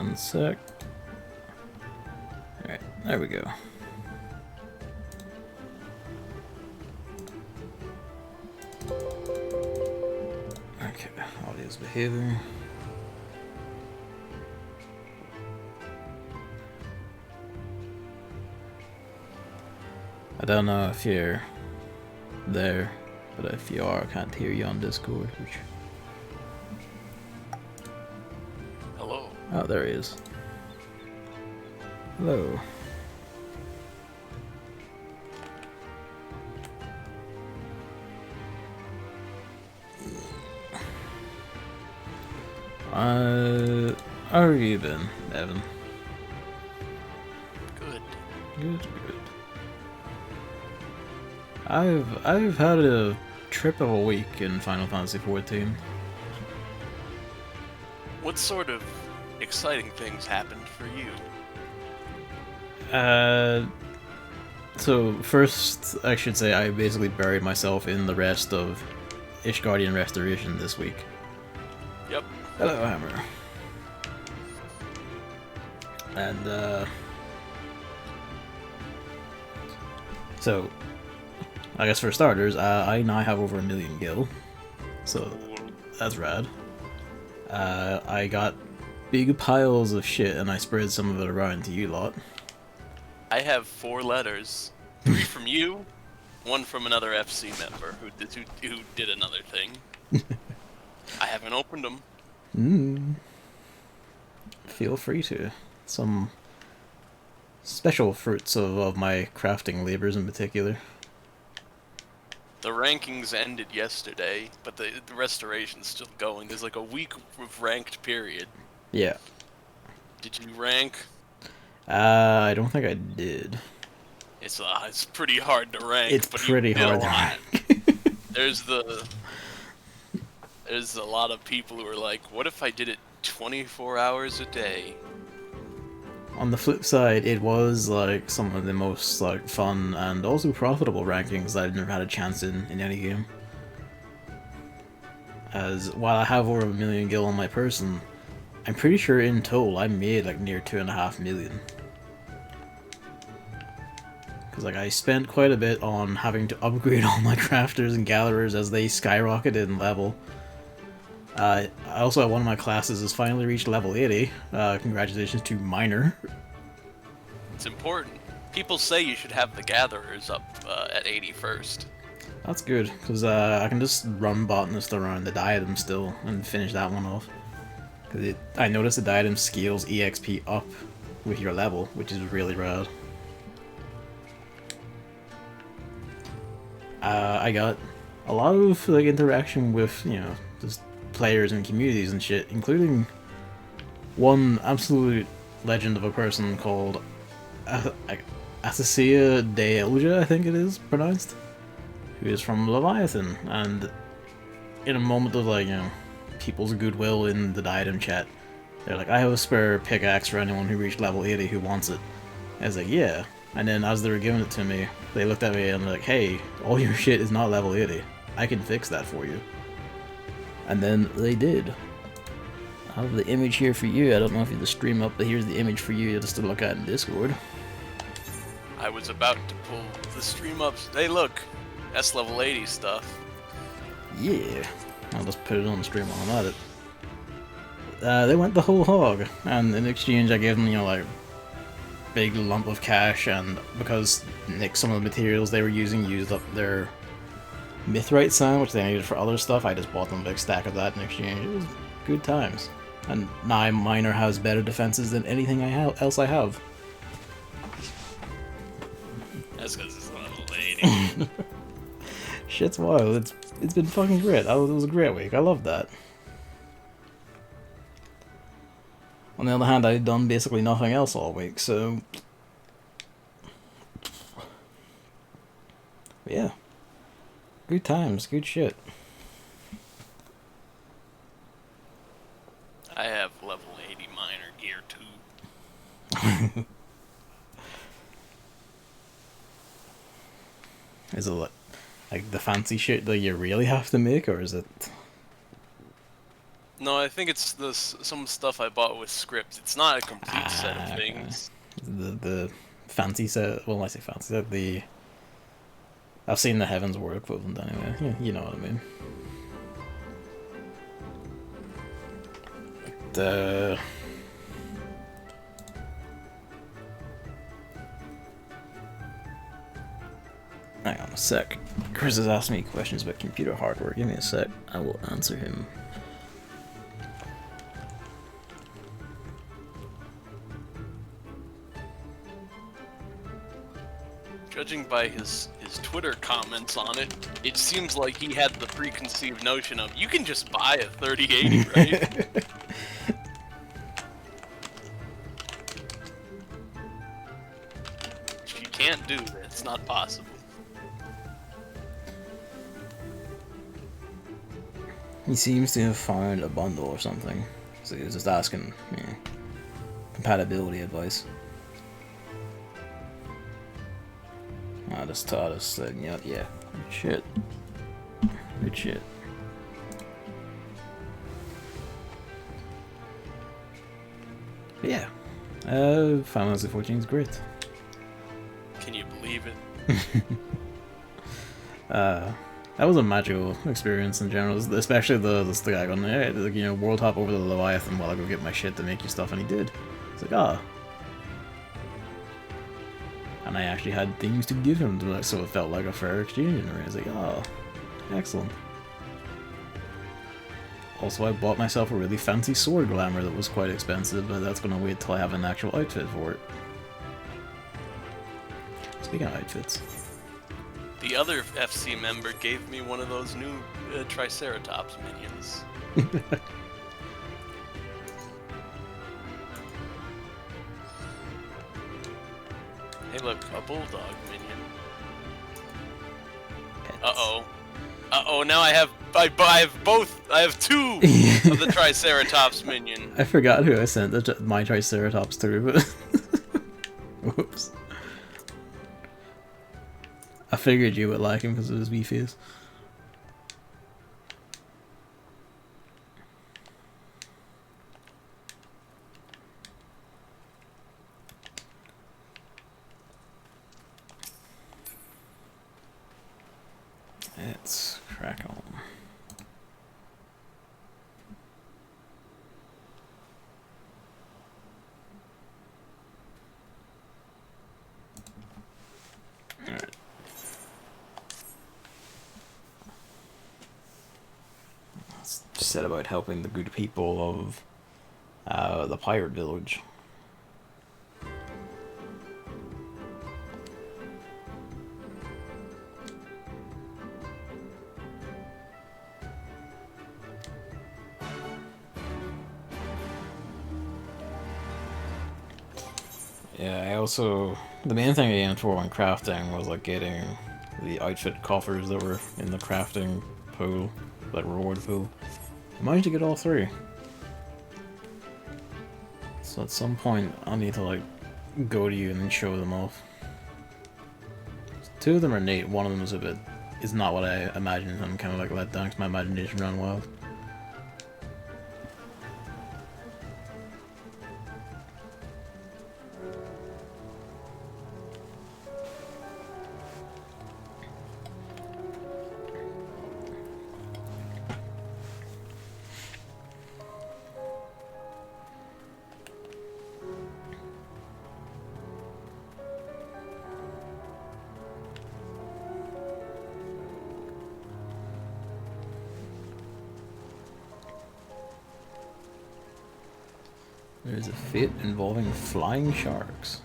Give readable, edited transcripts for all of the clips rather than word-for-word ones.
One sec. Alright, there we go. Okay, audio's behaving. I don't know if you're there, but if you are, I can't hear you on Discord. Which... Hello. Oh, there he is. Hello. How have you been, Evan? Good. Good, good. I've had a trip of a week in Final Fantasy XIV. What sort of exciting things happened for you? So first, I should say I basically buried myself in the rest of Ishgardian Restoration this week. Yep. Hello, Hammer. And, so, I guess for starters, I now have over 1 million gil, so that's rad. I got big piles of shit and I spread some of it around to you lot. I have 4 letters. 3 from you, 1 from another FC member who did another thing. I haven't opened them. Feel free to. Some special fruits of my crafting labors in particular. The rankings ended yesterday, but the restoration's still going. There's like a week of ranked period. Yeah. Did you rank? I don't think I did. It's pretty hard to rank. It's but pretty you did hard a to lot. rank. There's a lot of people who are like, what if I did it 24 hours a day? On the flip side, it was like some of the most like fun and also profitable rankings that I've never had a chance in any game. As while I have over 1 million gil on my person, I'm pretty sure in total I made like near 2.5 million. Because like I spent quite a bit on having to upgrade all my crafters and gatherers as they skyrocketed in level. I also, one of my classes has finally reached level 80. Congratulations to Miner. It's important. People say you should have the gatherers up at 80 first. That's good, because I can just run botanist around the diadem still and finish that one off. Because I noticed the diadem scales EXP up with your level, which is really rad. I got a lot of like interaction with, you know, just players and communities and shit, including one absolute legend of a person called Assasia de Elja, I think it is pronounced, who is from Leviathan, and in a moment of like, you know, people's goodwill in the Diadem chat, they're like, I have a spare pickaxe for anyone who reached level 80 who wants it. I was like, yeah. And then as they were giving it to me, they looked at me and were like, hey, all your shit is not level 80. I can fix that for you. And then they did. I have the image here for you. I don't know if you have the stream up, but here's the image for you just to look at in Discord. I was about to pull the stream up. Hey, look, that's level 80 stuff. Yeah, I'll just put it on the stream while I'm at it. They went the whole hog, and in exchange I gave them, you know, like, big lump of cash, and because Nick, some of the materials they were using used up their Mithrite sand, which they needed for other stuff, I just bought them a big stack of that in exchange. It was good times. And now Miner has better defenses than anything else I have. That's because it's level 80. Shit's wild. It's been fucking great. It was a great week. I love that. On the other hand, I'd done basically nothing else all week, so... yeah. Good times, good shit. I have level 80 miner gear too. Is it like the fancy shit that you really have to make, or is it... No, I think it's some stuff I bought with script. It's not a complete set of Okay. things. The fancy set. Well, I say fancy set. I've seen the Heavensward equivalent anyway. Yeah, you know what I mean. The hang on a sec. Chris has asked me questions about computer hardware. Give me a sec. I will answer him. Judging by his Twitter comments on it, it seems like he had the preconceived notion of you can just buy a 3080, right? Which you can't do. That's not possible. He seems to have found a bundle or something. So he was just asking, compatibility advice. I just said, yeah, good shit. Good shit. But yeah, Final Fantasy 14 is great. Can you believe it? That was a magical experience in general, especially the guy going, hey, world hop over the Leviathan while I go get my shit to make you stuff, and he did. It's like, ah. And I actually had things to give him, so it felt like a fair exchange, and I was like, oh, excellent. Also, I bought myself a really fancy sword glamour that was quite expensive, but that's gonna wait till I have an actual outfit for it. Speaking of outfits. The other FC member gave me one of those new Triceratops minions. Hey look, a bulldog minion. Uh-oh. Uh-oh, now I have two of the Triceratops minion. I forgot who I sent my Triceratops through, but... Whoops. I figured you would like him because of his wee face. Let's crack on. Alright. Let's set about helping the good people of the pirate village. Yeah, the main thing I aimed for when crafting was like getting the outfit coffers that were in the crafting pool, like reward pool. I managed to get all three. So at some point I'll need to like go to you and then show them off. Two of them are neat, one of them is not what I imagined. I'm kind of like let down because my imagination ran wild. There's a fate involving flying sharks.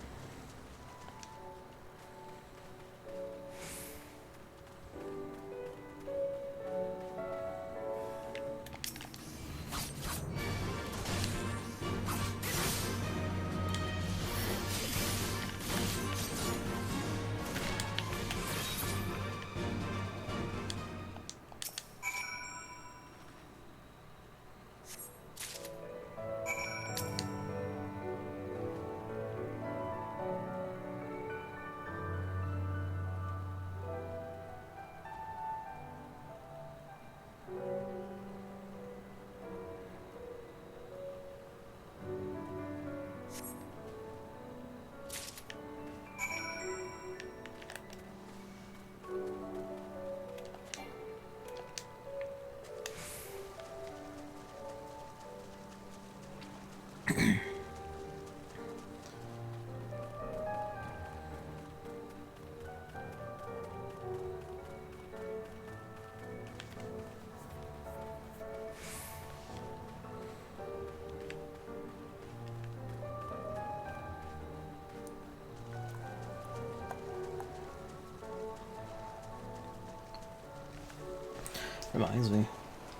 Reminds me.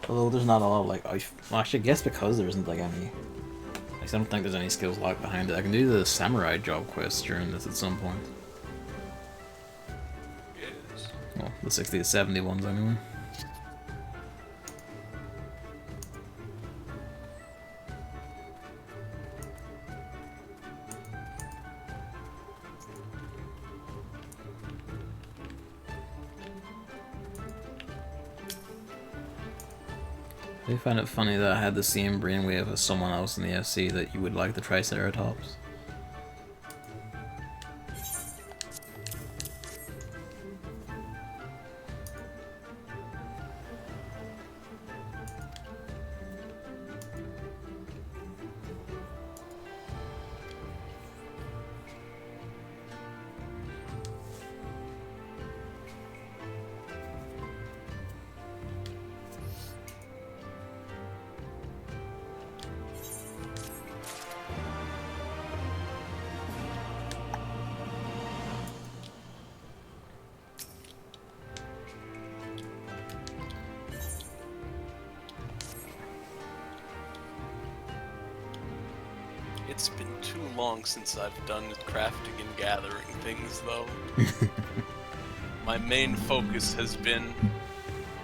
Although there's not a lot of like, well, actually, I guess because there isn't like any. I don't think there's any skills locked behind it. I can do the samurai job quest during this at some point. Yes. Well, the 60 to 70 ones anyway. I do find it funny that I had the same brainwave as someone else in the FC that you would like the Triceratops. It's been too long since I've done crafting and gathering things, though. My main focus has been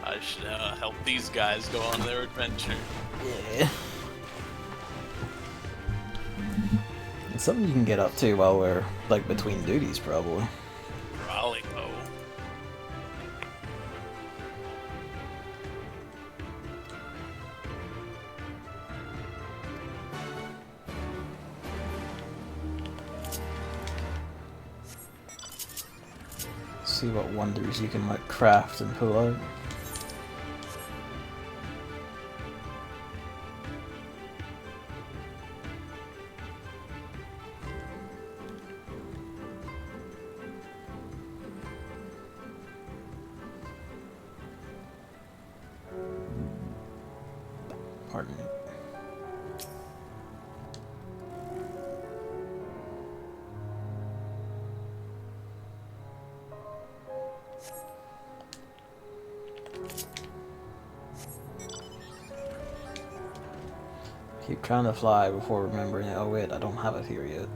I should help these guys go on their adventure. Yeah. It's something you can get up to while we're, like, between duties, probably. Probably, though. See what wonders you can, like, craft and pull out. Pardon me. Keep trying to fly before remembering, oh wait, I don't have it here yet.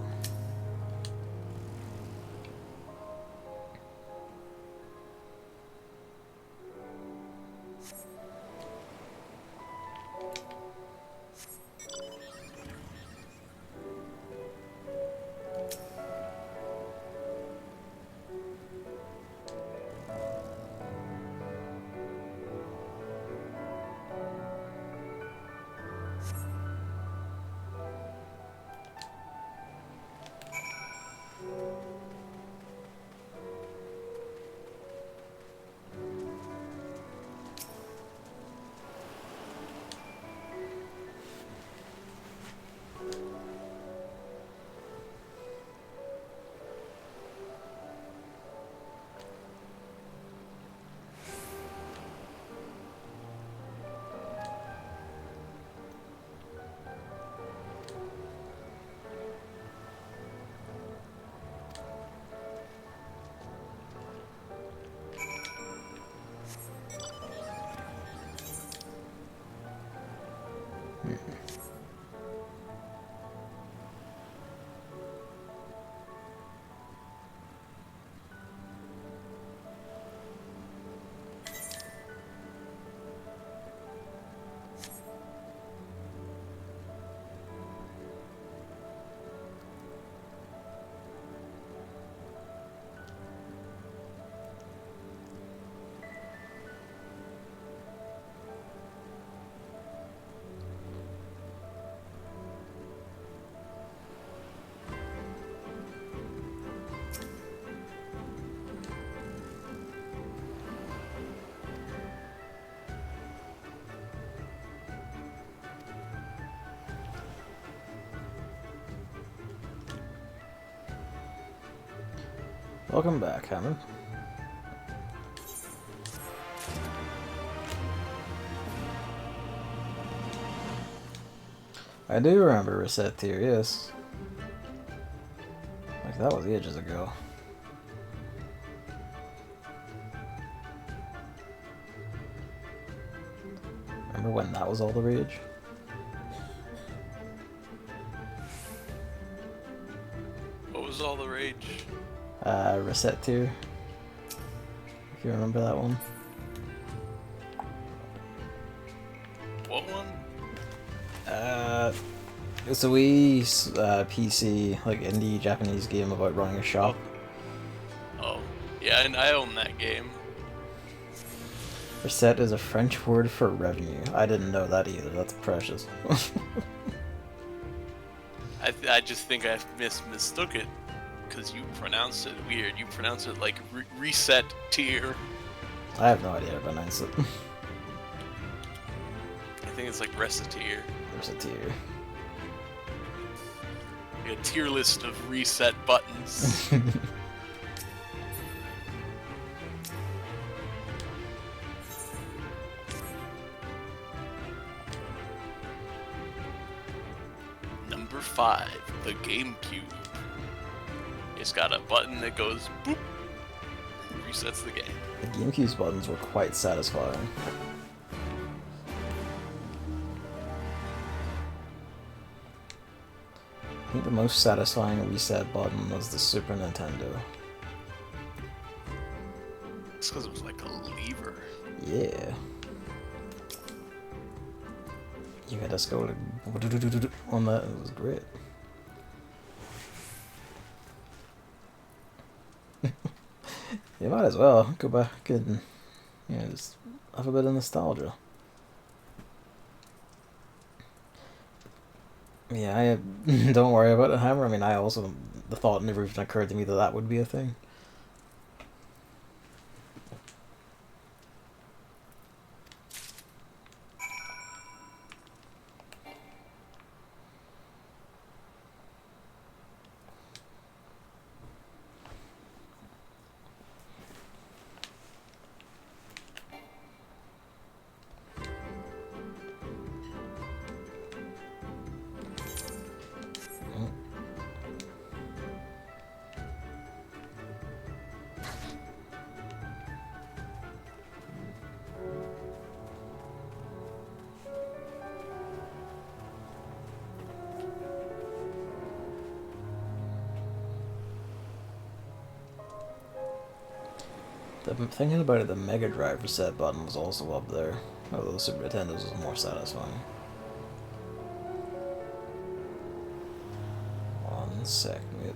Welcome back, Hammond. I do remember Reset Tier, yes. Like, that was ages ago. remember when that was all the rage. What was all the rage? Reset tier. If you remember that one. What one? It's a Wii PC, like indie Japanese game about running a shop. Oh, yeah, and I own that game. Recette is a French word for revenue. I didn't know that either. That's precious. I just think I mistook it because you pronounce it weird. You pronounce it like reset tier. I have no idea how to pronounce it. I think it's like recetier. Recetier. A tier list of reset buttons. Number 5, the GameCube. It's got a button that goes boop and resets the game. The GameCube's buttons were quite satisfying. I think the most satisfying reset button was the Super Nintendo. It's because it was like a lever. Yeah. You had us go like on that. It was great. You might as well go back and just have a bit of nostalgia. Yeah, I don't worry about it, Hammer. I mean, the thought never even occurred to me that that would be a thing. Thinking about it, the Mega Drive reset button was also up there, although the Super Nintendo's was more satisfying. One sec, mate.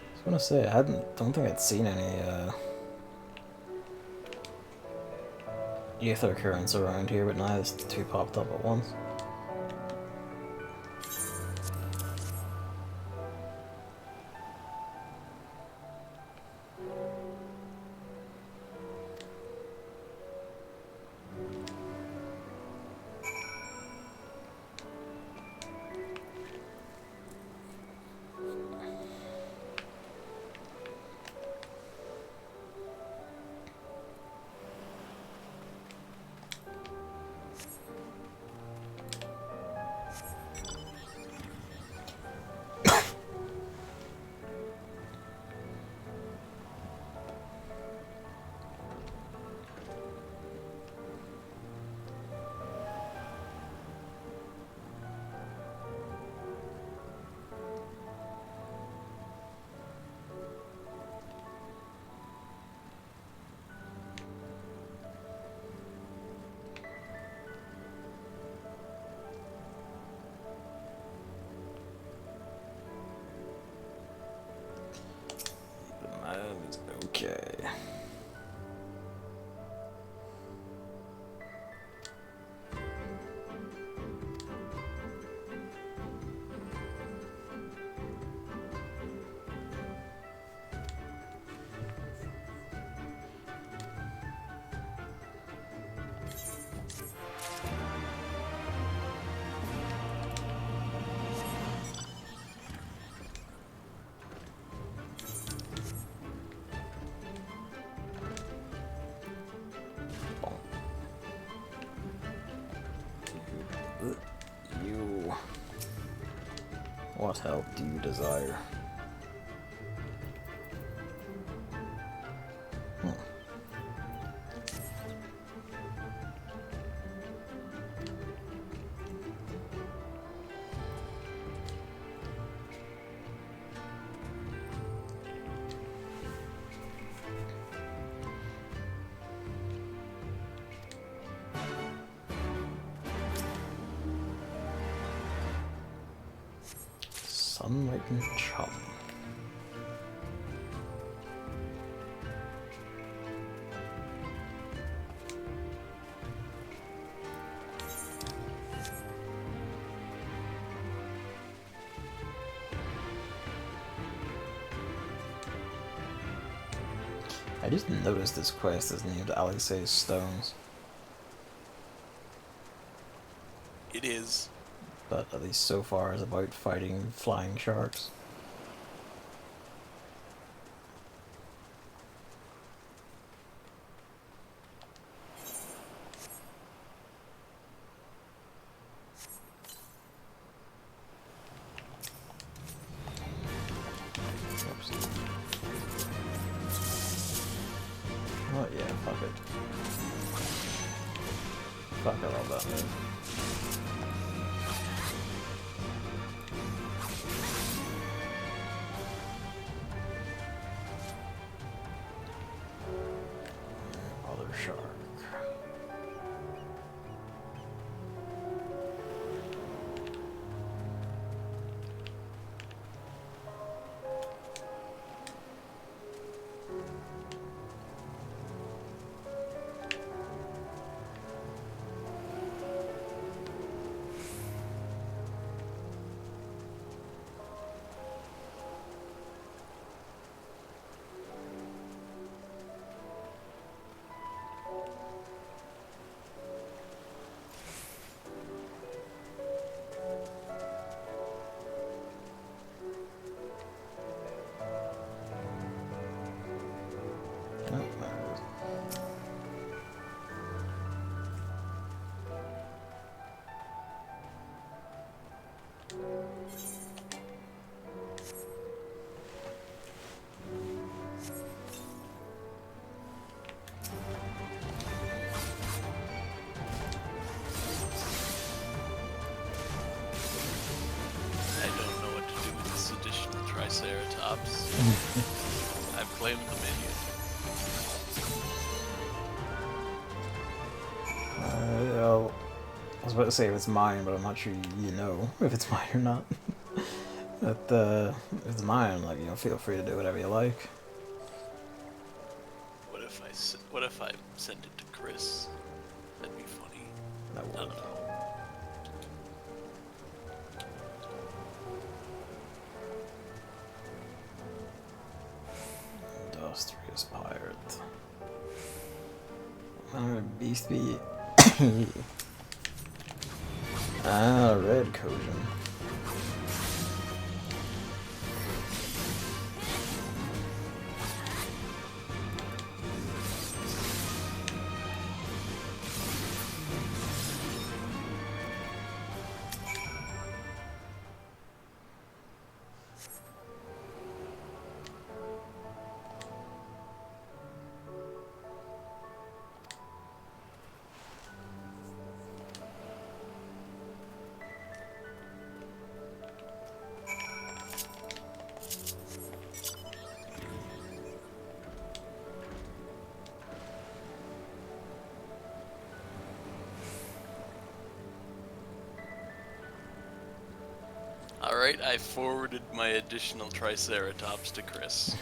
I was gonna say, don't think I'd seen any, ether currents around here, but now there's two popped up at once. Okay. You. What help do you desire? Sunlight and chum. I just noticed this quest is named Alice's Stones. It is. But at least so far is about fighting flying sharks. Oh yeah, fuck it. Fuck, I love that move. Other shark. Triceratops. I've claimed the minion. I was about to say if it's mine, but I'm not sure you know if it's mine or not. But if it's mine, like, you know, feel free to do whatever you like. What if I send it to Chris? That'd be funny. That would. Industrious pirate. Beast be. Red Kojin. Alright, I forwarded my additional Triceratops to Chris.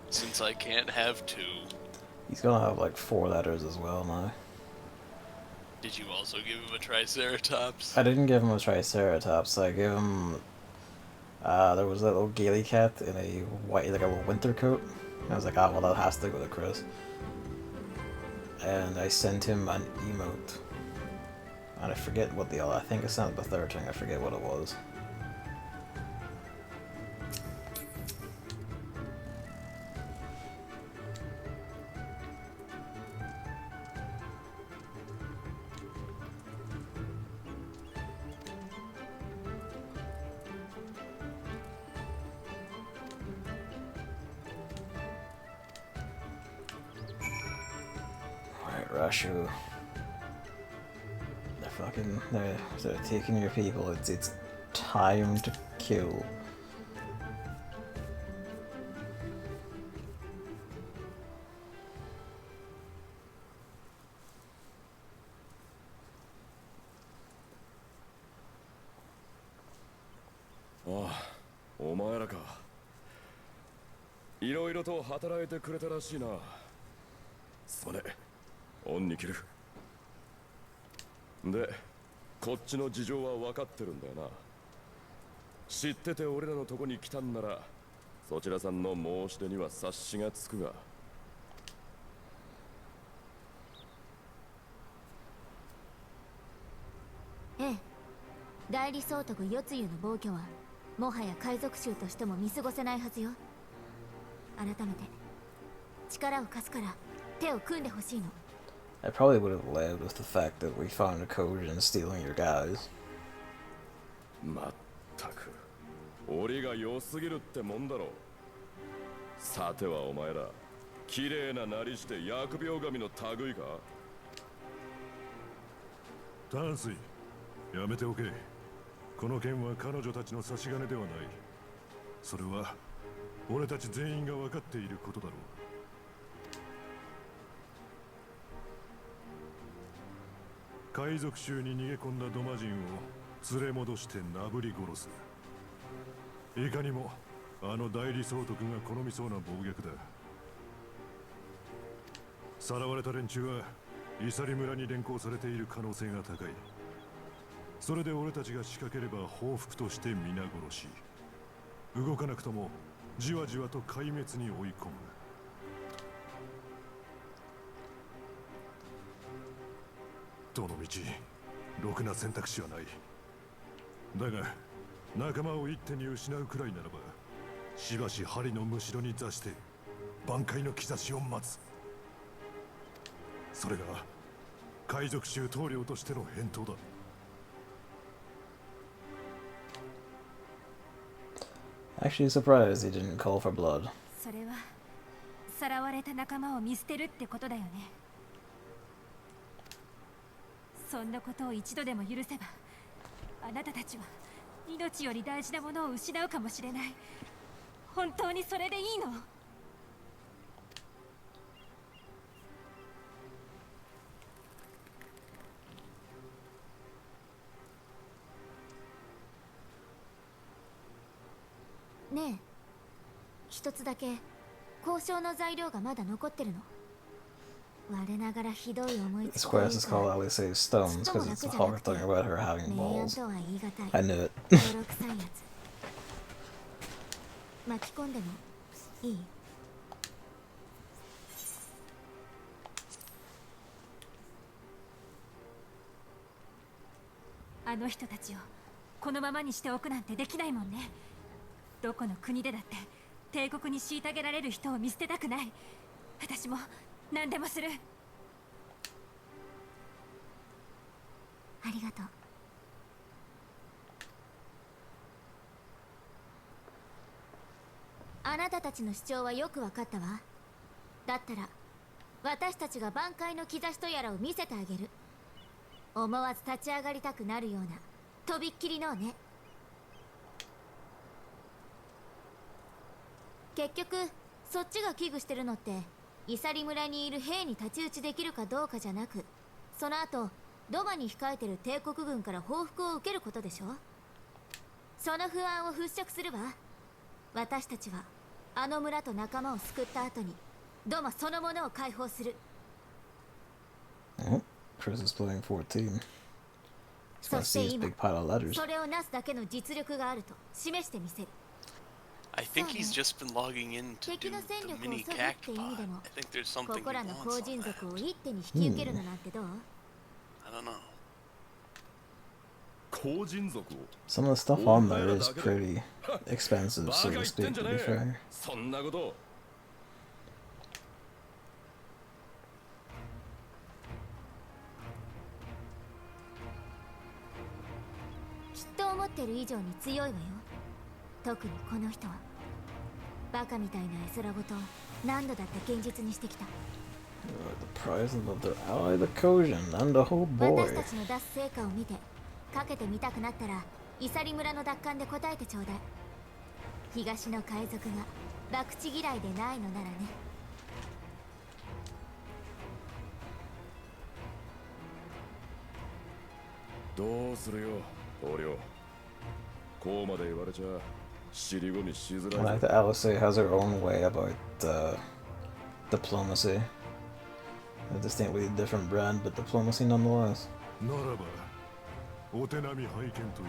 Since I can't have two. He's gonna have like 4 letters as well now. Did you also give him a Triceratops? I didn't give him a Triceratops, I gave him... there was that little Gaily cat in a white, like a little winter coat. I was like, ah, well that has to go to Chris. And I sent him an emote. And I forget what the other, I think I sent the third thing, I forget what it was. Ashu. They're taking your people. It's time to kill. Oh, お前らか。いろいろと働いてくれたらしいな。すまねえ。オンに切る。で、こっちの事情は分かってるんだよな。知ってて俺らのとこに来たんなら、そちらさんの申し出には察しがつくが。ええ、代理総督世露の暴挙はもはや海賊衆としても見過ごせないはずよ。改めて力を貸すから手を組んでほしいの。I probably would have led with the fact that we found a code in stealing your guys. まったく、俺が良すぎるってもんだろ。さてはお前ら、綺麗ななりして疫病神の類か。淡水、やめておけ。この件は彼女たちの差し金ではない。それは俺たち全員が分かっていることだろう。海賊衆に逃げ込んだドマ人を連れ戻してなぶり殺す。いかにもあの代理総督が好みそうな暴虐だ。さらわれた連中はイサリ村に連行されている可能性が高い。それで俺たちが仕掛ければ報復として皆殺し。動かなくともじわじわと壊滅に追い込む。どの道ろくな選択肢はない。だが仲間を一手に失うくらいならば、しばし針のむしろに座して挽回の兆しを待つ。それが海賊衆統領としての返答だ。Actually surprised he didn't call for blood. それはさらわれた仲間を見捨てるってことだよね。そんなことを一度でも許せば、あなたたちは命より大事なものを失うかもしれない。本当にそれでいいの？ねえ、一つだけ交渉の材料がまだ残ってるの。我ながらひどい思いつ This きという quest is called Alice's Stones because it's the whole thing about her having 明暗 balls. とは言い難い I knew it. 泥臭いやつ。巻き込んでもいい？あの人たちをこのままにしておくなんてできないもんね。どこの国でだって帝国に虐げられる人を見捨てたくない。私も何でもする。ありがとう。あなたたちの主張はよく分かったわ。だったら私たちが挽回の兆しとやらを見せてあげる。思わず立ち上がりたくなるようなとびっきりのね。結局そっちが危惧してるのってイサリ村にいる兵に太刀打ちできるかどうかじゃなく、その後ドマに控えてる帝国軍から報復を受けることでしょ。その不安を払拭するわ。私たちはあの村と仲間を救った後にドマそのものを解放する。 Oh, Chris is playing 14. そ Just して see his 今 big pile of letters. それをなすだけの実力があると示してみせる。 I think he's just been logging in to 敵 do の戦 the 力を mini 削って cacti. 意味でも I think there's こ something こ he らの wants 後 on 人 that. 族を一手に引き受けるのなんてどう？ I don't know. 後人族を Some of the stuff on there is pretty expensive, バ so カ to 言ってん speak, じゃ to ね be え。 fair. そんなこと。きっと思ってる以上に強いわよ。特にこの人はバカみたいな絵空事を何度だって現実にしてきた。the prize of their ally, the Kojin, and the whole boy. 私たちの出す成果を見てかけてみたくなったらイサリ村の奪還で答えてちょうだい。東の海賊が博打嫌いでないのならね。どうするよ、棟梁。こうまで言われちゃ尻込みしづらい。 I like that Alice has her own way about diplomacy. A distinctly different brand, but diplomacy nonetheless. ならばお手並み拝見といく。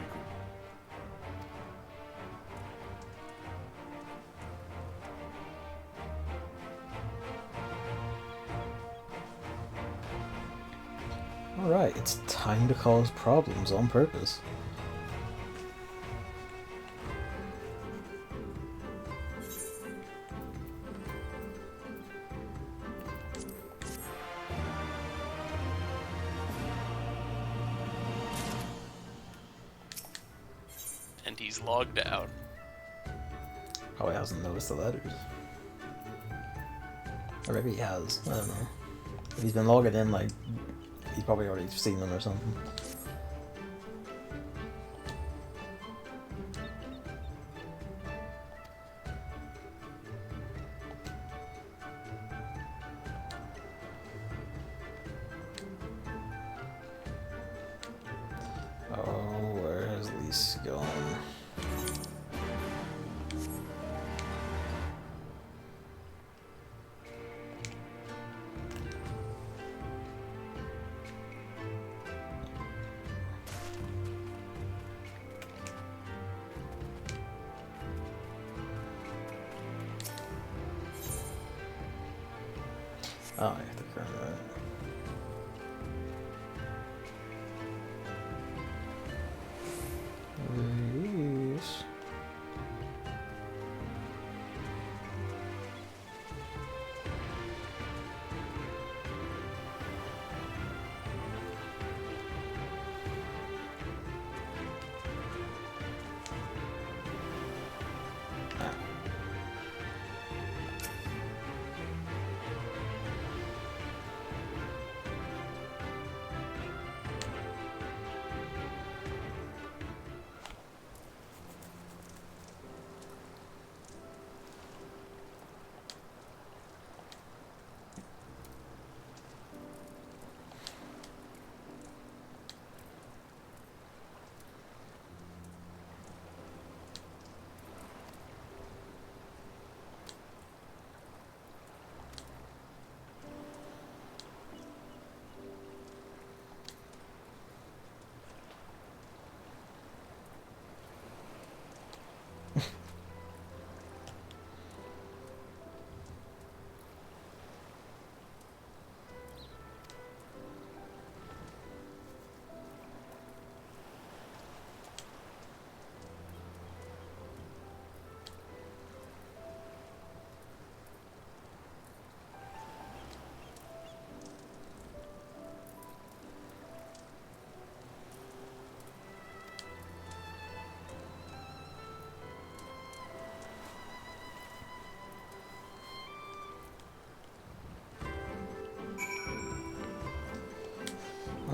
Alright, it's time to cause problems on purpose. And he's logged out. Probably hasn't noticed the letters. Or maybe he has, I don't know. If he's been logging in, like, he's probably already seen them or something. Oh, where has Lise gone? Oh, I have to grab that. Yes.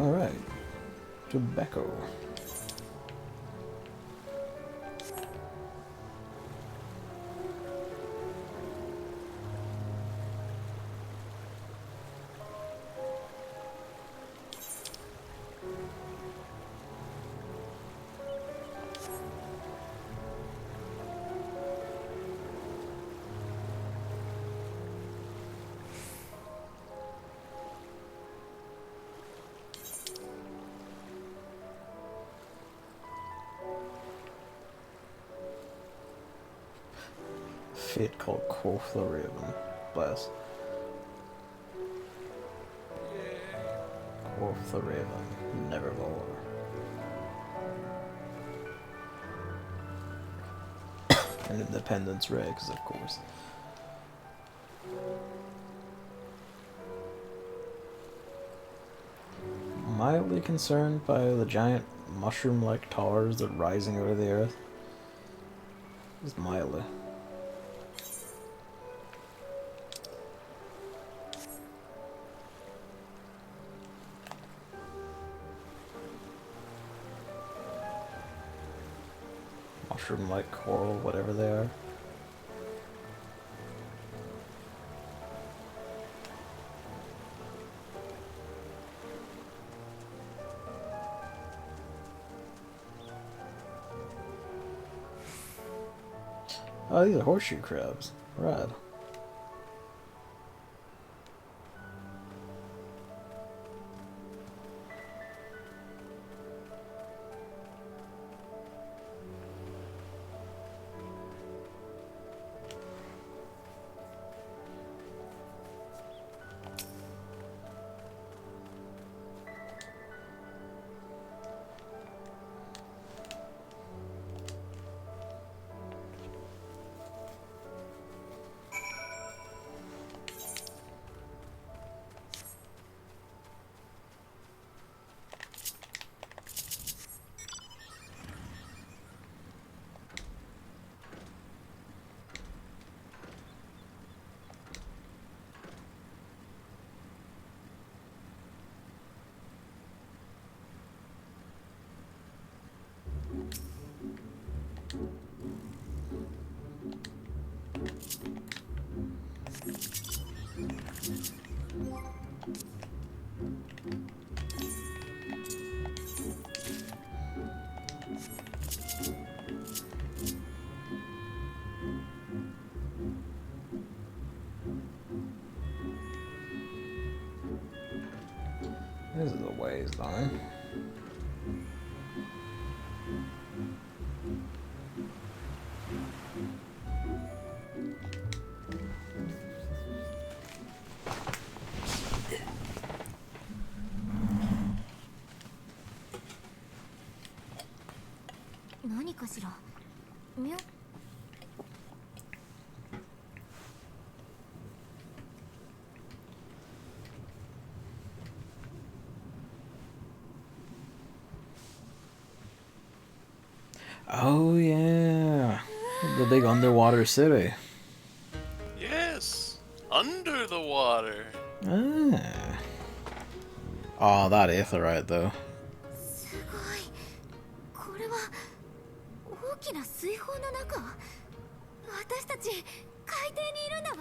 Alright. Tobacco. Fate called Quoth the Raven. Bless. Quoth the Raven. Nevermore. And Independence Regs, of course. Mildly concerned by the giant mushroom-like towers that are rising out of the earth. Just mildly. Mushroom-like coral, whatever they are. Oh, these are horseshoe crabs. Rad. This is a ways down. Naniかしら? Myo? Oh yeah, the big underwater city. Yes, under the water. Ah. Oh, that aetherite though. すごい。これは大きな水泡の中。私たち海底にいるんだわ。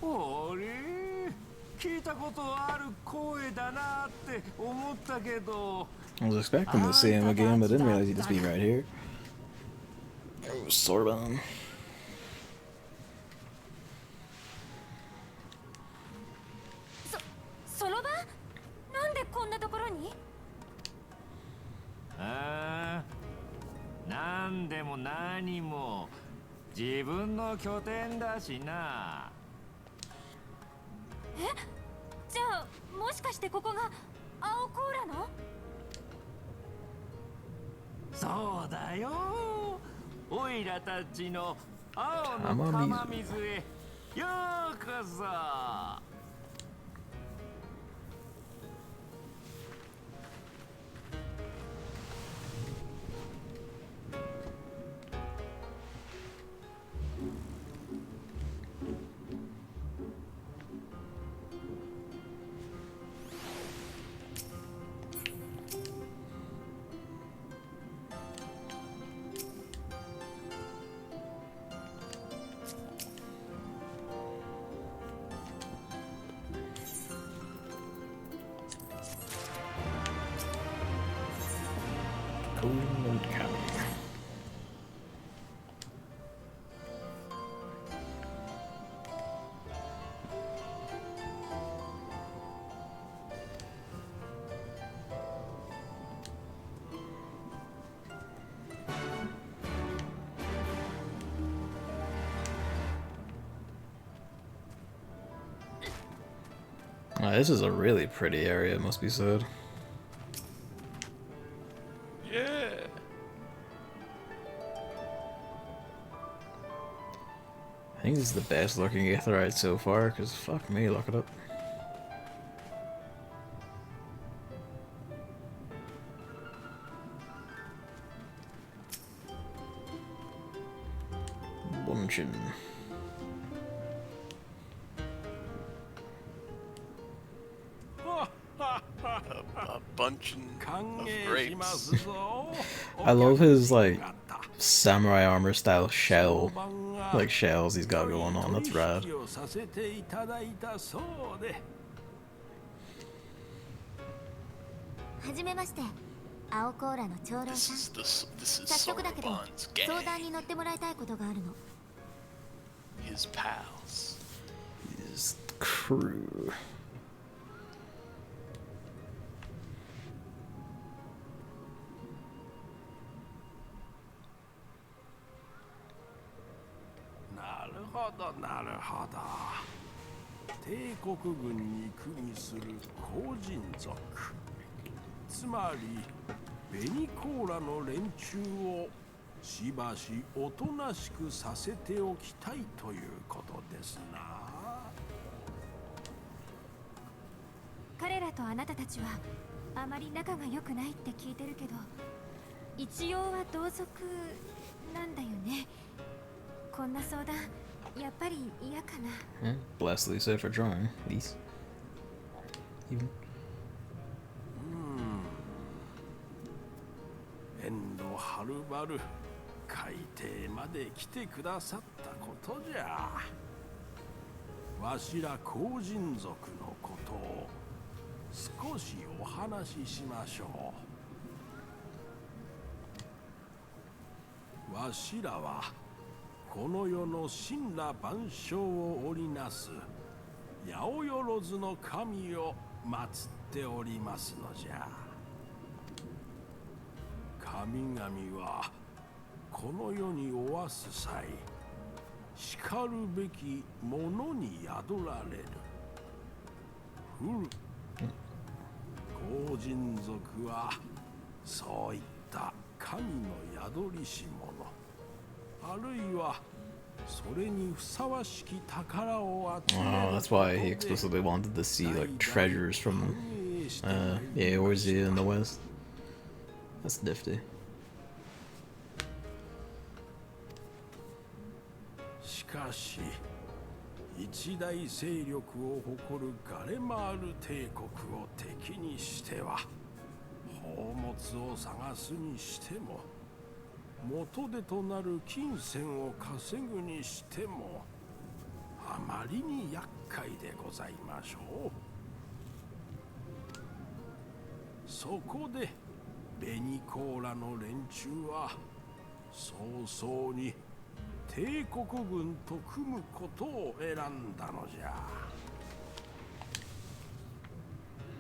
あれ聞いたことある声だなって思ったけど I was expecting to see him again, but didn't realize he'd just be right here. Oh, Sorbonne. そろばなんでこんなところに？ああなんでも何も自分の拠点だしな。え？じゃあもしかしてここが青コーラの？そうだよ。オイラたちの青の玉水へようこそ。Coolwood County. This is a really pretty area, it must be said. Yeah. I think this is the best looking aetherite so far, because fuck me, look it up. bunching. A bunching of grapes. I love his like samurai armor style shell, like shells he's got going on. That's rad. はじめまして、青コーラの長老 This さん。 is this is 早速だけど、 Sauron's 相談 gang. に乗ってもらいたいことがあるの。 His pals. His crew. なるほどなるほど。帝国軍に組みする後人族、つまりベニコーラの連中をしばしおとなしくさせておきたいということですな。彼らとあなたたちはあまり仲が良くないって聞いてるけど、一応は同族なんだよね。こんな相談やっぱり嫌かな。Bless Lisa for drawing these. Even. 遠路はるばる海底まで来てくださったことじゃ。わしら後人族のことを少しお話ししましょう。わしらはこの世の神羅万象を織りなす八百万の神を祀っておりますのじゃ。神々はこの世におわす際、しかるべきものに宿られる。後人族はそういった神の宿りし者、あるいはそれにふさわしき宝を集める。 Oh, that's why he explicitly wanted to see like treasures from Eorzea in the west. That's nifty. しかし一大勢力を誇るガレマール帝国を敵にしては、宝物を探すにしても元手となる金銭を稼ぐにしてもあまりに厄介でございましょう。そこでベニコーラの連中は早々に帝国軍と組むことを選んだのじゃ。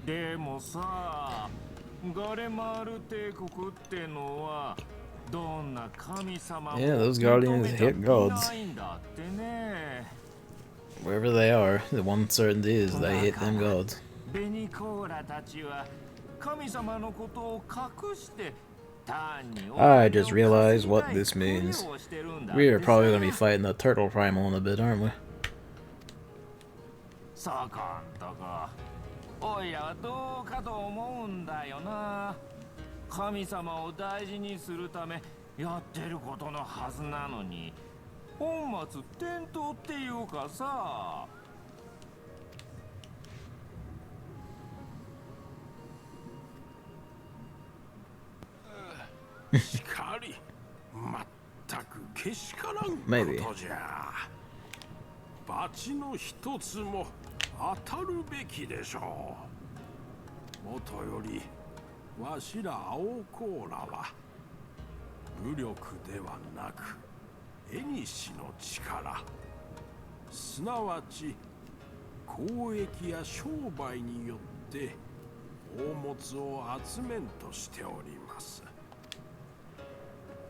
でもさ、ガレマール帝国ってのはどんな神様も Yeah, those guardians hit gods. ないんだってね。 Wherever they are, the one certainty is they hit them gods. ベニコーラたちは神様のことを隠して I just realized what this means. We are probably going to be fighting the turtle primal in a bit, aren't we? そうかんとこ。おいらはどうかと思うんだよな。神様を大事にするためやってることのはずなのに、本末転倒っていうかさ。しかり、まったくけしからんことじゃ。バチの一つも当たるべきでしょう。もとよりわしら青コーラは武力ではなく縁の力、すなわち交易や商売によって宝物を集めんとしております。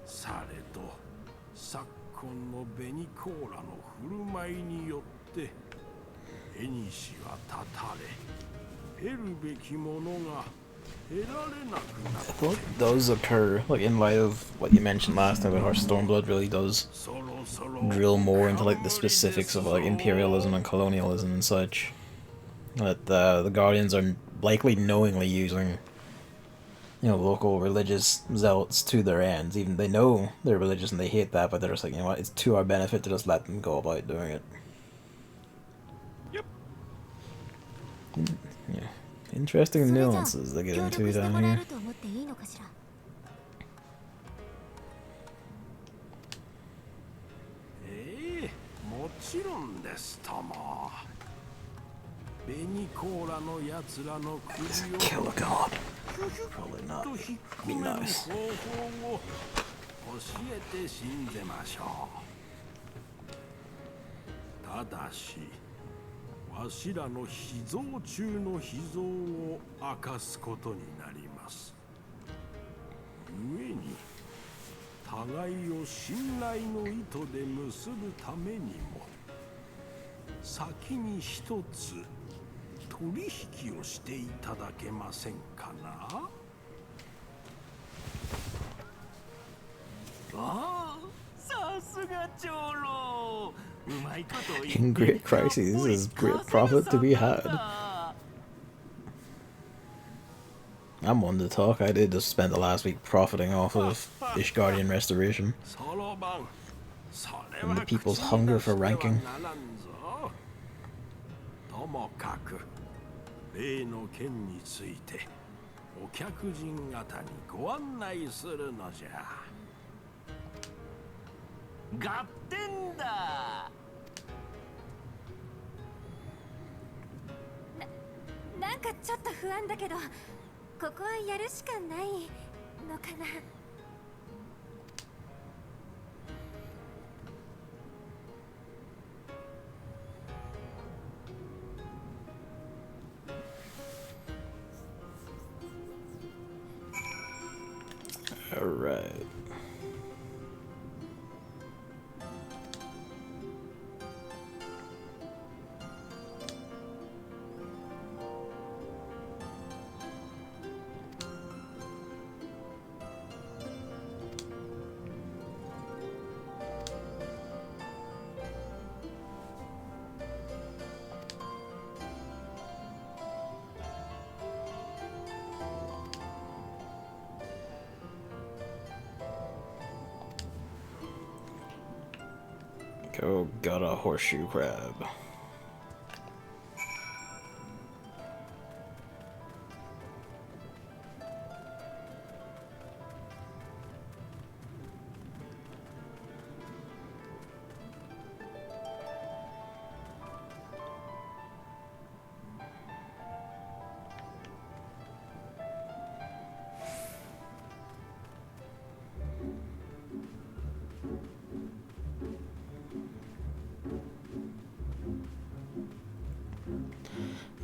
されど昨今のベニコーラの振る舞いによって縁は断たれ、得るべきものが得られなくなって。 What does occur, like in light of what you mentioned last time about how Stormblood really does drill more into like the specifics of like imperialism and colonialism and such. That the Guardians are likely knowingly using you know, local religious zealots to their ends. Even they know they're religious and they hate that, but they're just like, you know what, it's to our benefit to just let them go about doing it. Yep. Yeah. Interesting nuances they get into down here. もちろんですとも。ベニコーラのやつらの首を Kill a god. Probably not. 引っ込 Be める nice. 方法を教えて死んでましょう。ただし、わしらの秘蔵中の秘蔵を明かすことになります。故に、互いを信頼の糸で結ぶためにも、先に一つ取引をしていただけませんかな。ああ、さすが長老。うまいこと言って In great crises is great profit to be had. I'm one to talk. I did just spend the last week profiting off of Ishgardian Restoration and the people's hunger for ranking. ともかく例の件についてお客人方にご案内するのじゃ。合点だ。なんかちょっと不安だけど、ここはやるしかないのかな。Alright. Go got a horseshoe crab.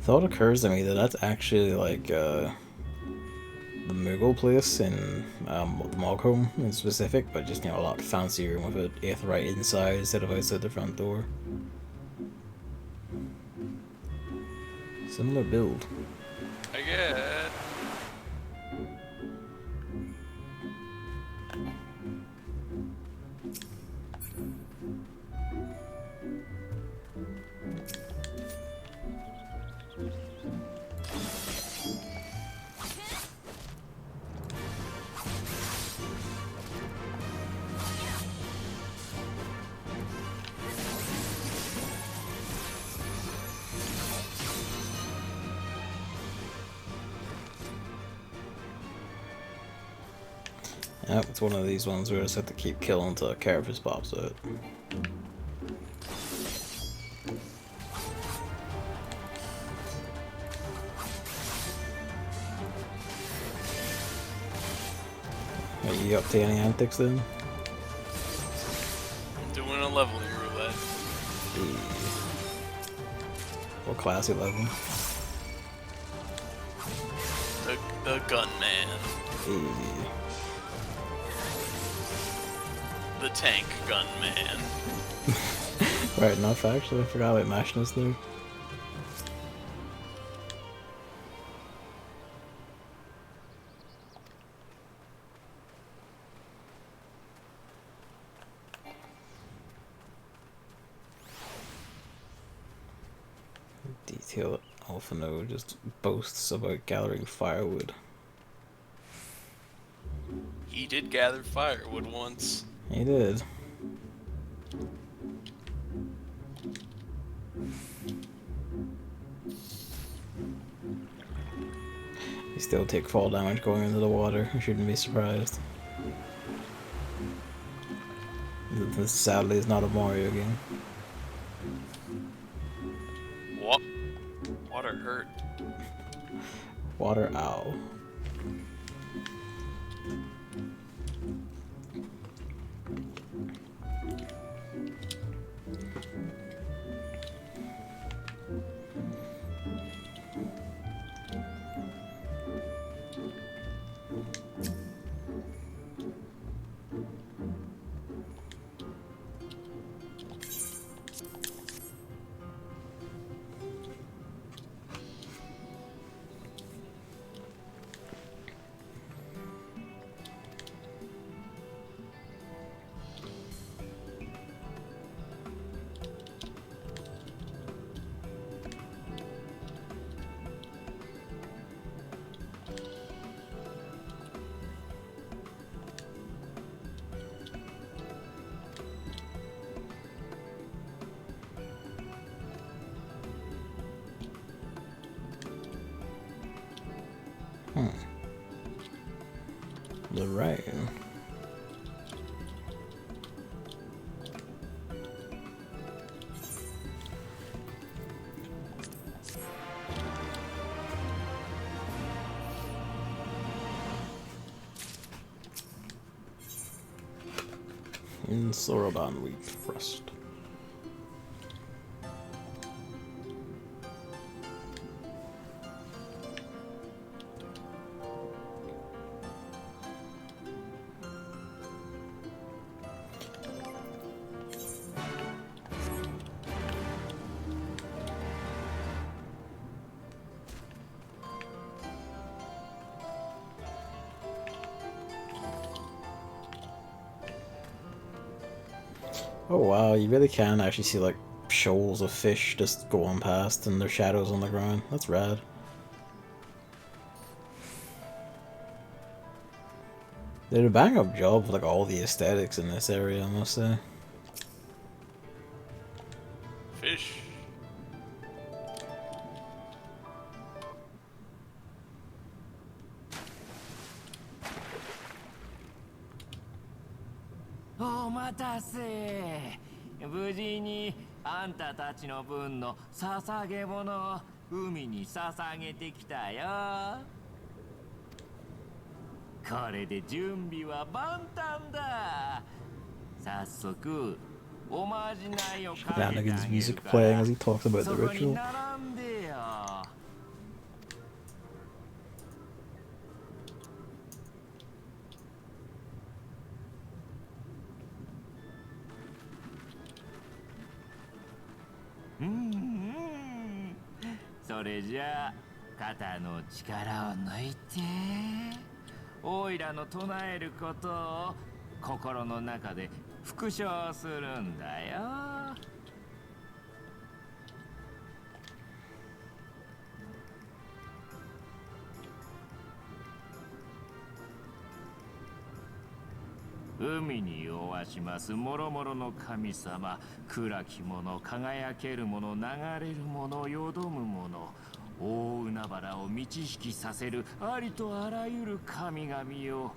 Thought occurs to me that that's actually like the Moogle place in Moghome in specific, but just, you know, a lot fancier and with an aetheryte inside instead of outside the front door. Similar build. I guess. Yep, it's one of these ones where I just have to keep killing until a carapace pops out. Are you up to any antics then? I'm doing a leveling roulette. What class you level? The gunman. The tank gunman. Right enough, actually. I forgot about Mashness there. Detail Alphano just boasts about gathering firewood. gathered firewood once. He did. You still take fall damage going into the water. You shouldn't be surprised. This sadly is not a Mario game. What? Water hurt. Water, ow. The rain. In Soroban we trust. Oh wow, you really can actually see like shoals of fish just going past and their shadows on the ground. That's rad. They did a bang up job with like all the aesthetics in this area, I must say. Fish. Oh, 待たせ。無事にあんたたちの分の捧げ物を海に捧げてきたよ。これで準備は万端だ。早速おまじないをかけてあげるから。 music playing as he talks about the ritual. 並んでよ。それじゃあ肩の力を抜いてオイラの唱えることを心の中で復唱するんだよ。海に酔わしますもろもろの神様、暗き者、輝ける者、流れる者、よどむ者、大海原を満ち引きさせるありとあらゆる神々よ。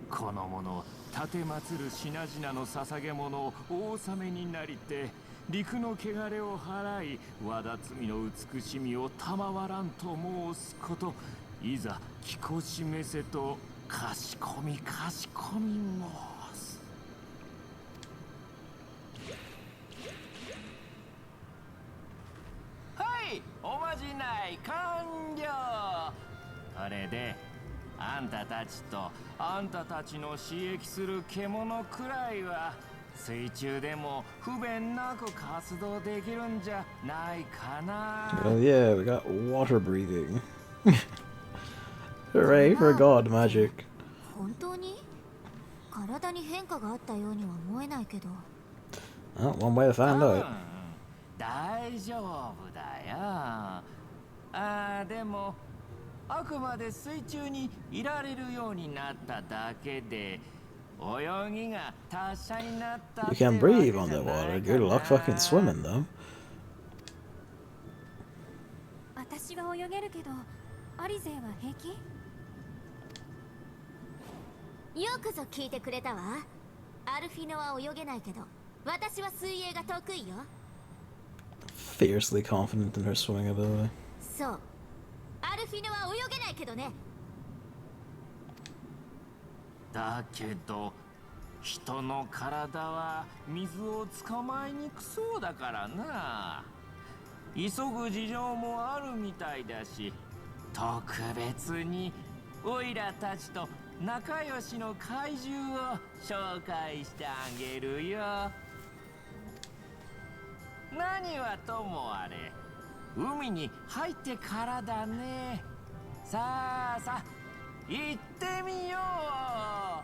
この者、立てまつる品々の捧げ物をお納めになりて、陸の汚れを払い、和田罪の美しみを賜らんと申すこと。いざ気こしめせとかしこみかしこみ申す。はい、おまじない完了。これであんたたちとあんたたちの刺激する獣くらいは水中でも不便なく活動できるんじゃないかな。Oh yeah, we got water breathing. Hooray for god magic. 本当に体に変化があったようには思えないけど。Oh, one way to find out. 大丈夫だよ。ああ、でもあくまで水中にいられるようになっただけで、泳ぎが達者になった You can't breathe underwater. Good luck fucking swimming, though. 私は泳げるけど、アリゼは平気？よくぞ聞いてくれたわ。アルフィノは泳げないけど、私は水泳が得意よ。Fiercely confident in her swimming ability. そう。アルフィノは泳げないけどね。だけど人の体は水を捕まえにくそうだからな。急ぐ事情もあるみたいだし、特別にオイラたちと仲良しの怪獣を紹介してあげるよ。何はともあれ、海に入ってからだね。さあさあ、行ってみよう。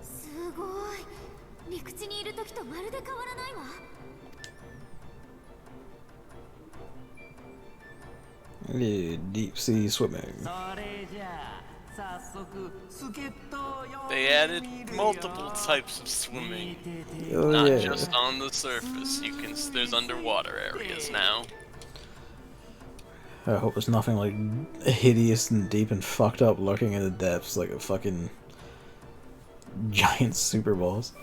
すごい。陸地にいる時とまるで変わらないわ。Deep sea swimming. They added multiple types of swimming, Oh, not yeah. just on the surface. You can there's underwater areas now. I hope there's nothing like hideous and deep and fucked up lurking in the depths like a fucking giant super boss.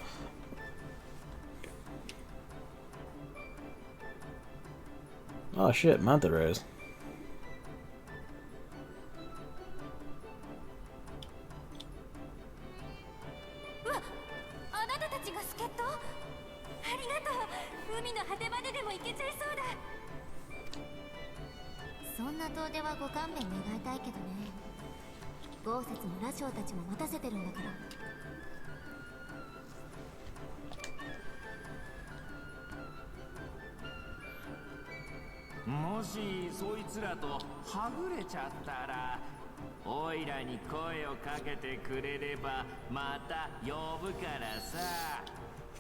Oh shit, manta rays. あなたたちが助っ人？ありがとう。海の果てまででも行けちゃいそうだ。そんな遠出はご勘弁願いたいけどね。豪雪も羅生たちも待たせてるんだから。もしそいつらとはぐれちゃったら、オイラに声をかけてくれればまた呼ぶからさ。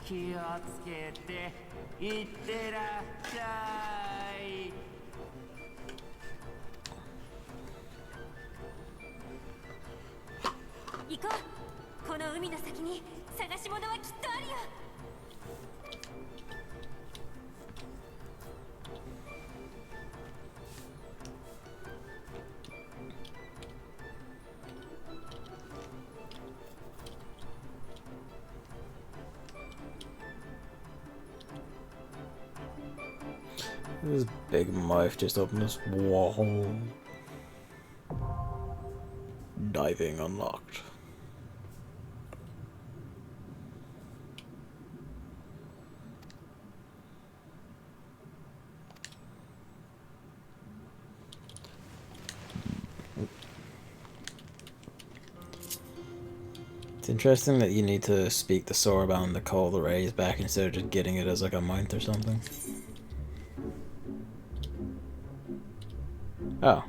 気をつけていってらっしゃい。行こう。この海の先に探し物はきっとあるよ。This big mouth just opened this wall. Diving unlocked. It's interesting that you need to speak the Sorbound to call the rays back instead of just getting it as like a mount or something. Oh.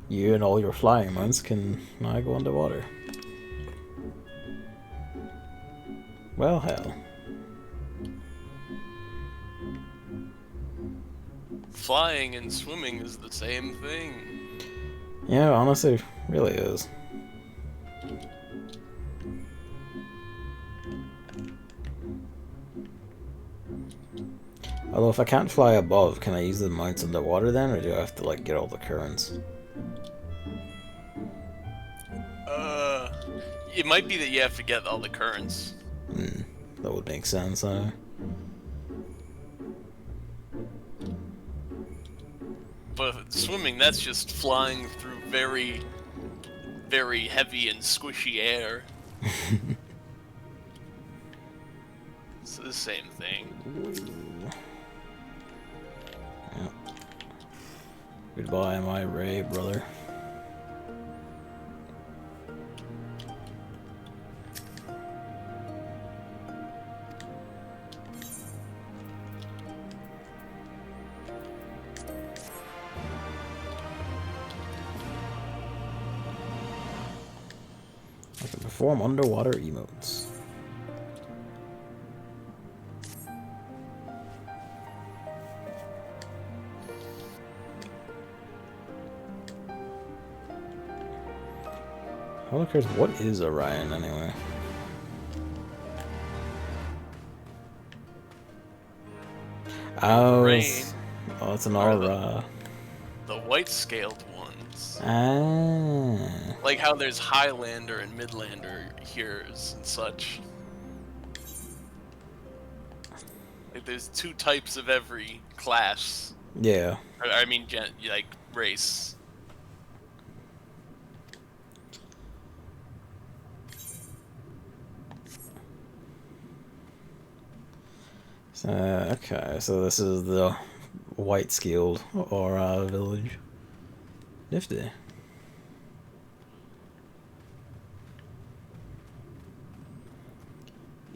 You and all your flying mounts can now go underwater. Well, hell. Flying and swimming is the same thing. Yeah, honestly, really is. Although if I can't fly above, can I use the mounts underwater then, or do I have to like get all the currents? It might be that you have to get all the currents. That would make sense, But swimming, that's just flying through very, very heavy and squishy air. It's the same thing. Goodbye, my Ray brother. I can perform underwater emotes. Who cares? What is Orion anyway? Oh, it's an aura. The white-scaled ones. Ah. Like how there's Highlander and Midlander here's and such. Like there's 2 types of every class. Yeah. I mean, like race. Okay, so this is the white scaled aura village. Nifty.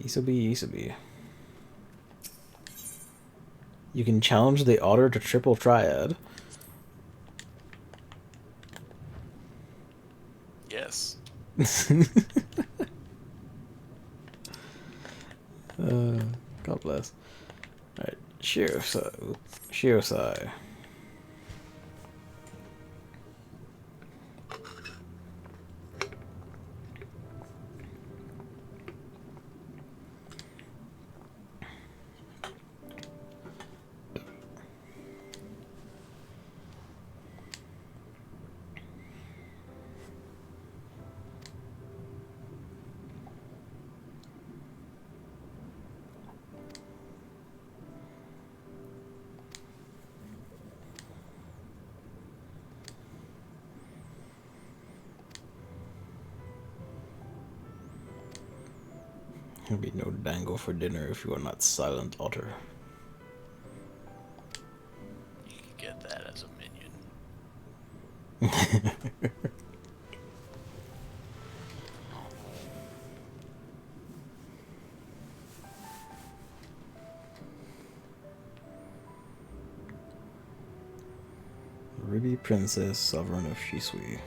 Isobi. You can challenge the otter to triple triad. Yes. God bless. Alright, Shiosai. There'll be no dango for dinner if you are not silent otter. You can get that as a minion. Ruby Princess, Sovereign of Shisui.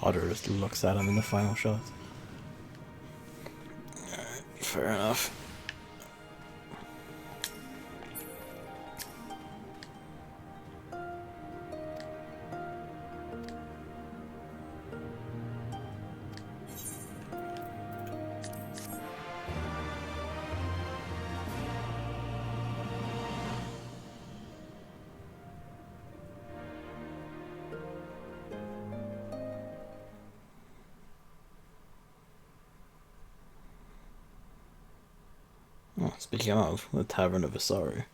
Otter just looks at him in the final shot. Alright, fair enough. Oh, speaking of, the Tavern of Asari.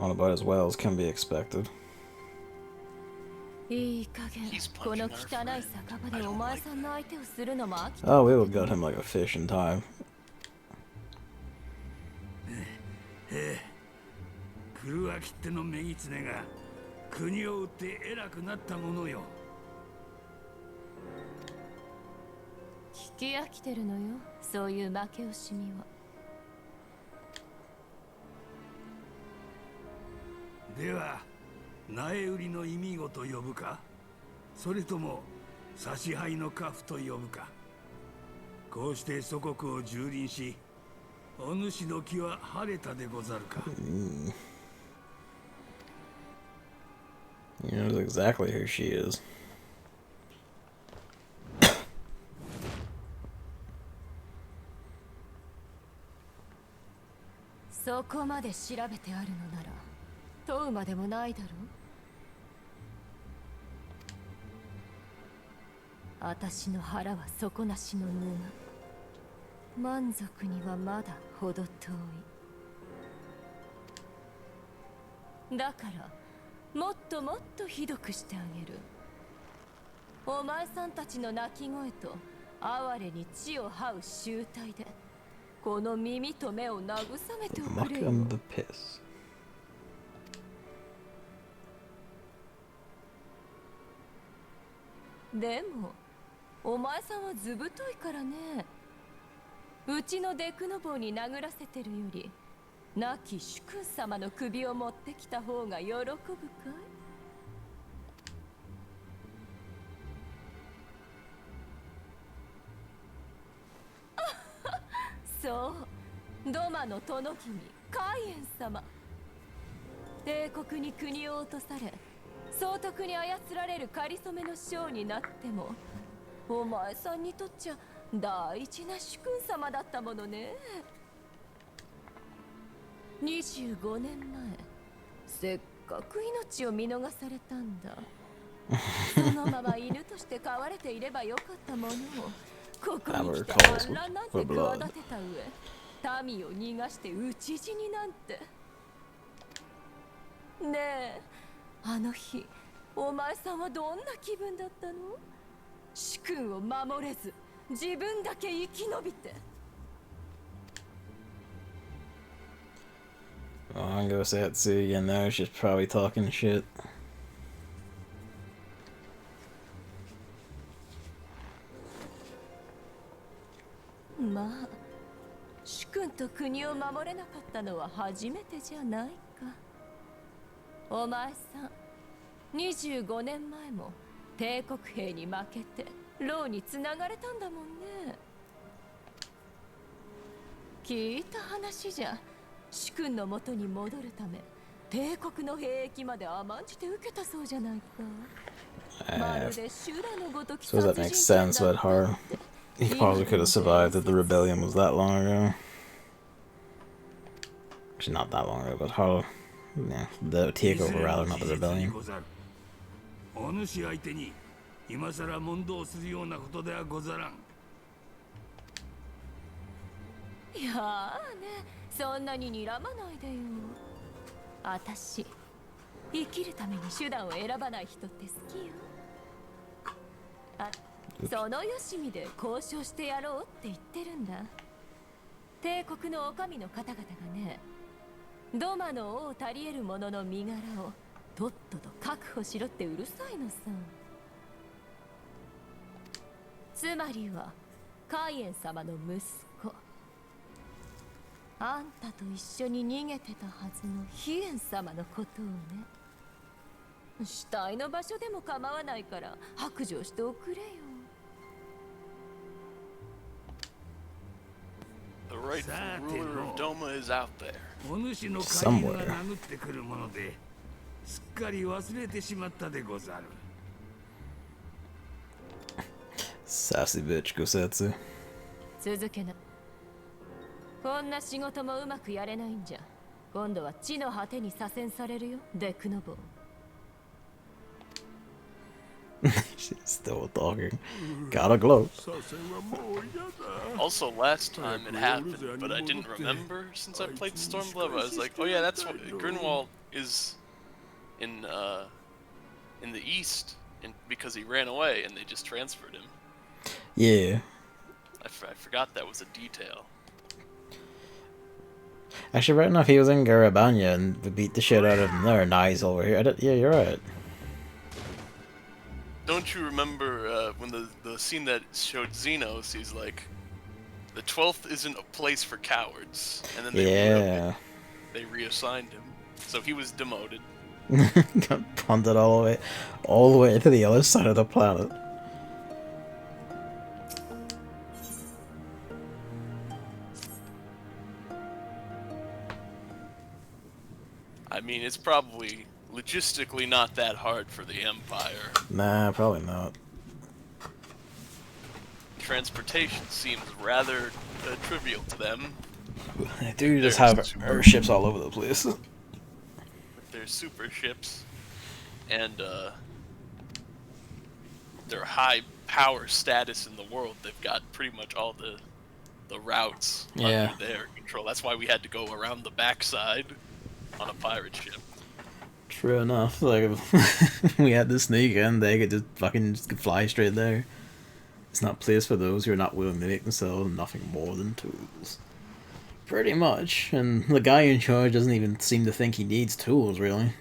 On about as well as can be expected. Oh, we would got him like a fish in time. 黒脇ってのメギツネが国を売って偉くなったものよ。聞き飽きてるのよ、そういう負け惜しみは。では苗売りの意味ごと呼ぶか、それとも差し配の家父と呼ぶか。こうして祖国を蹂躙し、お主の気は晴れたでござるか。He knows exactly who she is. そこまで調べてあるのなら問うまでもないだろう。私の腹は底なしの沼。満足にはまだほど遠い。だからもっともっとひどくしてあげる。お前さんたちの鳴き声と哀れに地を這う集体でこの耳と目を慰めておくれよ。でもお前さんはずぶといからね。うちのデクノボーに殴らせてるより亡き主君様の首を持ってきた方が喜ぶかい？そう、ドマの殿君カイエン様。帝国に国を落とされ総督に操られる仮初めの将になってもお前さんにとっちゃ大事な主君様だったものね。25年前せっかく命を見逃されたんだ。そのまま犬として飼われていればよかったものをここに来て反乱なんて企てた上民を逃がして討ち死になんて。ねえ、あの日お前さんはどんな気分だったの？主君を守れず自分だけ生き延びて。Oh, I'm gonna say Satsu again though, she's probably talking shit. まあ、主君と国を守れなかったのは初めてじゃないか。お前さん、25年前も帝国兵に負けて牢につながれたんだもんね。聞いた話じゃ、主君の元に戻るため帝国の兵役まで甘んじて受けたそうじゃないか。まるで修羅のごとき殺 So 人 that makes sense, but hard. He probably could have survived if the rebellion was that long ago. Actually, not that long ago, but how? Yeah, the takeover rather, not the rebellion. お主相手に今さら問答するようなことではござらん。いやあね、そんなに睨まないでよ。あたし、生きるために手段を選ばない人って好きよ。あ、そのよしみで交渉してやろうって言ってるんだ。帝国の女将の方々がね、ドマの王たり得る者の身柄をとっとと確保しろってうるさいのさ。つまりはカイエン様の息子、あんたと一緒に逃げてたはずのヒエン様のことをね。死体の場所でも構わないから白状しておくれよ。The rightful ruler of Doma is out there. お主の会員が殴ってくるものですっかり忘れてしまったでござる。Sassy bitch, Gosetsu. 続けな。こんな仕事もうまくやれないんじゃ、今度は地の果てに左遷されるよ、デクノボー。She's still talking. Gotta glow. Also, last time it happened, but I didn't remember since I played Stormblood. I was like, oh yeah, that's what Grinwald is in the east, because he ran away and they just transferred him. Yeah. I forgot that was a detail. Actually, right now, if he was in Garabanya and we beat the shit out of him there, now he's over here. Yeah, you're right. Don't you remember when the scene that showed Xenos, he's like, the 12th isn't a place for cowards, and then they reassigned him, so he was demoted. Got punted all the way to the other side of the planet. mean, it's probably logistically not that hard for the Empire. Nah, probably not. Transportation seems rather trivial to them. They do just have airships all over the place. Their super ships and their high power status in the world, they've got pretty much all the routes under their control. That's why we had to go around the backside on a pirate ship. True enough. Like, if we had to sneak in, they could just fucking fly straight there. It's not a place for those who are not willing to make themselves nothing more than tools. Pretty much. And the guy in charge doesn't even seem to think he needs tools, really.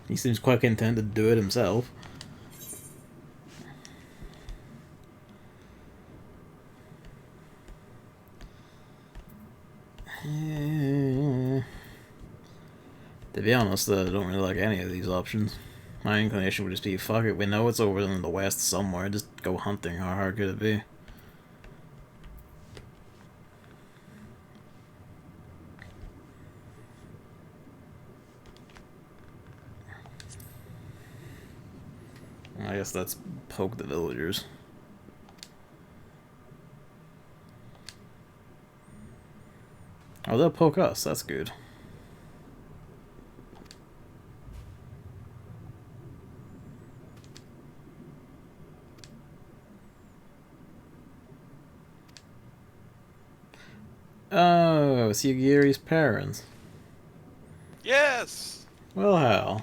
He seems quite content to do it himself. To be honest, I don't really like any of these options. My inclination would just be, fuck it, we know it's over in the west somewhere, just go hunting. How hard could it be? I guess that's poke the villagers. Oh, they'll poke us, that's good. Oh, it's Yugiri's parents. Yes! Well, how?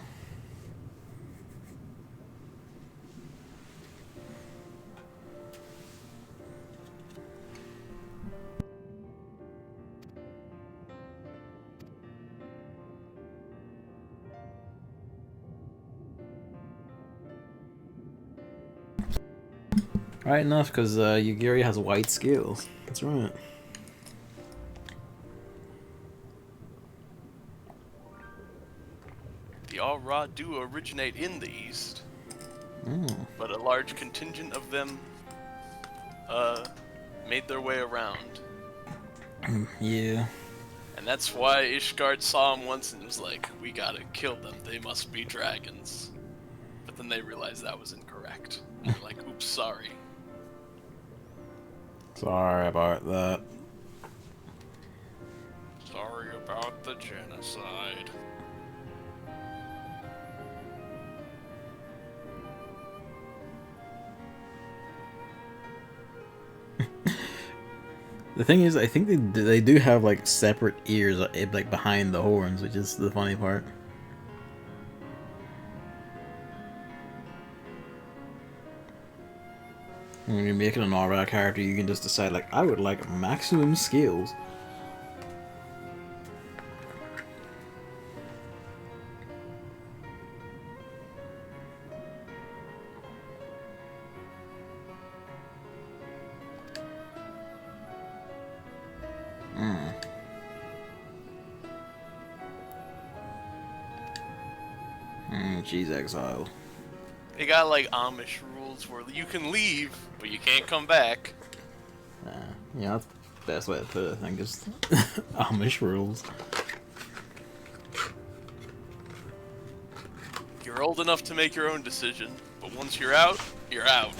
Right enough, because Yugiri has white scales. That's right. The All-Ra do originate in the East, but a large contingent of them made their way around. Yeah. And that's why Ishgard saw him once and was like, we gotta kill them, they must be dragons. But then they realized that was incorrect. And they're like, oops, sorry. Sorry about that. Sorry about the genocide. The thing is, I think they do have like separate ears, like behind the horns, which is the funny part. When you're making an All-Ra character, you can just decide, like, I would like maximum skills. She's exiled. They got like Amish rules where you can leave, but you can't come back. Yeah, that's the best way to put it, I think, is Amish rules. You're old enough to make your own decision, but once you're out, you're out.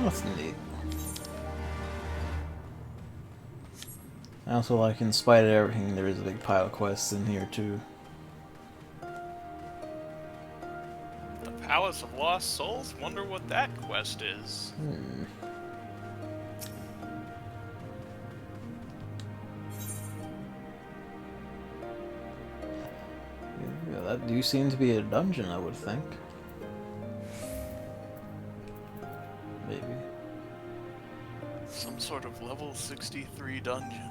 That's neat. I also like, in spite of everything, there is a big pile of quests in here too. The Palace of Lost Souls? Wonder what that quest is. That do seem to be a dungeon, I would think. Maybe. Some sort of level 63 dungeon.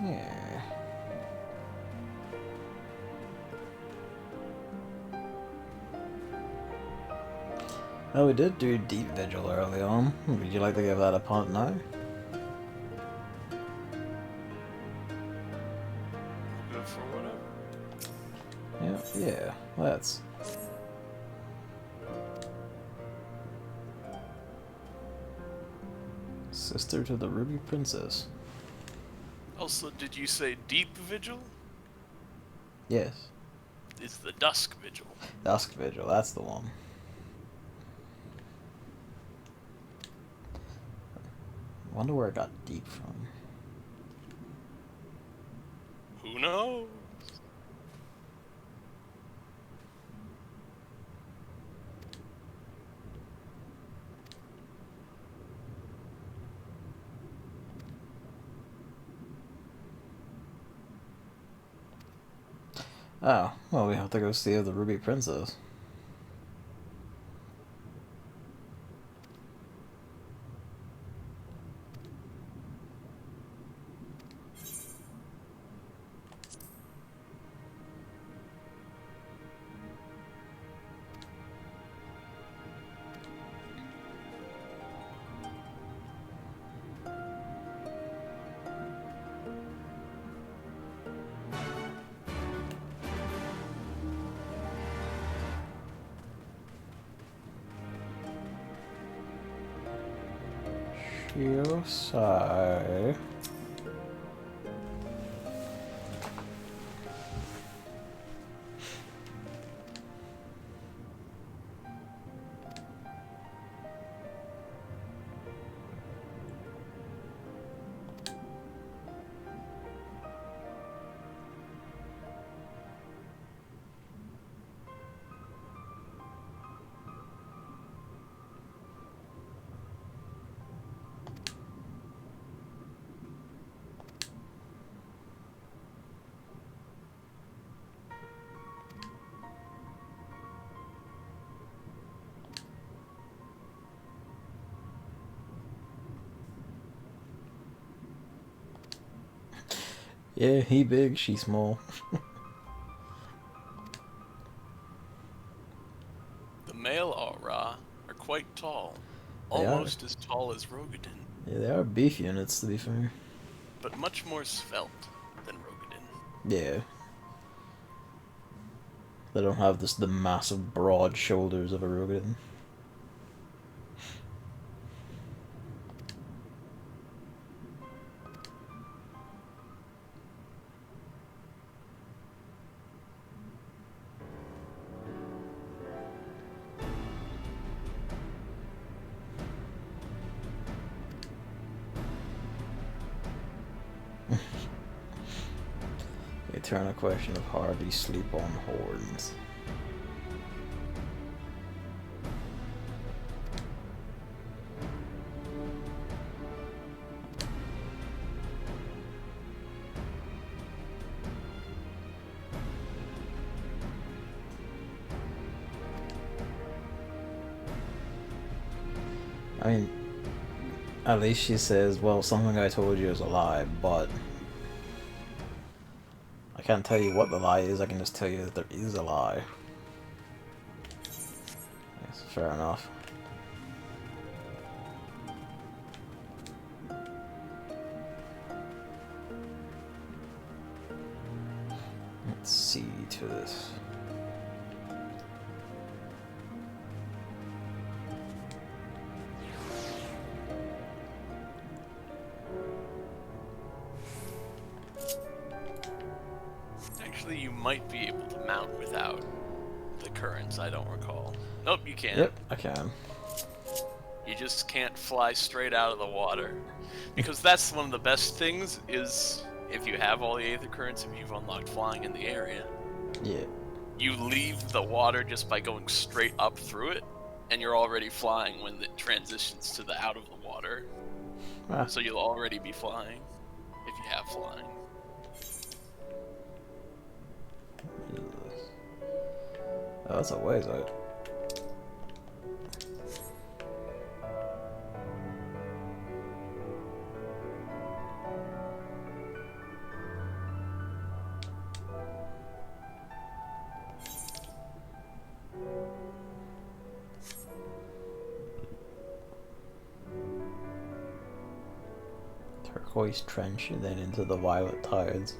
Yeah. Oh, we did do Deep Vigil early on. Would you like to give that a punt now? Good for whatever. Yeah, let's. Sister to the Ruby Princess. Also, did you say Deep Vigil? Yes. It's the Dusk Vigil. Dusk Vigil, that's the one. Wonder where it got deep from. Who knows? Oh, well, we have to go see the Ruby Princess. Yosai. Yeah, he big, she small. The male Aura are quite tall. They Almost as tall as Rogadin. Yeah, they are beef units, to be fair. But much more svelte than Rogadin. Yeah. They don't have the massive broad shoulders of a Rogadin. Eternal question of Harvey sleep on horns. I mean, at least she says, well, something I told you is a lie, but I can't tell you what the lie is, I can just tell you that there is a lie. Yes, fair enough. Let's see to this. Actually, you might be able to mount without the currents, I don't recall. Nope, you can't. Yep, I can. You just can't fly straight out of the water. Because that's one of the best things, is if you have all the Aether Currents, if you've unlocked flying in the area. Yeah. You leave the water just by going straight up through it, and you're already flying when it transitions to the out of the water. Ah. So you'll already be flying, if you have flying. Oh, that's a ways out. Turquoise trench and then into the violet tides.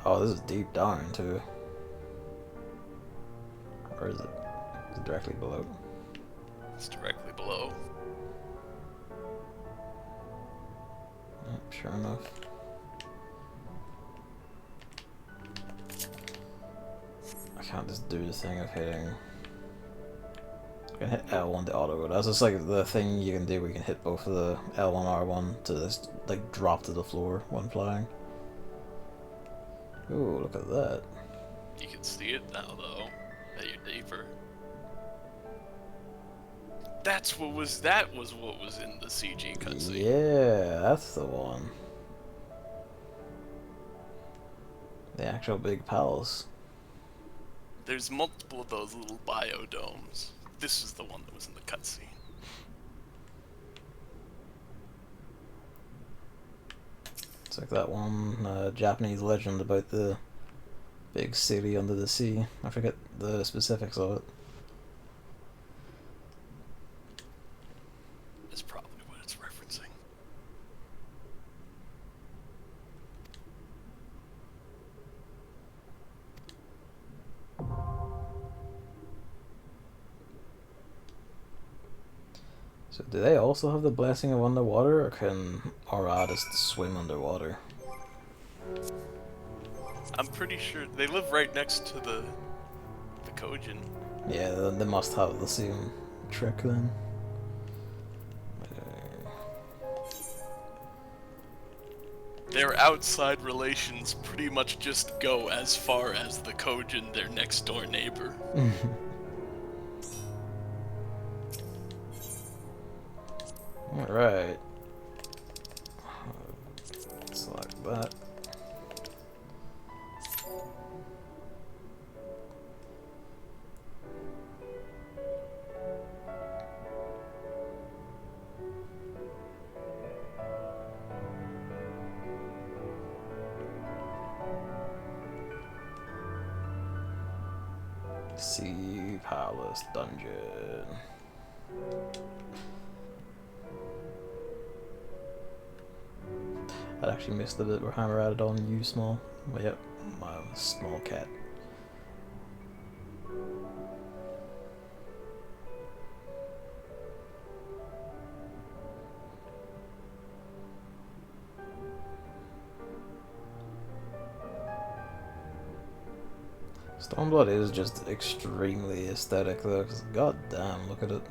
Oh, this is deep down too. Or is it? Is it directly below? It's directly below. Yep, sure enough. I can't just do the thing of hitting. I can hit L1 to auto. That's just like the thing you can do where you can hit both of the L1 R1 to just like drop to the floor when flying. Ooh, look at that. You can see it now, though, that you're deeper. That was what was in the CG cutscene. Yeah, that's the one. The actual big palace. There's multiple of those little biodomes. This is the one that was in the cutscene. It's like that one Japanese legend about the big city under the sea. I forget the specifics of it. That's probably what it's referencing. So do they also have the blessing of underwater, or can our artists swim underwater? I'm pretty sure they live right next to the Kojin. Yeah, they must have the same trick then. Their outside relations pretty much just go as far as the Kojin, their next door neighbor. Alright. Select that. Sea Palace Dungeon. I actually missed the bit where Hammer added on you small. But yep, my small cat. Stormblood is just extremely aesthetic though, because god damn, look at it.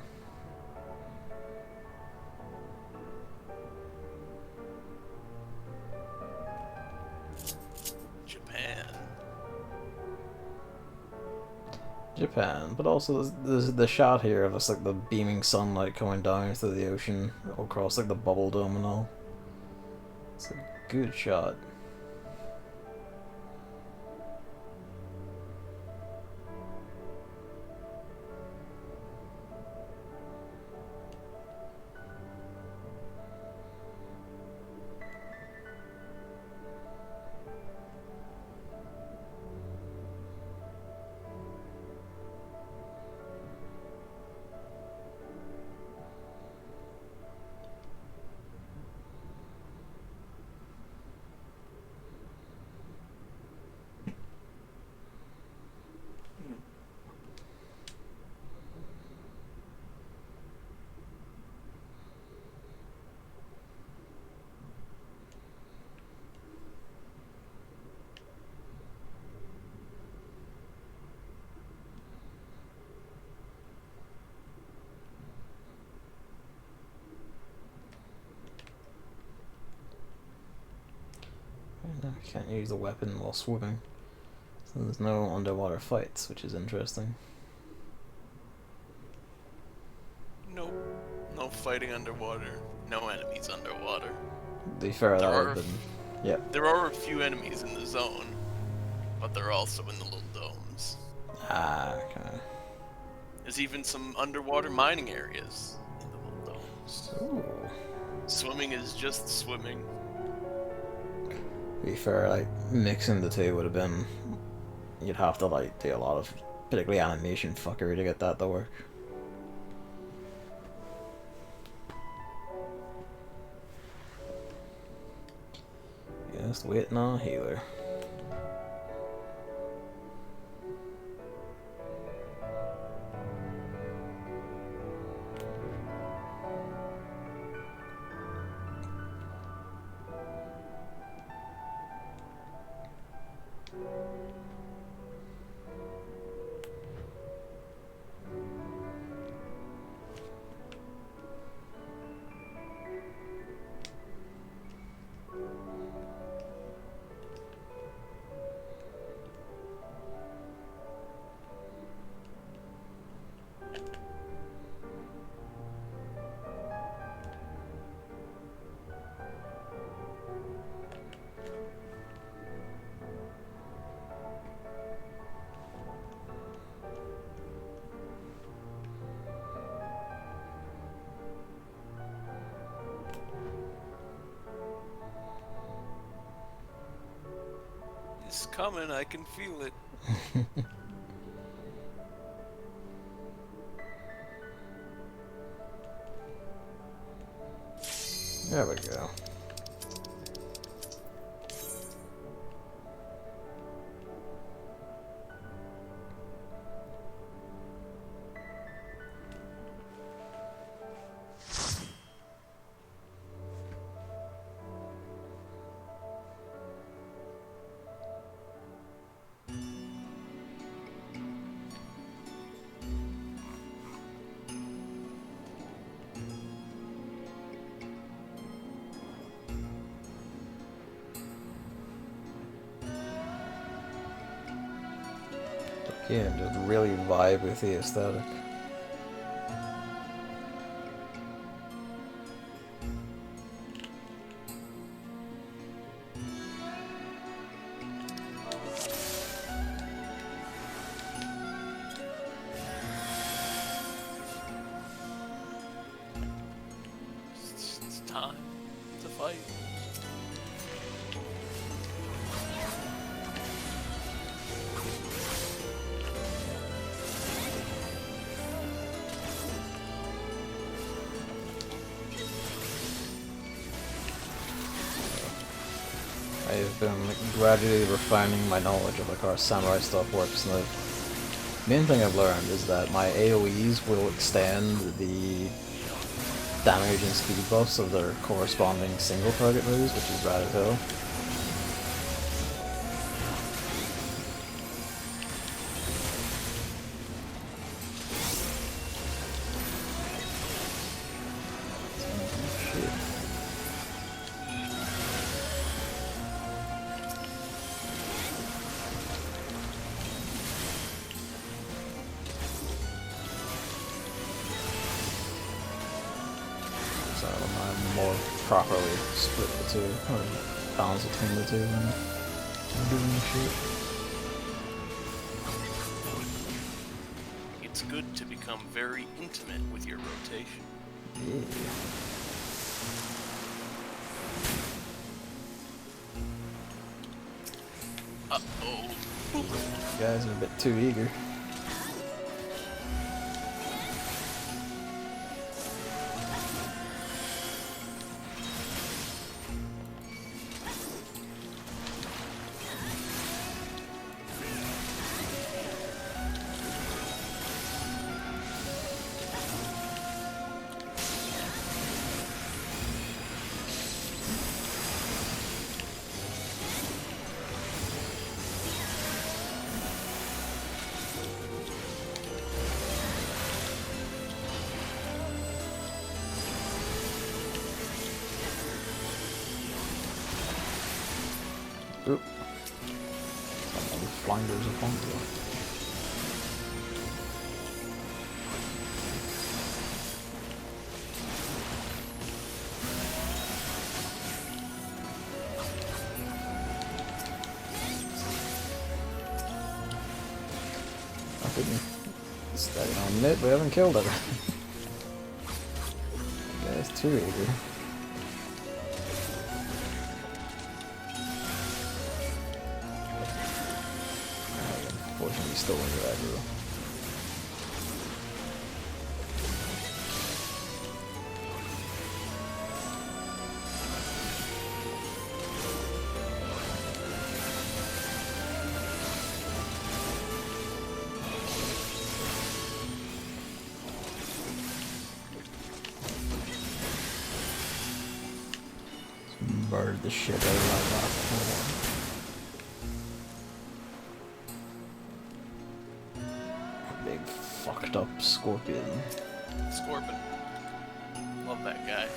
Japan, but also there's the shot here of just like the beaming sunlight coming down through the ocean across like the bubble dome and all. It's a good shot. No, you can't use the weapon while swimming. So there's no underwater fights, which is interesting. Nope. No fighting underwater. No enemies underwater. To be fair, that would have been... Yep. There are a few enemies in the zone, but they're also in the little domes. Ah, okay. There's even some underwater mining areas in the little domes. Ooh. Swimming is just swimming. To be fair, like, mixing the two would have been... You'd have to, like, do a lot of, particularly animation fuckery to get that to work. Just waiting on a healer. It's coming, I can feel it. There we go. Yeah, just really vibe with the aesthetic. It's time to fight. I've been gradually refining my knowledge of like how samurai stuff works, and the main thing I've learned is that my AoEs will extend the damage and speed buffs of their corresponding single target moves, which is rad as hell. So I'm more properly split the two, or balance between the two when I'm doing this shit. It's good to become very intimate with your rotation. Yeah. Uh-oh. You guys are a bit too eager. Oop. Blinders upon you. I think staying on mid, we haven't killed it. Yeah, it's too easy. Unfortunately, still in your aggro. Murdered the shit out of my last big fucked up scorpion. Scorpion. Love that guy.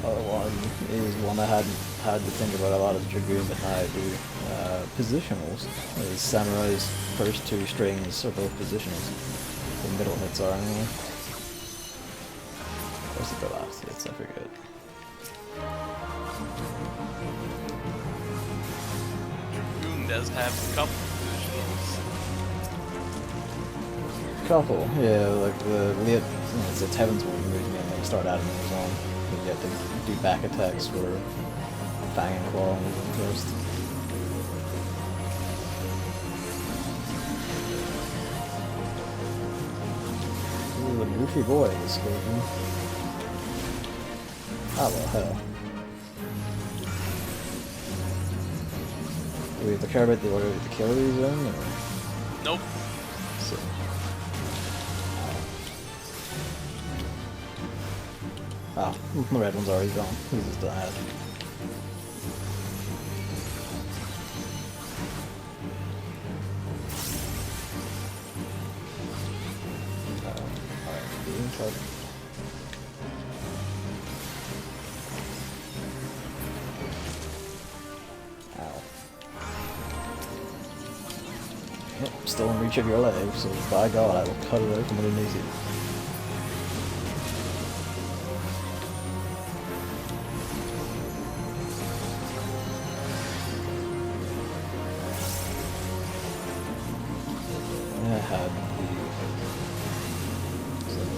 Other one is one I hadn't had to think about a lot of Dragoon, but now I do. Positionals. Samurai's first two strings are both positionals. The middle hits are anyway. What's the last hits? I forget. Dragoon does have a couple positionals. Couple, yeah, like the late, it's Heavensward movement and they start adding those on. You get to do back attacks for Fang and Claw first. Ooh, a goofy boy is Scorpion. Oh well, hell. Do we have to care about the order of the kill these in, or? Nope. So. Ah, the red one's already gone. This is bad. Alright, ow. Yep, still in reach of your leg, so by God, I will cut it out from underneath you. I had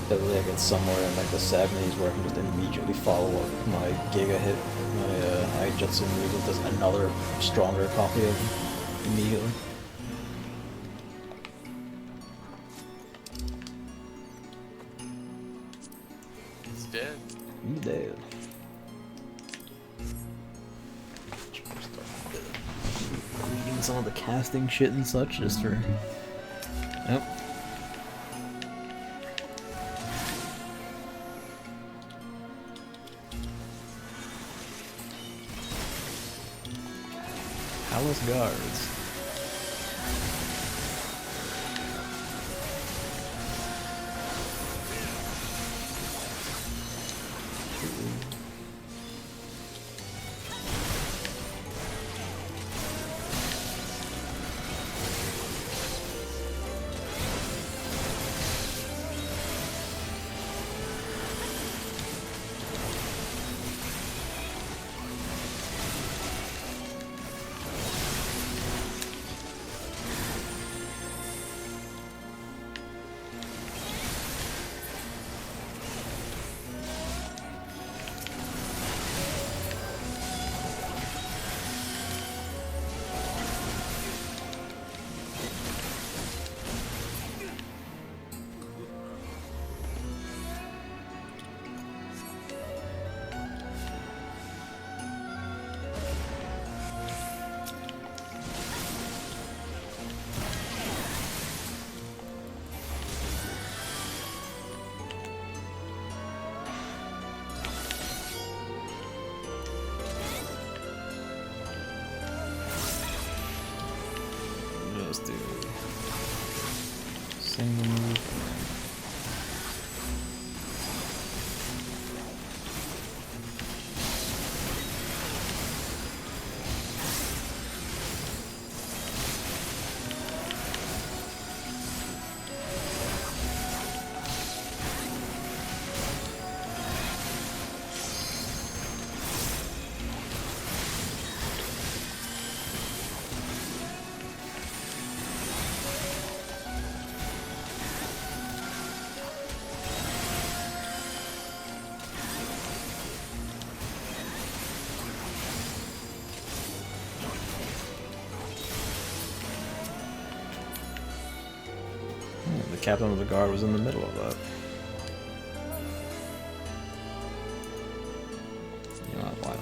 the ability I get somewhere in like the 70s where I can just immediately follow up my Giga hit, my Aijutsu move with just another stronger copy of it immediately. He's dead. He's dead. Reading some of the casting shit and such just for... Yep. Palace Guards. Let's do single move. The captain of the guard was in the middle of that. You know what, why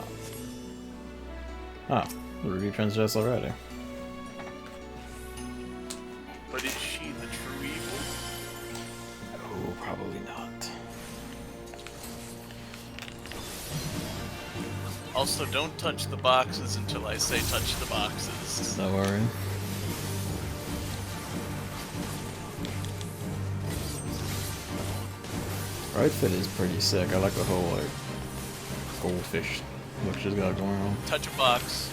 not? Oh, the Ruby transgressed already. But is she the true evil? Oh, probably not. Also, don't touch the boxes until I say touch the boxes. Don't worry. Right fit is pretty sick. I like the whole like goldfish look she's got going on. Touch a box.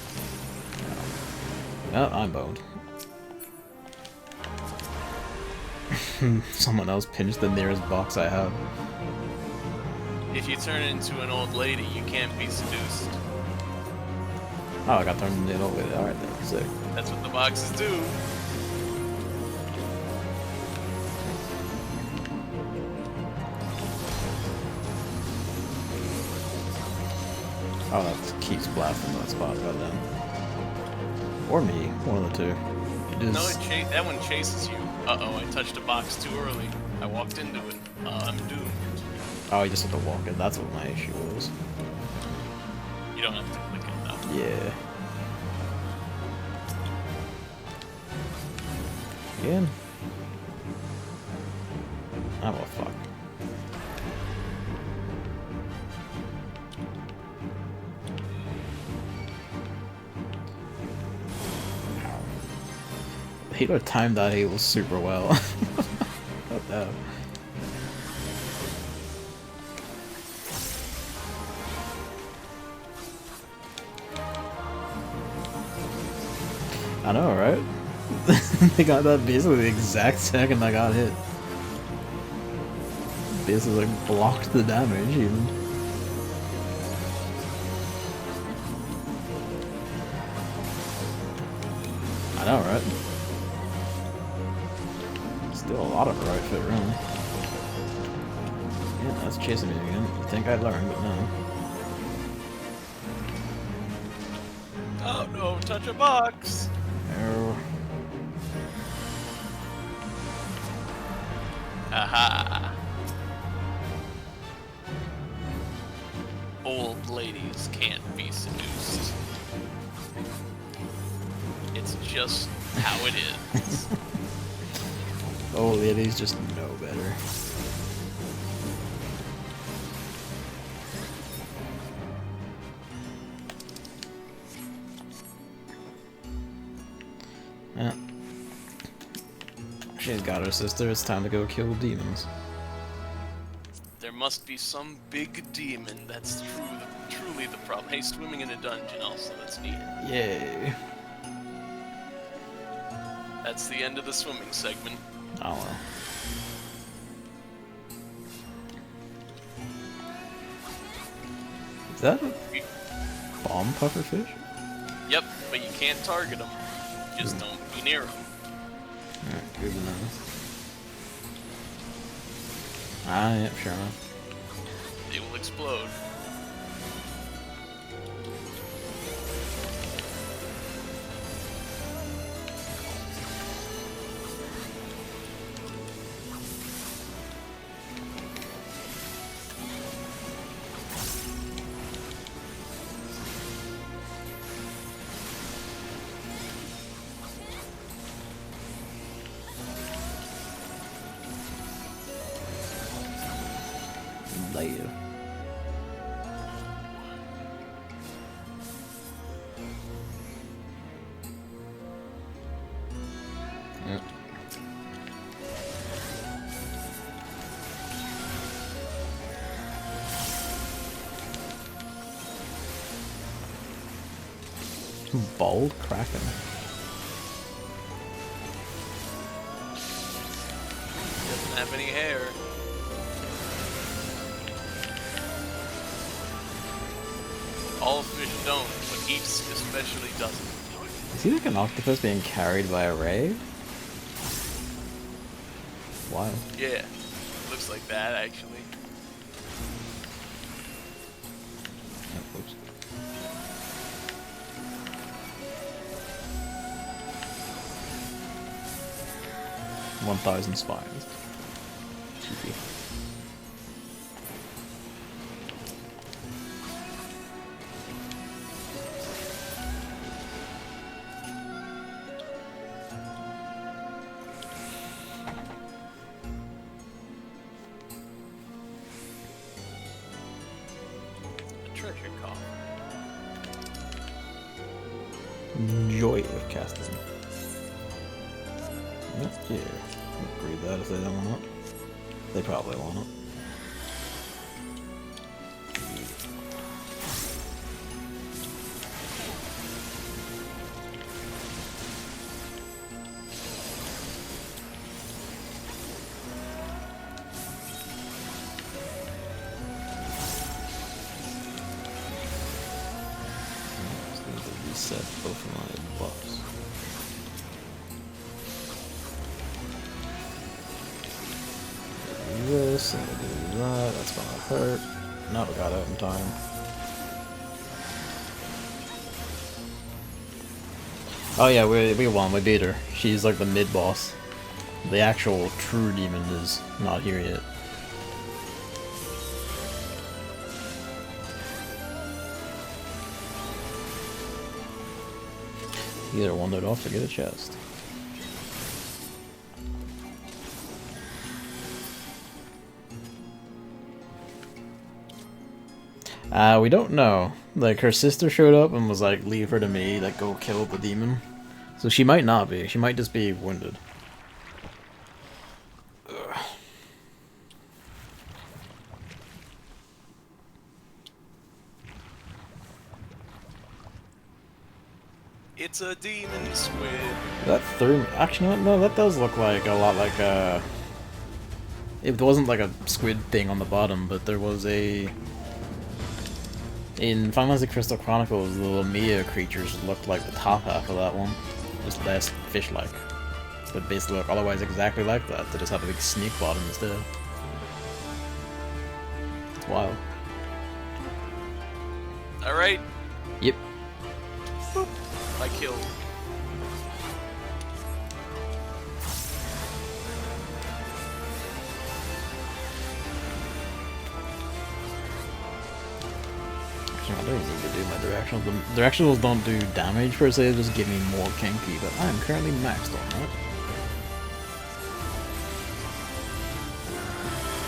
Oh, I'm boned. Someone else pinched the nearest box I have. If you turn into an old lady, you can't be seduced. Oh, I got turned into an old lady. Alright then, sick. That's what the boxes do. Oh, that keeps blasting that spot right then. Or me, one of the two. No, that one chases you. Uh-oh, I touched a box too early. I walked into it. I'm doomed. Oh, you just have to walk in. That's what my issue was. You don't have to click it though. Yeah. Again? Oh, well, fuck. The healer timed that heal super well. What the hell? I know, right? They got that basically the exact second I got hit. Basically like blocked the damage even. I know, right? Still a lot of right fit, really. Yeah, that's chasing me again. I think I'd learn, but no. Oh no, touch a box! No. Aha! Old ladies can't be seduced. It's just how it is. Oh, ladies just know better. Yeah. She's got her sister, it's time to go kill demons. There must be some big demon that's truly the problem. Hey, swimming in a dungeon also, that's neat. Yay. That's the end of the swimming segment. Oh well. Is that a bomb pufferfish? Yep, but you can't target them. Just don't be near them. Alright, good to know. Ah, yep, sure enough. They will explode. Later. Yep. Bald Kraken. Doesn't have any hair. All fish don't, but Eats especially doesn't. Is he like an octopus being carried by a ray? Wow. Yeah, looks like that actually. Oh, oops. $1,000 spines. Cheapy. Treasure call. Joy of casting. Yeah, agree that if they don't want it. They probably want it. Just need to reset both of my buffs. This and do that. That's gonna hurt. No, we got out in time. Oh yeah, we won. We beat her. She's like the mid boss. The actual true demon is not here yet. Either wandered off to get a chest. We don't know. Like, her sister showed up and was like, leave her to me, like, go kill the demon. So she might not be. She might just be wounded. Ugh. It's a demon squid. That threw me. Actually, no, that does look like a lot like it wasn't like a squid thing on the bottom, but there was a... In Final Fantasy Crystal Chronicles, the Lamia creatures looked like the top half of that one. Just less fish-like. But basically look otherwise exactly like that. They just have a big snake bottom instead. It's wild. Alright. Yep. Boop. I killed. I don't need to do my directionals. The directionals don't do damage per se, they just give me more kinky, but I'm currently maxed on that.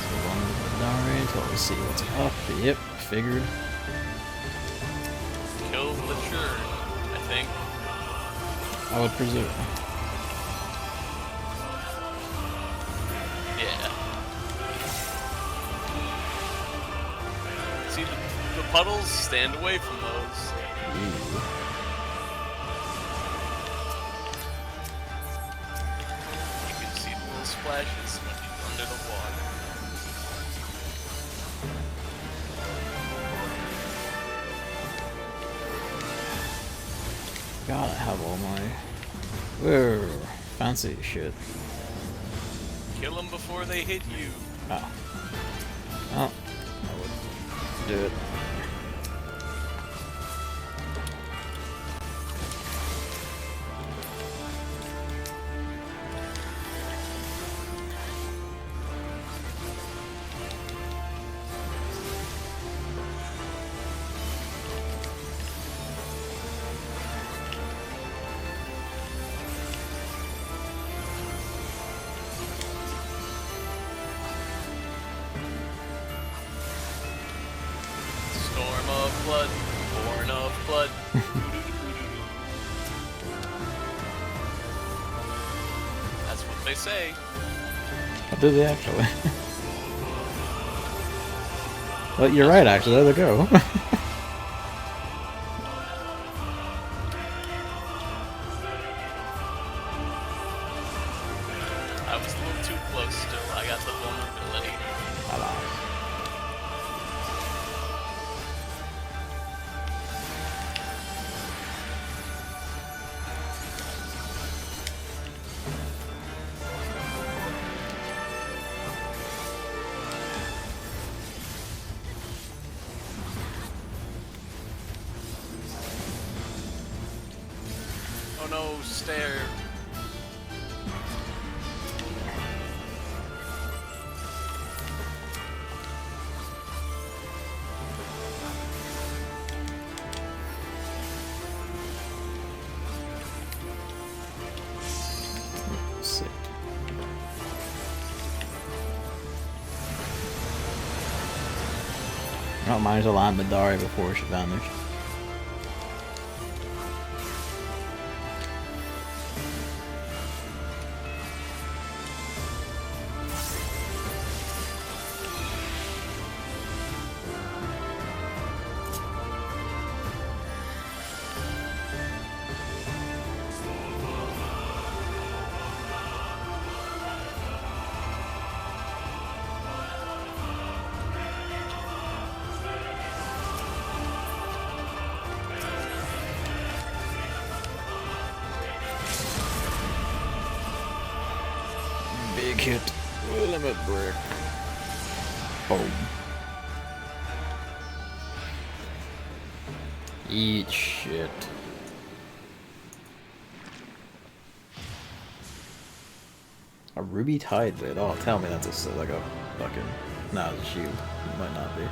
So on to the downrange, let me see what's up. Yep, figured. Kill the churn, I think. I would presume. Yeah. See, the puddles, stand away from those. Ooh. You can see the little splashes when you're under the water. Gotta have all my... Whoa, fancy shit. Kill them before they hit you. Oh. Oh, I would do it. Storm of blood, born of blood. say. What did they actually? Well, you're right, actually. There they go. I was a little too close still. I got the vulnerability. Oh no, stare. Sick. Oh, mine's a land Midari before she vanished. Big hit. Limit break. Boom. Eat shit. A ruby tide blade. Oh, tell me that's like a fucking. Nah, it's a shield. It might not be.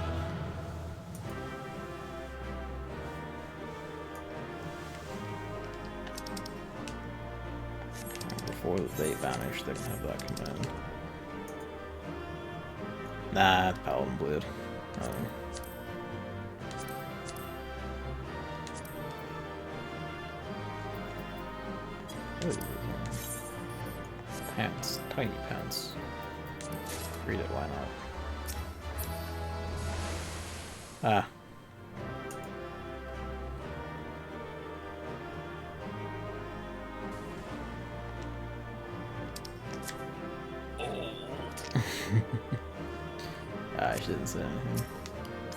Before they vanish, they don't have that command. Nah, it's Paladin Blade. Pants. Tiny pants. Read it, why not? Ah. I shouldn't say anything.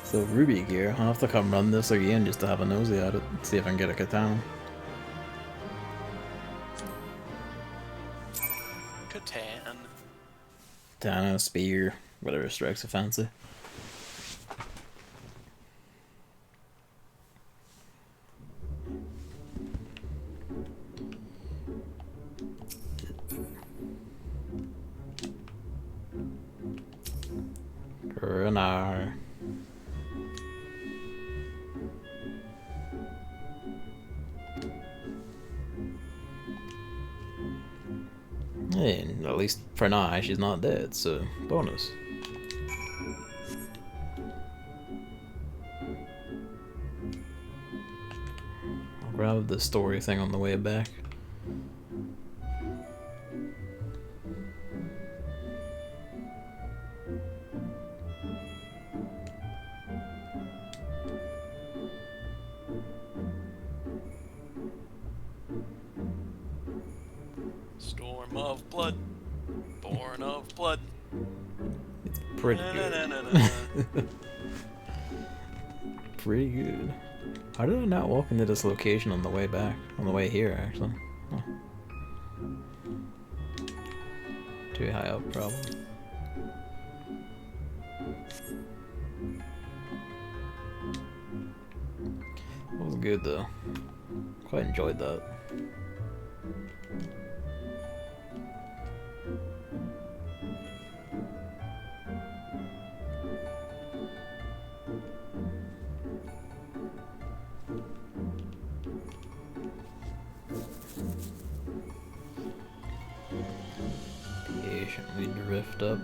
So Ruby gear, I'll have to come run this again just to have a nosy at it, see if I can get a katana. Katana, spear, whatever strikes a fancy. Renar. Hey, at least for now she's not dead, so bonus. I'll grab the story thing on the way back. Storm of blood, born of blood. It's pretty good. Pretty good. How did I not walk into this location on the way back? On the way here, actually. Huh. Too high up, probably. It was good, though. Quite enjoyed that. Patiently drift up.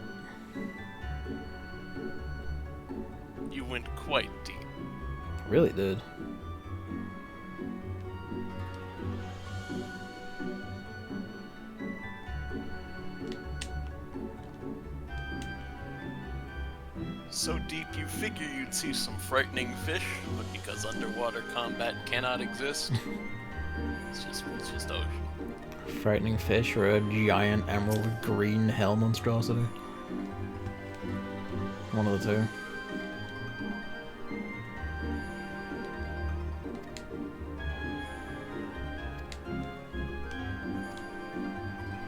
You went quite deep. Really did. so deep you figure you'd see some frightening fish, but because underwater combat cannot exist, it's just ocean. Frightening fish or a giant emerald green hell monstrosity? One of the two.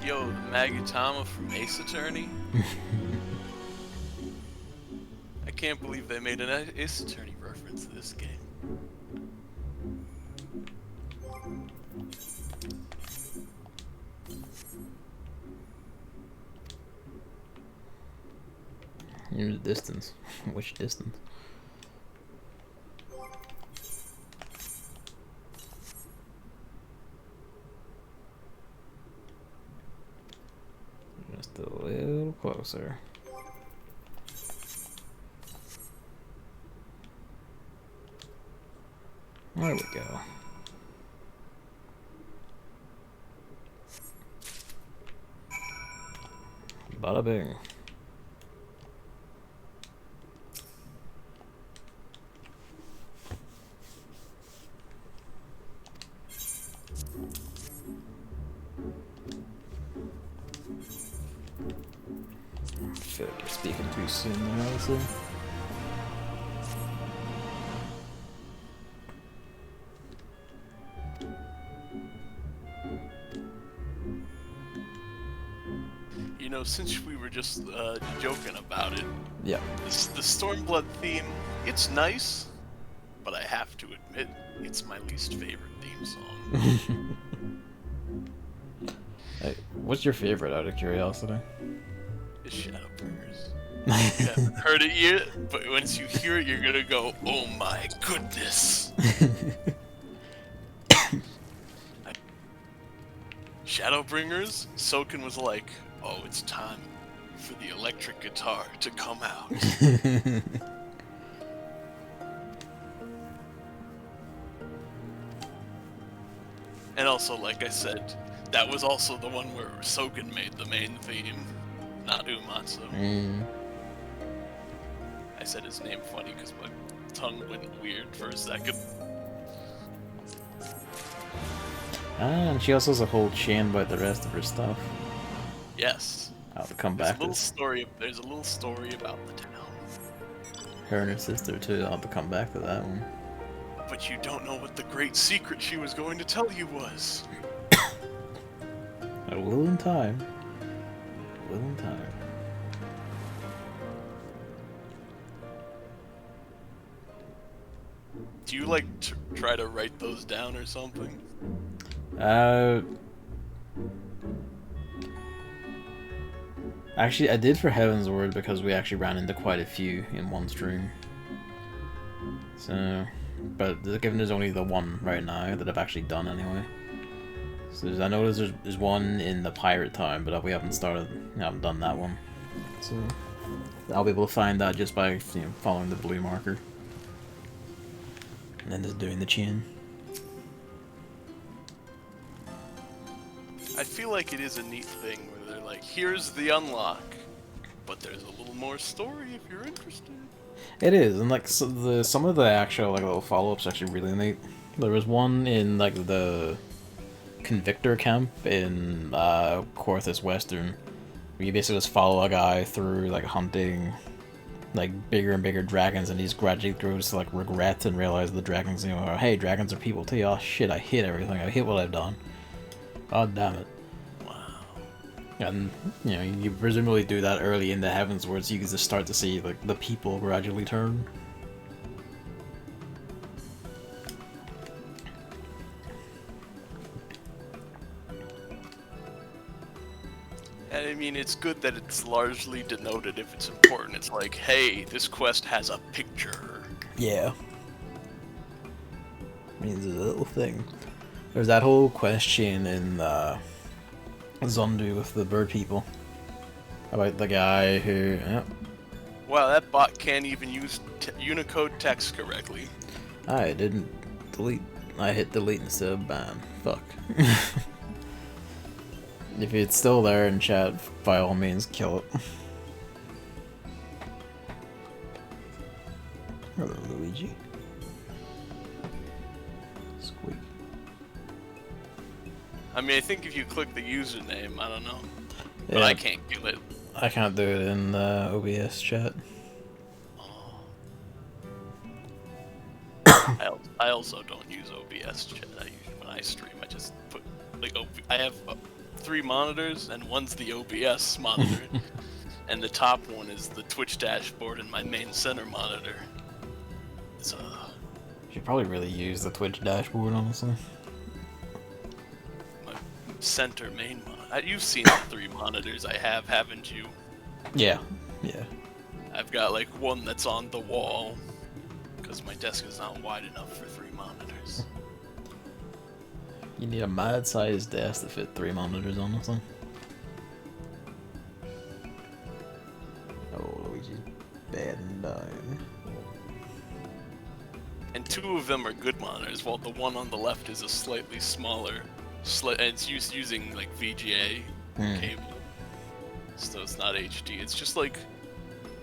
Yo, the Magatama from Ace Attorney? I can't believe they made an Ace Attorney reference to this game. In the distance. Which distance? Just a little closer. There we go. Bada bing. I feel like you're speaking too soon there, honestly. You know, since we were just joking about it, Yeah. the Stormblood theme, it's nice, but I have to admit, it's my least favorite theme song. Hey, what's your favorite, out of curiosity? It's Shadowbringers. You haven't heard it yet, but once you hear it, you're gonna go, oh my goodness. Shadowbringers, Soken was like, oh, it's time for the electric guitar to come out. And also, like I said, that was also the one where Soken made the main theme, not Umatsu. I said his name funny because my tongue went weird for a second. And she also has a whole chain about the rest of her stuff. Yes. I'll come There's back. There's a little story about the town. Her and her sister too. I'll have to come back to that one. But you don't know what the great secret she was going to tell you was. I will in time. Will in time. Do you like try to write those down or something? Actually, I did for Heavensward because we actually ran into quite a few in one stream. So, but given there's only the one right now that I've actually done anyway. So I know there's one in the pirate time, but we haven't done that one. So I'll be able to find that just by following the blue marker. And then just doing the chain. I feel like it is a neat thing where they're like, here's the unlock, but there's a little more story if you're interested. It is, and like some of the actual little follow-ups are actually really neat. There was one in like the Convictor camp in Corthus Western, where you basically just follow a guy through like hunting like bigger and bigger dragons, and he's gradually grows to like regret and realize the dragons, hey, dragons are people too. Oh shit, I hate everything. I hate what I've done. God damn it. Wow. And you presumably do that early in the Heavensward, so you can just start to see like the people gradually turn. And I mean, it's good that it's largely denoted if it's important. It's like, hey, this quest has a picture. Yeah. I mean, it's a little thing. There's that whole quest chain in Zondu with the bird people. About the guy who... Wow, that bot can't even use Unicode text correctly. I didn't delete. I hit delete instead of ban. Fuck. If it's still there in chat, by all means, kill it. Luigi. Squeak. I mean, I think if you click the username, I don't know. Yeah, but I can't do it. I can't do it in the OBS chat. I also don't use OBS chat. When I stream, I just put like I have 3 monitors, and one's the OBS monitor, and the top one is the Twitch dashboard and my main center monitor. So You should probably really use the Twitch dashboard, honestly. my center main monitor. You've seen the 3 monitors I have, haven't you? Yeah, yeah. I've got like one that's on the wall, because my desk is not wide enough for 3 monitors. You need a mad-sized desk to fit 3 monitors, honestly. Oh, Luigi's bad down. And 2 of them are good monitors, while the one on the left is a slightly smaller. It's using like VGA cable, so it's not HD. It's just like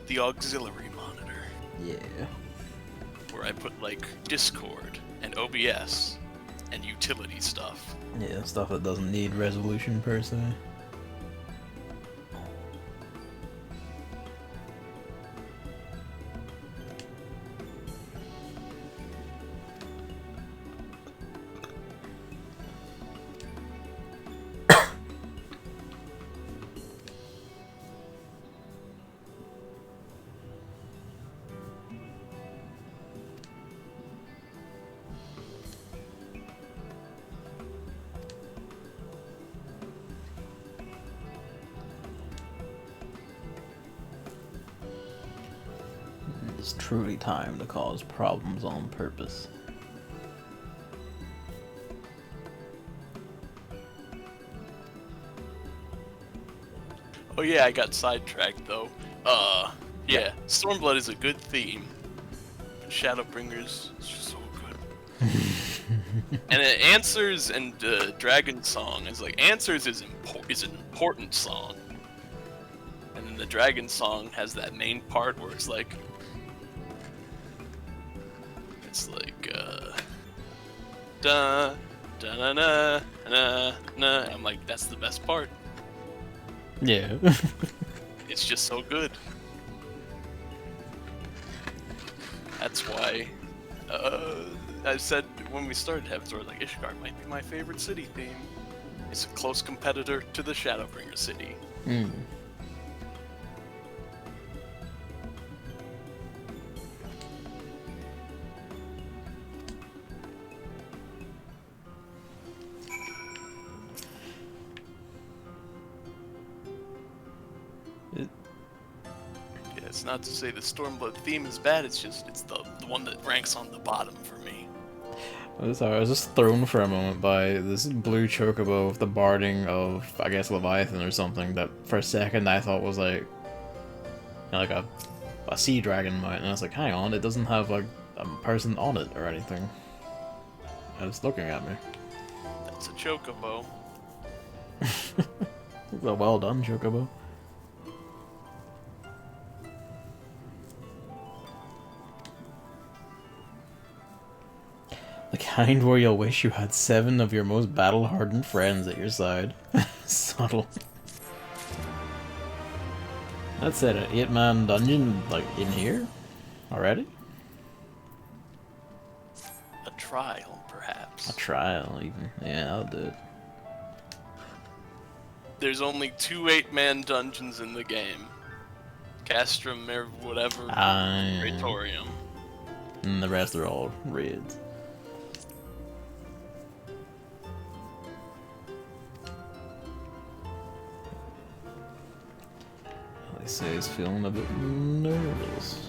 the auxiliary monitor. Yeah. Where I put like Discord and OBS and utility stuff. Yeah, stuff that doesn't need resolution per se. It's truly time to cause problems on purpose. Oh yeah, I got sidetracked though. Yeah, Stormblood is a good theme. Shadowbringers is just so good. And Answers and Dragon Song is like, Answers is an important song. And then the Dragon Song has that main part where it's like da da na na na na. I'm like, that's the best part. Yeah. It's just so good. That's why I said when we started Heavensward, like, Ishgard might be my favorite city theme. It's a close competitor to the Shadowbringer city. It's not to say the Stormblood theme is bad, it's just it's the one that ranks on the bottom for me. I was just thrown for a moment by this blue chocobo with the barding of, I guess, Leviathan or something that for a second I thought was like, you know, like a sea dragon might, and I was like, hang on, it doesn't have like a person on it or anything. And it's looking at me. That's a chocobo. It's a well done chocobo. The kind where you'll wish you had 7 of your most battle-hardened friends at your side. Subtle. That's it, an 8-man dungeon, like, in here? Already? A trial, perhaps. A trial, even. Yeah, I'll do it. There's only 2 8-man dungeons in the game. Castrum, or whatever, Praetorium. And the rest are all raids. They say he's feeling a bit nervous.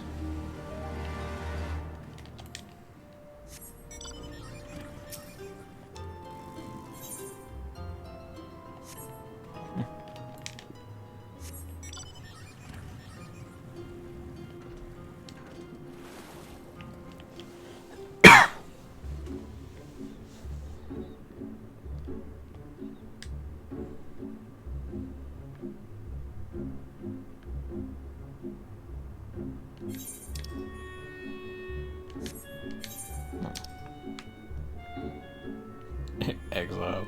Exile.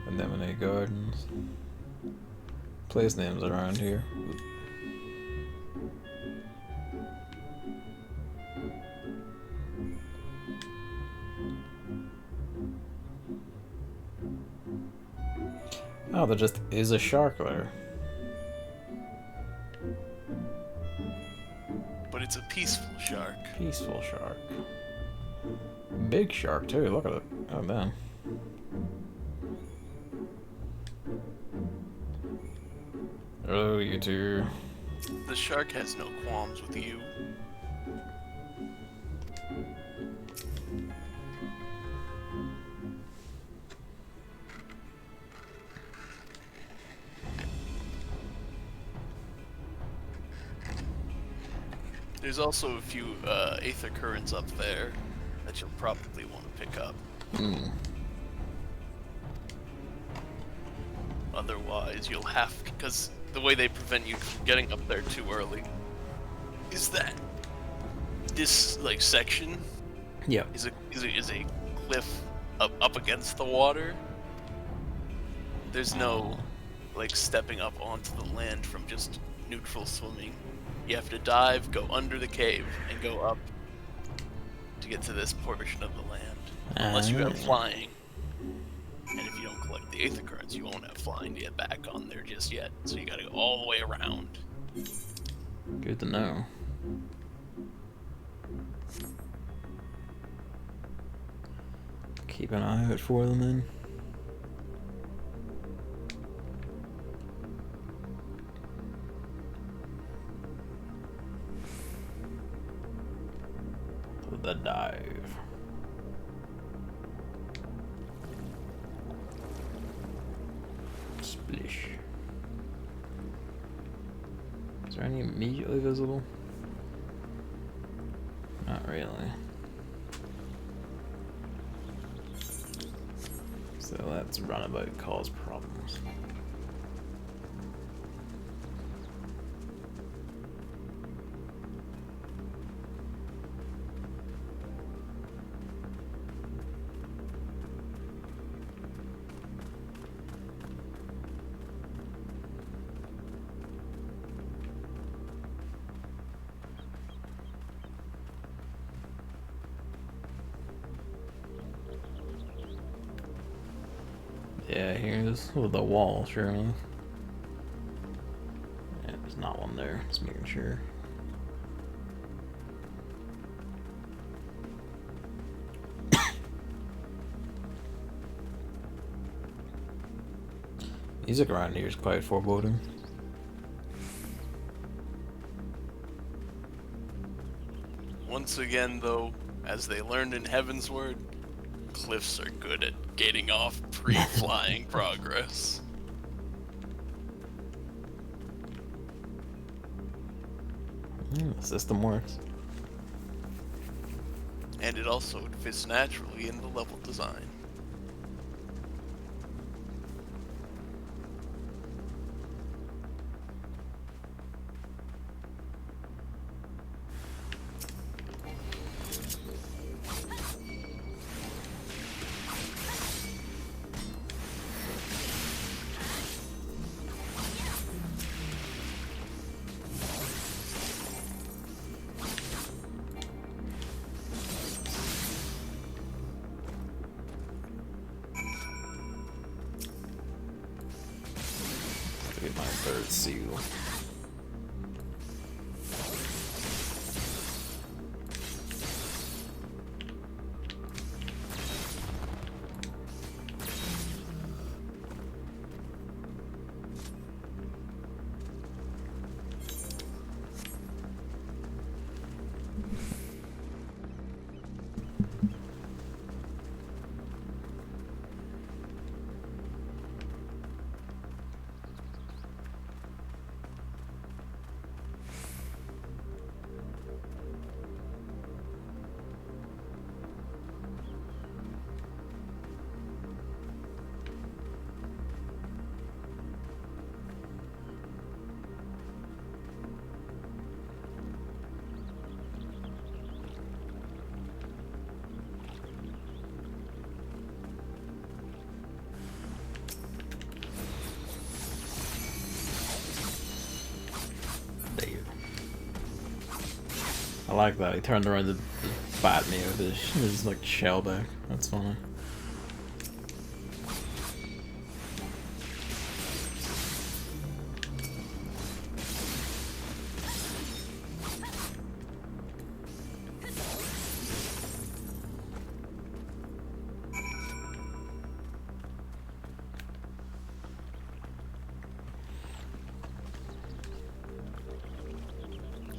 Anemone Gardens. Place names around here. Oh, there just is a shark there. But it's a peaceful shark. Peaceful shark. Big shark too, look at it. Oh man. Hello, you two. The shark has no qualms with you. There's also a few aether currents up there that you'll probably want to pick up. Otherwise, you'll have, because the way they prevent you from getting up there too early is that this like section is a cliff up against the water. There's no like stepping up onto the land from just neutral swimming. You have to dive, go under the cave, and go up to get to this portion of the land. Unless you have flying. And if you don't collect the aether currents, you won't have flying to get back on there just yet. So you gotta go all the way around. Good to know. Keep an eye out for them then. The dive. Splish. Is there any immediately visible? Not really. So let's runabout cause problems. Yeah, here's the wall, sure enough. Yeah, there's not one there, just making sure. Music around here is quite foreboding. Once again, though, as they learned in Heavensward, cliffs are good at gating off pre-flying progress. The system works. And it also fits naturally in the level design. Get my third seal. like that. He turned around to bat me with his like shell back. That's funny.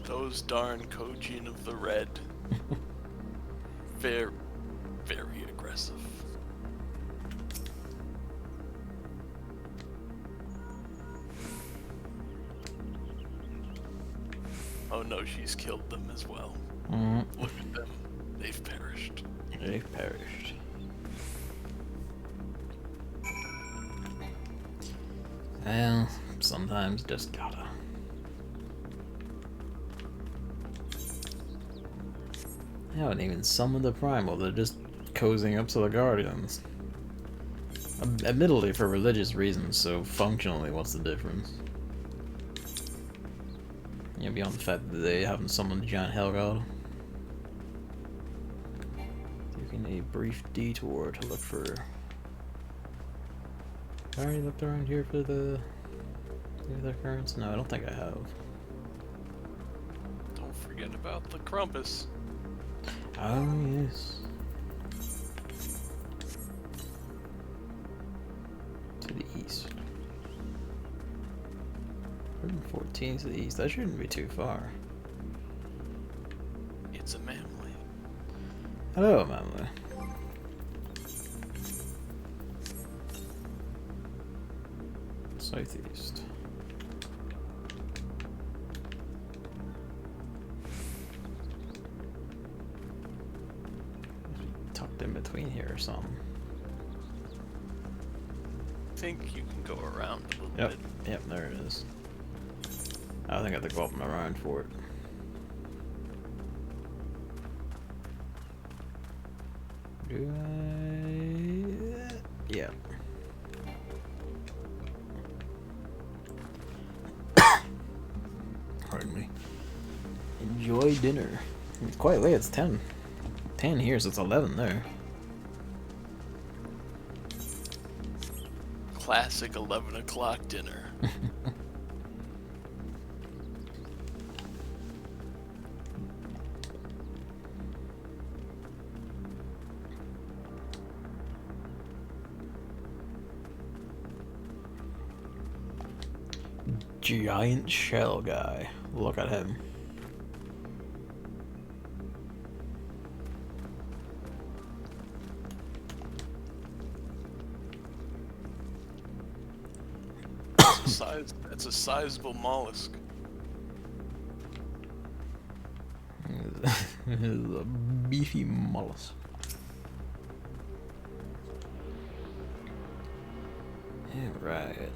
Those darn Kojin of the Red. Very, very aggressive. Oh no, she's killed them as well. Look at them. They've perished. They've perished. Well, sometimes just gotta. I haven't even summoned the primal, they're just cozying up to the guardians. Admittedly for religious reasons, so functionally what's the difference? Yeah, beyond the fact that they haven't summoned the giant hell god. Taking a brief detour to look for... Have I already looked around here for the other currents? No, I don't think I have. Don't forget about the Crumpus. Oh, yes. To the east. 114 to the east. That shouldn't be too far. It's a Mamley. Hello, Mamley. Southeast. Tucked in between here or something. I think you can go around a little Yep, bit. yep, there it is. I think I have to go up and around for it. Do I? Yeah. Pardon me. Enjoy dinner. It's quite late, it's 10. 10 here, so it's 11 there. Classic 11 o'clock dinner. Giant shell guy. Look at him. That's a sizable mollusk. This is a beefy mollusk. Yeah, right.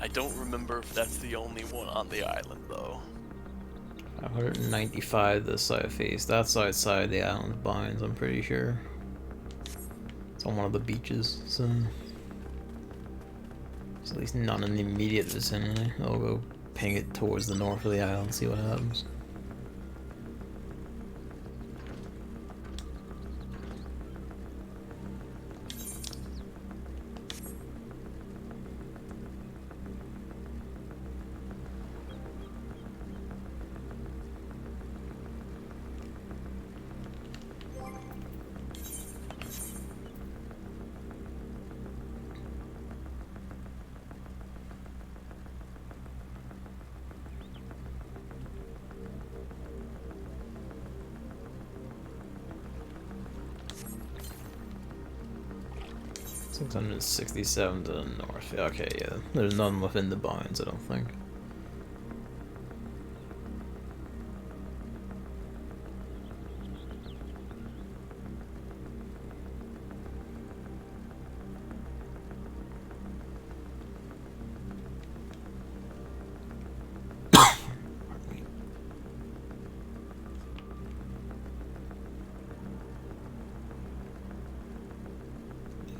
I don't remember if that's the only one on the island, though. 195 this side face. That's outside the island binds, I'm pretty sure. It's on one of the beaches, so there's at least none in the immediate vicinity. I'll go ping it towards the north of the island, see what happens. $667 to the north. Okay, yeah. There's none within the binds, I don't think.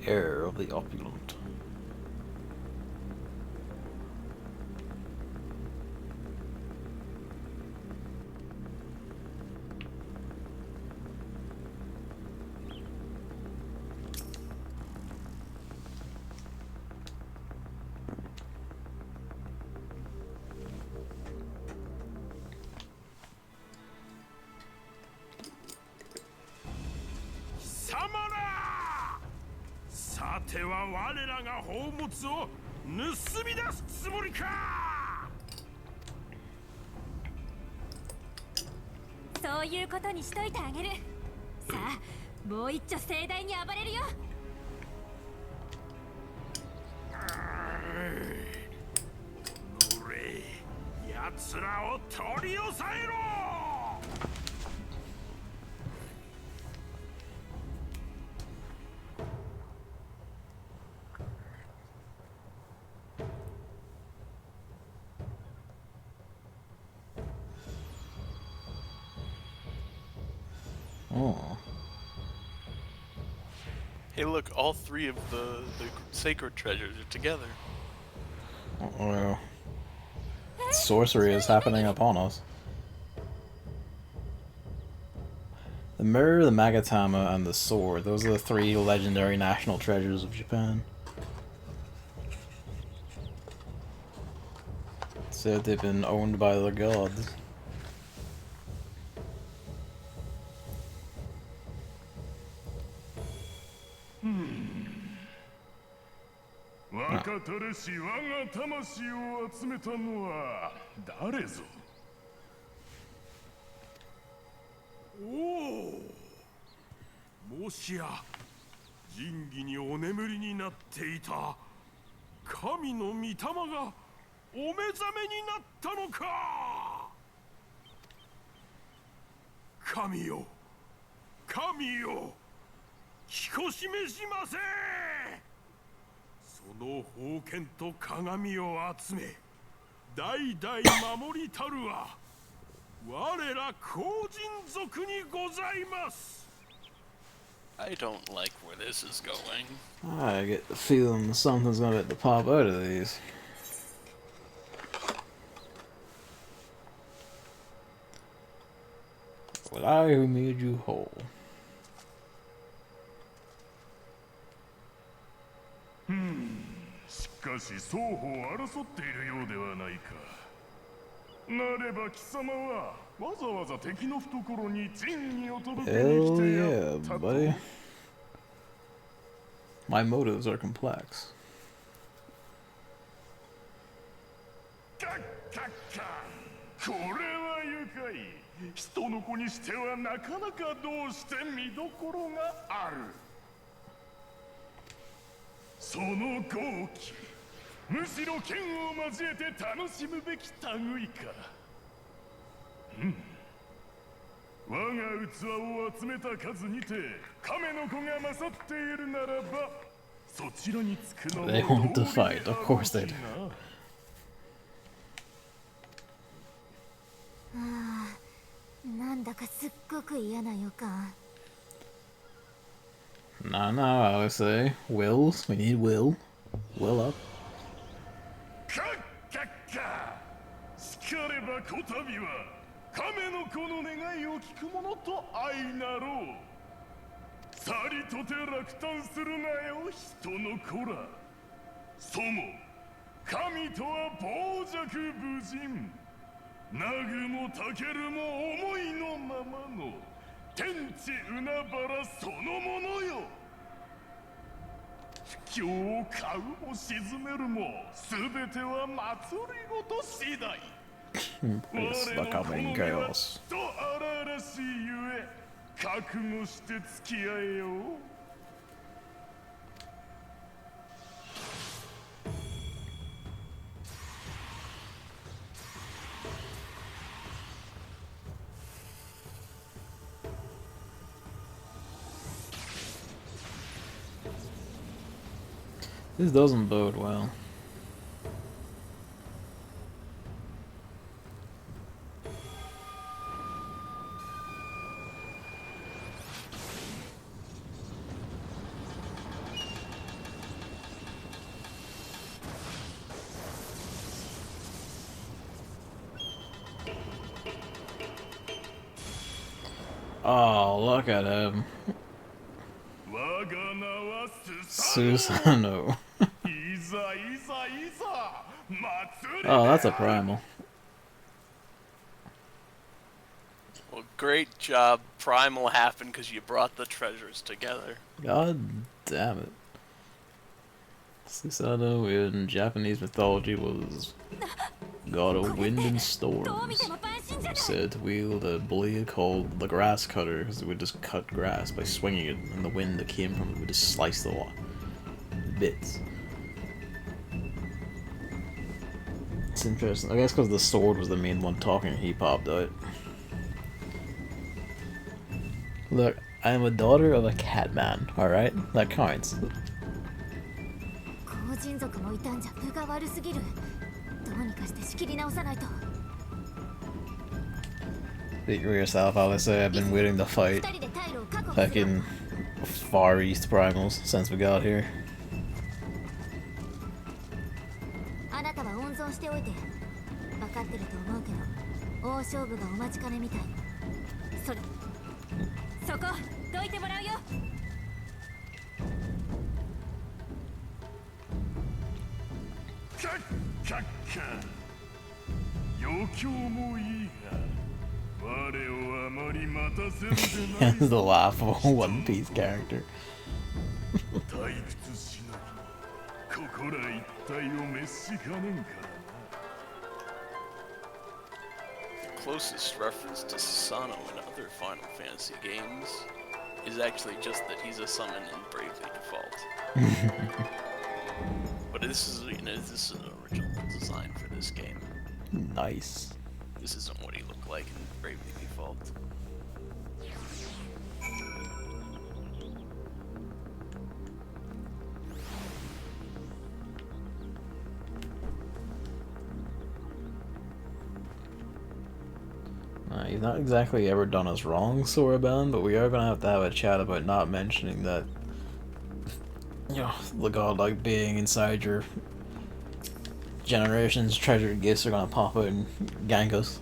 Heir of the opulent. たまら。さては我らが宝物を盗み出すつもりか。そういうことにしといてあげる。さあ、もう一丁盛大に暴れるよ。乗れ、奴らを取り押さえろ。Oh. Hey, look, all three of the sacred treasures are together. Uh-oh. Sorcery is happening upon us. The mirror, the magatama, and the sword. Those are the three legendary national treasures of Japan. So they've been owned by the gods. Oh. もしや仁義にお眠りになっていた神の御霊がお目覚めになったのか。神よ、神よ、聞こしめしませ。その宝剣と鏡を集め、代々守りたるは我ら後人族にございます。I don't like where this is going. I get the feeling something's gonna have to pop out of these. But I who made you whole. しかし双方争っているようではないか。なれば貴様はわざわざ敵の懐に仁義を届けに来てやったと。 buddy. My motives are complex. カッカッカ。これは愉快。人の子にしてはなかなかどうして見どころがある。その豪気、むしろ剣を交えて楽しむべき類か。我が器を集めた数にて亀の子が勝っているならばそちらにつくのも They want to fight, of course they do. なんだかすっごく嫌な予感。 No, I would say wills. We need will. Will up. カッカッカ。しかればこたびは亀の子の願いを聞く者と相なろう。さりとて落胆するなよ人の子ら。そも神とは傍若無人。ナグもタケルも思いのままの天地海原そのものよ。不況を買うも沈めるも全ては祭りごと次第。 It's the coming chaos. と荒々しいゆえ覚悟して付き合えよ。 This doesn't bode well. Oh, look at him. Susano. Oh, that's a primal. Well, great job. Primal happened because you brought the treasures together. God damn it. Susano in Japanese mythology was god of wind and storms. Said to wield a blade called the grass cutter because it would just cut grass by swinging it, and the wind that came from it would just slice the bits. It's interesting. I guess because the sword was the main one talking, he popped out. Look, I am a daughter of a cat man, alright? That counts. Speak for yourself, obviously. I've been waiting to fight fucking Far East primals since we got here. The laugh of a One Piece character. The closest reference to Susano in other Final Fantasy games is actually just that he's a summon in Bravely Default. But this is, this is an original design for this game. Nice. This isn't what he looked like in Bravely Default. He's not exactly ever done us wrong, Soraban, but we are gonna have to have a chat about not mentioning that, you know, the godlike being inside your generation's treasured gifts are gonna pop out and gank us.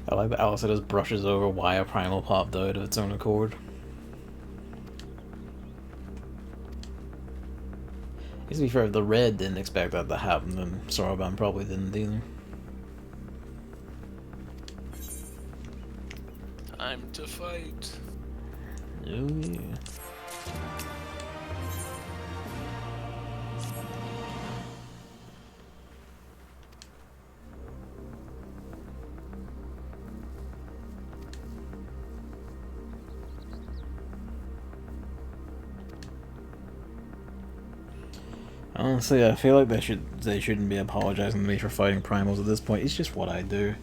I like that Alice just brushes over why a primal popped out of its own accord. To be fair, if the red didn't expect that to happen, then Soraban probably didn't either. Time to fight. Oh yeah. Honestly, I feel like they shouldn't be apologizing to me for fighting primals at this point. It's just what I do.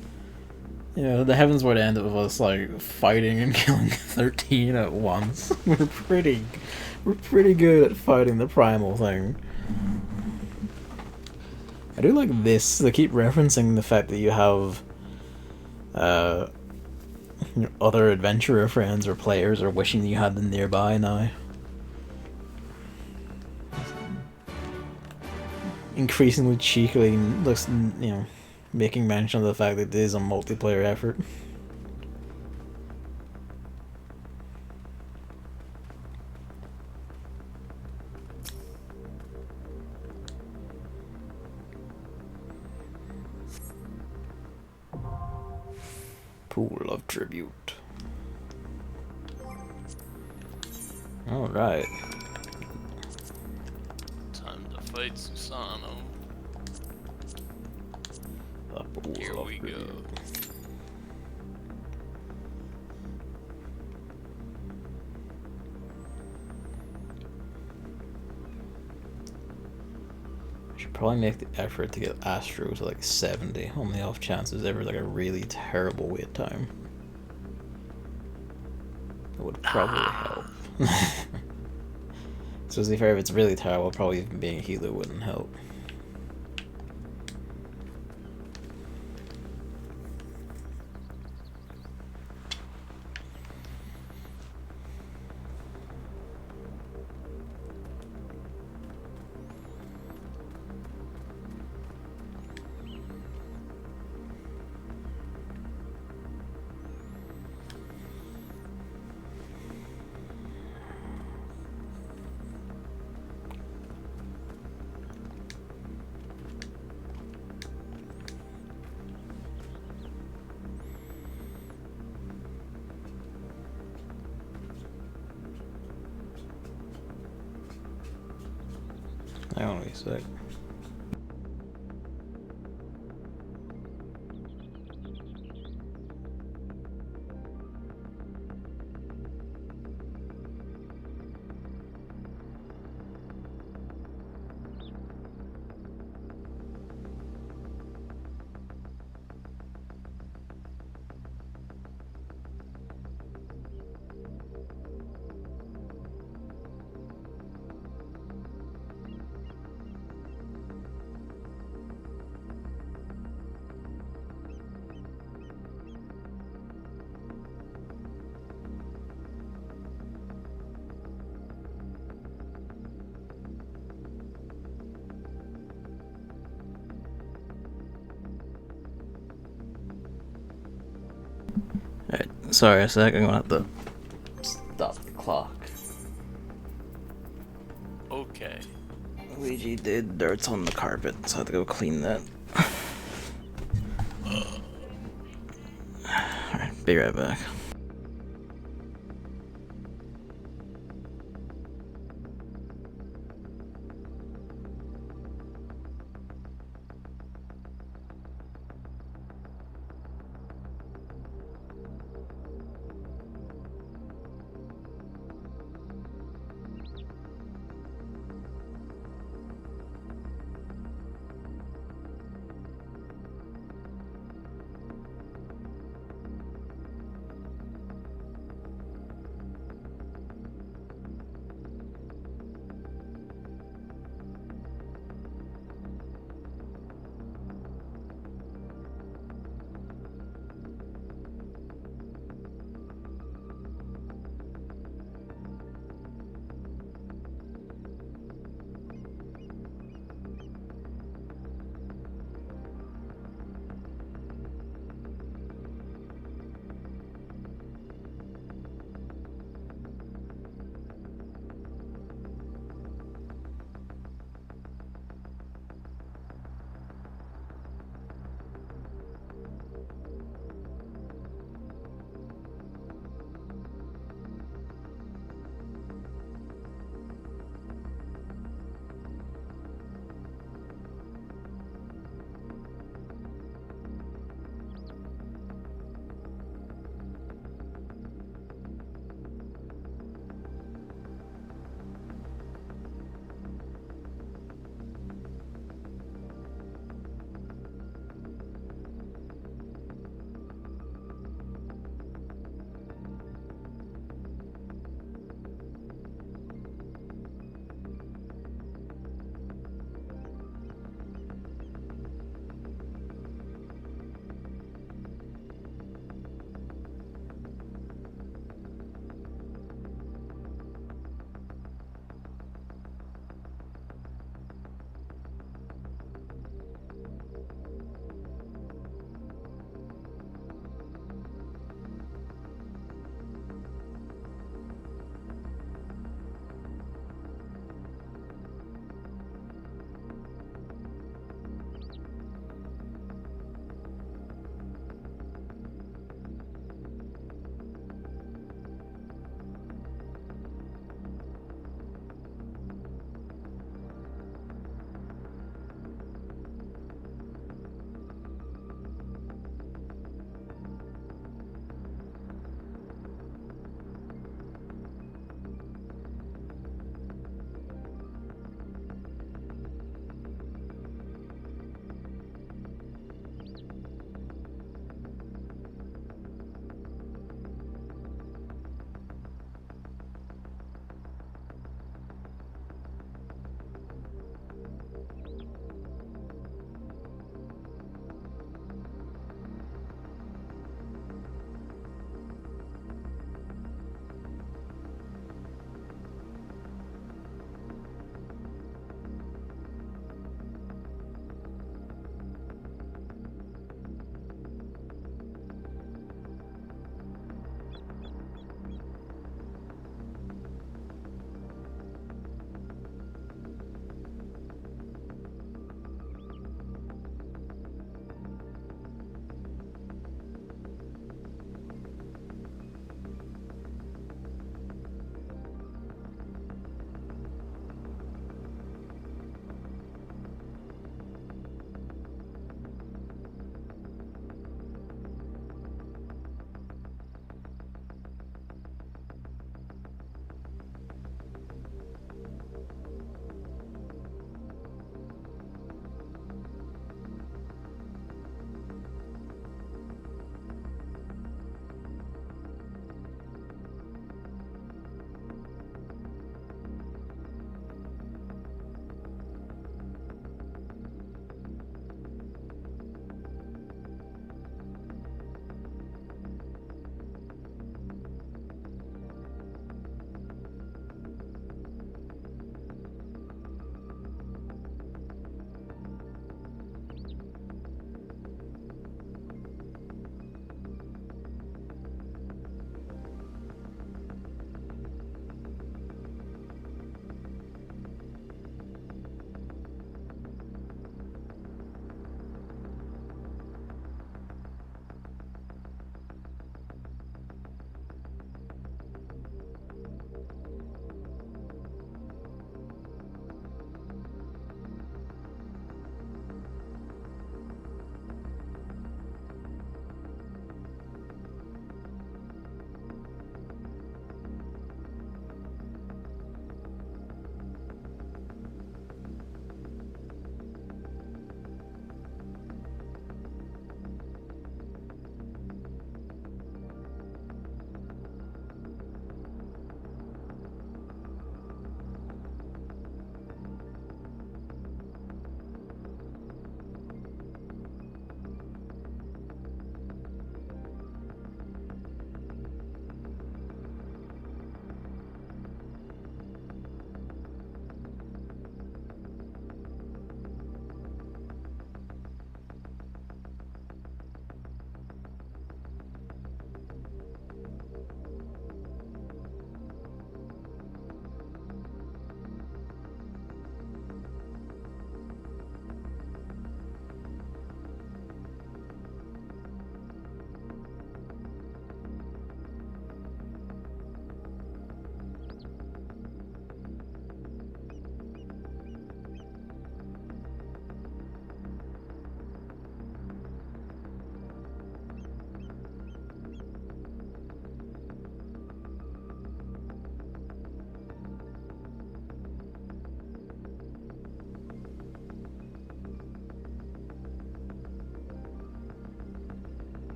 You know, the Heavensward ended with us like fighting and killing 13 at once. We're pretty good at fighting the primal thing. I do like this. They keep referencing the fact that you have your other adventurer friends or players are wishing you had them nearby now. Increasingly cheekily looks, you know, making mention of the fact that it is a multiplayer effort. Pool of tribute. Alright. Time to fight Susano. Here we go. I should probably make the effort to get Astro to like 70 on the off chance there's ever like a really terrible wait time. That would probably help. So to be fair, if it's really terrible, probably even being a healer wouldn't help. Hang on a sec. Alright, sorry a sec, I'm gonna have to stop the clock. Okay. Luigi did dirt on the carpet, so I have to go clean that. Alright, be right back.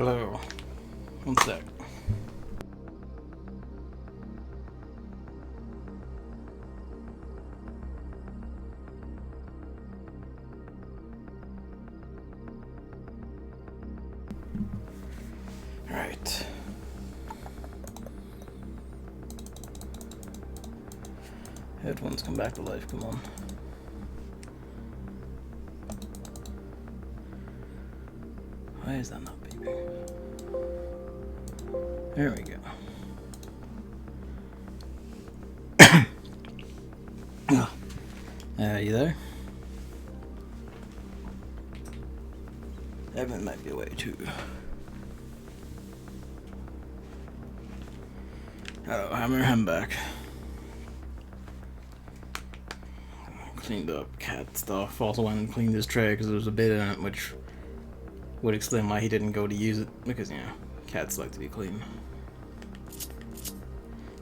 Hello. One sec. Alright. Headphones come back to life, come on. Why is that not beeping? There we go. You there? Evan might be away too. Oh, Hammer, I'm back. Cleaned up cat stuff. Also went and cleaned his tray because there was a bit in it which would explain why he didn't go to use it. Because, you know, cats like to be clean.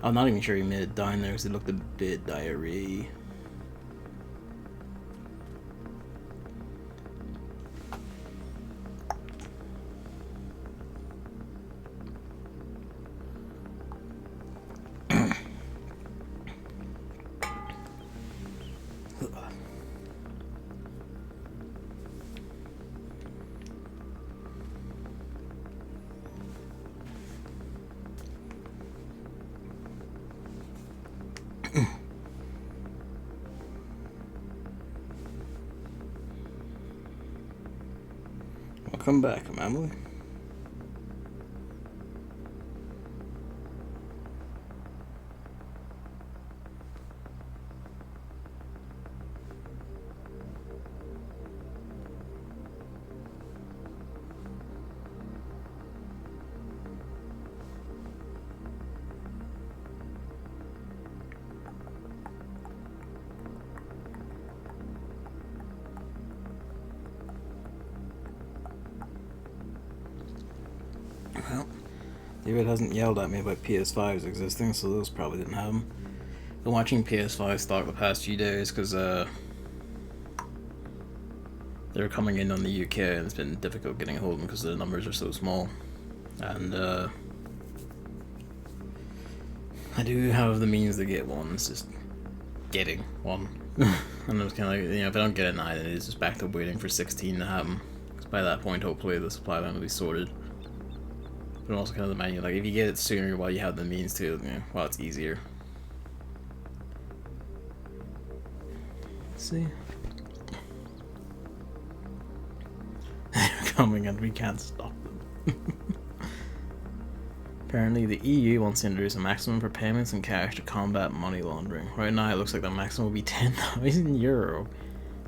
I'm not even sure he made it down there because it looked a bit diarrhea. Welcome back, Emily. Well, David hasn't yelled at me about PS5s existing, so those probably didn't have them. Been watching PS5 stock the past few days because they're coming in on the UK and it's been difficult getting a hold of them because the numbers are so small. And I do have the means to get one, it's just getting one. And I was kind of like, you know, if I don't get it now, then it's just back to waiting for 16 to happen. Because by that point, hopefully, the supply line will be sorted. But also kind of the menu, like, if you get it sooner while you have the means to, you know, well, it's easier. Let's see. They're coming and we can't stop them. Apparently the EU wants to introduce a maximum for payments in cash to combat money laundering. Right now it looks like the maximum will be 10,000 euro.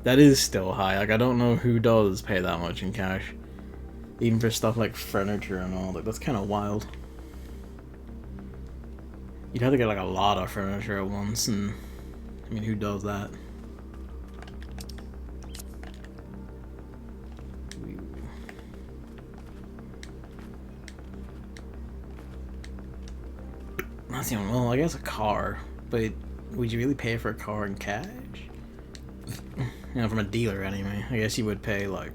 That is still high. Like, I don't know who does pay that much in cash. Even for stuff like furniture and all. Like, that's kind of wild. You'd have to get like a lot of furniture at once, and I mean, who does that? That's even, well, I guess a car, but would you really pay for a car in cash? You know, from a dealer anyway. I guess you would pay, like,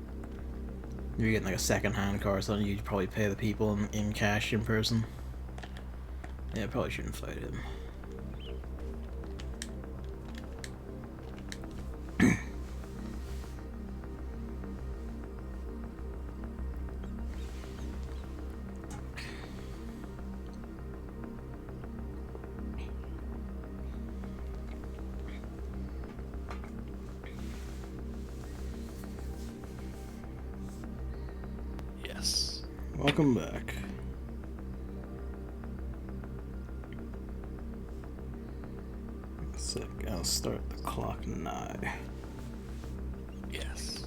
if you're getting like a second-hand car or something, you'd probably pay the people in cash in person. Yeah, probably shouldn't fight him. Welcome back. So I'll start the clock now. Yes.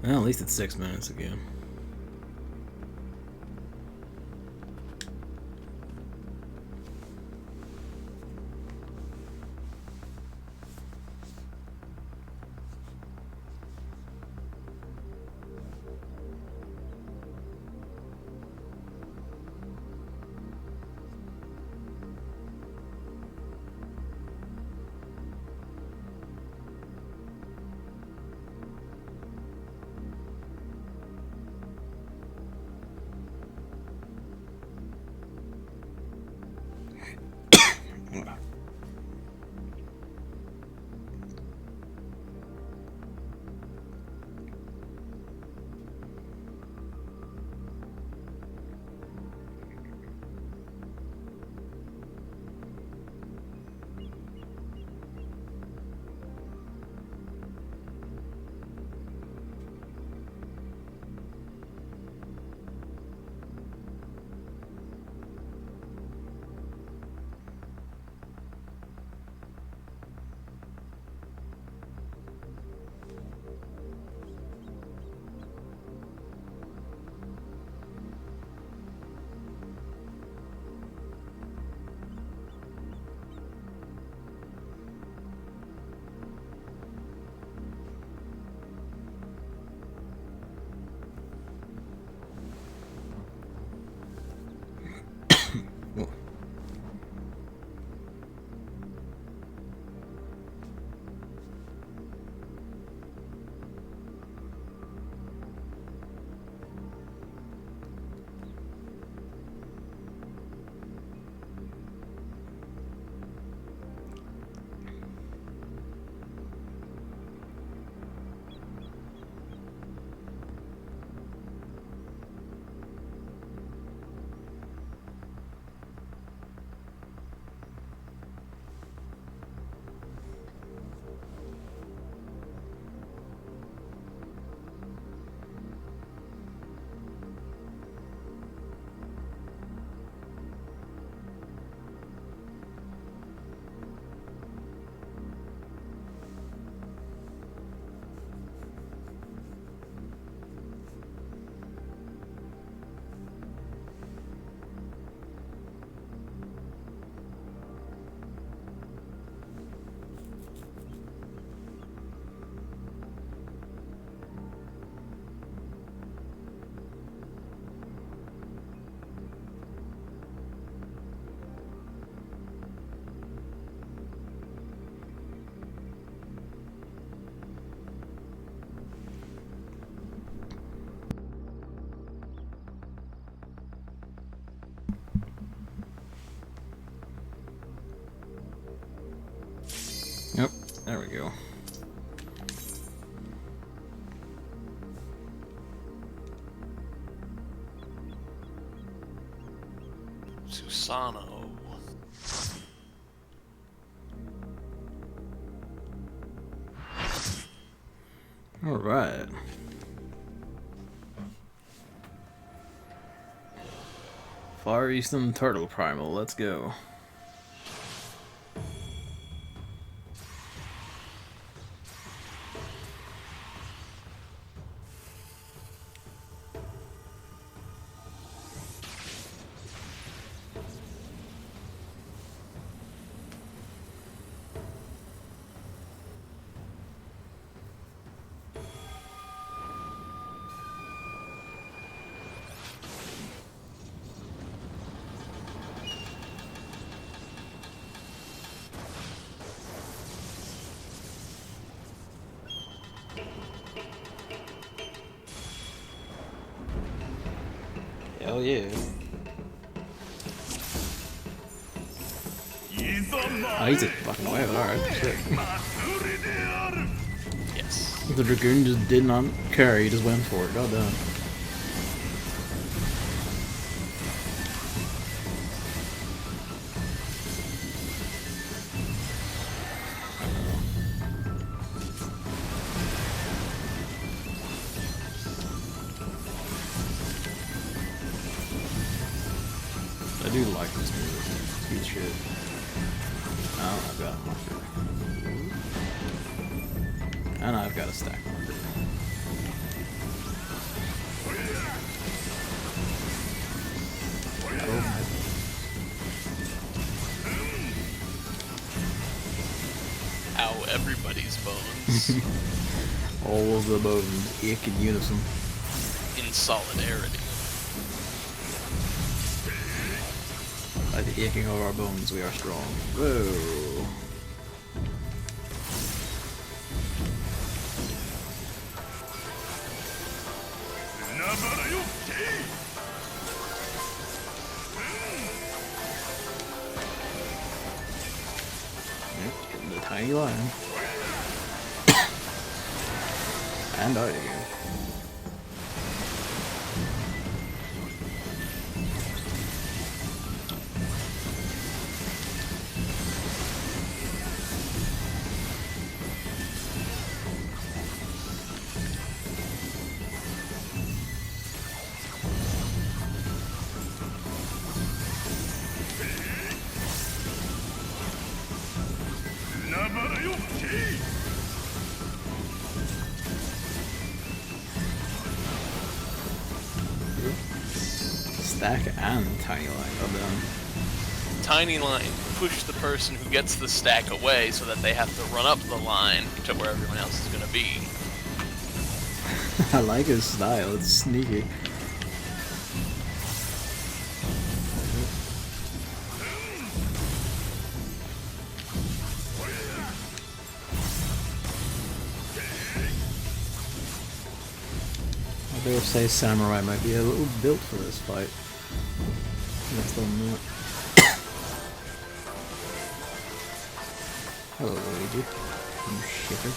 Well, at least it's 6 minutes again. Susano. Alright. Far Eastern Turtle Primal, let's go. Hell yeah. Oh, he's a fucking whale, alright. Shit. Yes. The Dragoon just did not care, he just went for it. God damn. I do like this move. It's good shit. Oh, I've got a marker. And I've got a stack marker. Ow, everybody's bones. All of the bones ick in unison. In solidarity. By the aching of our bones, we are strong. Whoa. Yep, getting the tiny lion. And died again. Stack and tiny line, god damn. Tiny line, push the person who gets the stack away so that they have to run up the line to where everyone else is going to be. I like his style, it's sneaky. I dare say Samurai might be a little built for this fight. Next on that. Hello, Luigi. You shitter.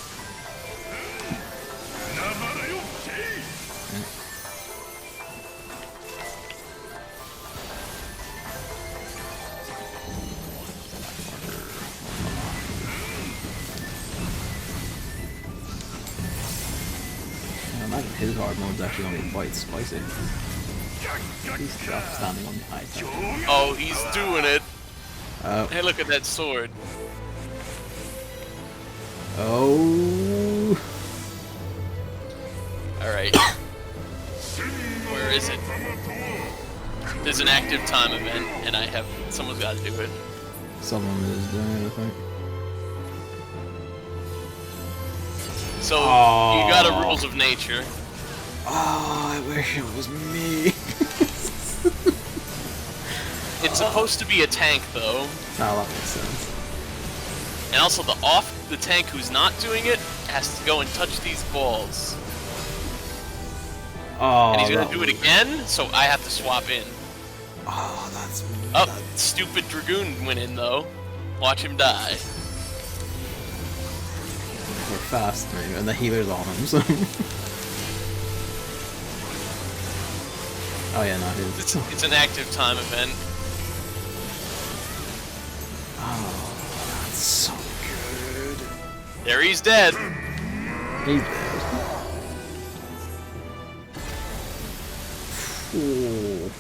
I imagine his hard mode's actually going to be quite spicy. He's standing on the high side. Oh, he's doing it. Oh. Hey, look at that sword. Oh. Alright. Where is it? There's an active time event, and someone's got to do it. Someone is doing it, I think. So, you got a rules of nature. Oh, I wish it was me. It's supposed to be a tank, though. Oh, that makes sense. And also, the tank who's not doing it has to go and touch these balls. Oh, and he's gonna do it again, so I have to swap in. Oh, that's... Oh, stupid Dragoon went in, though. Watch him die. We're fast, maybe, and the healer's on him, so... Oh yeah, no, It's an active time event. There, he's dead. He's dead. Ooh.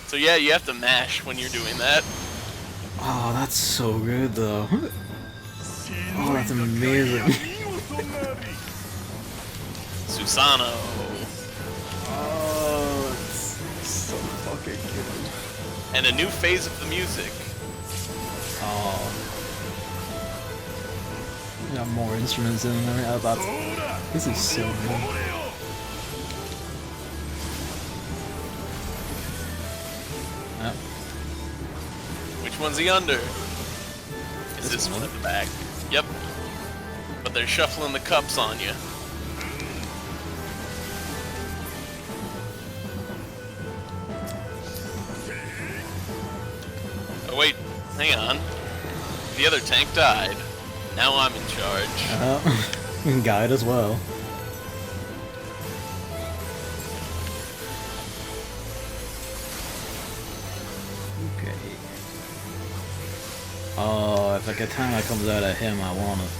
So yeah, you have to mash when you're doing that. Oh, that's so good though. Oh, that's amazing. Susano. Oh, it's so fucking good. And a new phase of the music. Oh. Got more instruments in there. This is so good. Oh. Which one's he under? Is this one at the back? Yep. But they're shuffling the cups on you. Oh wait, hang on. The other tank died. Now I'm in charge. Guide as well. Okay. Oh, if a katana comes out of him, I want it.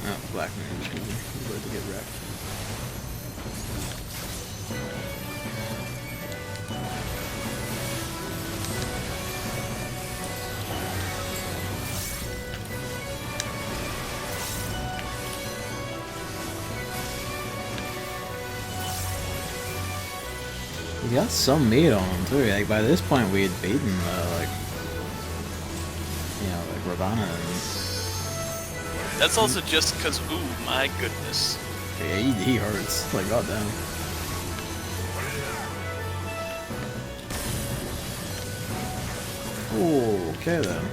Oh, black mage. He's about to get wrecked. He got some meat on him too. Like by this point, we had beaten like, you know, like Ravana and. That's also just because, ooh, my goodness. Yeah, he hurts. Like, goddamn. Oh, okay then.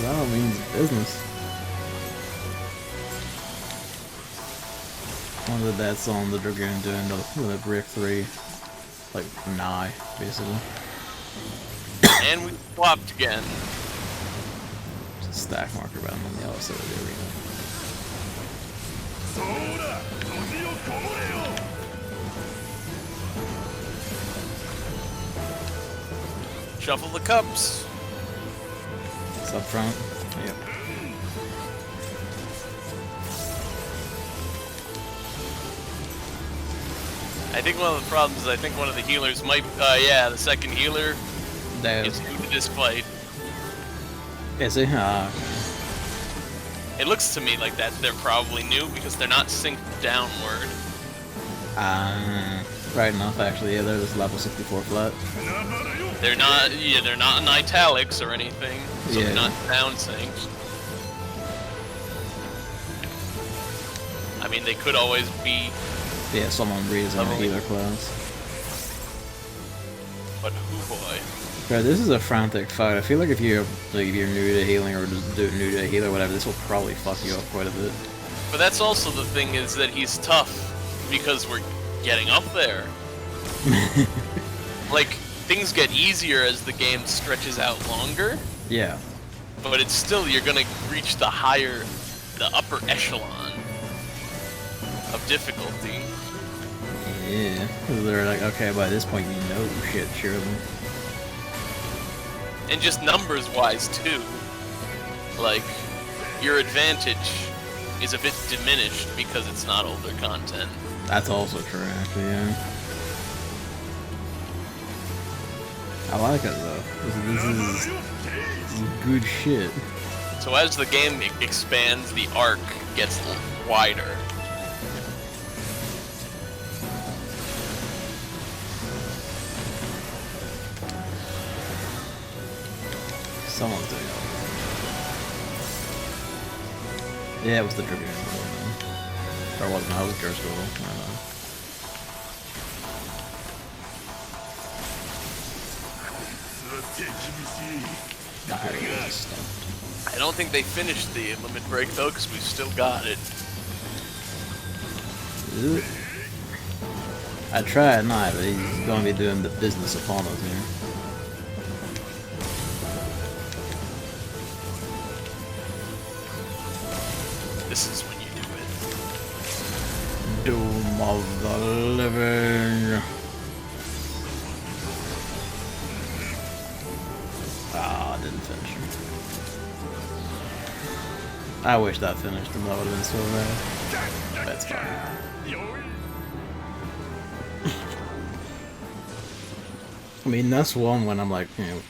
That means business. One of the deaths on the Dragoon doing the Brick 3. Like, nigh, basically. And we swapped again. There's a stack marker around on the other side of the arena. Shuffle the cups. It's up front. Yep. I think one of the problems is I think one of the healers might, yeah, the second healer is new to this fight. Is he? It looks to me like that they're probably new because they're not synced downward. Right enough, actually. Yeah, they're just level 64 flat. They're not, yeah, they're not in italics or anything, so yeah. they're not down synced. I mean, they could always be. Yeah, someone reads in the healer class. But hoo boy. Bro, this is a frantic fight. I feel like if you're new to healing or just new to a healer or whatever, this will probably fuck you up quite a bit. But that's also the thing is that he's tough because we're getting up there. Like, things get easier as the game stretches out longer. Yeah. But it's still, you're gonna reach the upper echelon of difficulty. Yeah, because they're like, okay, by this point you know shit, surely. And just numbers-wise, too. Like, your advantage is a bit diminished because it's not older content. That's also true, actually, yeah. I like it, though. This is good shit. So as the game expands, the arc gets wider. Someone's doing it. Yeah, it was the Dragoon. Or it wasn't, it was Curse Goal. I don't think they finished the limit break though, because we've still got it. I tried not, but he's going to be doing the business upon us here. This is when you do it. Doom of the living. Ah, didn't finish him. I wish that finished him, that would have been so rad. That's fine. I mean, that's one when I'm like, you know,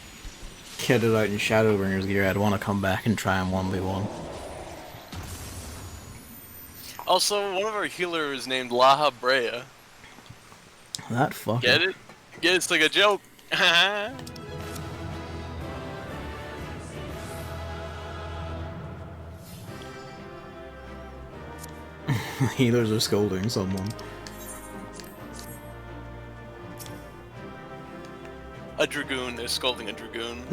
kitted out in Shadowbringers gear, I'd want to come back and try and 1v1. Also, one of our healers is named Laha Brea. That fucker. Get it? Get it? It's like a joke. Healers are scolding someone. A dragoon. They're scolding a dragoon.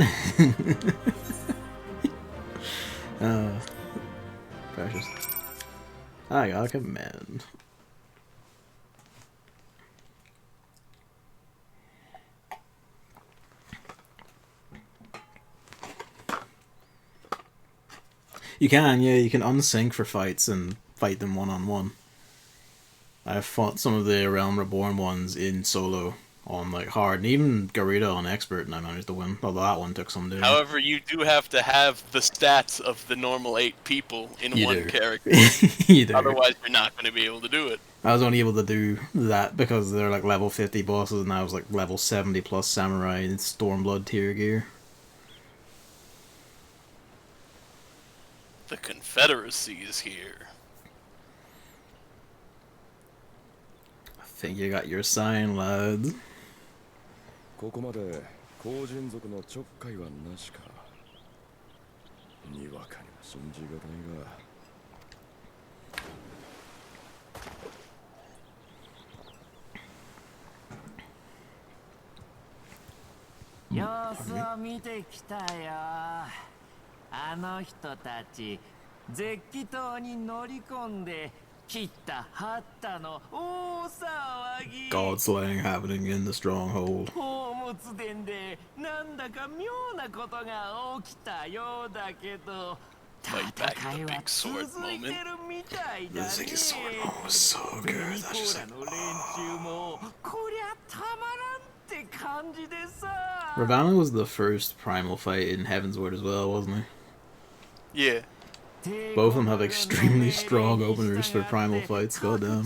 Precious. I got a command. You can, yeah, you can unsync for fights and fight them one-on-one. I've fought some of the Realm Reborn ones in solo on like hard, and even Garita on expert, and I managed to win. Although that one took some doing. However, you do have to have the stats of the normal 8 people in one character. You do. Otherwise, you're not going to be able to do it. I was only able to do that because they're like level 50 bosses, and I was like level 70 plus samurai and Stormblood tier gear. The Confederacy is here. I think you got your sign, lads. ここまで後人族のちょっかいはなしか。にわかにも信じがたいが。様子を見てきたよ。あの人たち絶気塔に乗り込んで切ったはったの大騒ぎ。 God slaying happening in the stronghold. 宝物殿でなんだか妙なことが起きたようだけど、戦いは続いてるみたいだね。 The Ziggy sword moment was so good. That's just like, 連中もこりゃたまらんって感じでさ。 Ravana was the first primal fight in Heavensward as well, wasn't he? Yeah. Both of them have extremely strong openers for primal fights, goddamn.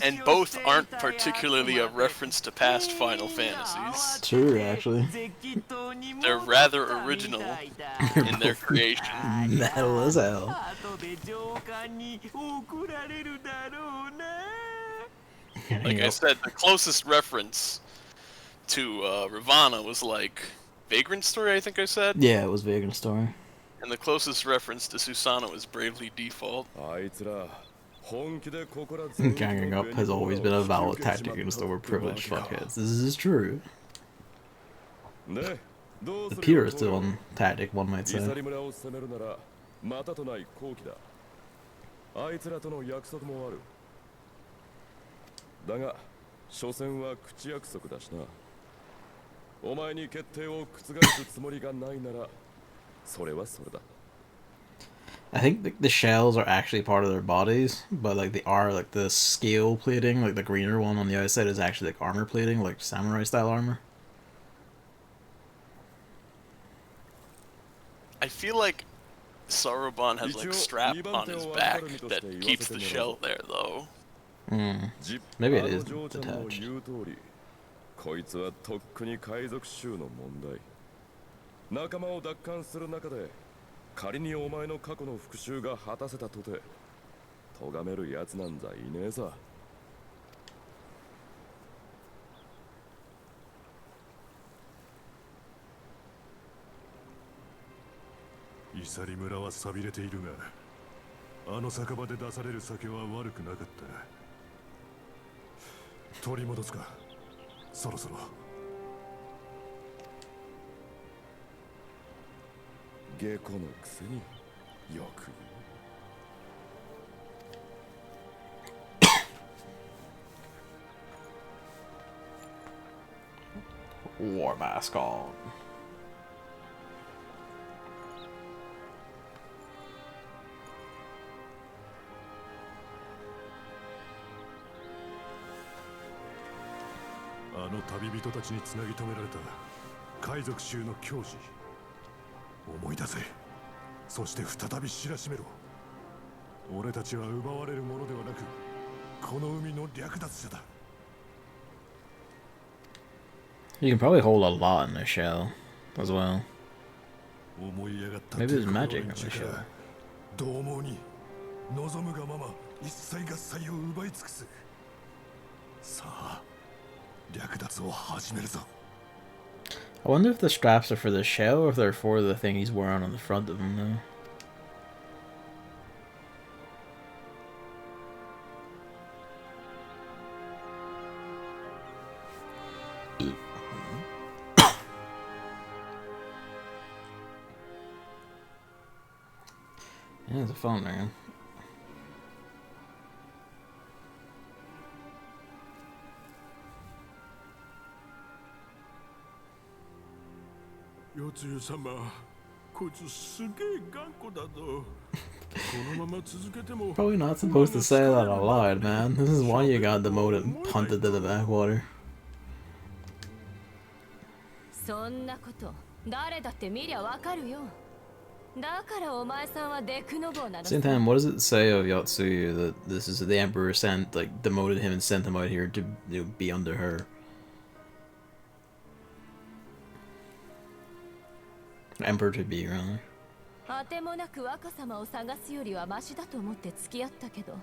And both aren't particularly a reference to past Final Fantasies. True, actually. They're rather original in their creation. Metal as hell. Like I said, the closest reference to Ravana was like Vagrant Story, I think I said? Yeah, it was Vagrant Story. And the closest reference to Susano is Bravely Default. Ganging up has always been a valid tactic against overprivileged fuckheads. This is true. The purest one tactic, one might say. だが、所詮は口約束だしな。お前に決定を覆すつもりがないなら、それはそれだ。 I think the shells are actually part of their bodies, but like they are like the scale plating, like the greener one on the outside is actually like armor plating, like samurai style armor. I feel like Saruban has like strap on his back that keeps the shell there though. Maybe it is detached. こいつはとっくに海賊衆の問題。仲間を奪還する中で、仮にお前の過去の復讐が果たせたとて、咎めるやつなんざいねえさ。イサリ村は寂れているが、あの酒場で出される酒は悪くなかった。取り戻すか、そろそろ。下戸のくせによく言う。War mask on. あの旅人たちにつなぎ止められた海賊衆の矜持、思い出せ。そして再び知らしめろ。俺たちは奪われるものではなく、この海の略奪者だ。 You can probably hold a lot in a shell as well. Maybe there's magic in the shell. 獰猛に望むがまま一切合切を奪い尽くす。さあ、略奪を始めるぞ。 I wonder if the straps are for the shell or if they're for the thing he's wearing on the front of him though. Yeah, there's a phone there. Probably not supposed to say that out loud, man. This is why you got demoted and punted to the backwater. そんなこと誰だって見りゃわかるよ。だからお前さんはデクノボーなの。 Same time, what does it say of Yotsuyu that this is the Emperor sent, like, demoted him and sent him out here to, you know, be under her? Emperor to be, rather. あてもなく若様を探すよりはマシだと思って付き合ったけど、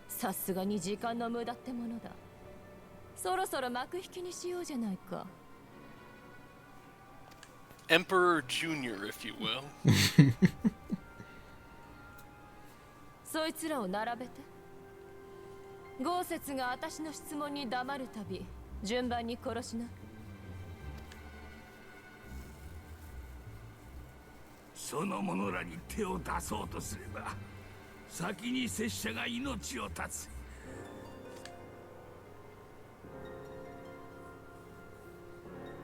さすがに時間の無駄ってものだ。そろそろ幕引きにしようじゃないか。 Emperor Junior, if you will. そいつらを並べて。豪雪が私の質問に黙るたび、順番に殺しな。その者らに手を出そうとすれば、先に拙者が命を絶つ。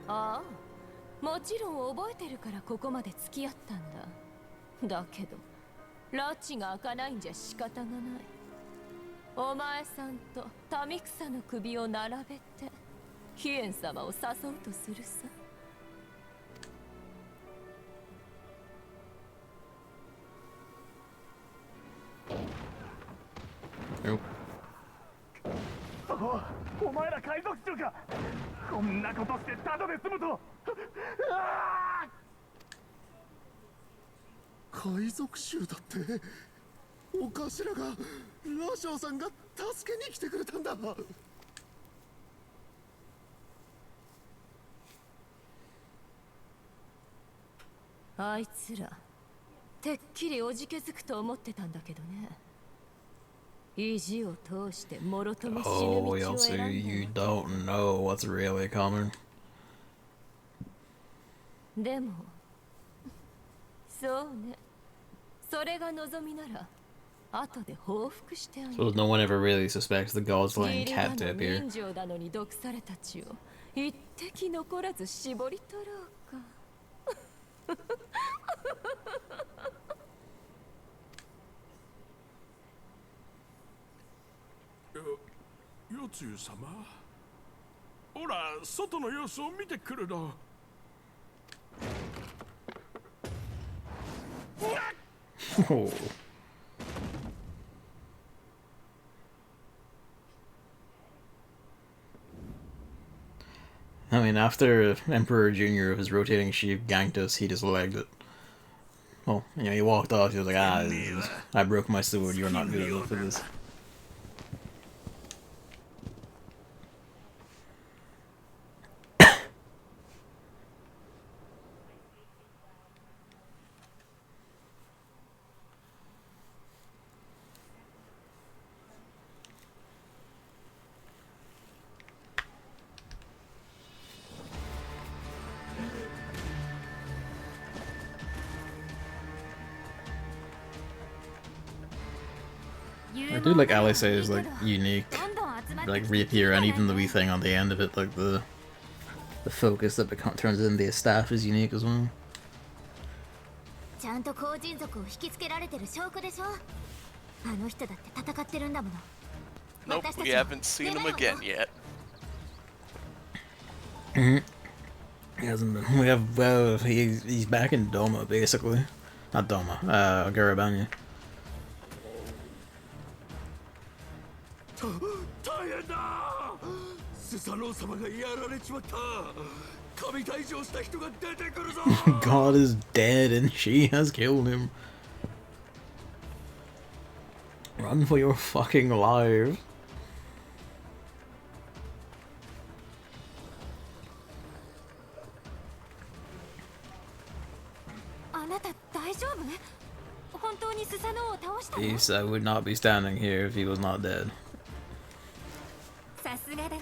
ああ。 もちろん覚えてるからここまで付き合ったんだ。だけど、拉致が開かないんじゃ仕方がない。お前さんと民草の首を並べて、ヒエン様を誘うとするさ。お前ら海賊衆か。こんなことしてただで済むと。海賊衆だって。お頭がラショウさんが助けに来てくれたんだ。あいつらてっきりおじけづくと思ってたんだけどね。意地を通してもろとも死ぬ道を選んだ。 Oh, you don't know what's really coming. でもそうね。それが望みなら後で報復してあげる。 So no one ever really suspects the gods lying captive here. 人情なのに毒された血を一滴残らず絞り取ろうか。よつゆ様、ほら外の様子を見てくるの。Oh. I mean, after Emperor Junior of his rotating sheep ganked us, he just legged it. Well, you know, he walked off, he was like, I broke my sword, you're not good enough for this. I do like Alice is like unique, like reappear, and even the wee thing on the end of it, like the focus that turns into the staff is unique as well. ちゃんと後人族を引きつけられてる証拠でしょ。あの人だって戦ってるんだもの。 Nope, we haven't seen him again yet. He hasn't been. We have. Well, he's back in Doma basically. Not Doma. Garabanya. 大変だ。スサノオ様がやられちまった。神退場した人が出てくるぞ。God is dead and she has killed him. Run for your fucking life. あなた大丈夫？本当にスサノオを倒したの？ Yes, I would not be standing here if he was not dead. さすがだね。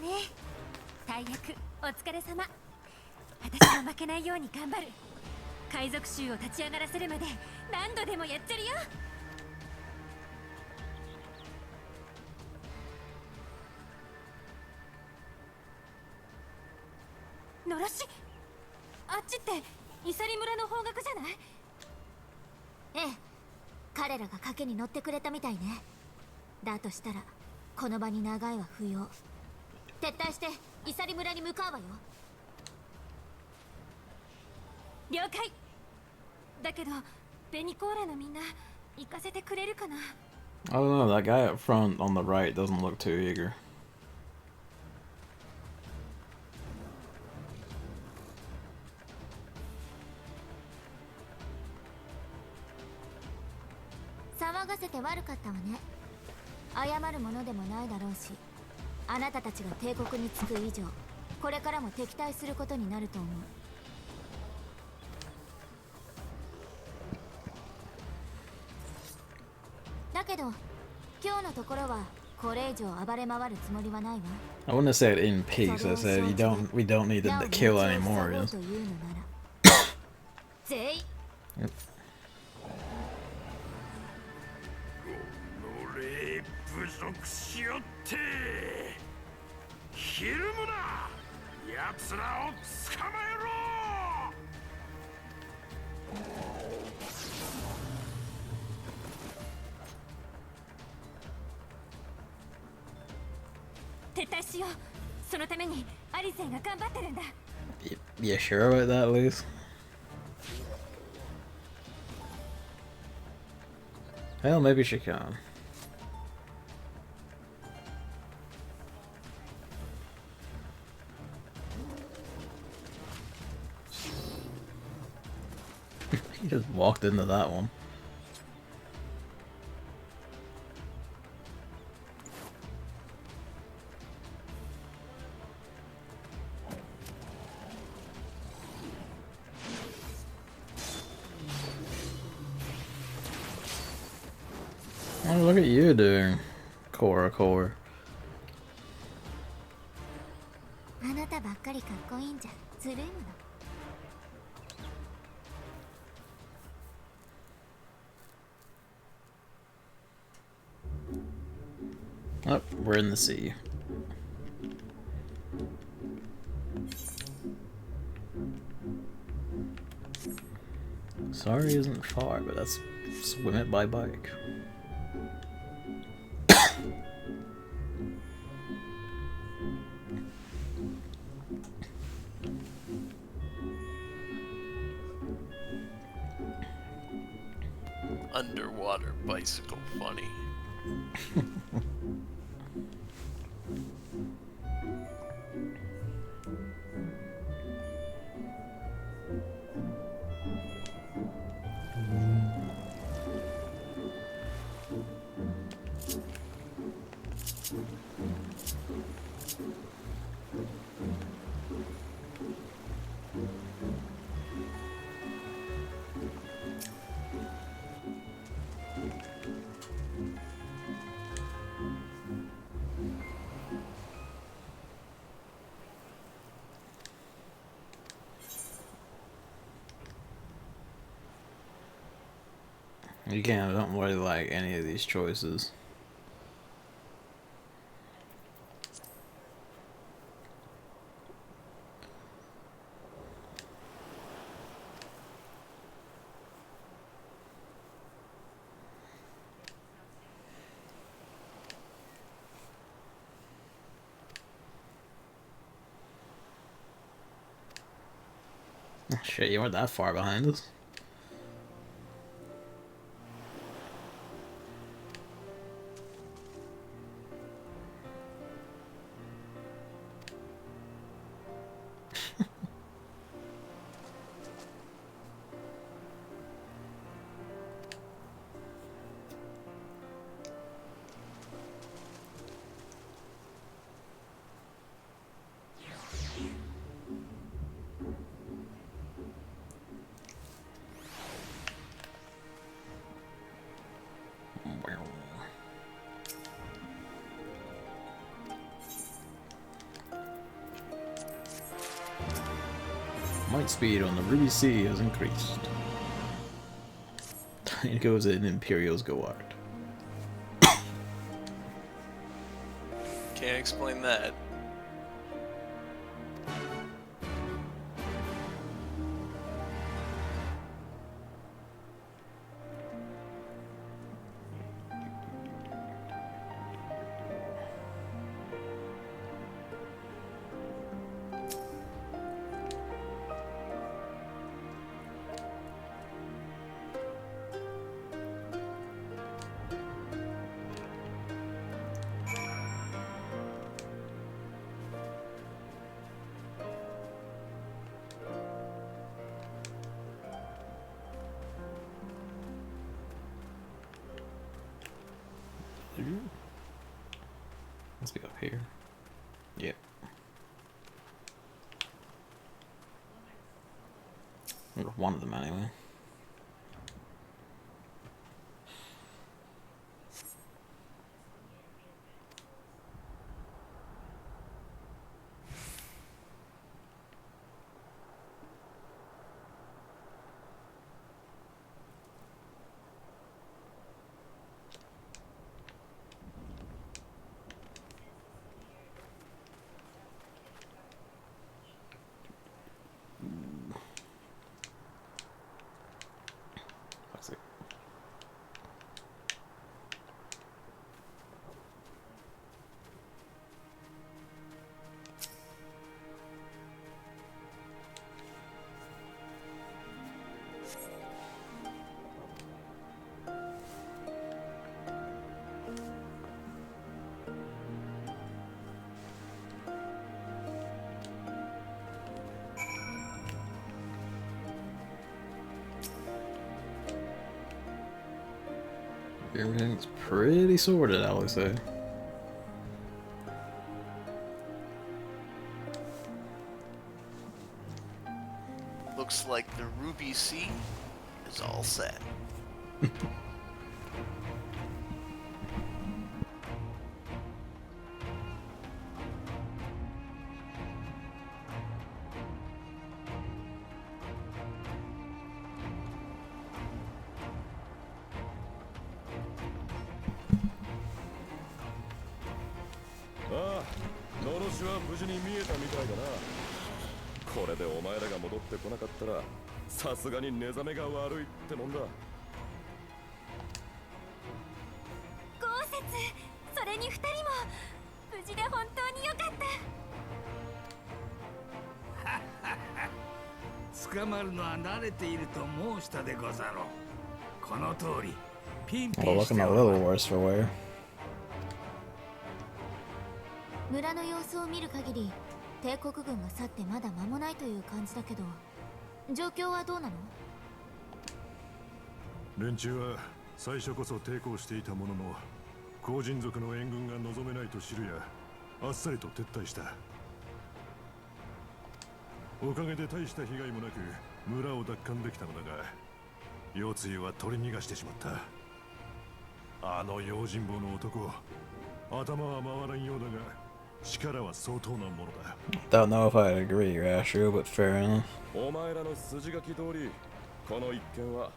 大役お疲れ様。私は負けないように頑張る。海賊衆を立ち上がらせるまで何度でもやっちゃるよ。のろし、あっちってイサリ村の方角じゃない？ええ、彼らが賭けに乗ってくれたみたいね。だとしたらこの場に長いは不要。撤退してイサリ村に向かうわよ。了解。だけどベニコーラのみんな行かせてくれるかな？ I don't know, that guy up front on the right doesn't look too eager. 騒がせて悪かったわね。謝るものでもないだろうし、あなたたちが帝国に着く以上、これからも敵対することになると思う。だけど今日のところはこれ以上暴れ回るつもりはないわ。 I wouldn't have said in peace, I said we don't need to kill anymore. Yes. 全員 Yep. これ侮辱しよって。ひるむな。奴らを捕まえろ。撤退しよう。そのためにアリセンが頑張ってるんだ。You sure about that, Liz? Well, maybe she can. He just walked into that one. Oh, look at you doing, Cora. あなたばっかりかっこいいんじゃずるいもの。 Oh, we're in the sea. Sorry isn't far, but that's swim it by bike. Underwater bicycle funny. Again, I don't really like any of these choices. Oh, shit, you weren't that far behind us. Might speed on the Ruby Sea has increased. It goes in Imperial's go art. Can't explain that. Must be up here. Yep. Or one of them anyway. Everything's pretty sorted, I would say. Looks like the Ruby Sea is all set. Well, looking a little worse for wear. 村の様子を見る限り、帝国軍が去ってまだ間もないという感じだけど、状況はどうなの？連中は最初こそ抵抗していたものの、後人族の援軍が望めないと知るや、あっさりと撤退した。おかげで大した被害もなく村を奪還できたのだが、腰椎は取り逃がしてしまった。あの用心棒の男、頭は回らんようだが、力は相当なものだ。Don't know if I'd agree, Rashu, but fair enough. お前らの筋書き通り、この一件は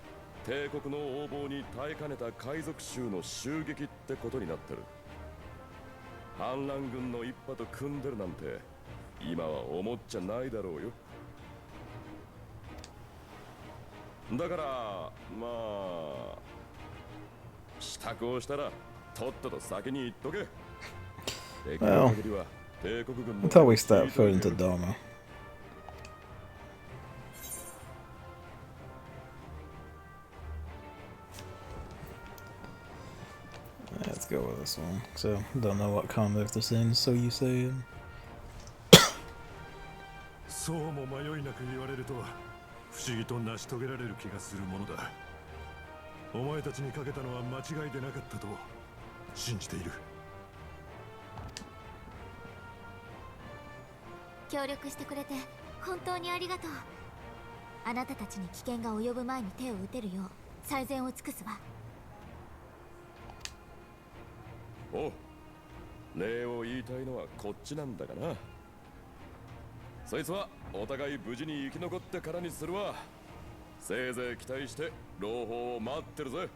帝国の横暴に耐えかねた海賊衆の襲撃ってことになってる。反乱軍の一派と組んでるなんて今は思っちゃないだろうよ。だからまあ支度をしたらとっとと先に行っとけ。Well, until we step foot into Doma. this one, so don't know what conduct they're saying, so you say. そうも迷いなく言われると不思議と成し遂げられる気がするものだ。お前たちにかけたのは間違いでなかったと信じている。協力してくれて本当にありがとう。あなたたちに危険が及ぶ前に手を打てるよう最善を尽くすわ。おう、礼を言いたいのはこっちなんだがな。そいつはお互い無事に生き残ってからにするわ。せいぜい期待して朗報を待ってるぜ。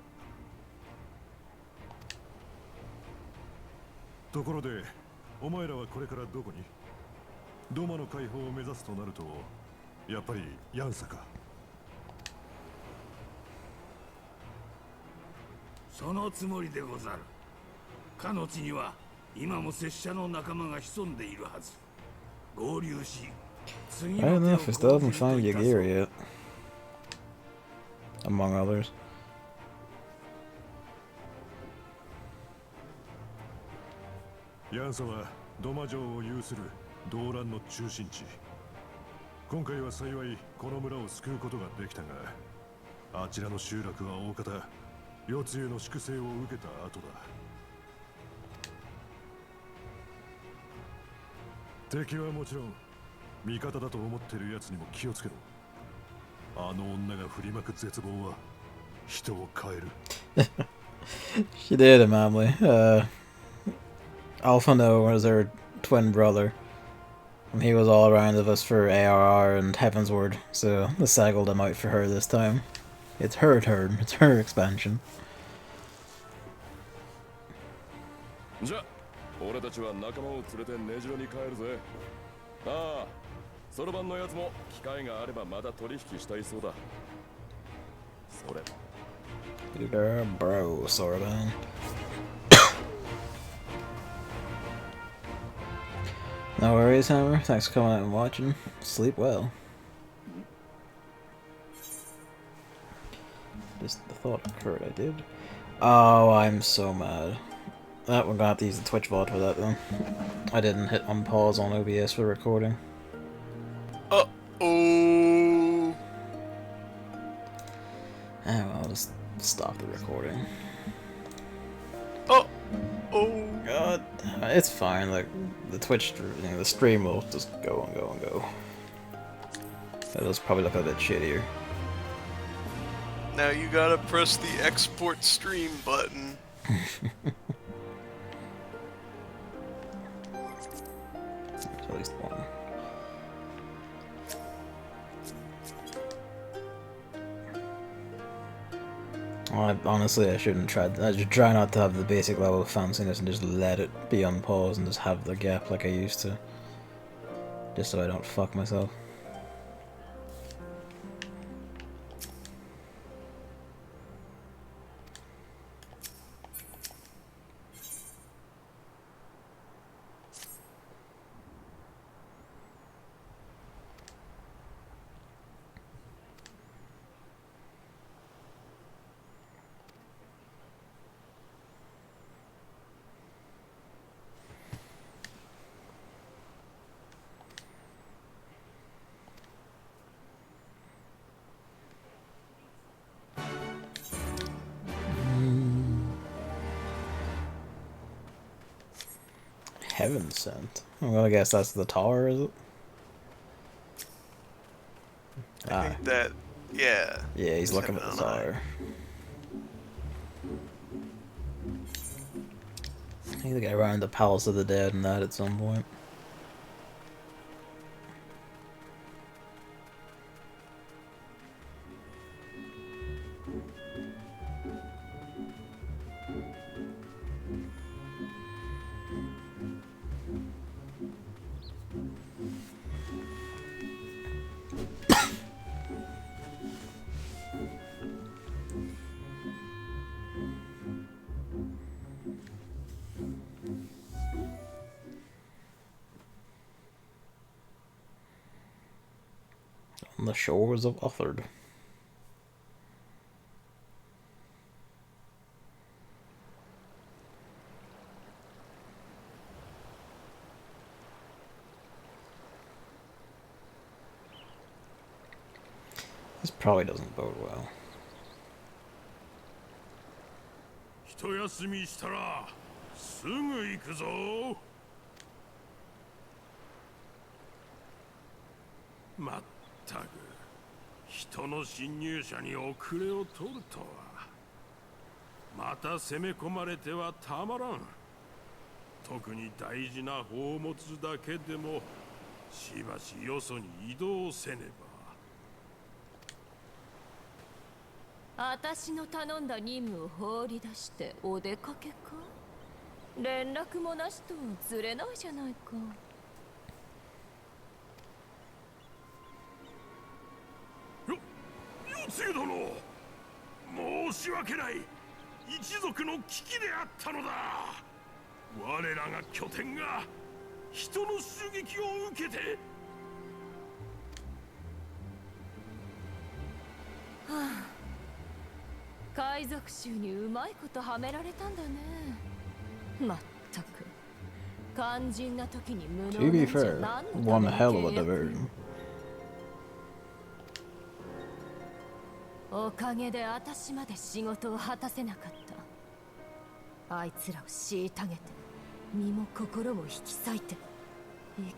ところでお前らはこれからどこに？ドマの解放を目指すとなるとやっぱりヤンサか。そのつもりでござる。かの地には今も拙者の仲間が潜んでいるはず。合流し I don't know if I still haven't found Yagir yet. Among others. ヤンサはドマ城を有する動乱の中心地。今回は幸いこの村を救うことができたが、あちらの集落は大方夜露の粛清を受けた後だ。敵はもちろん味方だと思ってる奴にも気をつけろ。あの女が振りまく絶望は人を変える。She did, Amamli. Alphano was her twin brother. And he was all around of us for ARR and Heavensward, so I sagled him out for her this time. It's her turn, it's her expansion. じゃあ俺たちは仲間を連れて根城に帰るぜ。ああ、そろばんのやつも機会があればまた取引したいそうだ。それ。Bro, Soroban. No worries, Hammer. Thanks for coming out and watching. Sleep well. Just the thought occurred I did. Oh, I'm so mad. That we're gonna have to use the Twitch VOD for that then. I didn't hit unpause on OBS for recording. Uh-oh. Ah, well, I'll just stop the recording. Oh God, it's fine. Like the Twitch, the stream will just go and go and go. It'll probably look a bit shittier. Now you gotta press the export stream button. At least one. Honestly, I shouldn't try. I should try not to have the basic level of fanciness and just let it be on pause and just have the gap like I used to. Just so I don't fuck myself. Heaven sent. Well, I guess that's the tower, is it? I think that, yeah. Yeah, he's looking at the tower. I need to get around the Palace of the Dead and that at some point. On the shores of Uthard. This probably doesn't bode well. 一休みしたらすぐ行くぞ。まったく人の侵入者に遅れを取るとは。また攻め込まれてはたまらん。特に大事な宝物だけでもしばしよそに移動せねば。私の頼んだ任務を放り出してお出かけか。連絡もなしと釣れないじゃないか。よつゆ殿、申し訳ない。一族の危機であったのだ。我らが拠点が人の襲撃を受けて。はあ、海賊衆にうまいことはめられたんだね。まったく肝心な時に無能 To be なんじゃ fair, 何のた one めの hell of a 契約。 diversion. おかげで私まで仕事を果たせなかった。あいつらを虐げて身も心も引き裂いて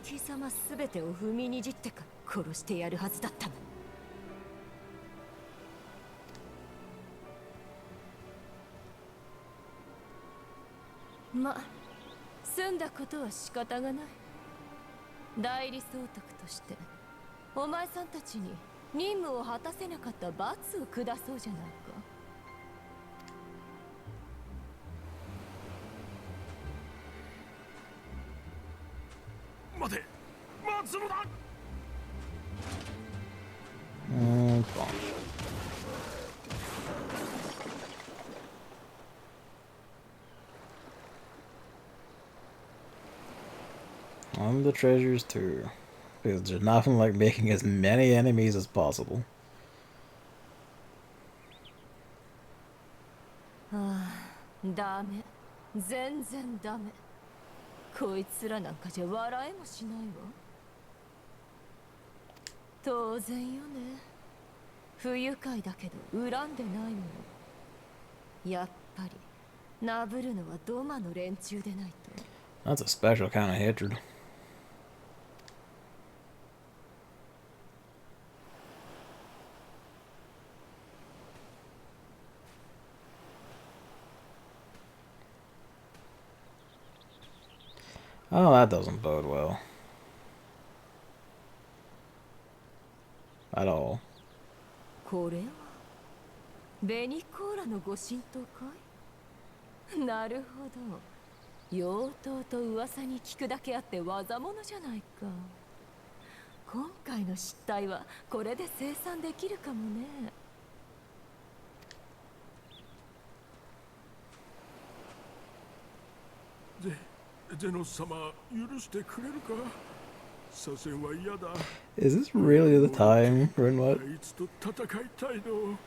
生き様すべてを踏みにじってから殺してやるはずだったの。ま、済んだことは仕方がない。代理総督としてお前さんたちに任務を果たせなかった罰を下そうじゃないか。待て、待つのだ。On the treasures too. Because there's nothing like making as many enemies as possible. ああ、ダメ。全然ダメ。こいつらなんかじゃ笑えもしないわ。当然よね。不愉快だけど恨んでないもの。やっぱりなぶるのはドマの連中でないと。 That's a special kind of hatred. Oh, that doesn't bode well. At all. これはベニコーラのご神道かい？なるほど。妖刀と噂に聞くだけあって技物じゃないか。今回の失態はこれで生産できるかもね。ゼノス様、許してくれるか。左遷は嫌だ。 Is this really the time, Renwat? あいつと戦いたいの。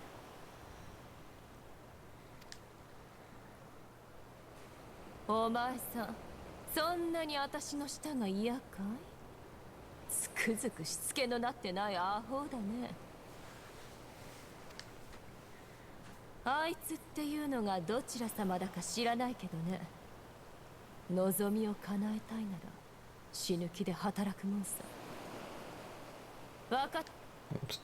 お前さん、そんなに私の舌が嫌かい？つくづくしつけのなってないアホだね。あいつっていうのがどちら様だか知らないけどね。望みを叶えたいなら死ぬ気で働くもんさ。わかっ。 Oops.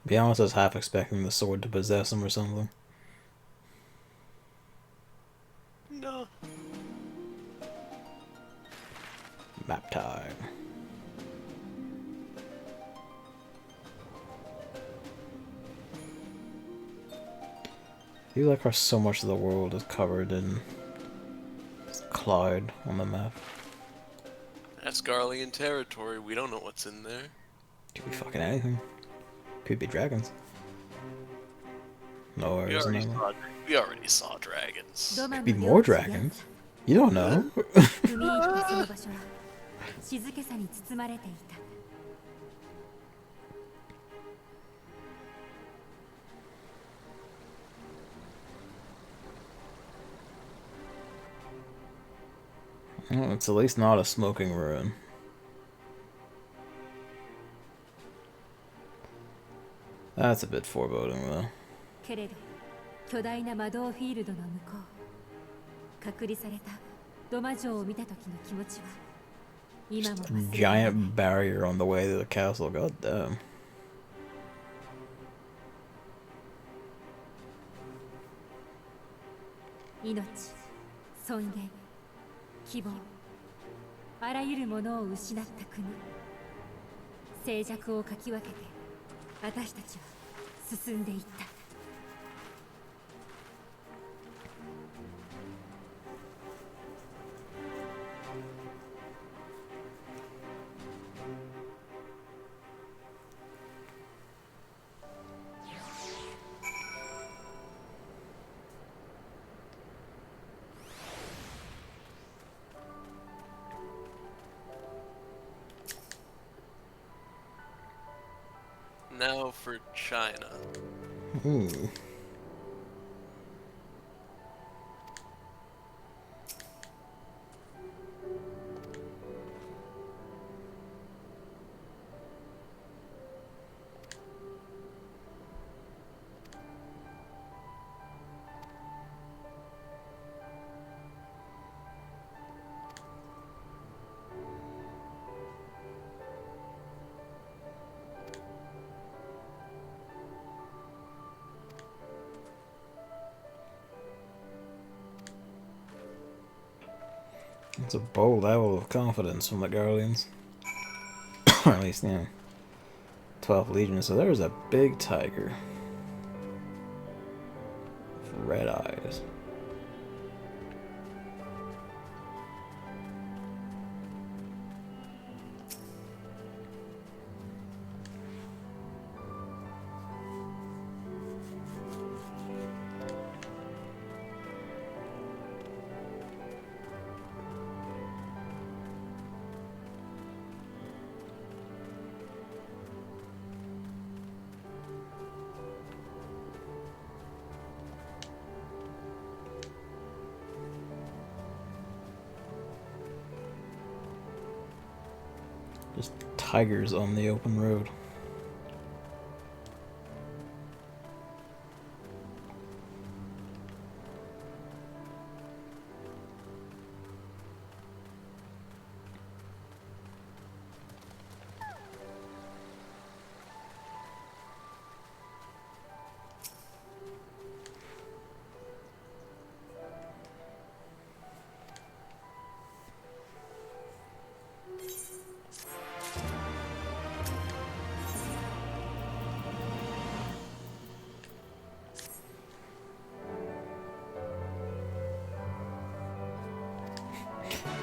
Be honest, I was half expecting the sword to possess him or something. No. Map time. I feel like how so much of the world is covered in cloud on the map. That's Garlean territory. We don't know what's in there. Could be fucking anything. Could be dragons. No, We already saw dragons. could be more dragons. You don't know. 踏み入ったその場所は静けさに包まれていた。Well, it's at least not a smoking ruin. That's a bit foreboding, though. Just a giant barrier on the way to the castle, god damn. 命、尊厳、希望、あらゆるものを失った国、静寂をかき分けて私たちは進んでいった。Now for China. Ooh. It's a bold level of confidence from the Guardians. Or at least, 12th Legion. So there's a big tiger. With red eyes. Just tigers on the open road.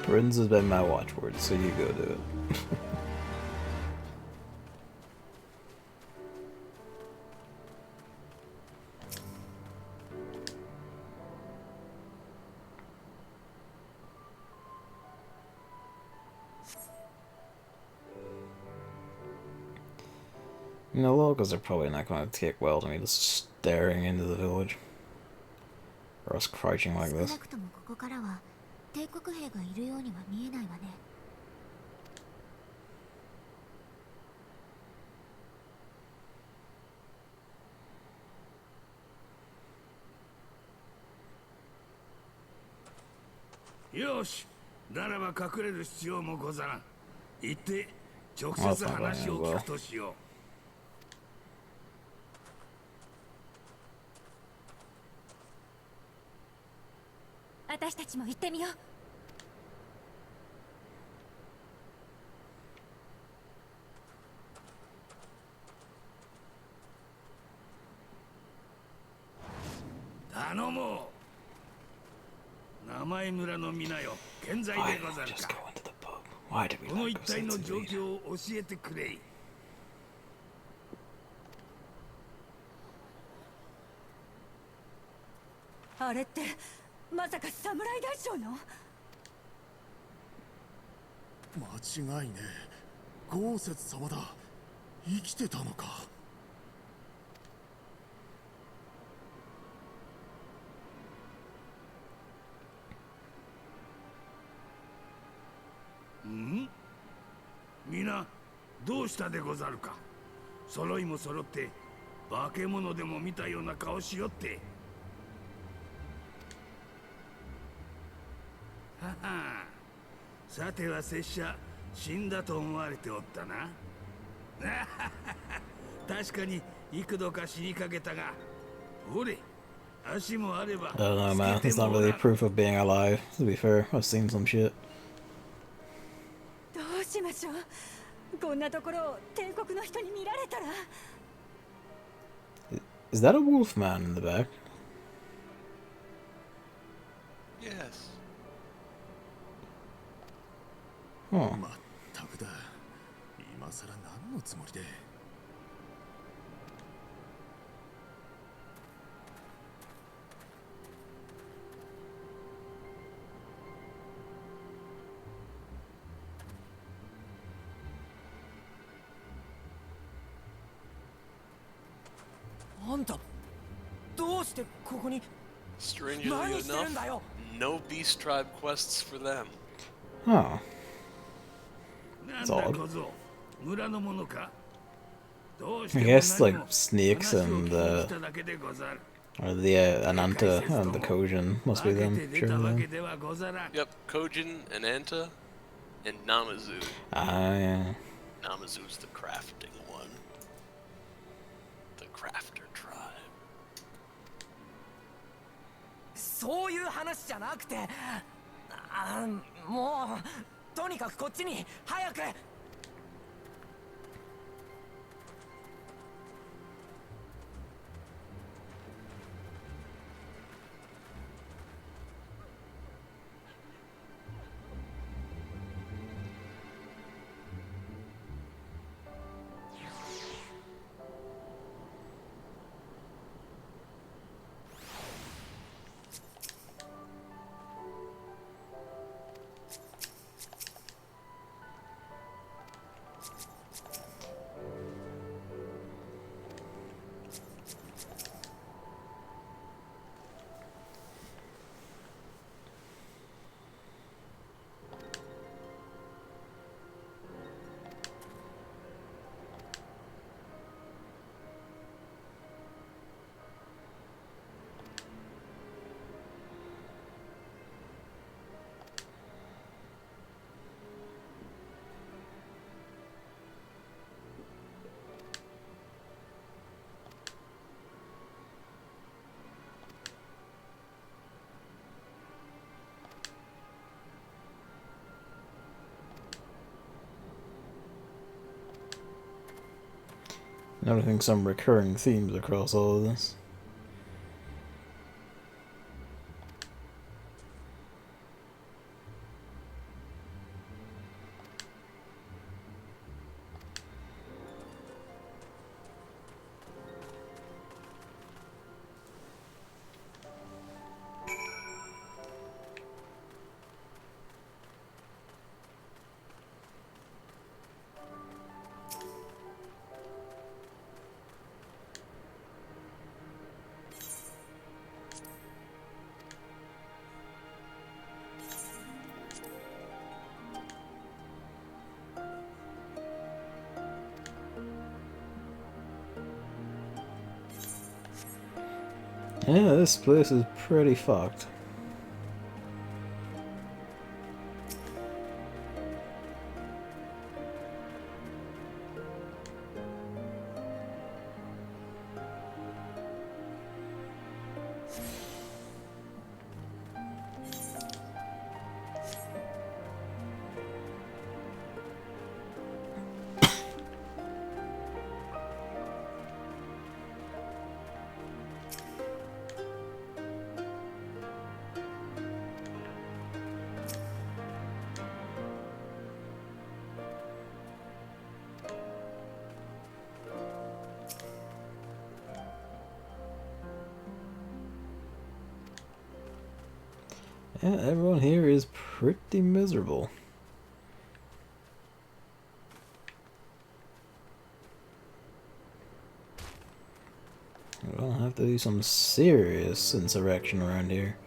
Brins has been my watchword, so you go do it. The locals are probably not going to take well to me just staring into the village. Or us crouching like this. 帝国兵がいるようには見えないわね。よし、ならば隠れる必要もござらん。行って直接話を聞くとしよう。私たちも行ってみよう。頼もう。名前村の皆よ、健在でござるか。この一帯の状況を教えてくれ。あれってまさか侍大将の？間違いねえ。豪雪様だ。生きてたのか。ん？皆どうしたでござるか。揃いも揃って化け物でも見たような顔しよって。はは。さては拙者死んだと思われておったな。確かに幾度か死にかけたが、ほれ、足もあれば。I don't know, man. It's not really proof of being alive, to be fair. I've seen some shit. どうしましょう。こんなところを帝国の人に見られたら。Is that a wolf man in the back? Yes. Oh. まったくだ。今さら何のつもりで。あんたどうしてここに Strangely 何してるん enough, だよ。 no beast tribe quests for them. Oh. なんだ小僧、村の者か。I guess like snakes and or the Ananta and the Kojin must be them. Surely. Yep, Kojin and Anta and Namazu. Ah, yeah. Namazu's the crafting one. The crafter tribe. そういう話じゃなくて、もうとにかくこっちに早く。Noticing some recurring themes across all of this. Yeah, this place is pretty fucked. Yeah, everyone here is pretty miserable. We'll have to do some serious insurrection around here.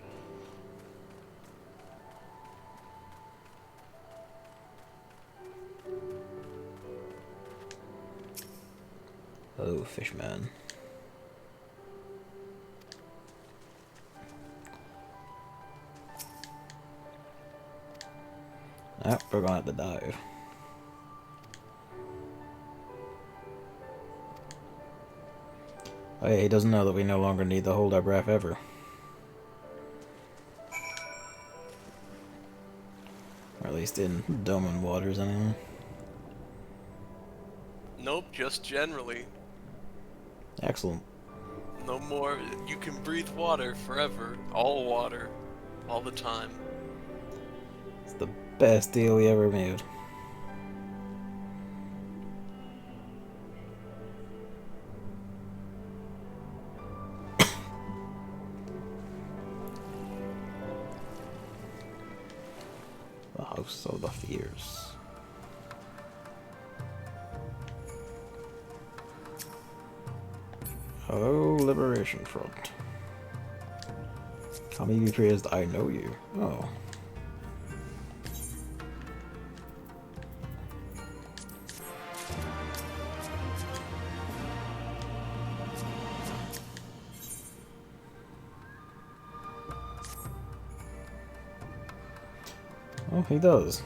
Oh, fishman. Ah, we're gonna have to dive. Oh yeah, he doesn't know that we no longer need to hold our breath ever. Or at least in Doman waters, anyway. Nope, just generally. Excellent. No more. You can breathe water forever. All water. All the time. It's the best deal we ever made. The House of the Fears. Hello, Liberation Front. Kami be praised, I know you. Oh. Oh, he does.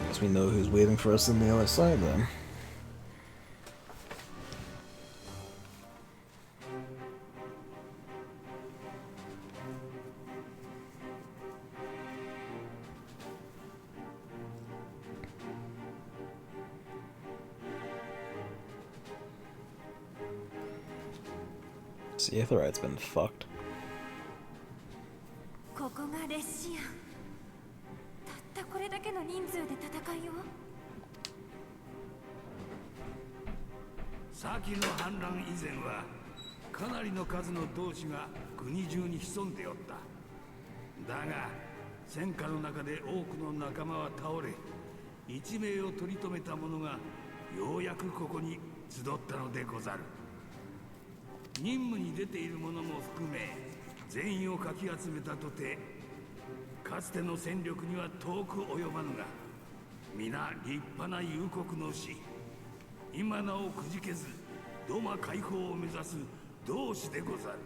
Guess we know who's waiting for us on the other side then. See if the right's been fucked. ここがレシアン。たったこれだけの人数で戦いを。先の反乱以前はかなりの数の同志が国中に潜んでおった。だが戦火の中で多くの仲間は倒れ、一命を取り留めた者がようやくここに集ったのでござる。任務に出ている者も含め全員をかき集めたとて、かつての戦力には遠く及ばぬが、皆立派な勇国の士。今なおくじけずドマ解放を目指す同志でござる。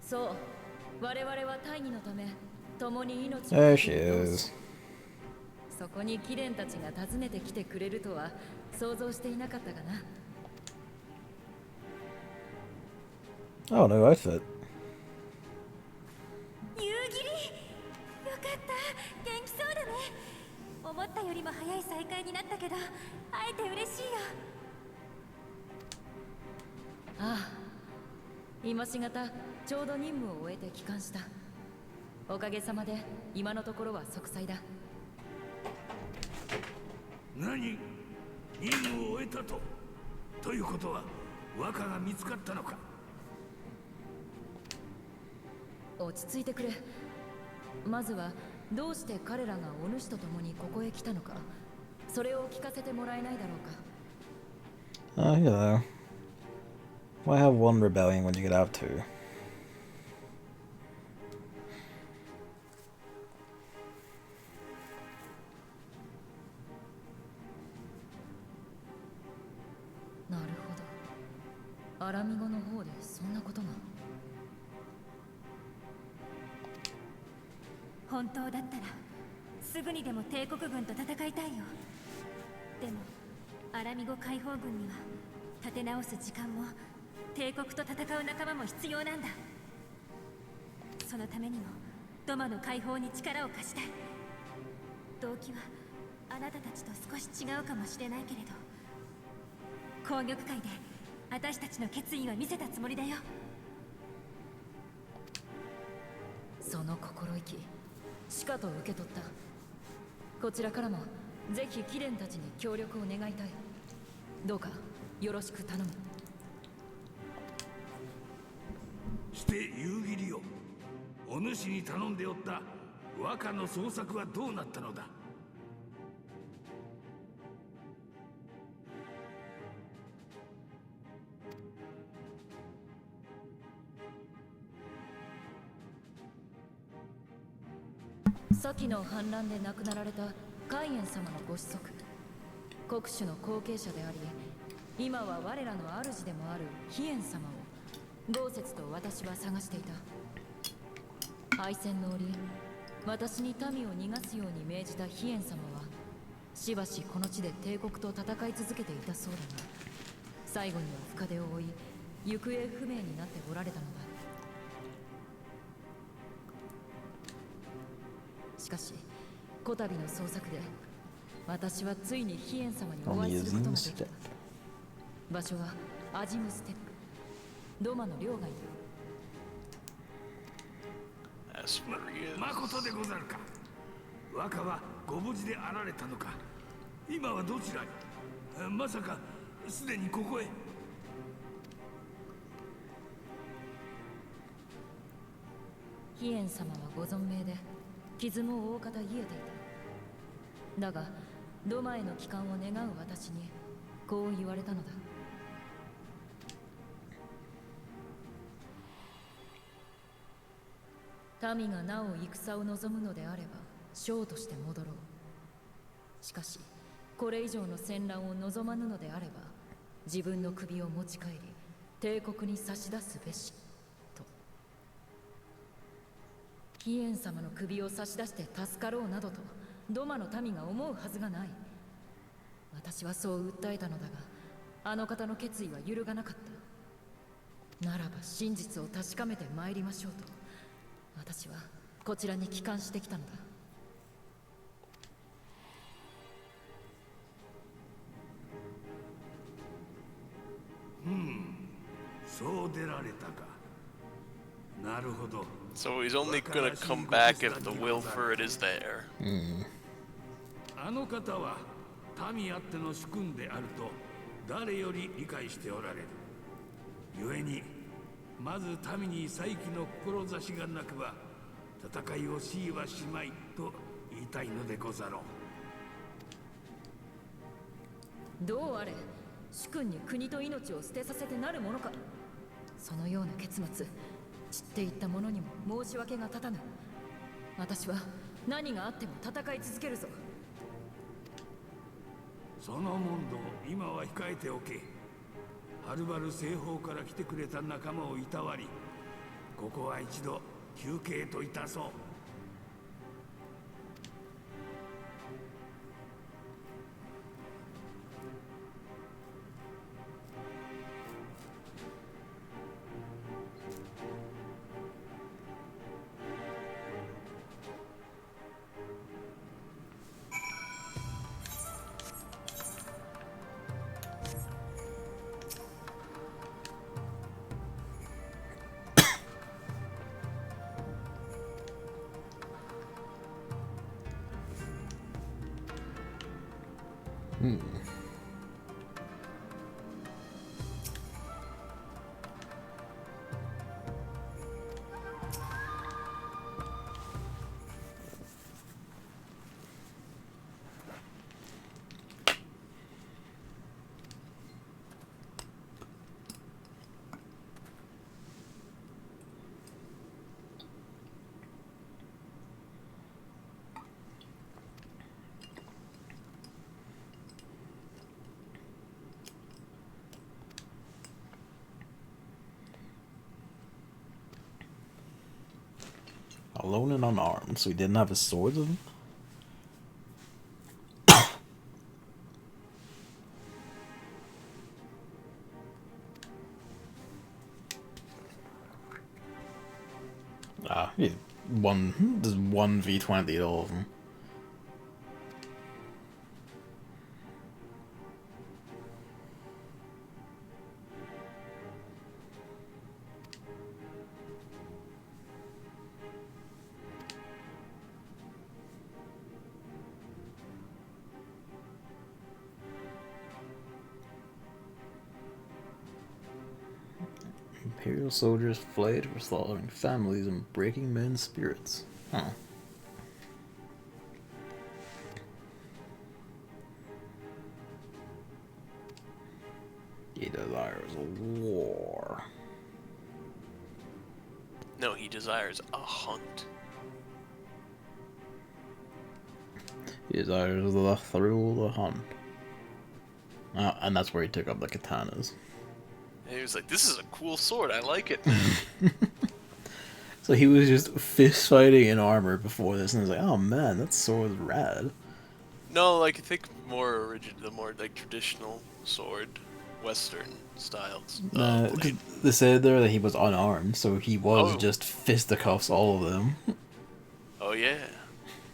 そう、我々は大義のため共に命を。 There she is. そこに貴殿たちが訪ねてきてくれるとは想像していなかったがな。Oh, no outfit. 夕霧、よかった、元気そうだね。思ったよりも早い再会になったけど、会えて嬉しいよ。ああ、今しがたちょうど任務を終えて帰還した。おかげさまで今のところは息災だ。何？任務を終えたと？ということは若が見つかったのか？落ち着いてくれ。まずはどうして彼らがお主と共にここへ来たのか、それを聞かせてもらえないだろうか。Oh, hello. Why have one rebellion when you could have two? なるほど。アラミゴの方でそんなことが。本当だったらすぐにでも帝国軍と戦いたいよ。でもアラミゴ解放軍には立て直す時間も帝国と戦う仲間も必要なんだ。そのためにもドマの解放に力を貸したい。動機はあなたたちと少し違うかもしれないけれど、紅玉会で私たちの決意は見せたつもりだよ。その心意気しかと受け取った。こちらからもぜひ貴殿たちに協力を願いたい。どうかよろしく頼む。して夕霧よ、お主に頼んでおった和歌の捜索はどうなったのだ？先の反乱で亡くなられた海燕様のご子息、国主の後継者であり、今は我らの主でもある飛燕様を豪雪と私は探していた。敗戦の折、私に民を逃がすように命じた飛燕様はしばしこの地で帝国と戦い続けていたそうだが、最後には深手を負い行方不明になっておられたのだ。しかしこたびの捜索で私はついに飛燕様にお会いすることができた。場所はアジムステップ、ドマの領外だ。まことでござるか。若はご無事であられたのか。今はどちらに。まさかすでにここへ。飛燕様はご存命で傷も大方癒えていた。だがドマへの帰還を願う私にこう言われたのだ。民がなお戦を望むのであれば将として戻ろう。しかしこれ以上の戦乱を望まぬのであれば自分の首を持ち帰り帝国に差し出すべしと。飛燕様の首を差し出して助かろうなどとドマの民が思うはずがない。私はそう訴えたのだが、あの方の決意は揺るがなかった。ならば真実を確かめて参りましょうと私はこちらに帰還してきたのだ。そう出られたか。なるほど。 So he's only gonna come back if the will for it is there. あの方は民あっての主君であると誰より理解しておられる。故にまず民に再起の志がなくば戦いを強いはしまいと言いたいのでござろう。どうあれ主君に国と命を捨てさせてなるものか。そのような結末散っていった者にも申し訳が立たぬ。私は何があっても戦い続けるぞ。その問答今は控えておけ。はるばる西方から来てくれた仲間をいたわり、ここは一度休憩といたそう。Alone and unarmed, so he didn't have his sword with him? He's there's 1v20 to all of them. Imperial soldiers fled for slaughtering families and breaking men's spirits. Huh. He desires war. No, he desires a hunt. Desires the thrill of the hunt. And that's where he took up the katanas. And he was like, "This is a cool sword. I like it." So he was just fist fighting in armor before this, and he's like, "Oh man, that sword's rad." No, like I think more rigid, the more like traditional sword, Western styles. They said there that he was unarmed, so he was just fisticuffs all of them. Oh yeah,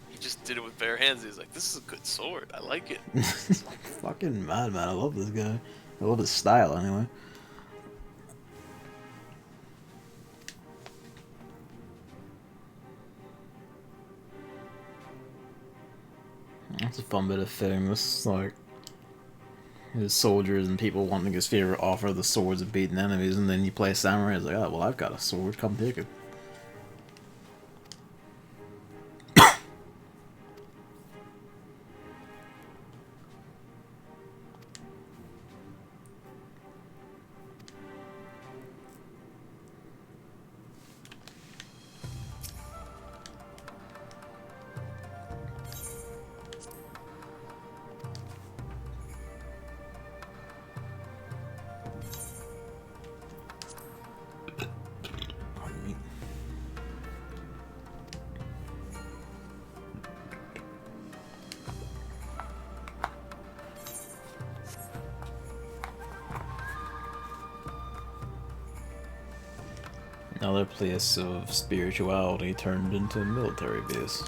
he just did it with bare hands. He was like, "This is a good sword. I like it." Fucking madman! I love this guy. I love his style anyway. That's a fun bit of fitting. This like his soldiers and people wanting his favorite offer the swords of beating enemies, and then you play samurai. It's like, oh well, I've got a sword. Come take it. Another place of spirituality turned into a military base.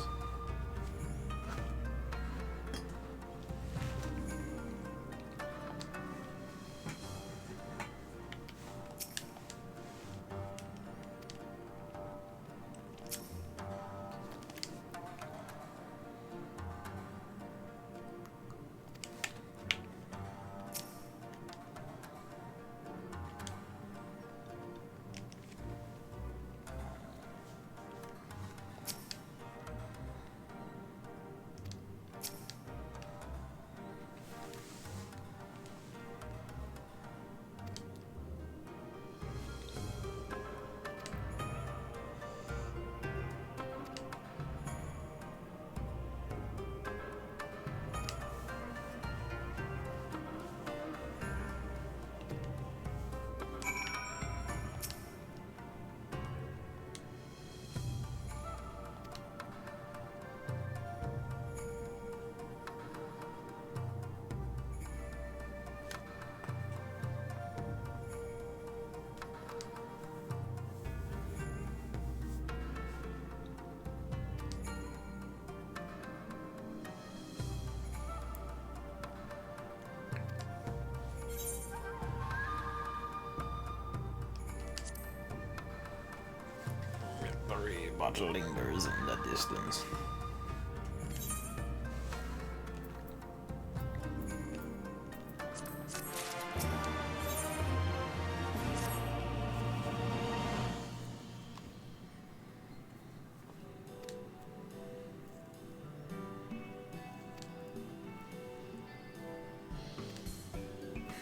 But lingers in the distance.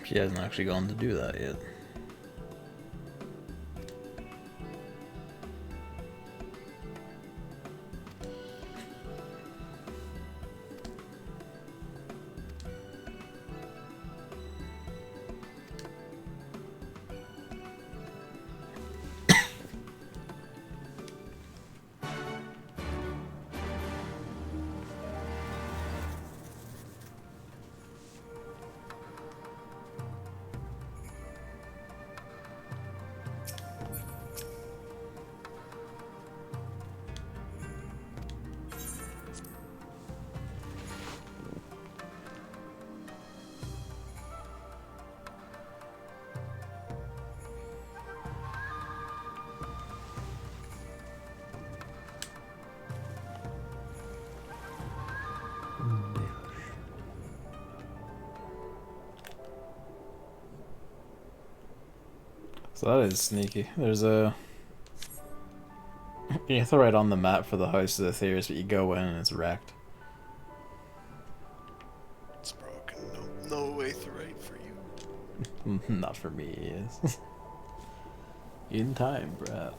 She hasn't actually gone to do that yet. So that is sneaky. There's a... You throw it on the map for the House of the Theorist, but you go in and it's wrecked. It's broken. No way right for you. Not for me, yes. In time, perhaps.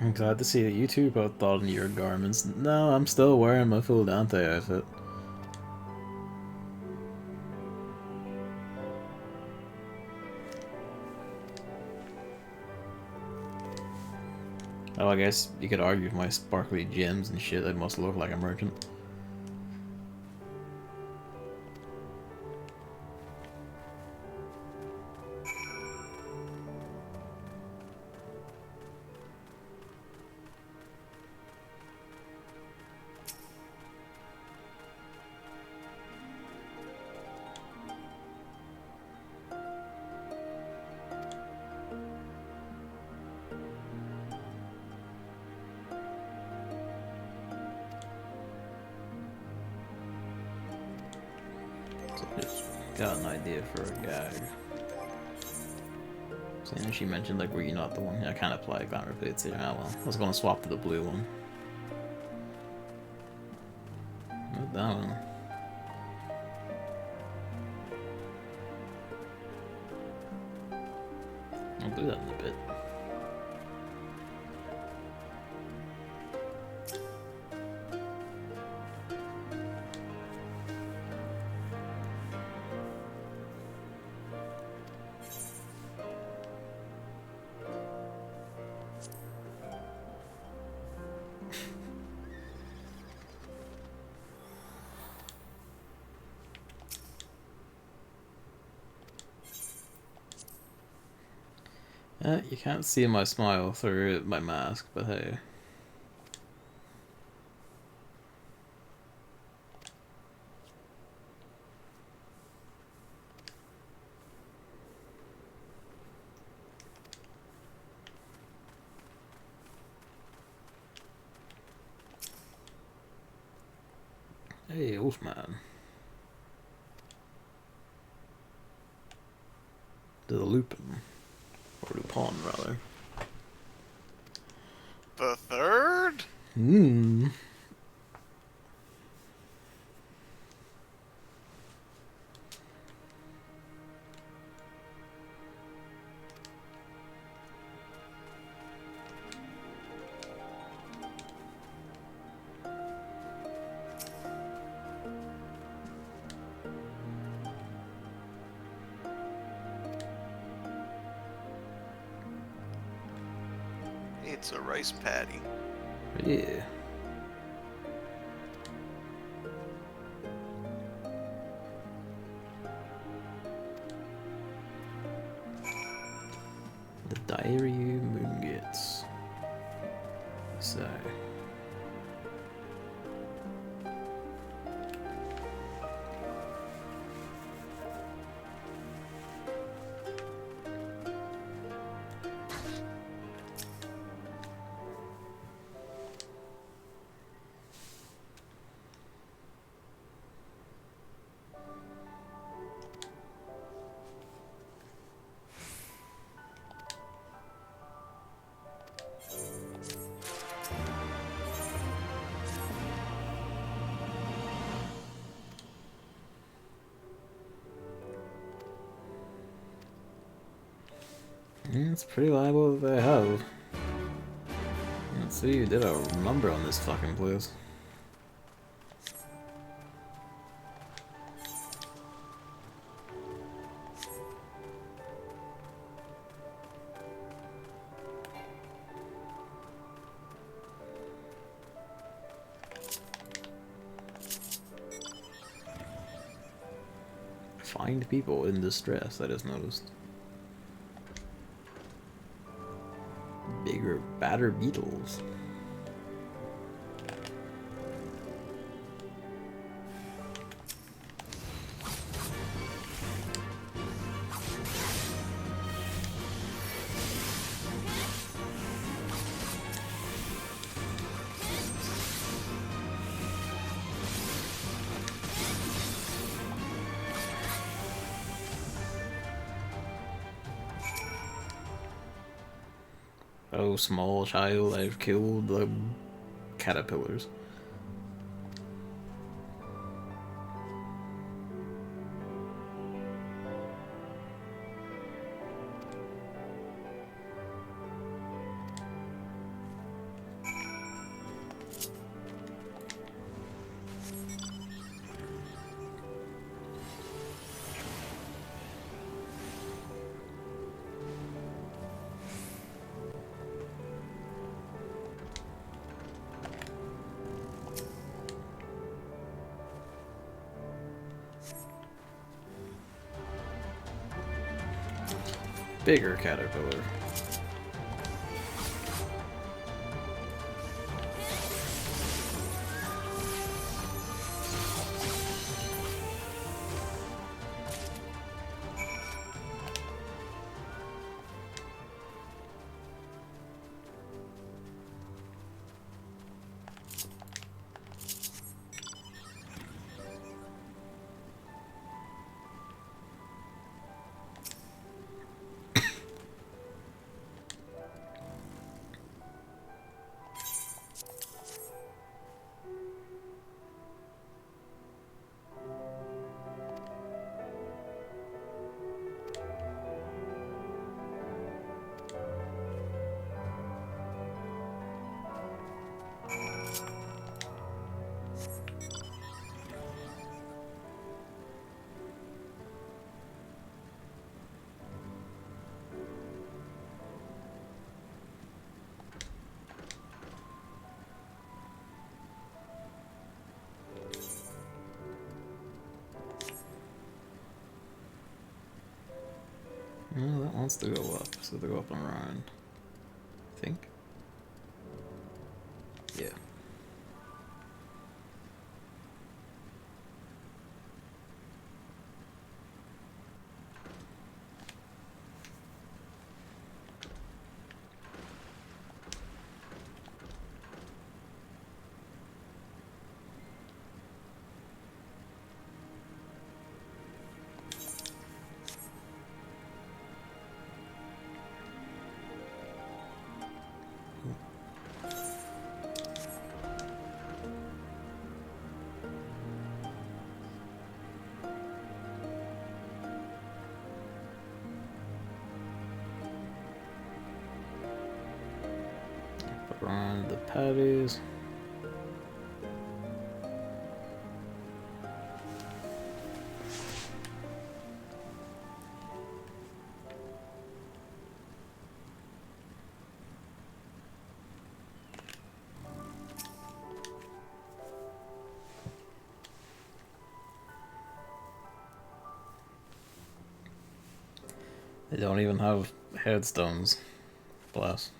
I'm glad to see that you two both thought in your garments. No, I'm still wearing my full Dante outfit. Oh, I guess you could argue with my sparkly gems and shit, I must look like a merchant. Got an idea for a gag. Seeing she mentioned, like, were you not the one? Yeah, I kind of play glamour plates here. Oh well. I was gonna swap to the blue one. Not that one. I'll do that in a bit. You can't see my smile through my mask, but hey. Hey, Wolfman. To the Lupin. Or Lupin, rather. The third? Hmm. It's a rice patty. Yeah. The diary Moon gets. So. Yeah, it's pretty liable that they have. Let's see who did a number on this fucking place. Find people in distress, I just noticed. Bigger, badder beetles. Oh, small child, I've killed the caterpillars. bigger caterpillar. Oh, that wants to go up, so they go up and around. I think. Yeah. Around the patties. They don't even have headstones. Bless.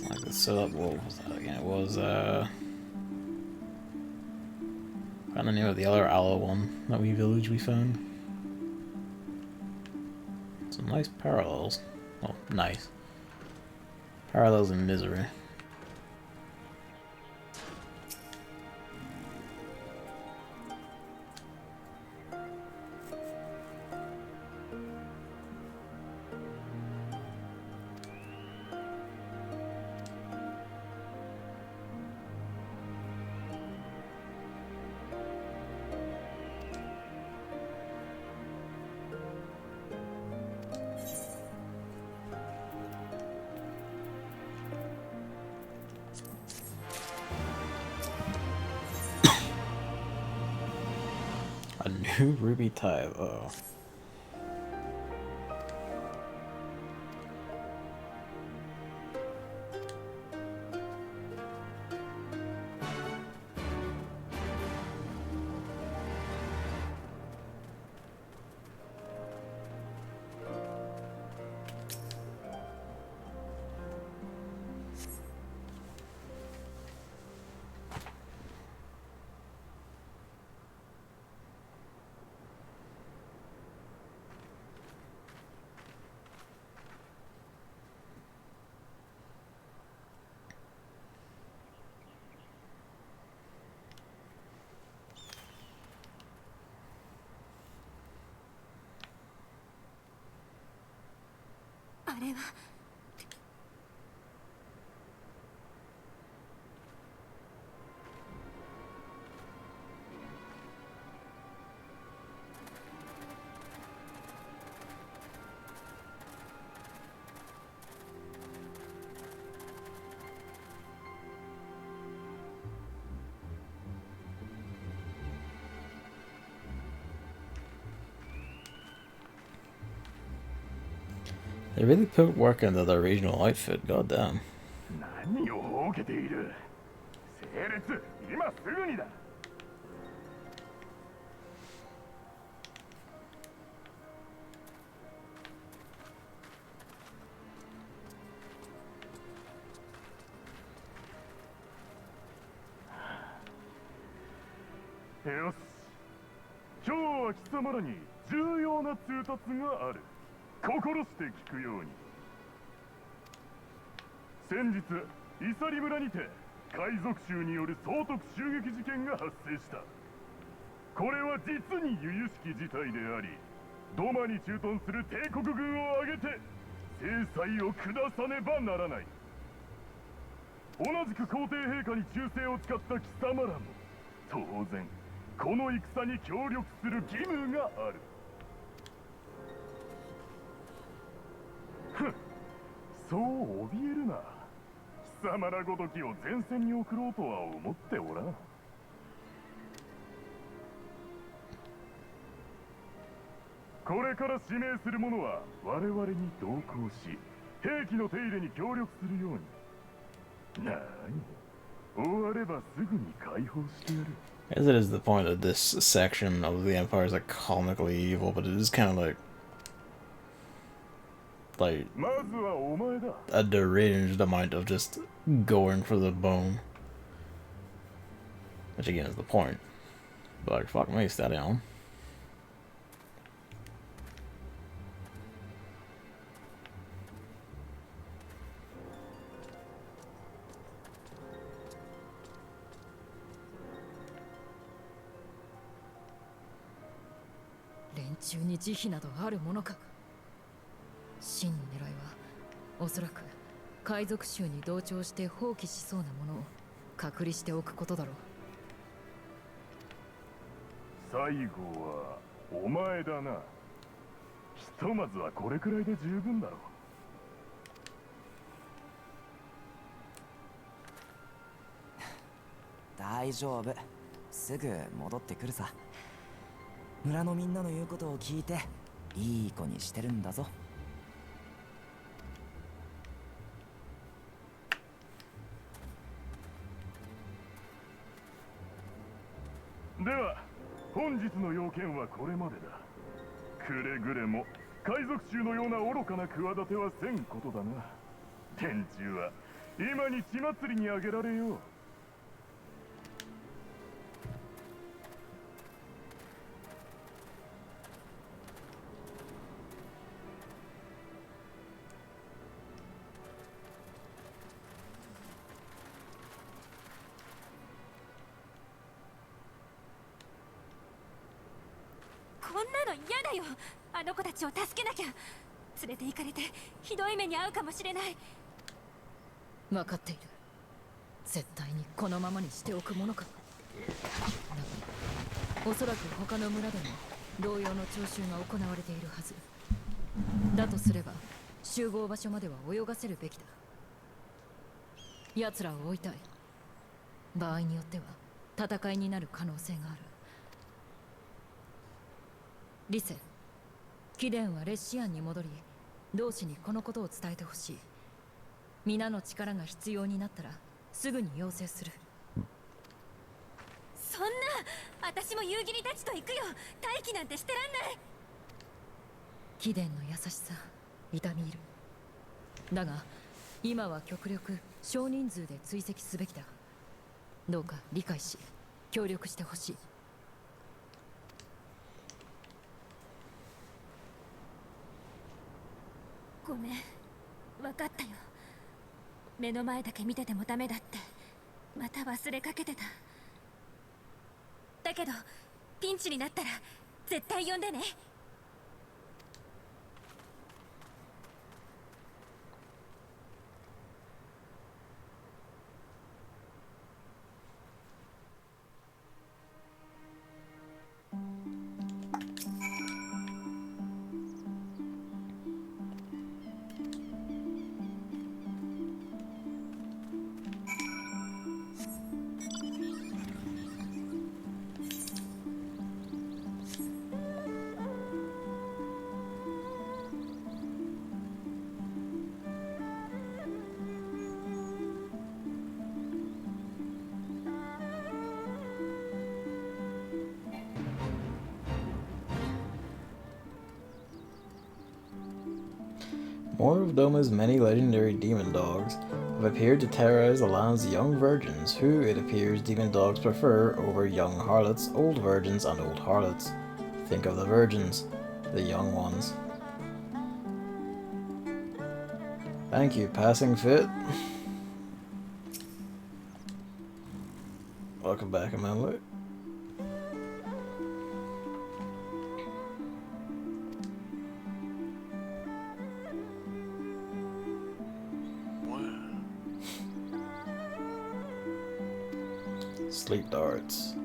Like the setup, what was that again? It was I don't know the name of the other aloe one that we found. Some nice parallels. Well, nice. Parallels in misery. A new ruby tithe, oh. は。They really put work into their regional outfit, goddamn. 何をほうけている。整列、今すぐにだ。よし。今日は貴様らに重要な通達がある。心して聞くように。先日イサリ村にて海賊衆による総督襲撃事件が発生した。これは実に由々しき事態であり、ドマに駐屯する帝国軍を挙げて制裁を下さねばならない。同じく皇帝陛下に忠誠を使った貴様らも当然この戦に協力する義務がある。そう怯えるな。貴様らごときを前線に送ろうとは思っておらん。これから指名する者は我々に同行し、兵器の手入れに協力するように。なに、終わればすぐに解放してやる。As it is the point that this section of the Empire is like comically evil, but it is kind of like a deranged amount of just going for the bone. Which again is the point. But like, fuck me, steady on. Len 真の狙いはおそらく海賊衆に同調して放棄しそうなものを隔離しておくことだろう。最後はお前だな。ひとまずはこれくらいで十分だろう。大丈夫、すぐ戻ってくるさ。村のみんなの言うことを聞いていい子にしてるんだぞ。では本日の要件はこれまでだ。くれぐれも海賊衆のような愚かな企てはせんことだな。天中は今に血祭りにあげられよう。こんなの嫌だよ。あの子たちを助けなきゃ。連れて行かれてひどい目に遭うかもしれない。分かっている。絶対にこのままにしておくものか。だがおそらく他の村でも同様の徴収が行われているはずだとすれば、集合場所までは泳がせるべきだ。奴らを追いたい。場合によっては戦いになる可能性がある。リセ、貴殿はレシアンに戻り、同志にこのことを伝えてほしい。皆の力が必要になったらすぐに要請する。そんな、私も夕霧たちと行くよ。待機なんてしてらんない。貴殿の優しさ、痛み入る。だが今は極力少人数で追跡すべきだ。どうか理解し協力してほしい。ごめん、分かったよ。目の前だけ見ててもダメだってまた忘れかけてた。だけどピンチになったら絶対呼んでね。One of Doma's many legendary demon dogs have appeared to terrorize the land's young virgins, who, it appears, demon dogs prefer over young harlots, old virgins, and old harlots. Think of the virgins, the young ones. Thank you, Passing Fit. Welcome back, Amanda. Sleep darts.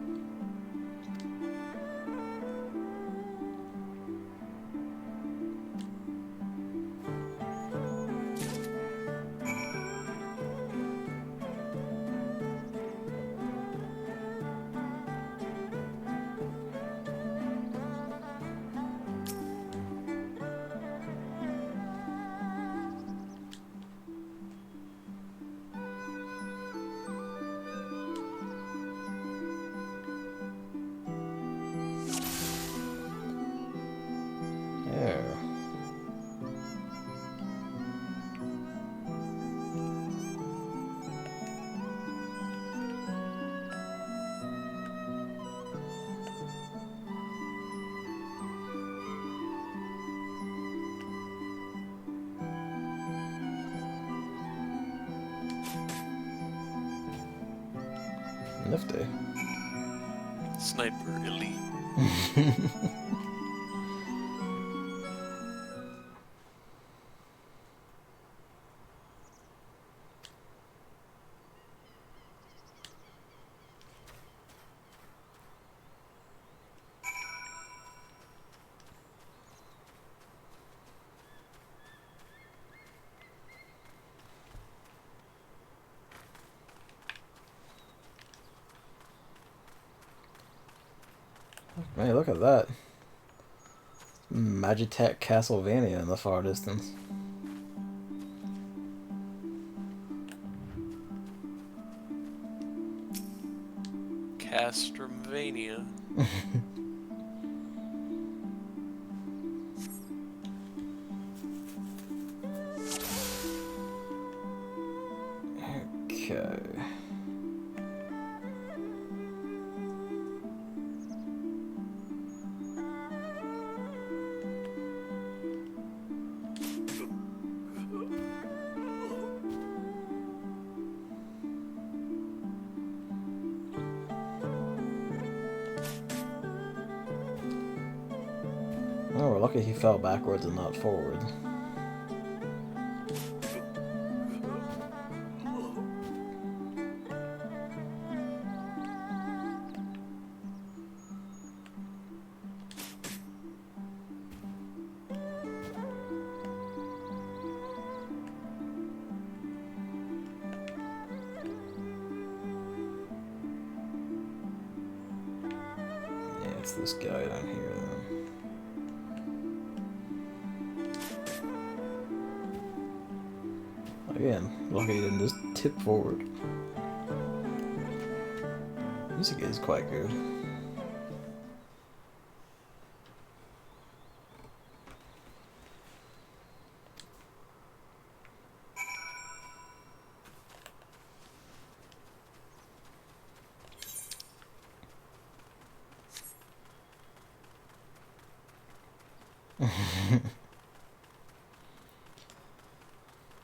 Nifty. Sniper elite. Hey, look at that. Magitech Castlevania in the far distance. Castromania. Okay. Oh, we're lucky he fell backwards and not forward. Yeah, it's this guy down here then. Again, lucky he didn't just tip forward. Music is quite good.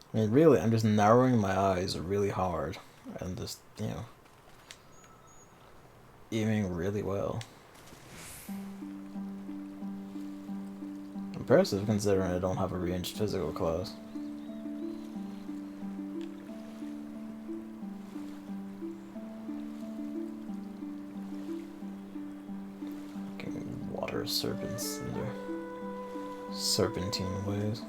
I mean, really, I'm just narrowing my eyes really hard and just, you know, aiming really well. Impressive considering I don't have a ranged physical class. Fucking water serpents in their serpentine ways.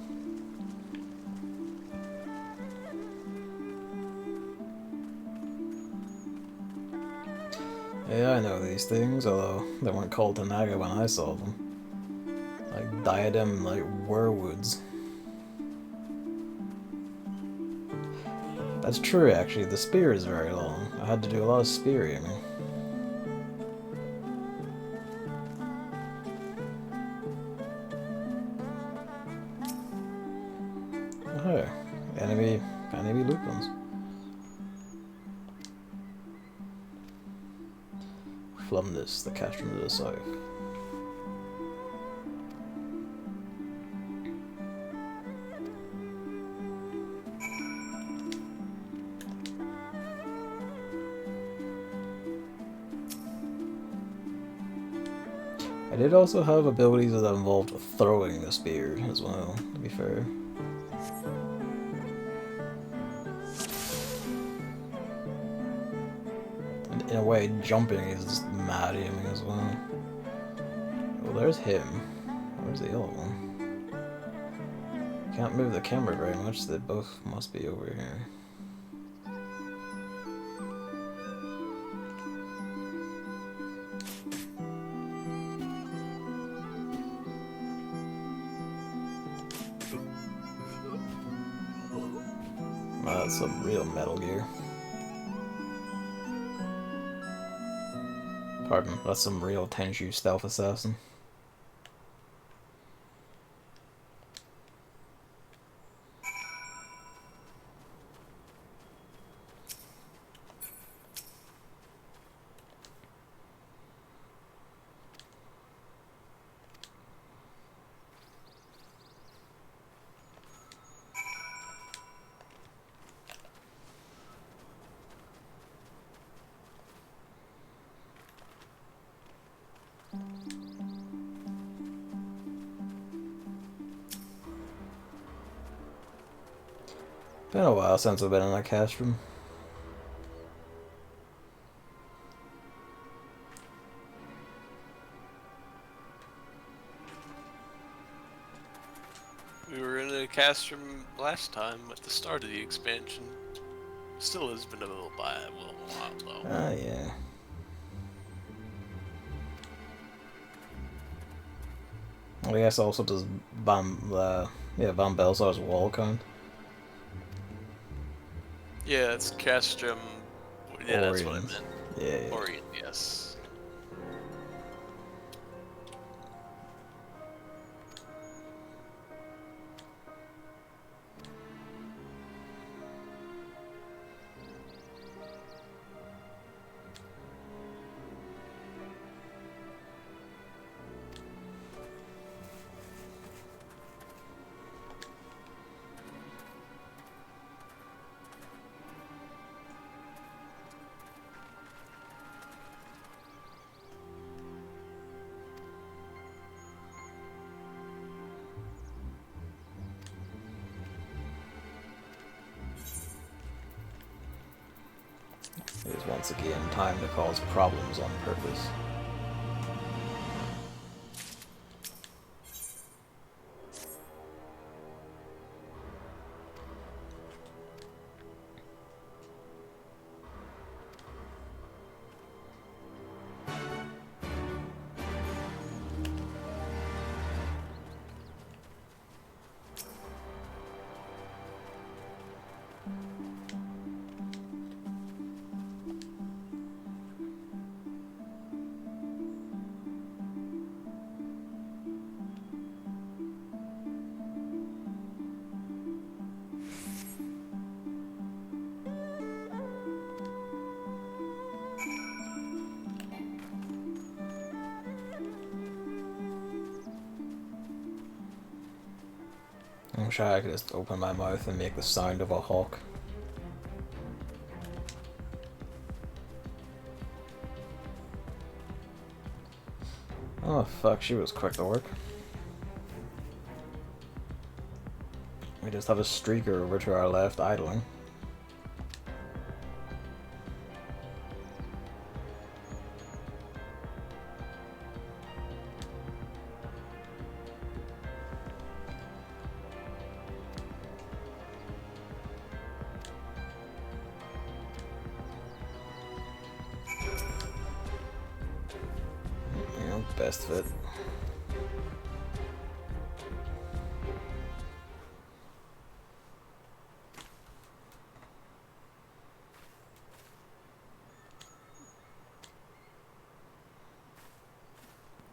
Yeah, I know these things, although they weren't called Tanaga when I saw them. Like diadem, like werewoods. That's true, actually. The spear is very long. I had to do a lot of spear aiming. Flumnus, the castrum to the south. I did also have abilities that involved throwing the spear as well, to be fair. And in a way, jumping is mad aiming as well. Well, there's him. Where's the other one? Can't move the camera very much, they both must be over here. That's some real Metal Gear. Pardon, that's some real Tenchu stealth assassin. Been a while since I've been in that castrum. We were in a castrum last time at the start of the expansion. Still has been a little while though. Ah, yeah. I guess also does Van Belsar's wall count? Yeah, it's castrum. Yeah, that's what I meant. Yeah. Orient, yes. It is once again time to cause problems on purpose. I'm sure I could just open my mouth and make the sound of a hawk. Oh fuck, she was quick to work. We just have a streaker over to our left idling. Best fit.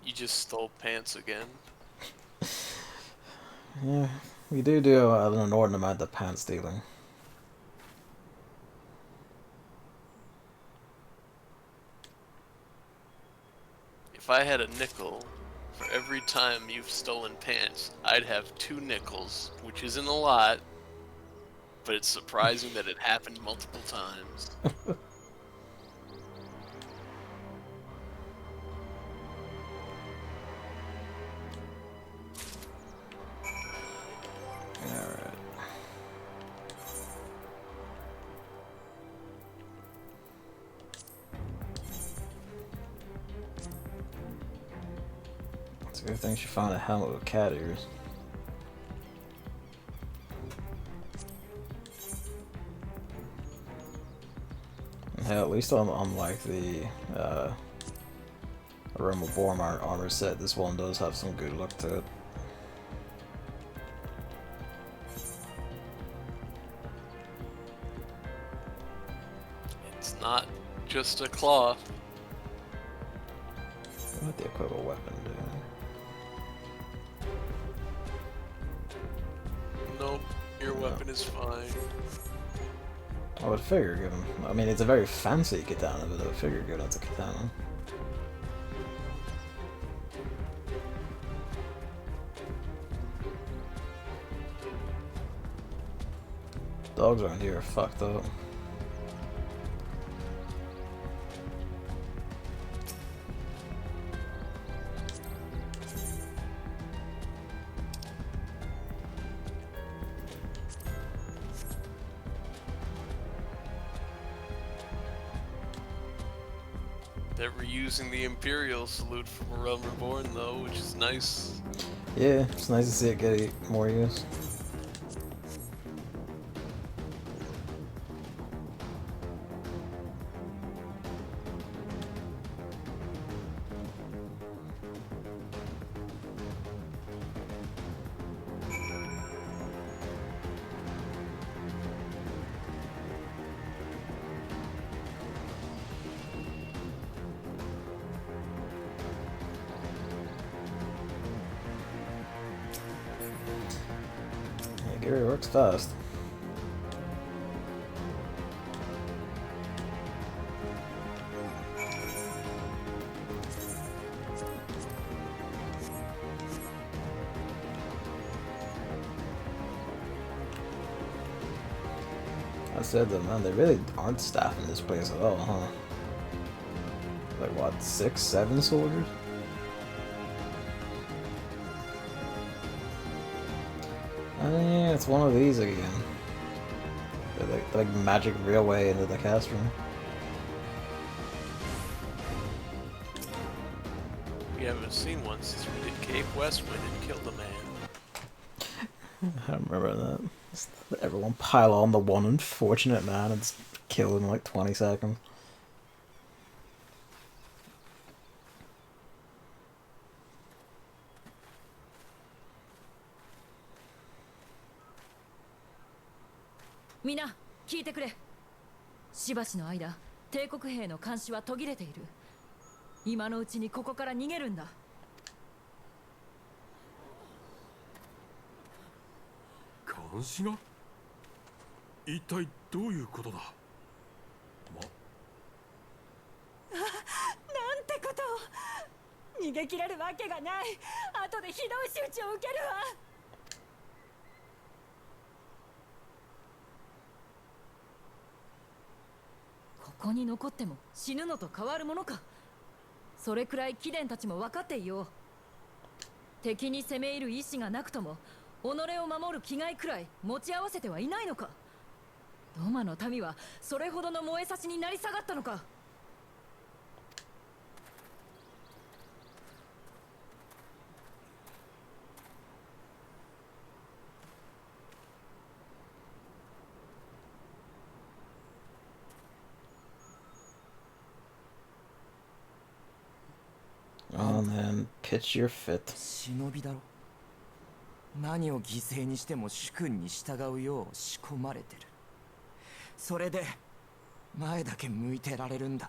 You just stole pants again. Yeah, we do an inordinate amount of pants stealing. If I had a nickel for every time you've stolen pants, I'd have 2 nickels, which isn't a lot, but it's surprising that it happened multiple times. Alright. It's a good thing she found a helmet with cat ears. Hell, at least on like the Realm of Bormar armor set, this one does have some good look to it. It's not just a claw. What the equivalent weapon do? Nope, your weapon is fine. I would figure, given. I mean, it's a very fancy katana, but I would figure given it's a katana. Dogs around here are fucked up. They're reusing the Imperial salute from A Realm Reborn, though, which is nice. Yeah, it's nice to see it get more use. Gary works fast. I said that, man, they really aren't staffing this place at all, huh? Like what, 6, 7 soldiers? Yeah, it's one of these again. They're like magic railway into the cast room. We haven't seen one since we did Cape Westwind and killed a man. I remember that. Just everyone pile on the one unfortunate man and just kill him in like 20 seconds. Mina, 聞いてくれ。しばしの間、帝国兵の監視は途切れている。今のうちにここから逃げるんだ。監視が？一体どういうことだ？なんてことを。逃げ切れるわけがない。後でひどい仕打ちを受けるわ。ここに残っても死ぬのと変わるものか。それくらい貴殿たちも分かっていよう。敵に攻め入る意志がなくとも己を守る気概くらい持ち合わせてはいないのか。ロマの民はそれほどの燃えさしになり下がったのか。Oh man, pitch your fit. 忍びだろ。何を犠牲にしても主君に従うよう仕込まれてる。それで前だけ向いてられるんだ。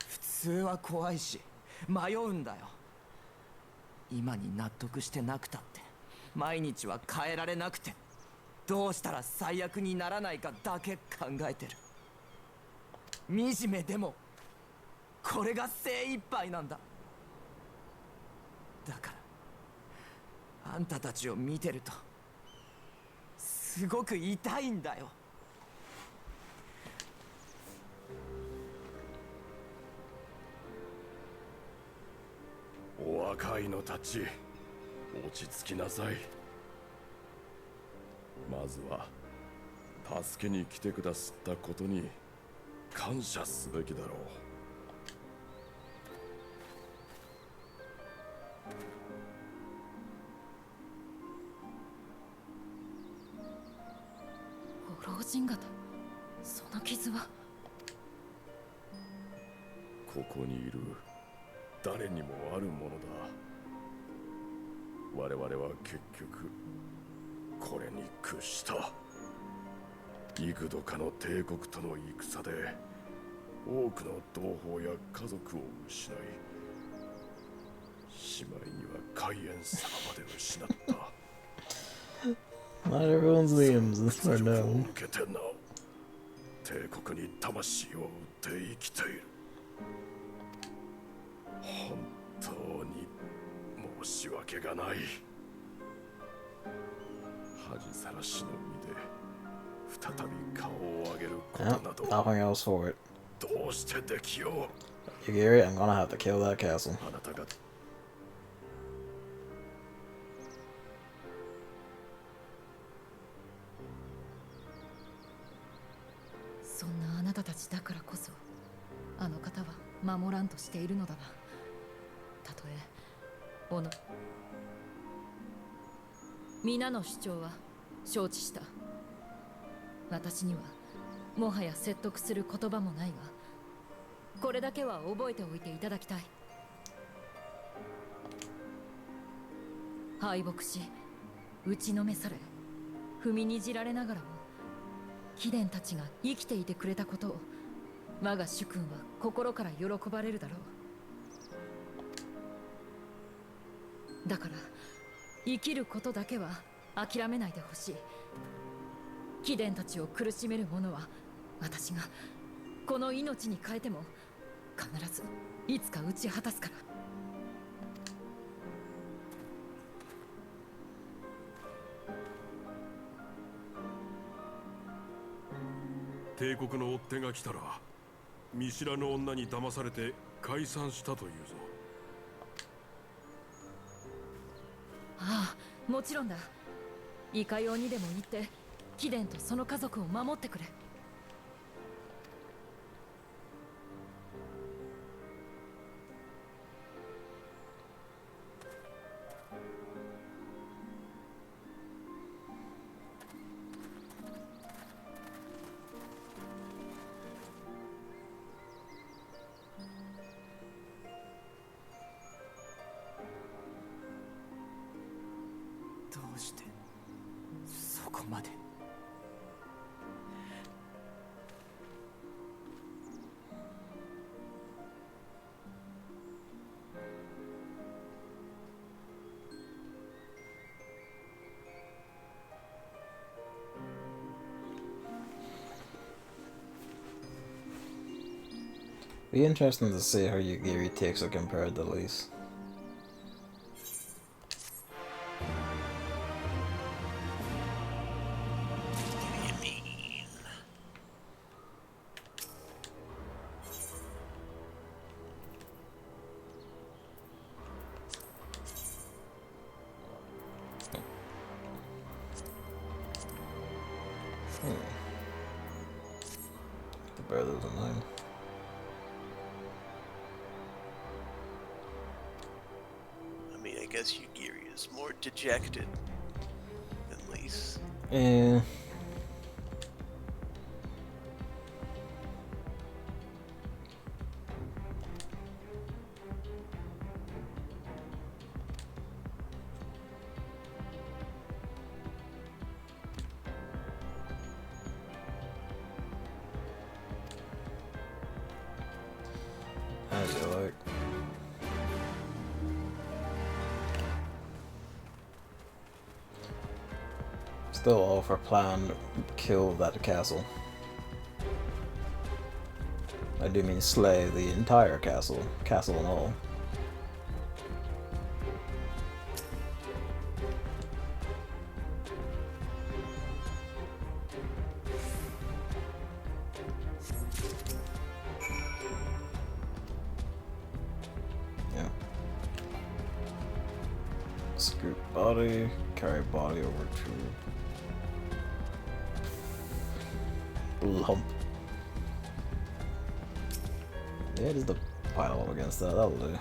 普通は怖いし迷うんだよ。今に納得してなくたって毎日は変えられなくて、どうしたら最悪にならないかだけ考えてる。惨めでもこれが精一杯なんだ。だからあんたたちを見てるとすごく痛いんだよ。お若いのたち、落ち着きなさい。まずは助けに来てくださったことに感謝すべきだろう。ご老人方、その傷は。ここにいる誰にもあるものだ。我々は結局これに屈した。幾度かの帝国との戦で多くの同胞や家族を失い、しまいには海縁様まで失った。Not everyone's names are known. 受けてなお帝国に魂を売って生きている。本当に申し訳がない。恥さらしの身で再び顔を上げることなど Nothing else for it. どうしてできよう。 Yugiri, I'm gonna have to kill that castle. あなたがそんなあなたたちだからこそ、あの方は守らんとしているのだな。たとえ皆の主張は承知した。私にはもはや説得する言葉もないが、これだけは覚えておいていただきたい。敗北し打ちのめされ踏みにじられながらも貴殿たちが生きていてくれたことを我が主君は心から喜ばれるだろう。だから生きることだけは諦めないでほしい。貴殿たちを苦しめる者は私がこの命に変えても必ずいつか打ち果たすから。帝国の追っ手が来たら見知らぬ女に騙されて解散したというぞ。ああ、もちろんだ。いかようにでも言って貴殿とその家族を守ってくれ。どうしてそこまで。Be interesting to see how Yugiri takes it compared to Lise. The brothers are mine. I mean, I guess Yugiri is more dejected than Lise. Yeah. As you like. Still all for plan kill that castle. I do mean slay the entire castle and all. Yeah. Scoop body, carry body over to lump. Yeah, just the pile up against that, that'll do.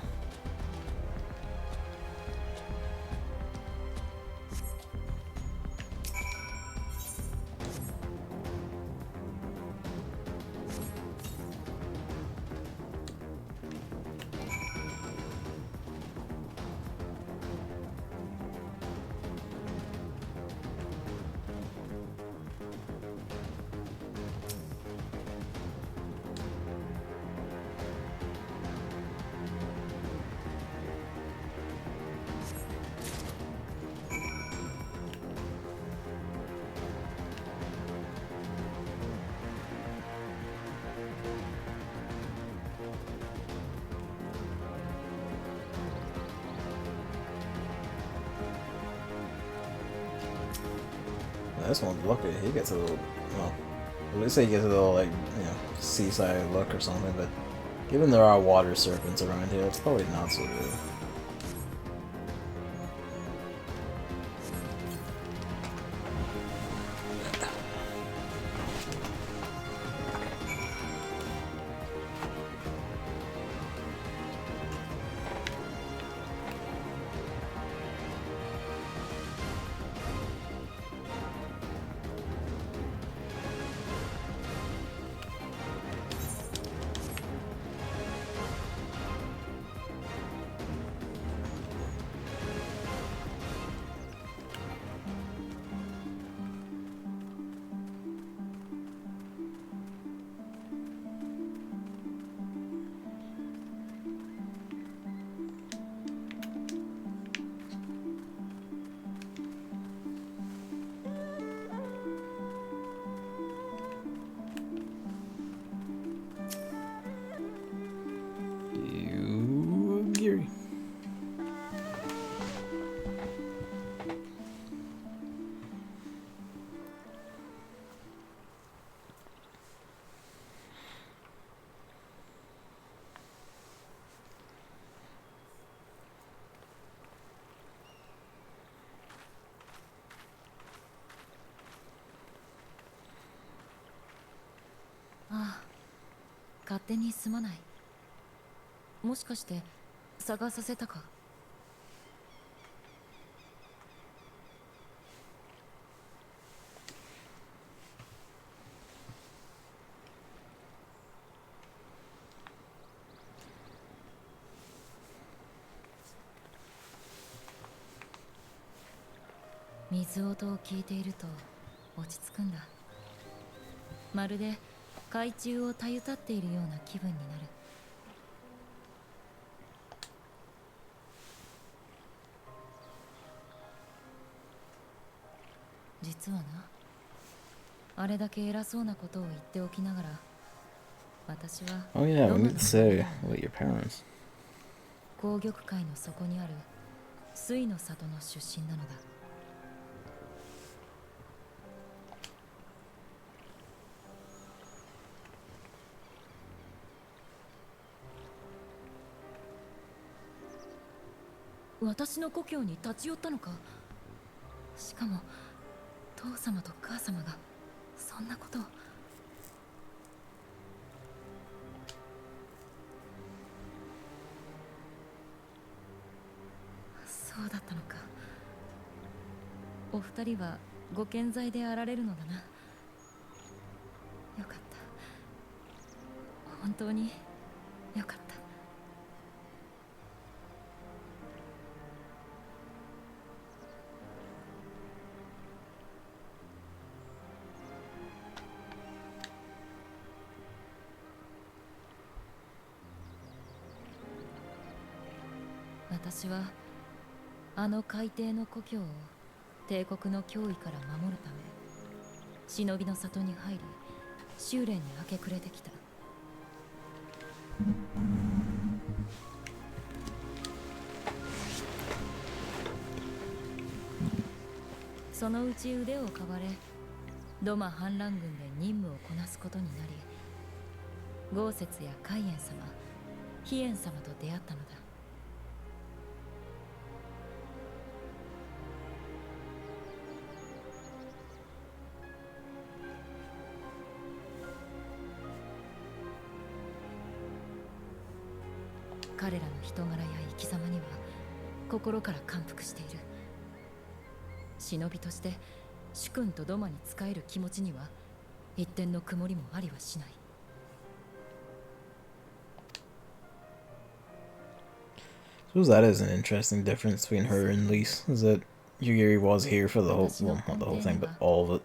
This one's lucky. He gets a little, well, at least he gets a little, like, you know, seaside look or something, but given there are water serpents around here, it's probably not so good.ああ、勝手にすまない。もしかして探させたか？水音を聞いていると落ち着くんだ。まるで海中をたゆたっているような気分になる。実はな、あれだけ偉そうなことを言っておきながら、私は Oh yeah, we need to say what your parents. 紅玉海の底にある水の里の出身なのだ。私の故郷に立ち寄ったのか。しかも父様と母様がそんなことを。そうだったのか。お二人はご健在であられるのだな。よかった。本当によかった。私はあの海底の故郷を帝国の脅威から守るため忍びの里に入り修練に明け暮れてきた。そのうち腕を買われ、ドマ反乱軍で任務をこなすことになり、豪雪や海燕様、飛燕様と出会ったのだ。彼らの人柄や生き様には心から感服している。忍びとして主君とドマに仕える気持ちには一点の曇りもありはしない。So that is an interesting difference between her and Lise, is that Yugiri was here for the whole, well, not the whole thing, but all of it.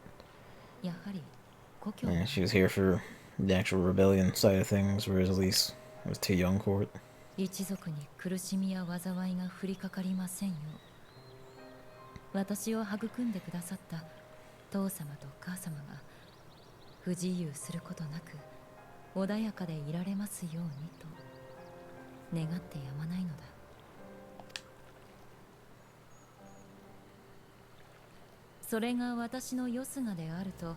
Yeah, she was here for the actual rebellion side of things, whereas Lise was too young for it. 一族に苦しみや災いが降りかかりませんよ。私を育んでくださった父様と母様が不自由することなく穏やかでいられますようにと願ってやまないのだ。それが私のよすがであると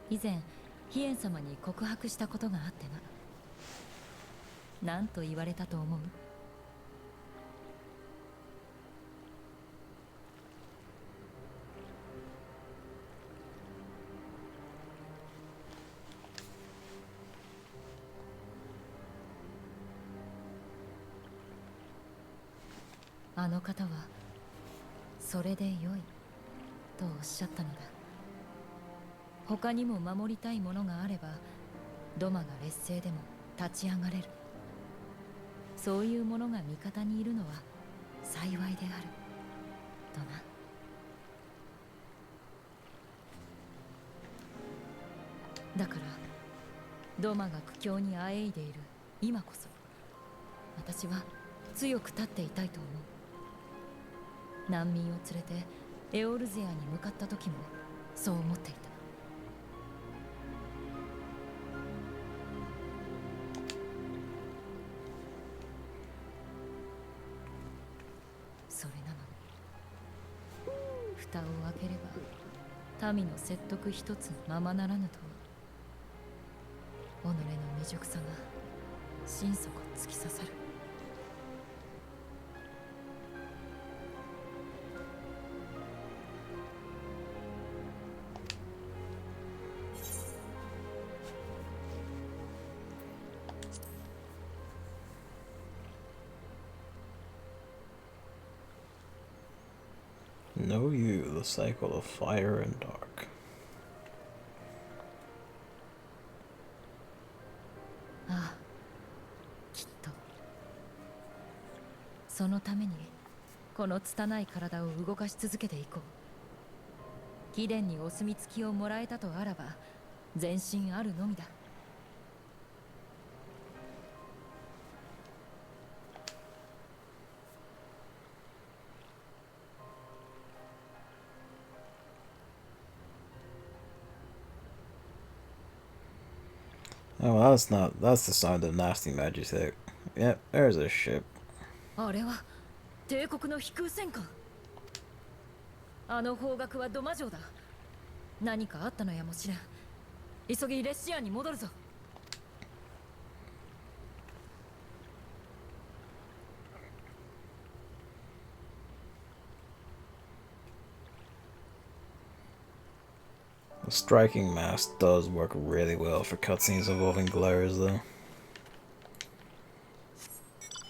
以前飛燕様に告白したことがあってな。何と言われたと思う？あの方はそれでよいとおっしゃったのだ。他にも守りたいものがあればドマが劣勢でも立ち上がれる。そういうものが味方にいるのは幸いであるとな。だからドマが苦境にあえいでいる今こそ私は強く立っていたいと思う。難民を連れてエオルゼアに向かった時もそう思っていた。それなのに蓋を開ければ民の説得一つままならぬと己の未熟さが心底突き刺さる。Know you the cycle of fire and dark. ああ、きっとそのためにこの拙い体を動かし続けていこう。貴殿にお墨付きをもらえたとあらば前進あるのみだ。Oh, well, that's the sound of nasty magic. Yep, there's a ship. あれは帝国の飛空戦艦。あの方角はドマ城だ。何かあったのやもしれん。急ぎレシアに戻るぞ。The striking mask does work really well for cutscenes involving glares, though.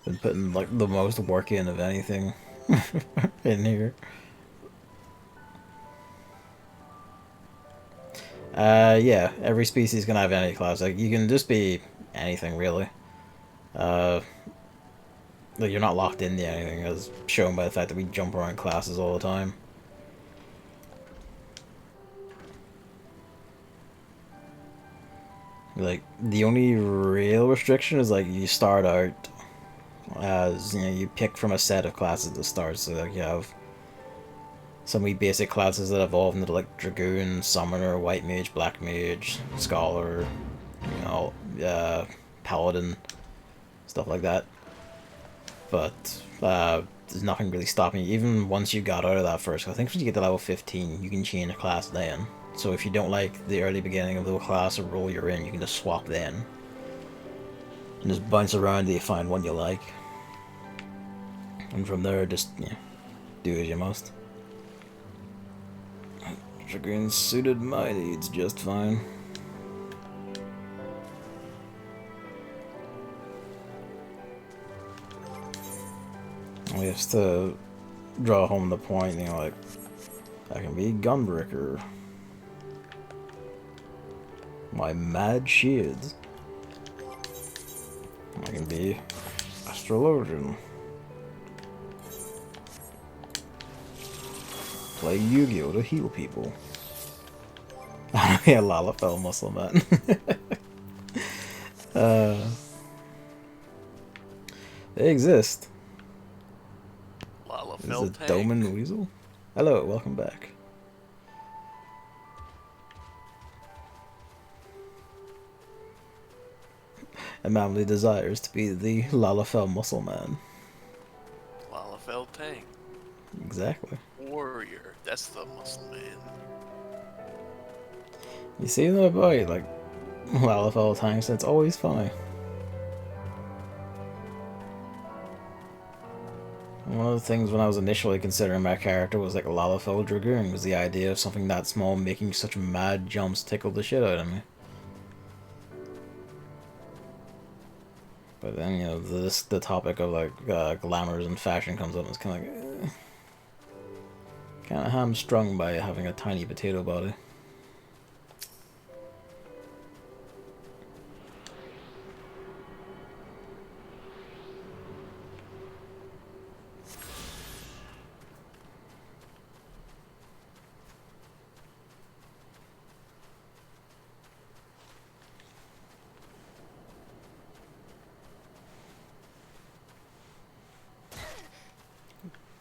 Been putting like the most work in of anything in here. Yeah, every species can have any class. Like, you can just be anything, really. Like, you're not locked into anything, as shown by the fact that we jump around classes all the time. Like, the only real restriction is, like, you start out as, you know, you pick from a set of classes at the start. So, like, you have some wee basic classes that evolve into, like, Dragoon, Summoner, White Mage, Black Mage, Scholar, you know, Paladin. stuff like that. But there's nothing really stopping you. Even once you got out of that first, I think once you get to level 15, you can change class then. So if you don't like the early beginning of the class or role you're in, you can just swap then. And just bounce around until you find one you like. And from there, just, do as you must. Dragoon suited my needs just fine. We have to draw home the point, like, I can be Gunbreaker. My mad shields. I can be Astrologian. Play Yu-Gi-Oh! To heal people. Yeah, Lalafell muscle man. They exist. Lalafell Is it Doman Weasel? Hello, welcome back. A manly desires to be the Lalafell muscle man. Lalafell tank. Exactly. Warrior. That's the muscle man. You see that about like Lalafell tanks? It's always funny. One of the things when I was initially considering my character was like a Lalafell Dragoon was the idea of something that small making such mad jumps tickled the shit out of me. But then, the topic of like glamours and fashion comes up and it's kind of like, kind of hamstrung by having a tiny potato body.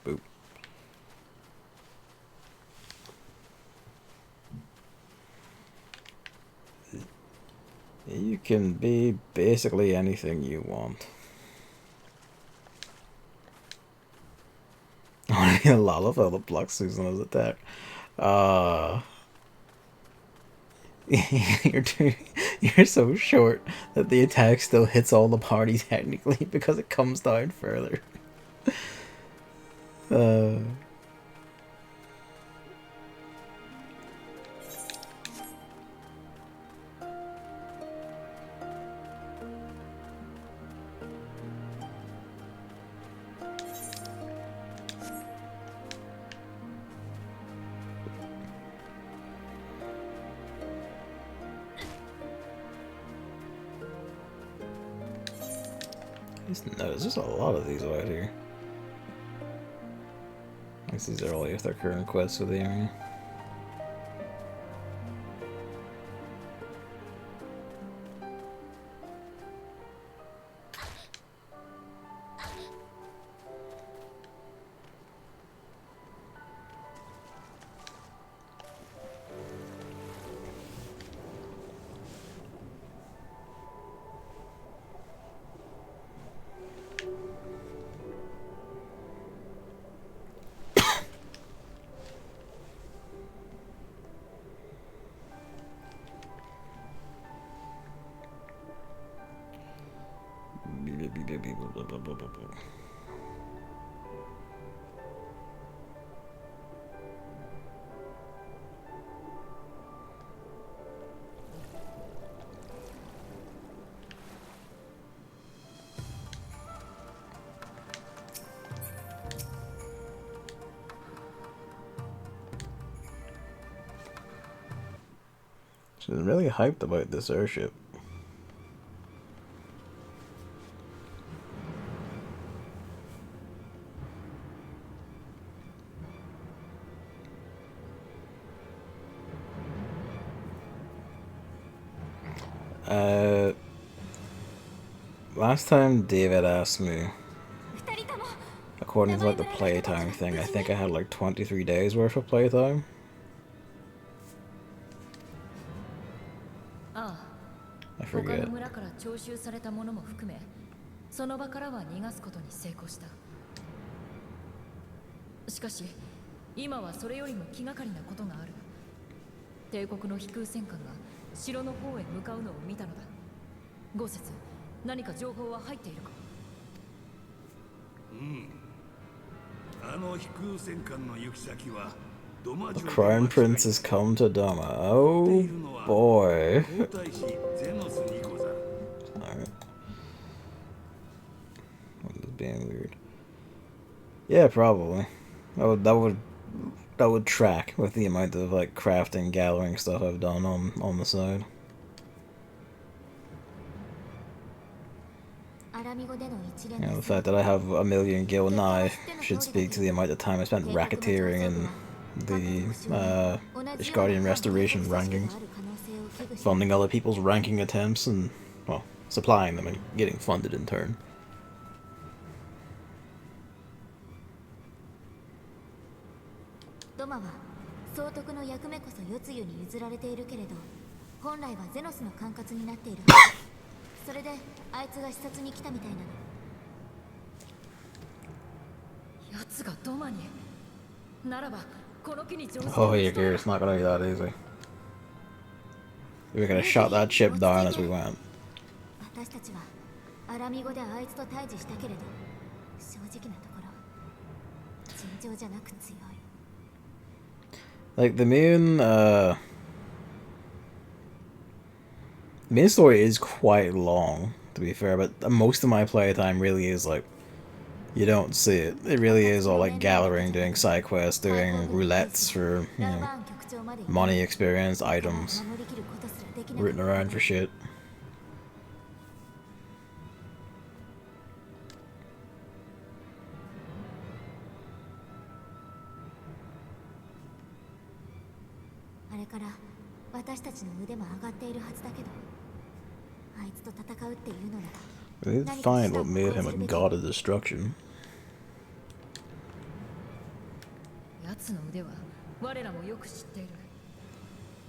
Boop. You can be basically anything you want. I love how the block Susano's attack. You're so short that the attack still hits all the party technically because it comes down further. There's just a lot of these out here. I guess these are all if they're current quests for the area. She's really hyped about this airship. Last time David asked me, according to like the playtime thing, I think I had like 23 days worth of playtime. I forget. その場からは逃がすことに成功した。しかし今はそれよりも気がかりなことがある。帝国の飛空戦艦が城の方へ向かうのを見たのだ。豪雪、何か情報は入っているか？あの飛空戦艦の行き先は The Crown Prince has come to Doma. Oh boy. Alright. What is being weird? Yeah, probably. That would track with the amount of like crafting, gathering stuff I've done on the side. You know, the fact that I have a million gil now should speak to the amount of time I spent racketeering in the Ishgardian Restoration rankings, funding other people's ranking attempts and, well, supplying them and getting funded in turn. Oh, yeah, Gary, it's not gonna be that easy. We were gonna shut that ship down as we went. Like, the main story is quite long, to be fair, but most of my playtime really is like, you don't see it. It really is all like gathering, doing side quests, doing roulettes for, you know, money, experience, items, rooting around for shit. We did find what made him a god of destruction. 奴の腕は我らもよく知っている。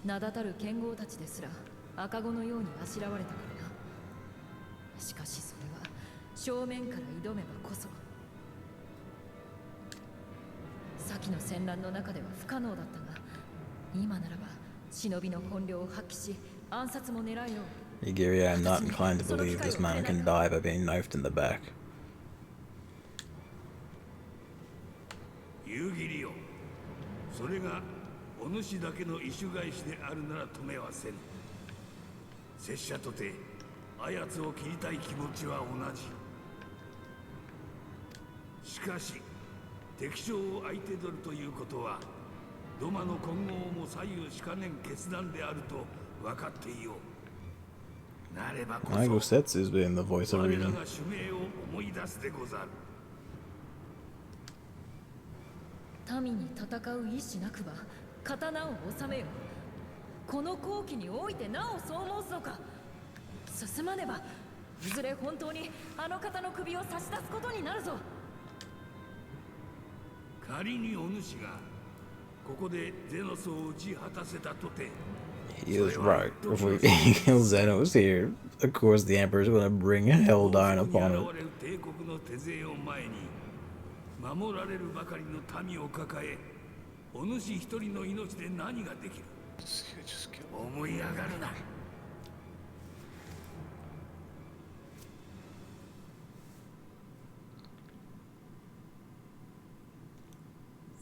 名だたる剣豪たちですら赤子のようにあしらわれたからな。しかしそれは正面から挑めばこそ。先の戦乱の中では不可能だったが、今ならば忍びの本領を発揮し暗殺も狙えよう。Igiri, I'm not inclined to believe this man can die by being knifed in the back. 夕霧よ、それがお主だけの意趣返しであるなら止めはせぬ。拙者とてあやつを切りたい気持ちは同じ。しかし敵将を相手取るということはドマの今後をも左右しかねん決断であると分かっていよう。Setsu's been the voice of reason. 民に戦う意志なくば刀を収めよ。この好機においてなおそう申すのか。進まねばいずれ本当にあの方の首を差し出すことになるぞ。仮にお主がここでゼノスを打ち果たせたとて。He was right. If we kill Xenos here, of course the Emperor's gonna bring hell down upon it. 守られるばかりの民を抱え、お主一人の命で何ができる？思い上がるな。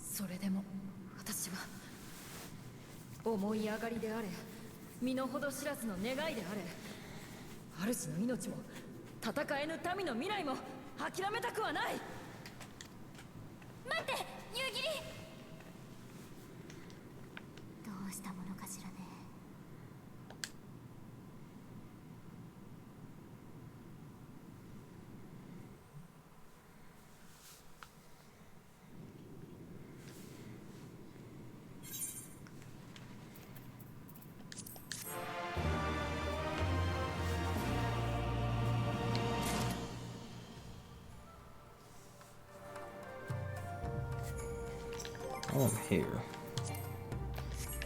それでも私は思い上がりであれ、身の程知らずの願いであれ、主の命も戦えぬ民の未来も諦めたくはない。待って、夕霧。どうしたものかしらね。Oh, I'm here.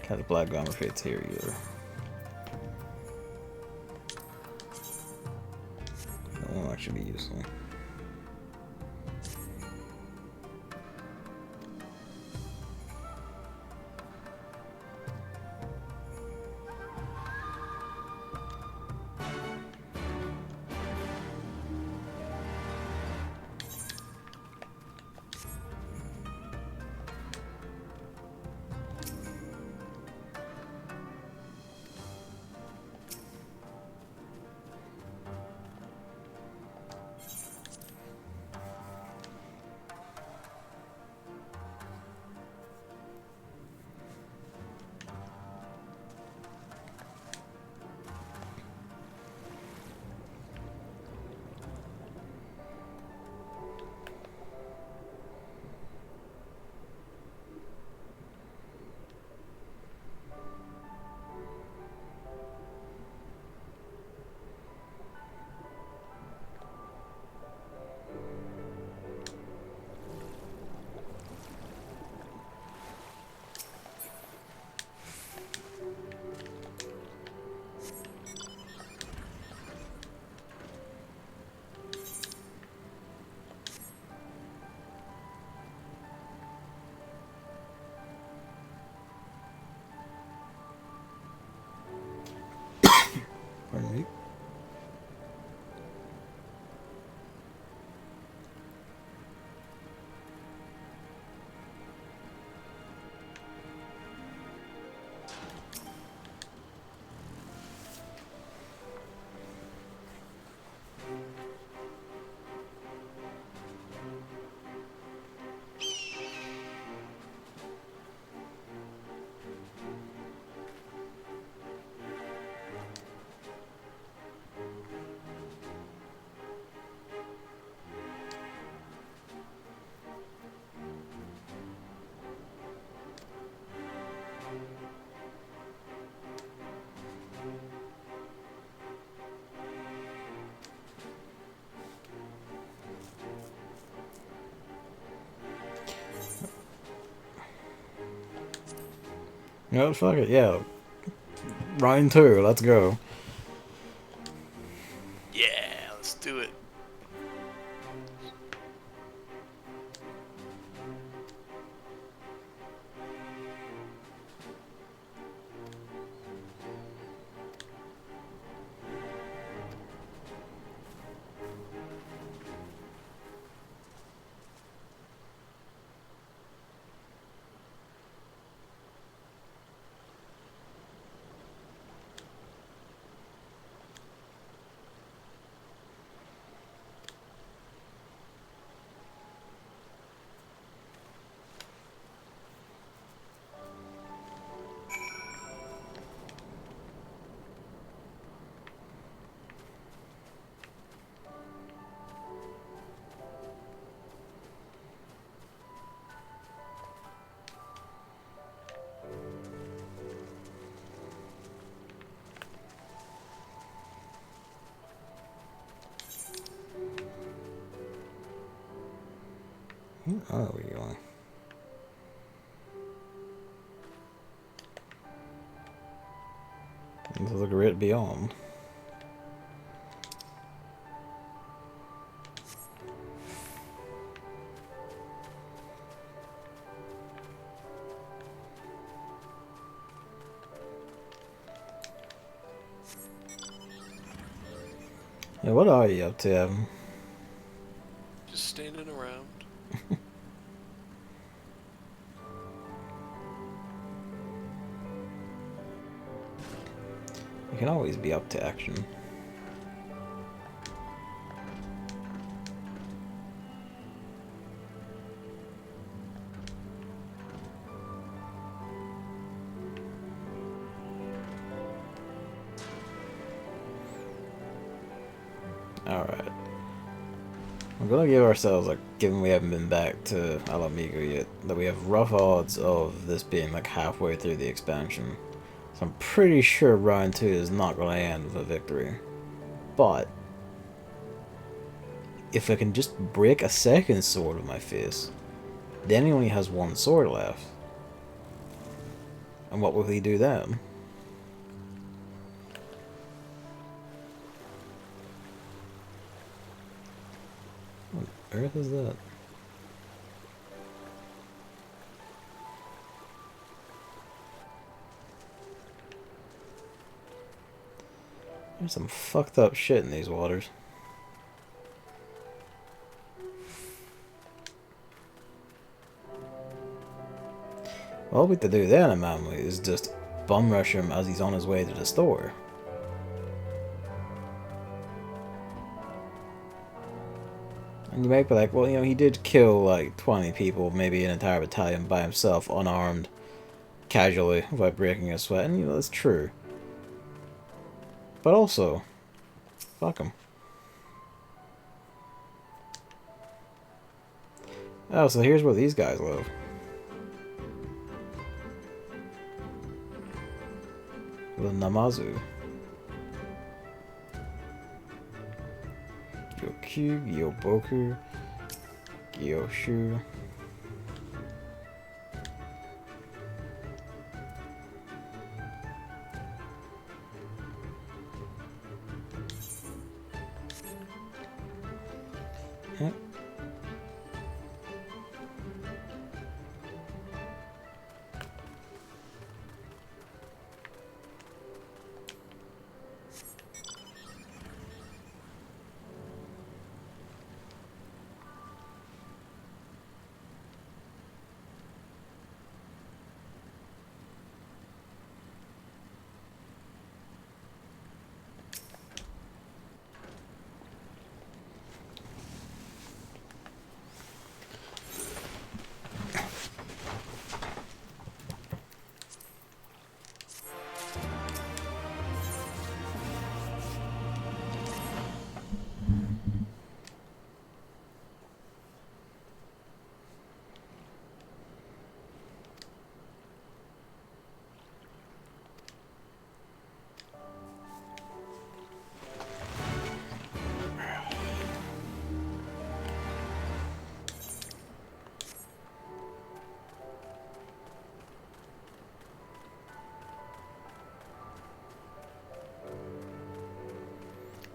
Cat the black garment fits here either. No, actually useful. Pardon me. No, fuck it, yeah. Round 2, let's go. Yeah, let's do it. Who are we on? This is a great beyond. Yeah, what are you up to, Evan? Just standing around. You can always be up to action. Alright. We're gonna give ourselves, like, given we haven't been back to Alamigo yet, that we have rough odds of this being like halfway through the expansion. So I'm pretty sure round 2 is not gonna end with a victory. But if I can just break a second sword with my face, then he only has one sword left. And what will he do then? earth is that? There's some fucked up shit in these waters. All we have to do then, man, is just bum rush him as he's on his way to the store. And you might be like, well, you know, he did kill like 20 people, maybe an entire battalion by himself, unarmed, casually, without breaking a sweat. And, you know, that's true. But also, fuck him. Oh, so here's where these guys live. The Namazu. Gyokyu, Gyoboku, Gyoshu. Yep.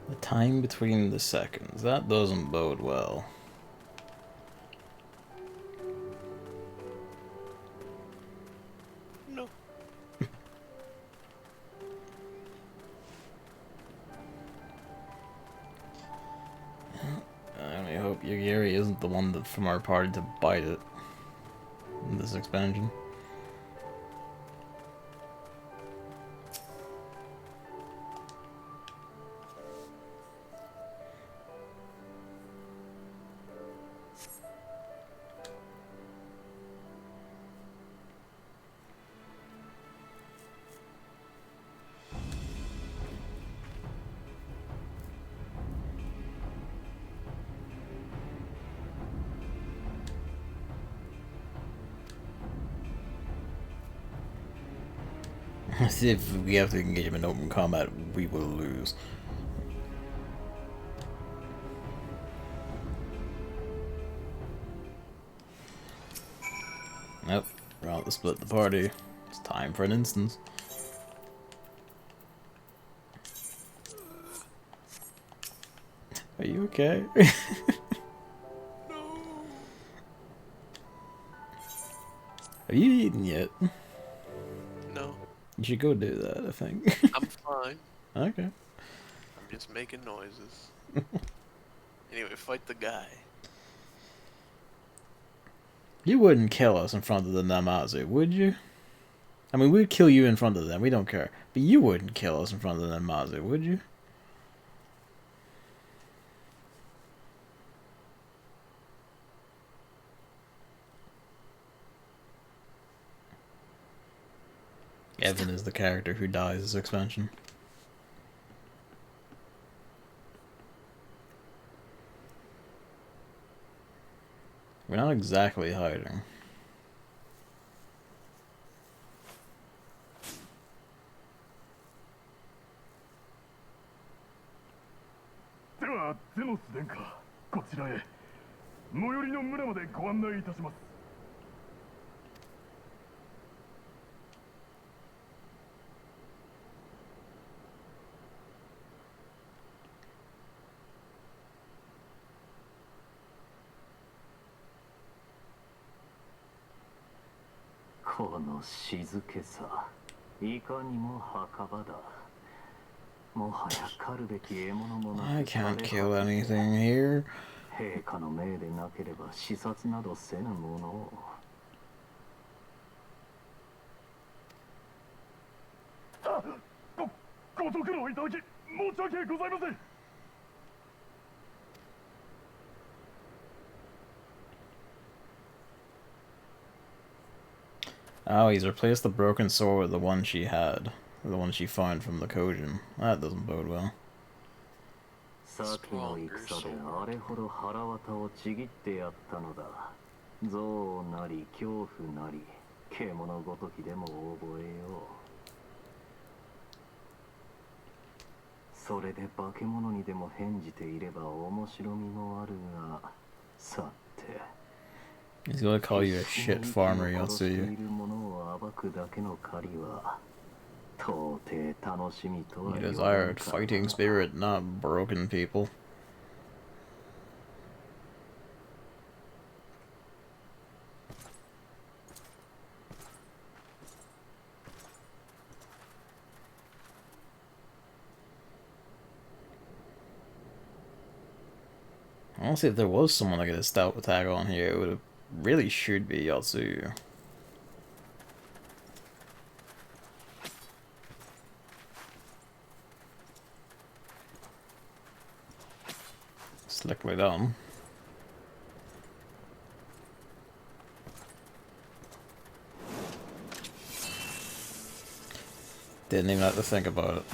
The time between the seconds. That doesn't bode well. No. I only hope Yagiri isn't the one that from our party to bite it in this expansion. If we have to engage him in open combat, we will lose. Nope, we're out to split the party. It's time for an instance. Are you okay? Have you eaten yet? No. You should go do that, I think. I'm fine. Okay. I'm just making noises. Anyway, fight the guy. You wouldn't kill us in front of the Namazu, would you? I mean, we'd kill you in front of them, we don't care. But you wouldn't kill us in front of the Namazu, would you? Evan is the character who dies this expansion. We're not exactly hiding. この静けさ、いかにも墓場だ。もはや狩るべき獲物もなく、I can't kill anything here. 陛下の命でなければ視察などせぬものを。ご足労いただき申し訳ございません。Oh, he's replaced the broken sword with the one she had. Or the one she found from the Kojin. That doesn't bode well. さっきの戦であれほど腹渡をちぎってやったのだ。憎悪なり恐怖なり獣ごときでも覚えよう。それで化け物にでも変じていれば面白みもあるが、さて。He's gonna call you a shit farmer, Yatsuyu. You desired fighting spirit, not broken people. Honestly, if there was someone that could have stout attack on here, it would have really should be Yatsuyu. Slickly done. Didn't even have to think about it.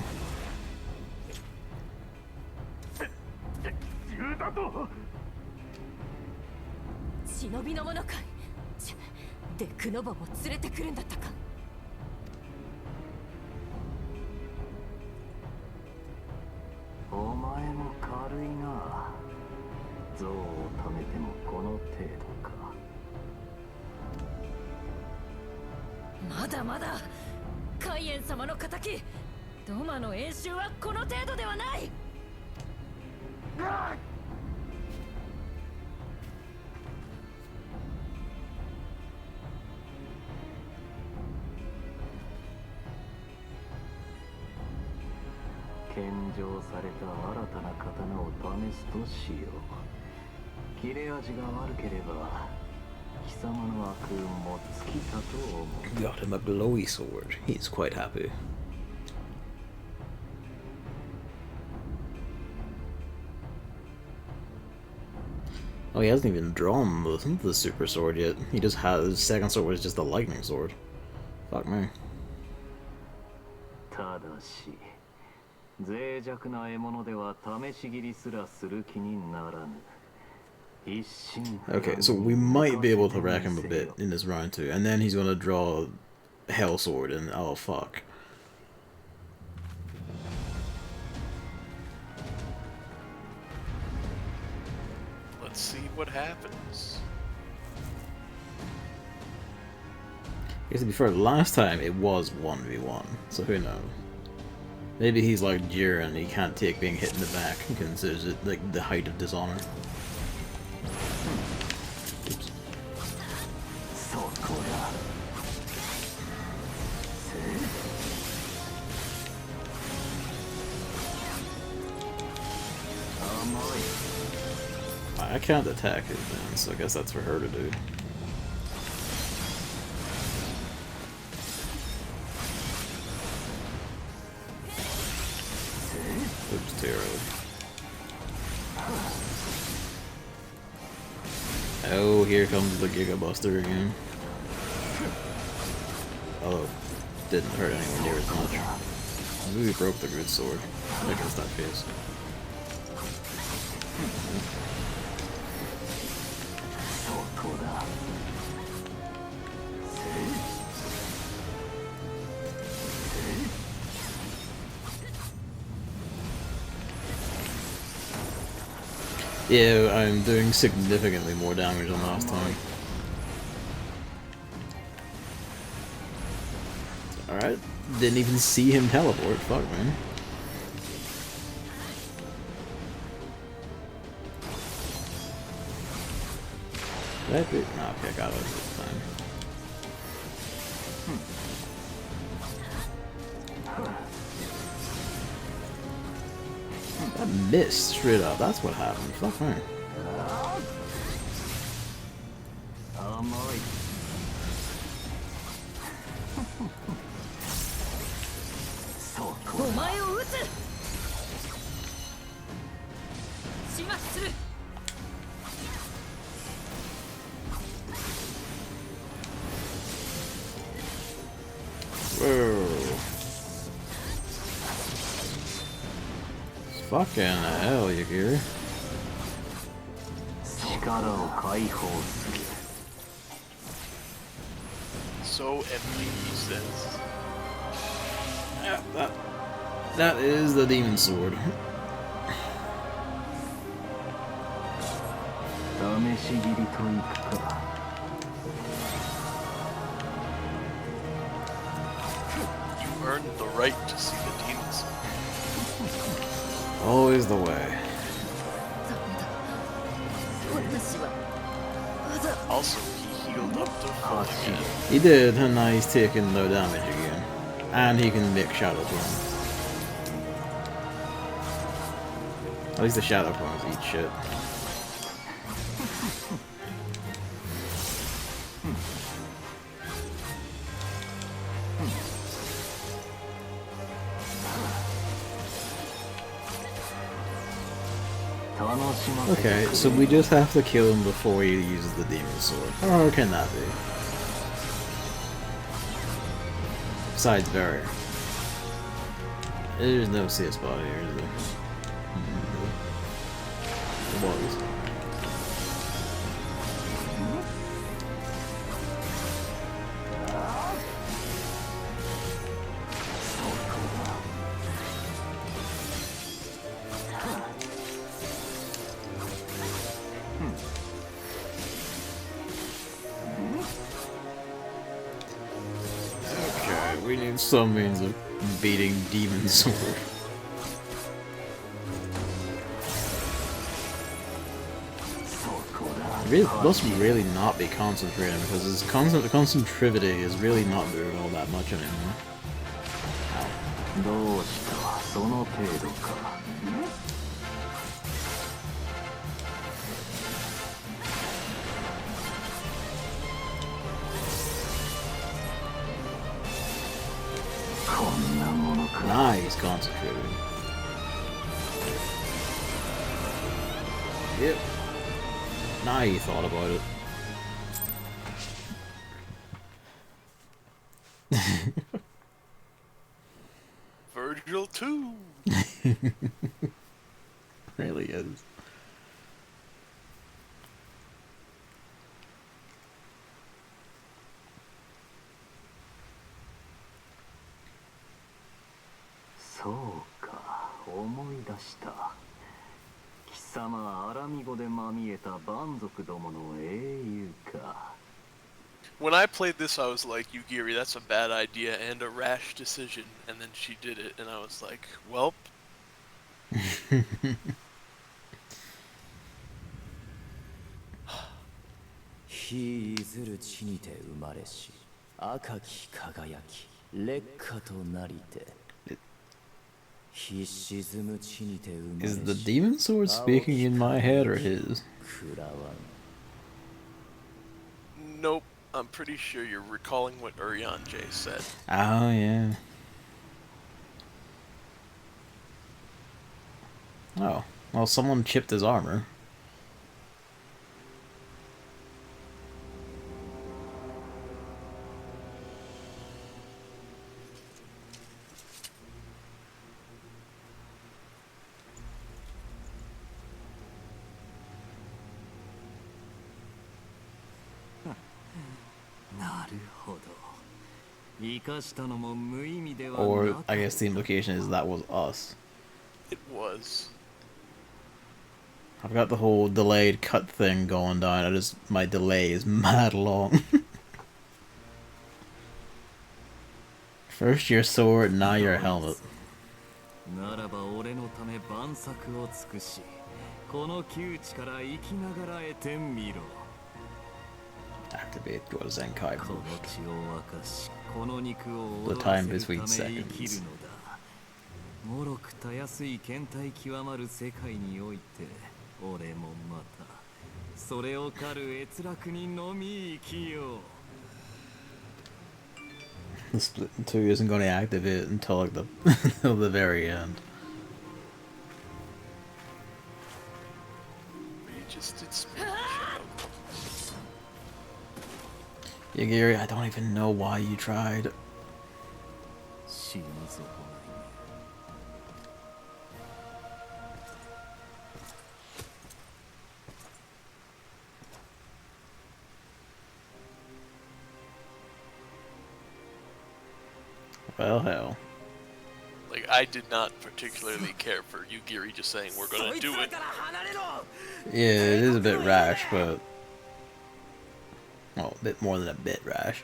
Got him a glowy sword. He's quite happy. Oh, he hasn't even drawn the super sword yet. He just has his second sword was just a lightning sword. Fuck me. Okay, so we might be able to wreck him a bit in this round too, and then he's gonna draw Hell Sword, and oh fuck. Let's see what happens. I guess to be fair, last time it was 1v1, so who knows? Maybe he's like Jiren and he can't take being hit in the back. He considers it like the height of dishonor. Oops. I can't attack it then, so I guess that's for her to do. Oops, too early. Oh, here comes the Giga Buster again. Oh, didn't hurt anyone near as much. Maybe broke the good sword. Against that face. Yeah, I'm doing significantly more damage than last time. Alright, didn't even see him teleport, fuck man. Did I pick? Nah, okay, I got it this time. I missed straight up. That's what happened. Fuck me. Whoa. Fucking hell, Yagiri. So empty, he says. Yeah, that is the demon sword. You earned the right to see the demons. Always the way. Also, he healed up to full again. He did, and now he's taking no damage again. And he can make shadow clones. At least the shadow clones eat shit. Okay, so we just have to kill him before he uses the demon sword. Or can that be? Besides barrier. There's no safe spot here, is there? There was. We need some means of beating Demon Sword. Really, must really not be concentrating because his concentrivity is really not doing all that much anymore. Nice concentrating. Yep. Now you thought about it. Virgil too. Really is. When I played this, I was like, Yugiri, that's a bad idea and a rash decision. And then she did it, and I was like, welp. 日いずる地にて生まれし、赤き輝き、烈火となりて。日沈む地にて生まれし。 Is the demon sword speaking in my head or his? Nope. I'm pretty sure you're recalling what Urian J said. Oh, yeah. Oh, well, someone chipped his armor. Or, I guess the implication is that was us. It was. I've got the whole delayed cut thing going down. My delay is mad long. First your sword, now your helmet. Activate your Zenkai boost. The time between seconds. 脆くたやすい検体極まる世界において俺もまたそれを狩る閲楽にのみ生きよう。 The split in two isn't going to activate until like the until the very end. We just did split. Yeah, Gary, I don't even know why you tried. Well, hell. Like, I did not particularly care for you, Giri, just saying we're gonna do it. Yeah, it is a bit rash, but... well, a bit more than a bit rash.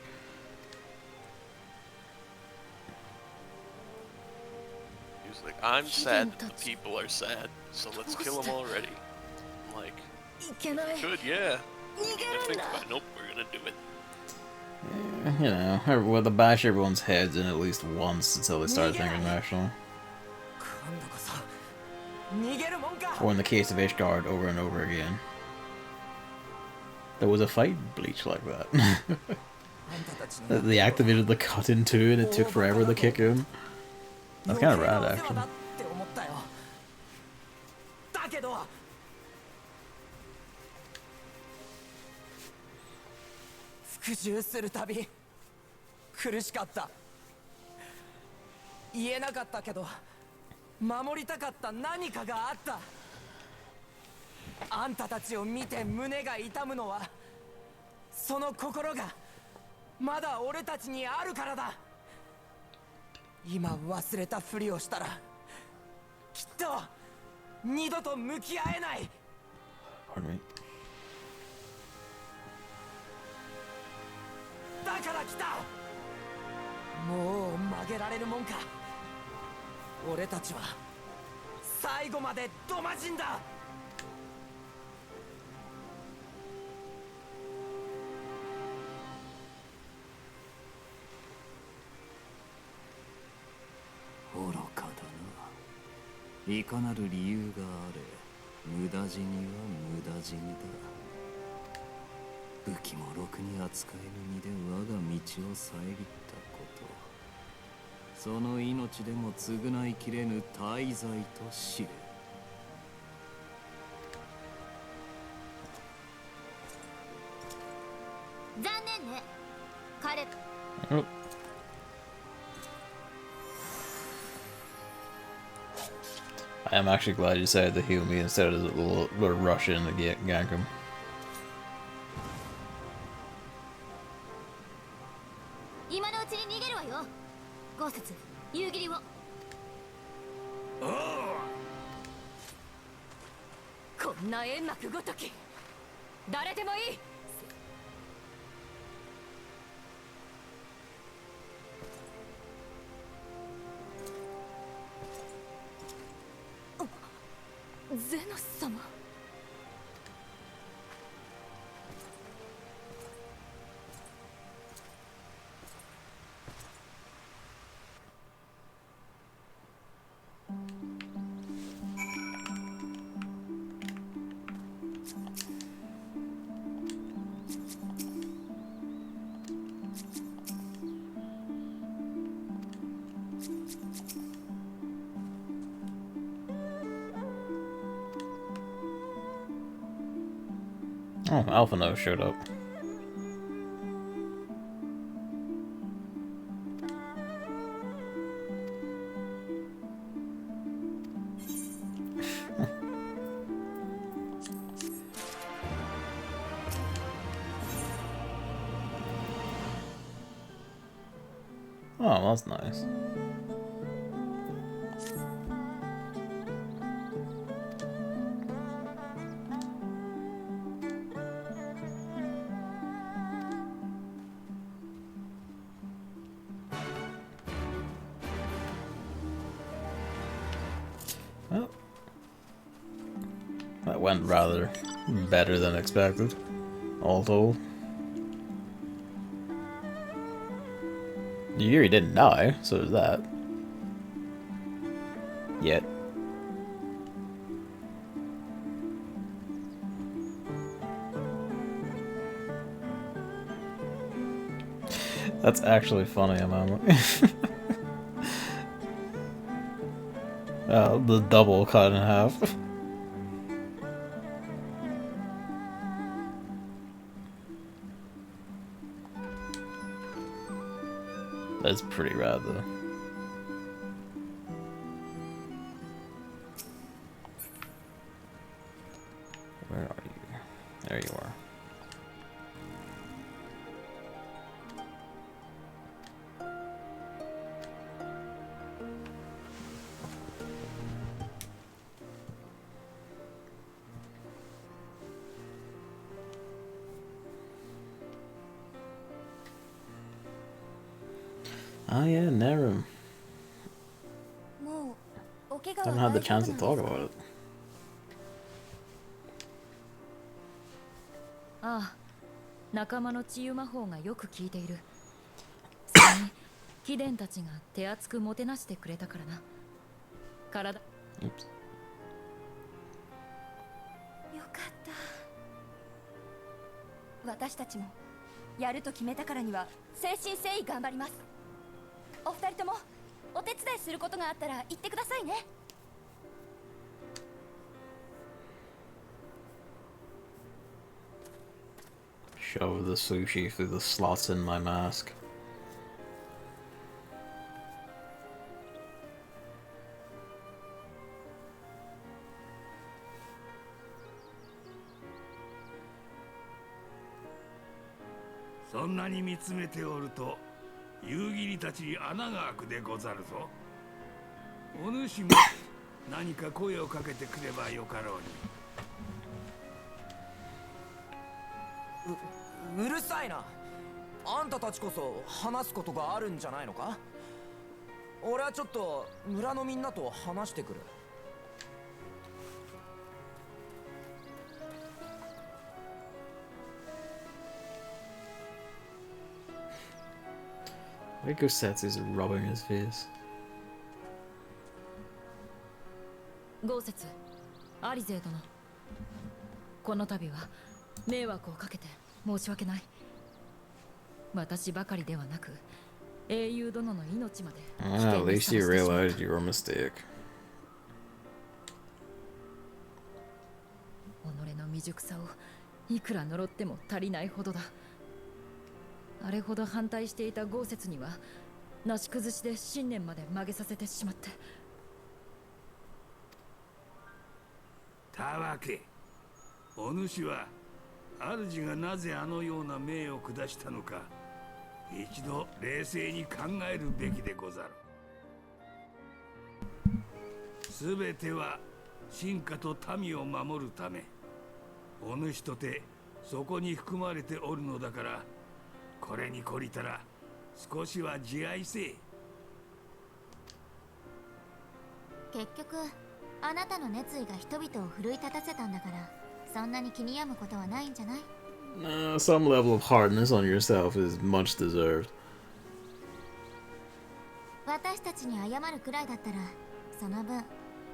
He was like, I'm sad that the people are sad, so let's kill them already. I'm like, good, yeah. I think about it. Nope, we're gonna do it. Yeah, you know, we'll bash everyone's heads in at least once until they start thinking rationally. Or in the case of Ishgard, over and over again. There was a fight in Bleach like that. They activated the cut in two and it took forever to kick in. That's kind of rad, actually. 復讐するたび苦しかった。言えなかったけど守りたかった何かがあった。あんたたちを見て胸が痛むのはその心がまだ俺たちにあるからだ。今忘れたふりをしたらきっと二度と向き合えない。 Pardon me. だから来た。もう曲げられるもんか。俺たちは最後までドマジンだ。愚かだな。いかなる理由があれ、無駄死には無駄死にだ。 武器もろくに扱えぬ身で我が道を遮ったこと、その命でも償いきれぬ大罪と知れ。残念ね、彼。Oh. I am actually glad you decided to heal me instead of the rush in to gank him. 今のうちに逃げるわよ。豪雪、夕霧を。こんな煙幕ごとき、誰でもいい。ゼノス様。 Oh, Alpha No showed up. Oh, that's nice. Well, that went rather better than expected, all told. Yuri didn't die, so there's that. Yet. That's actually funny, Amanda. The double cut in half. That's pretty rad, though. Where are you? There you are. Oh yeah, Nerum. I haven't had the chance to talk about it. ああ、仲間の治癒魔法がよく効いている。それに、貴殿たちが手厚くもてなしてくれたからな。体。よかった。私たちもやると決めたからには誠心誠意頑張ります。お二人ともお手伝いすることがあったら言ってくださいね。Shove the sushi through the slots in my mask. So んなに見つめておると夕霧たちに穴が開くでござるぞ。お主も何か声をかけてくればよかろうに。うるさいな。あんたたちこそ話すことがあるんじゃないのか。俺はちょっと村のみんなと話してくる。Rico Sets is rubbing his face. 豪雪、アリゼー殿。この度は迷惑をかけて申し訳ない。私ばかりではなく、英雄殿の命まで。At least you realized your mistake. 己の未熟さをいくら呪っても足りないほどだ。あれほど反対していた豪雪にはなし崩しで信念まで曲げさせてしまって。たわけ、お主は主がなぜあのような命を下したのか一度冷静に考えるべきでござる。すべては進化と民を守るため、お主とてそこに含まれておるのだから、これに懲りたら少しは自愛せえ。結局あなたの熱意が人々を奮い立たせたんだから、そんなに気に病むことはないんじゃない？ Some level of hardness on yourself is much deserved. 私たちに謝るくらいだったら、その分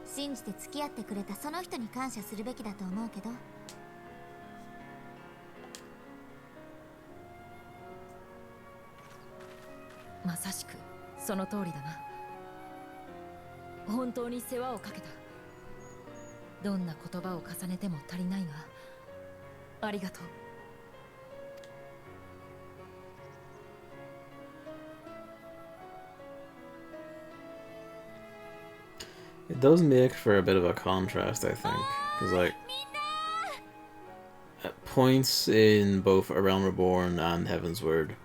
信じて付き合ってくれたその人に感謝するべきだと思うけど。まさしくその通りだな。本当に世話をかけた。どんな言葉を重ねても足りないが、ありがとう。It does make for a bit of a contrast, I think, because like at points in both A Realm Reborn and Heavensward,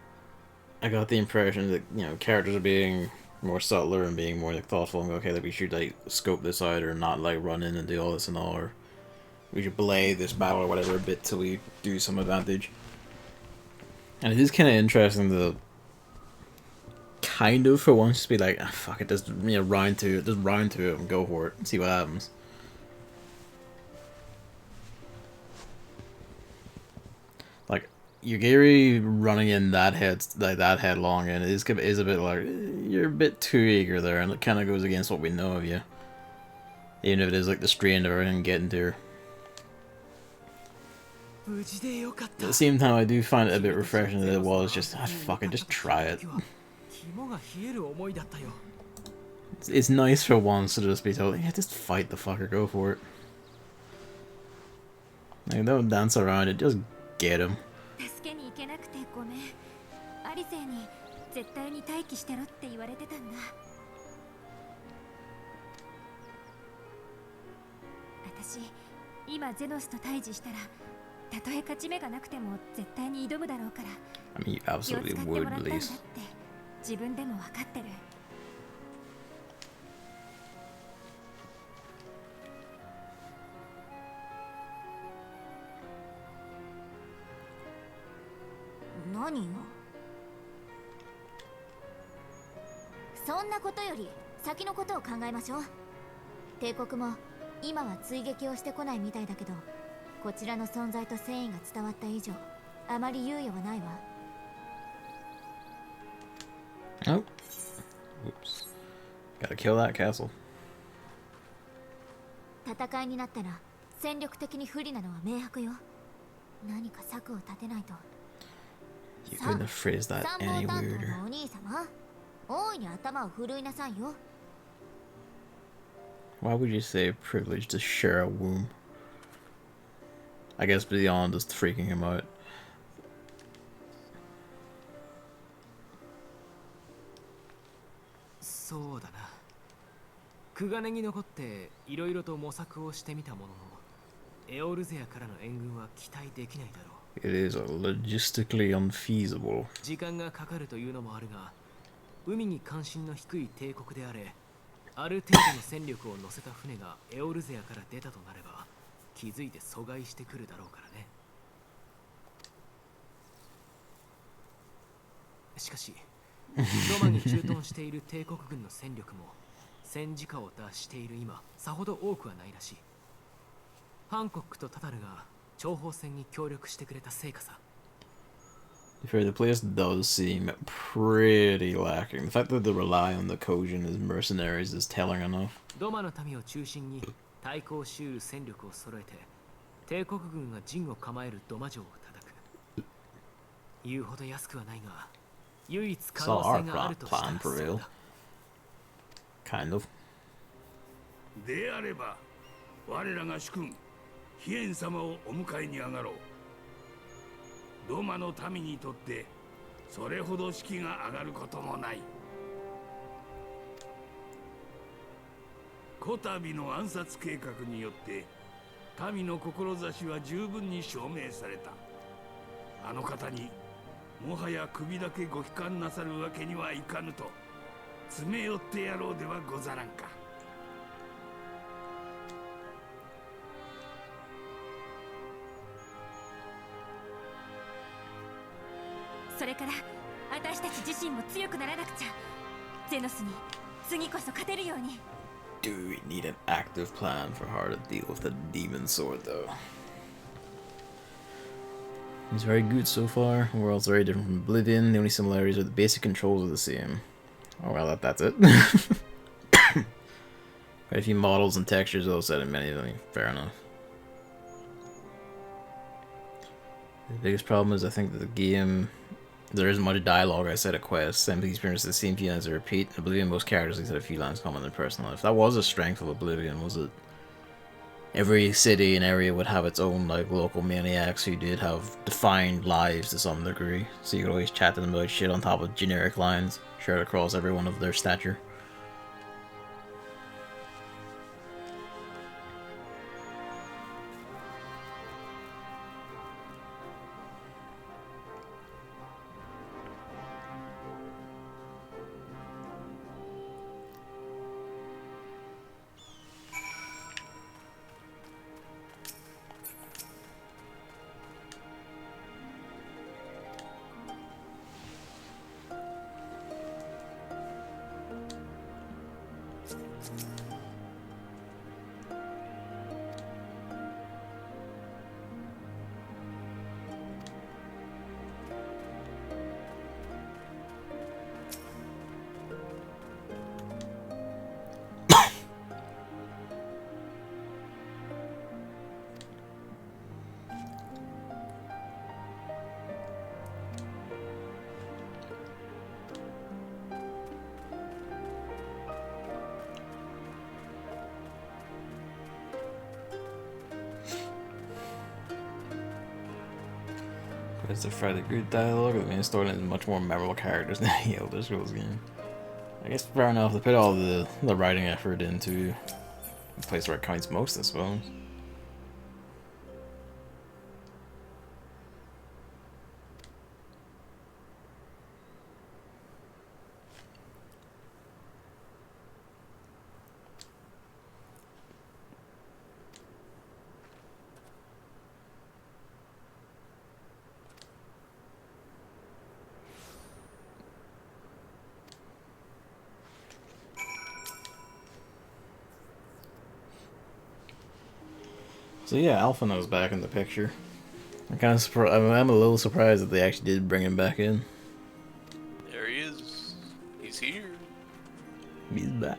I got the impression that, you know, characters are being more subtler and being more like thoughtful and okay, like we should like scope this out or not like run in and do all this and all, or we should belay this battle or whatever a bit till we do some advantage. And it is kind of interesting to kind of for once just be like, ah, fuck it, just, you know, round to it and go for it and see what happens. Like Yugiri running in that headlong and is a bit like, you're a bit too eager there, and it kind of goes against what we know of you. Even if it is like the strain of everything getting to her. At the same time, I do find it a bit refreshing that it was just, fucking just try it. It's nice for once to just be told, yeah, just fight the fucker, go for it. Like, don't dance around it, just get him. I mean, you absolutely would, at least.そんなことより先のことを考えましょう。帝国も今は追撃をしてこないみたいだけど、こちらの存在と戦意が伝わった以上、あまり猶予はないわ。Oh. Oops. Gotta kill that castle. 戦いになったら戦力的に不利なのは明白よ。何か策を立てないと。You couldn't have phrased that any weirder. お兄様、大いに頭を振るいなさいよ。Why would you say privilege to share a womb? I guess beyond just freaking him out. そうだな。クガネに残っていろいろと模索をしてみたものの、エオルゼアからの援軍は期待できないだろう。It is logistically unfeasible. 時間がかかるというのもあるが、海に関心の低い帝国であれ、ある程度の戦力を乗せた船がエオルゼアから出たとなれば、気づいて阻害してくるだろうからね。しかし、ロマに駐屯している帝国軍の戦力も戦時下を脱している今、さほど多くはないらしい。ハンコックとタタルが諜報戦に協力してくれた成果さ。The place does seem pretty lacking. The fact that they rely on the Kojin as mercenaries is telling enough. ドマの民を中心に対抗しうる戦力を揃えて、帝国軍が陣を構えるドマ城を叩く。言うほど安くはないが、唯一可能性があるとしたらそうだ。Kind of. であれば、我らが主君、ヒエン様をお迎えに上がろう。ロマの民にとってそれほど士気が上がることもない。こたびの暗殺計画によって民の志は十分に証明された。あの方にもはや首だけご悲観なさるわけにはいかぬと詰め寄ってやろうではござらんか。それから私たち自身も強くならなくちゃ。ゼノスに次こそ勝てるように。Do we need an active plan for how to deal with the demon sword, though? It's very good so far. The world's very different from Oblivion. The only similarities are the basic controls are the same. Oh well, that's it. Quite a few models and textures, though, said in many of them. Fair enough. The biggest problem is I think that the game, there isn't much dialogue. I said a quest, same experience, the same few lines to repeat. In Oblivion, most characters at least had a few lines common in their personal life. That was a strength of Oblivion, was it? Every city and area would have its own like local maniacs who did have defined lives to some degree. So you could always chat to them about shit on top of generic lines shared across everyone of their stature. It's a fairly good dialogue. The main story is much more memorable characters than any Elder Scrolls game. I guess fair enough. They put all the writing effort into the place where it counts most, I suppose. So yeah, Alphinaud's back in the picture. I'm kind of surprised. I'm a little surprised that they actually did bring him back in. There he is. He's here. He's back.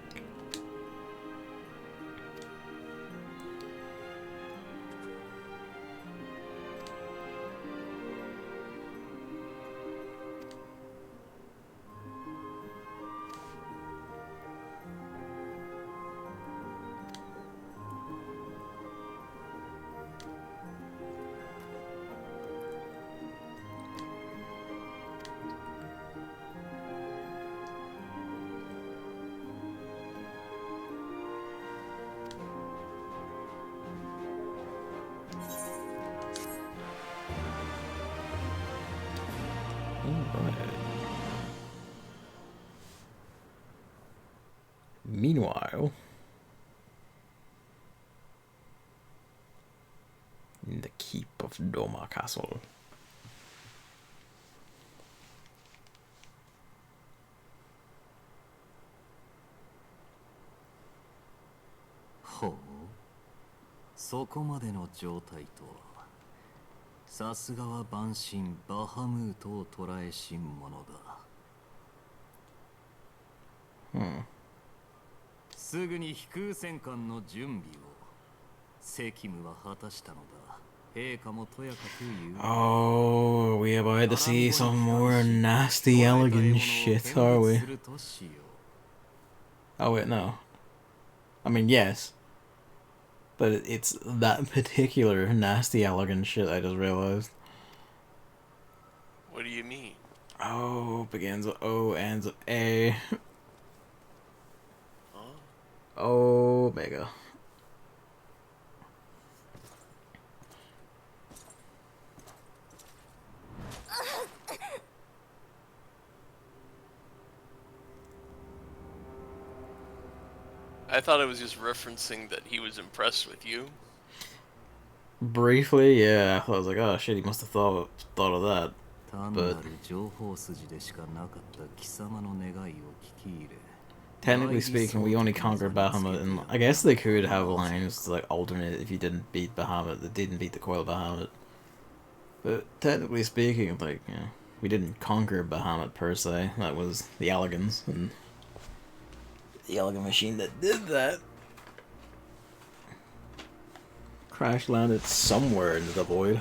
Meanwhile, in the keep of Doma Castle. Ho, そこまでの状態とは、さすがは万神バハムートを捕らえしんものだ。すぐに飛空戦艦の準備を責務は果たしたのだ。陛下もとやかく言う。Oh, we about to see some more nasty, elegant shit, are we? Oh wait, no. I mean, yes. But it's that particular nasty, elegant shit I just realized. What do you mean? Oh, begins with O, ends with A. Omega. I thought it was just referencing that he was impressed with you. Briefly, yeah. I was like, oh shit, he must have thought of that. But technically speaking, we only conquered Bahamut, and I guess they could have lines to like alternate if you didn't beat Bahamut, that didn't beat the Coil Bahamut. But technically speaking, like, you know, we didn't conquer Bahamut per se. That was the Elegans and the Elegant machine that did that. Crash landed somewhere into the void.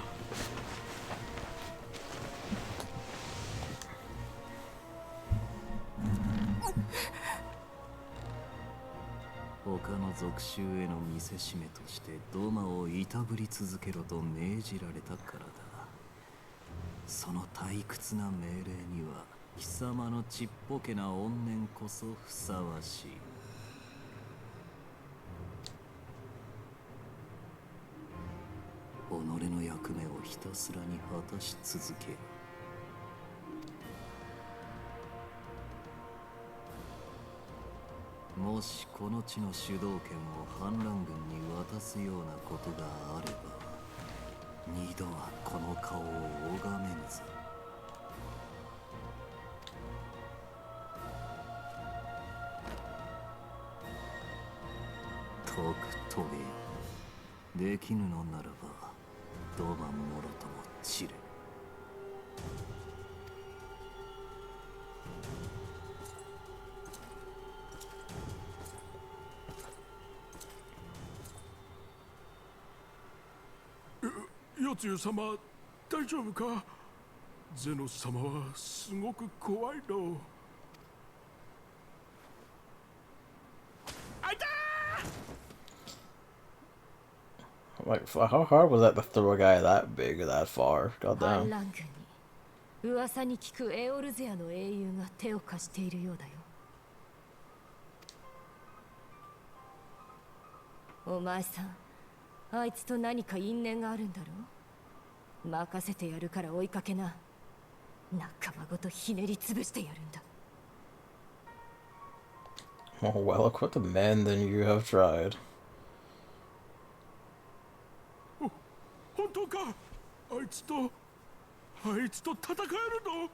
もしこの地の主導権を反乱軍に渡すようなことがあれば、二度はこの顔を拝めんぞ。とくとべよ。できぬのならば、ドマンもろとも散れ。ヨツユ様、大丈夫か？ゼノス様はすごく怖いの。Like, how hard was that to throw a guy that big or that far? God damn. 噂に聞くエオルゼアの英雄が手を貸しているようだよ。お前さん、あいつと何か因縁があるんだろう。任せてやるから追いかけな。仲間ごとひねり潰してやるんだ。More well-equipped men than you have tried. 本当か？あいつと戦えるの？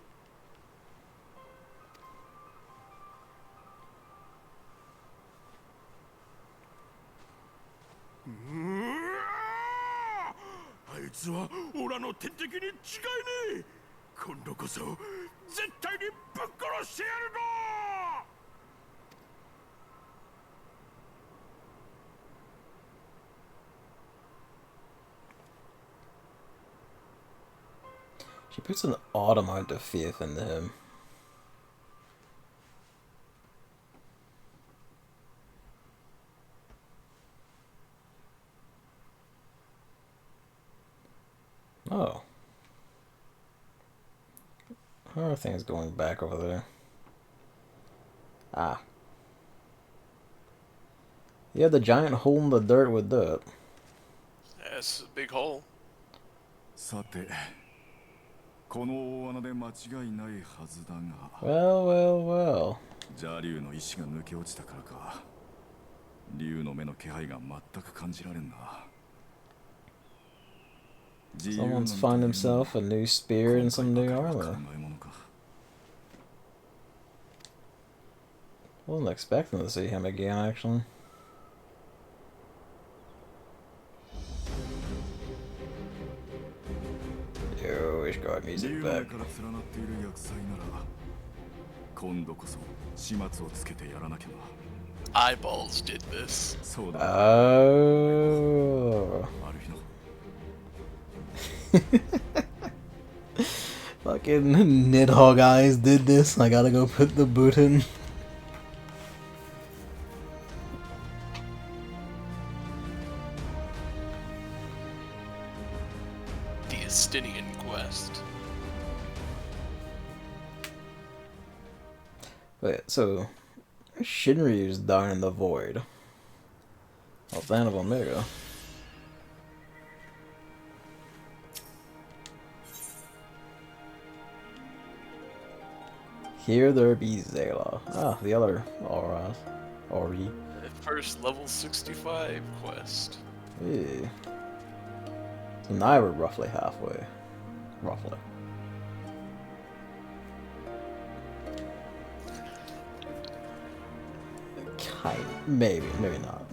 あいつはオラの天敵に違いねえ。今度こそ絶対にぶっ殺してやるの。She puts an odd amount of faith into him. Oh. How are things going back over there? Ah. Yeah, the giant hole in the dirt with dirt. That's a big hole. さて、この大穴で間違いないはずだが。Well. 邪竜の石が抜け落ちたからか。竜の目の気配が全く感じられんな。Someone's found himself a new spear and some new armor. Wasn't expecting to see him again, actually. Yo, it's got music back. Eyeballs did this. Oh. Fucking Nidhogg eyes did this. I gotta go put the boot in. The Estinian quest. Wait, so Shinryu's down in the void. Well, Band of Omega. Here there be Zayla. Ah, the other Auras. Ori. First level 65 quest. Yeah. So now we're roughly halfway. Roughly. Kind. Maybe not.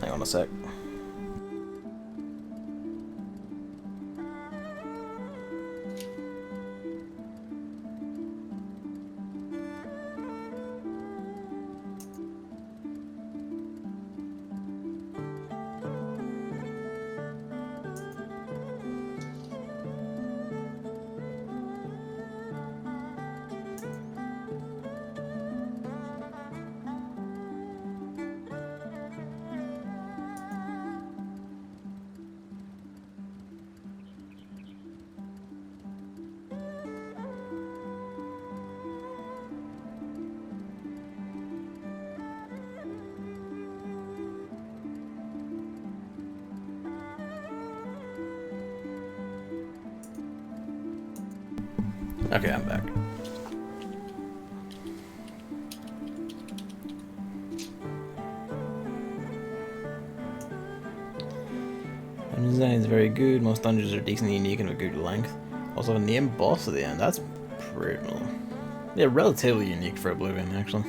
Hang on a sec. Okay, I'm back. Dungeon design is very good. Most dungeons are decently unique and of good length. Also, a named boss at the end. That's pretty. Yeah, relatively unique for Oblivion, actually.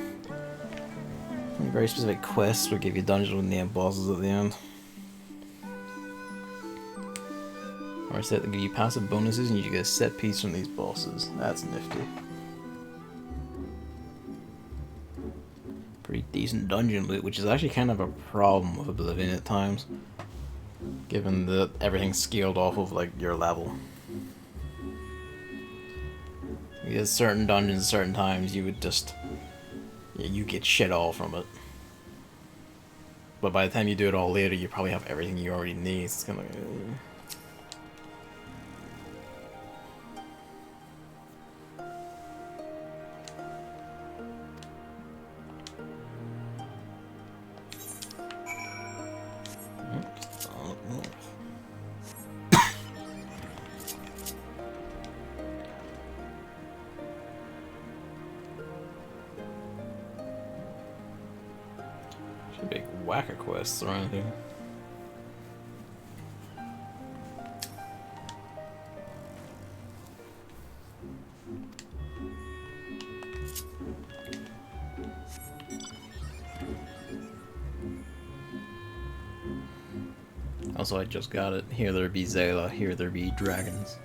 Very specific quests will give you dungeons with named bosses at the end. Or set to give you passive bonuses and you get a set piece from these bosses. That's nifty. Pretty decent dungeon loot, which is actually kind of a problem with Oblivion at times, given that everything's scaled off of like your level. Because certain dungeons at certain times you would just, yeah, you get shit all from it. But by the time you do it all later, you probably have everything you already need. It's kind of like, big whacker quests around here. Also, I just got it. Here there be Zayla, here there be dragons.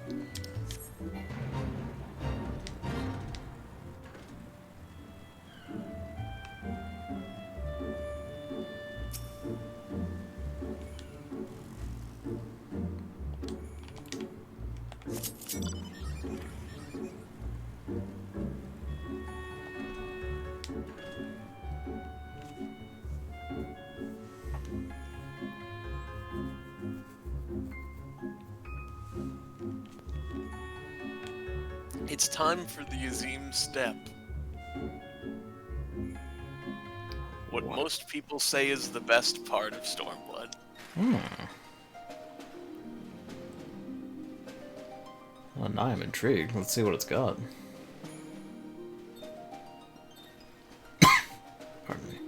It's time for the Azim step. What most people say is the best part of Stormblood. Well, now I'm intrigued. Let's see what it's got. Pardon me.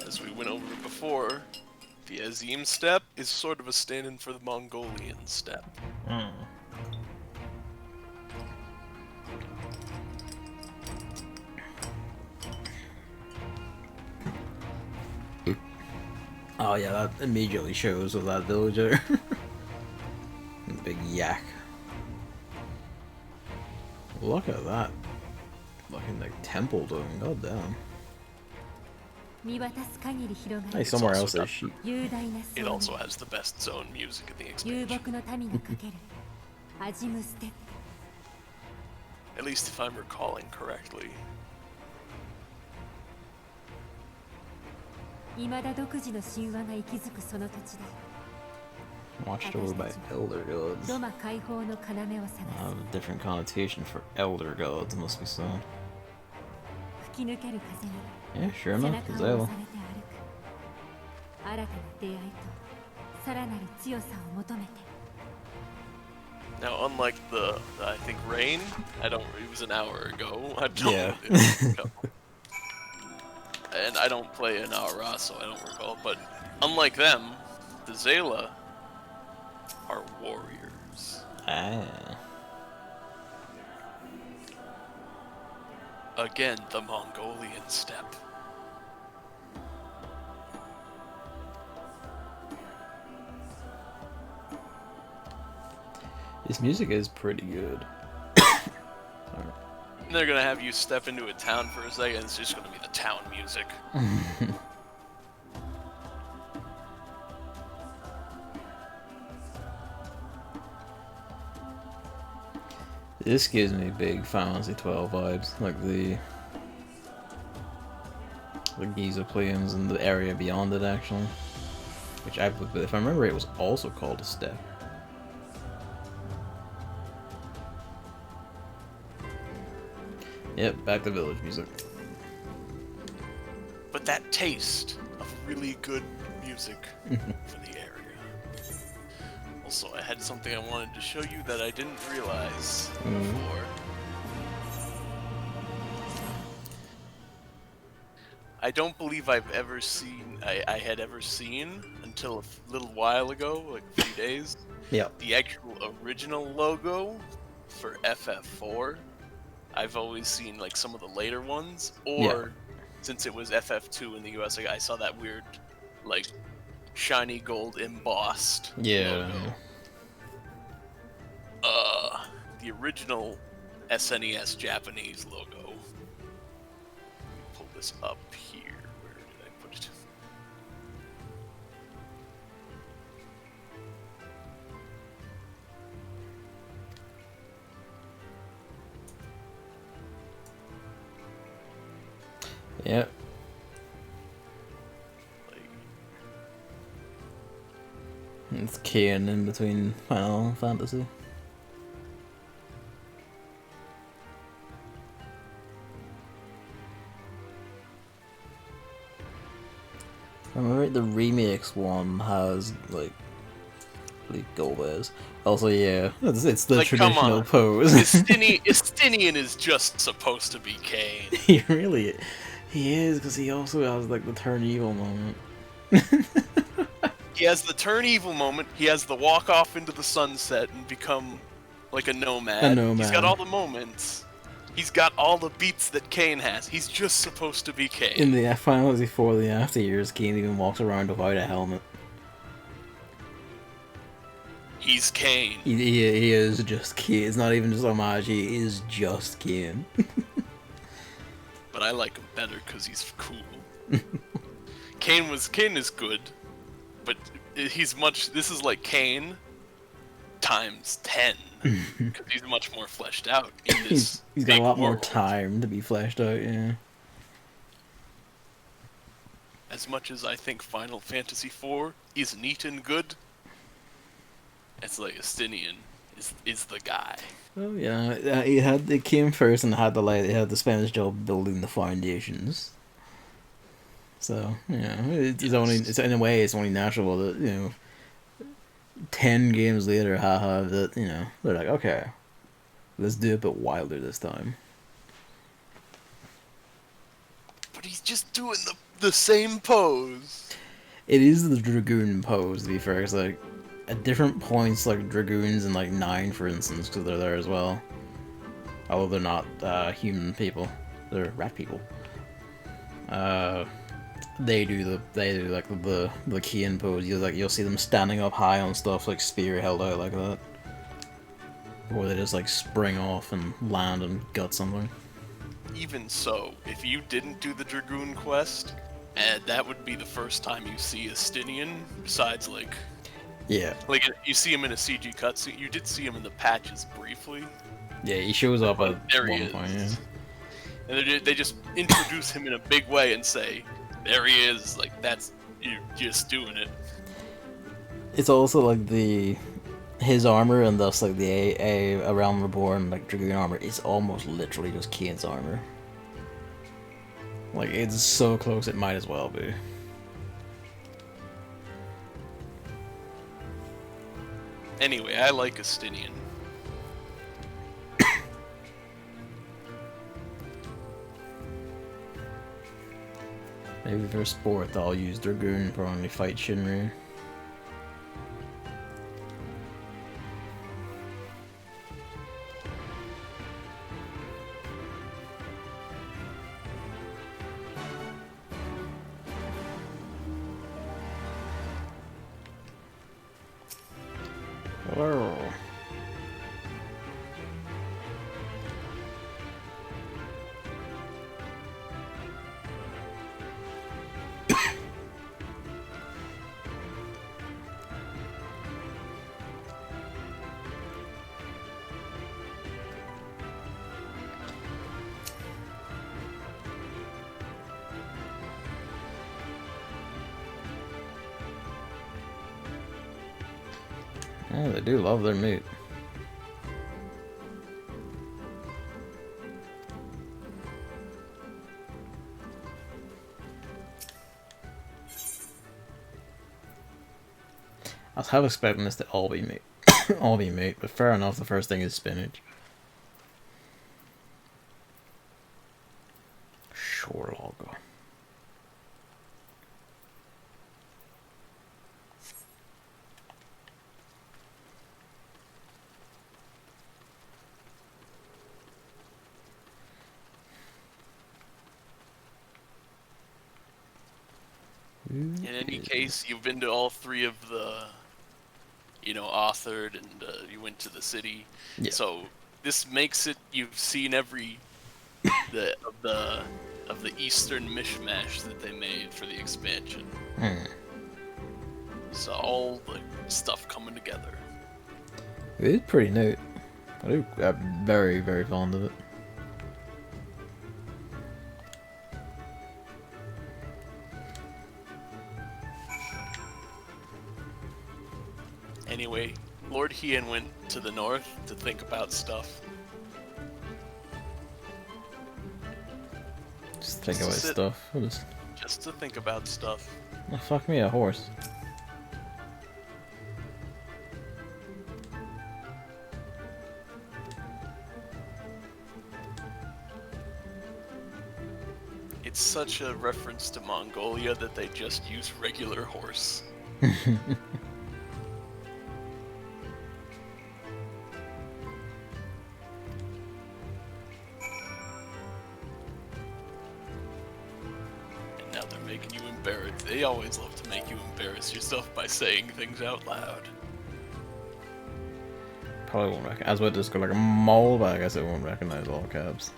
As we went over before, the Azim step is sort of a stand-in for the Mongolian step. Oh yeah, that immediately shows with that villager. The big yak. Look at that. Fucking like temple doing, god damn. Hey, somewhere else there's sheep. It also has the best zone music in the expansion. At least if I'm recalling correctly. Watched over by elder gods. A different connotation for elder gods, must be so. Yeah, sure enough, Zayla. Now, unlike the I think rain, it was an hour ago. I don't. Yeah. And I don't play an Aura, so I don't recall. But unlike them, the Zayla are warriors. Again, the Mongolian steppe. This music is pretty good. They're gonna have you step into a town for a second, it's just gonna be the town music. This gives me big Final Fantasy 12 vibes, like the Giza Plains and the area beyond it, actually. Which, if I remember, it was also called a steppe. Yep, back to village music. But that taste of really good music for the area. Also, I had something I wanted to show you that I didn't realize before. I don't believe I've ever seen, I had ever seen, until a little while ago, like a few days, Yep. the actual original logo for FF4. I've always seen like some of the later ones, or since it was FF2 in the US, like, I saw that weird, like, shiny gold embossed logo. The original SNES Japanese logo. Pull this up here. Where did I put it? Yep. It's Kain in between Final Fantasy. I remember the remakes one has like gold bears. Also, yeah, it's the like, traditional pose. Estinian is just supposed to be Kain. He is, because he also has like the turn evil moment. He has the turn evil moment. He has the walk off into the sunset and become like a nomad. He's got all the moments. He's got all the beats that Kain has. He's just supposed to be Kain. In the Final Fantasy IV, the after years, Kain even walks around without a helmet. He's Kain. He is just Kain. It's not even just homage. He is just Kain. But I like him better because he's cool. Kain is good, but he's much. This is like Kain times 10 because he's much more fleshed out. In this he's got a lot more world. time to be fleshed out. Yeah. As much as I think Final Fantasy IV is neat and good, it's like Estinian is the guy. Oh yeah, it came first and had the Spanish job building the foundations. So it's in a way it's only natural that 10 games later, that they're like, okay, let's do it but wilder this time. But he's just doing the same pose. It is the Dragoon pose, to be fair. It's like at different points, like Dragoons in like 9, for instance, because they're there as well. Although they're not human people, they're rat people. They do like the Kain pose. You'll see them standing up high on stuff, like spear held out like that, or they just like spring off and land and gut something. Even so, if you didn't do the Dragoon quest, that would be the first time you see Estinian, besides like you see him in a CG cutscene. You did see him in the patches briefly. Yeah, he shows up at one point. Yeah. And they just introduce him in a big way and say, "There he is." Like, that's you're just doing it. It's also like his armor and thus like the A Realm Reborn like Dragoon armor is almost literally just Kain's armor. Like, it's so close it might as well be. Anyway, I like Estinian. Maybe for sport I'll use Dragoon for only fight Shinryu. Whoa. Yeah, they do love their meat. I was half expecting this to all be meat, but fair enough. The first thing is spinach. Shore logo. In any case, you've been to all 3 of the, authored, and you went to the city. Yeah. So this makes it you've seen every of the Eastern mishmash that they made for the expansion. So all the stuff coming together. It's pretty neat. I'm very, very fond of it. Anyway, Lord Hien went to the north to think about stuff. Just think about stuff. Just to think about stuff. Oh, fuck me, a horse. It's such a reference to Mongolia that they just use regular horse. They always love to make you embarrass yourself by saying things out loud. Probably won't recognize. I was about to just go like a mole, but I guess it won't recognize all caps.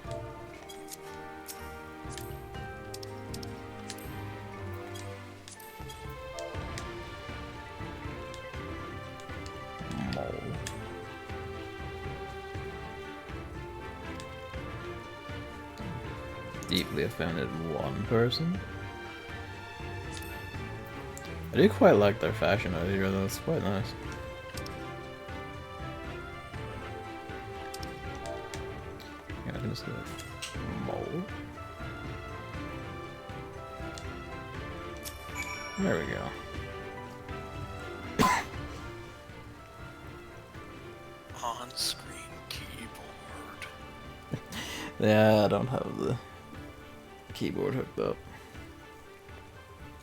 Mole. Deeply offended one person. I do quite like their fashion out here though, it's quite nice. Yeah, I can just do it. Mole. There we go. On-screen keyboard. Yeah, I don't have the keyboard hooked up.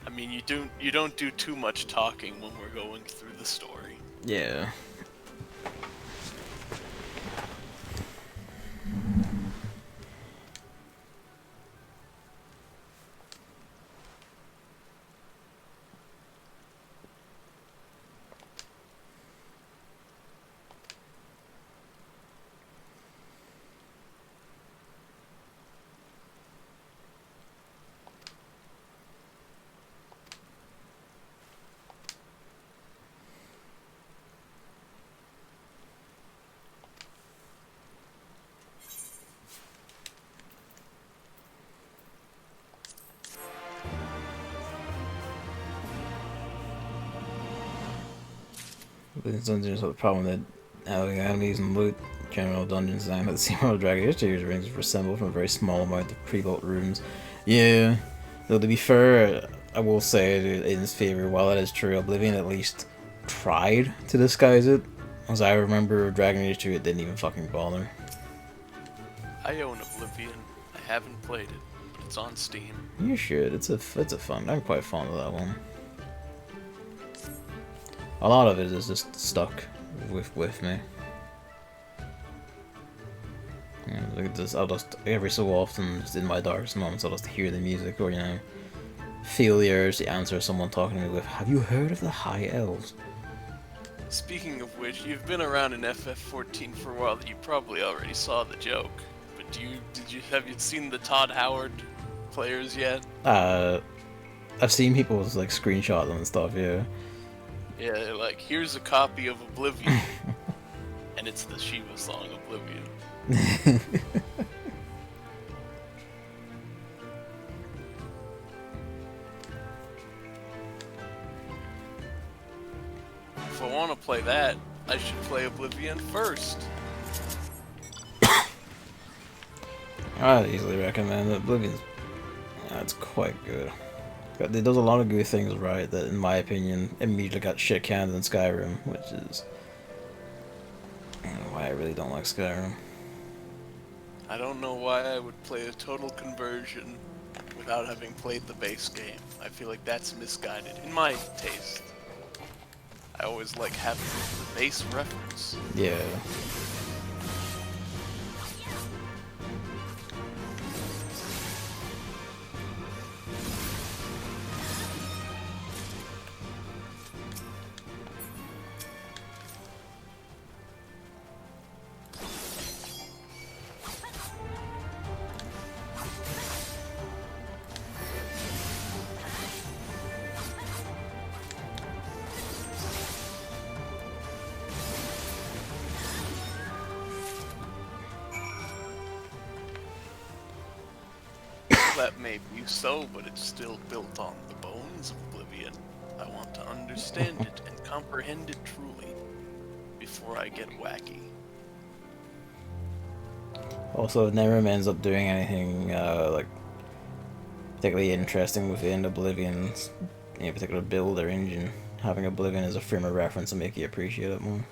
I mean, you don't do too much talking when we're going through the story. Yeah. These dungeons have the problem that having enemies and loot general dungeon design at the SeaWorld Dragon History rings were assembled from a very small amount of pre-built rooms. Yeah, though to be fair, I will say in his favour, while that is true, Oblivion at least tried to disguise it. As I remember, Dragon Age 2, it didn't even fucking bother. I own Oblivion. I haven't played it, but it's on Steam. You should. It's a fun. I'm quite fond of that one. A lot of it is just stuck with me. Yeah, look at this. I'll just every so often, just in my darkest moments, I'll just hear the music or feel the urge to answer someone talking to me with, "Have you heard of the High Elves?" Speaking of which, you've been around in FF14 for a while. That you probably already saw the joke. But have you seen the Todd Howard players yet? I've seen people like screenshot them and stuff. Yeah. Yeah, they're like, here's a copy of Oblivion, and it's the Shiva song Oblivion. If I want to play that, I should play Oblivion first. I'd easily recommend it. Oblivion's it's quite good. It does a lot of good things right that, in my opinion, immediately got shit canned in Skyrim, which is why I really don't like Skyrim. I don't know why I would play a total conversion without having played the base game. I feel like that's misguided, in my taste. I always like having the base reference. Yeah. that may be so, but it's still built on the bones of Oblivion. I want to understand it and comprehend it truly before I get wacky. Also, it never ends up doing anything like particularly interesting within Oblivion's particular build or engine. Having Oblivion as a frame of reference will make you appreciate it more.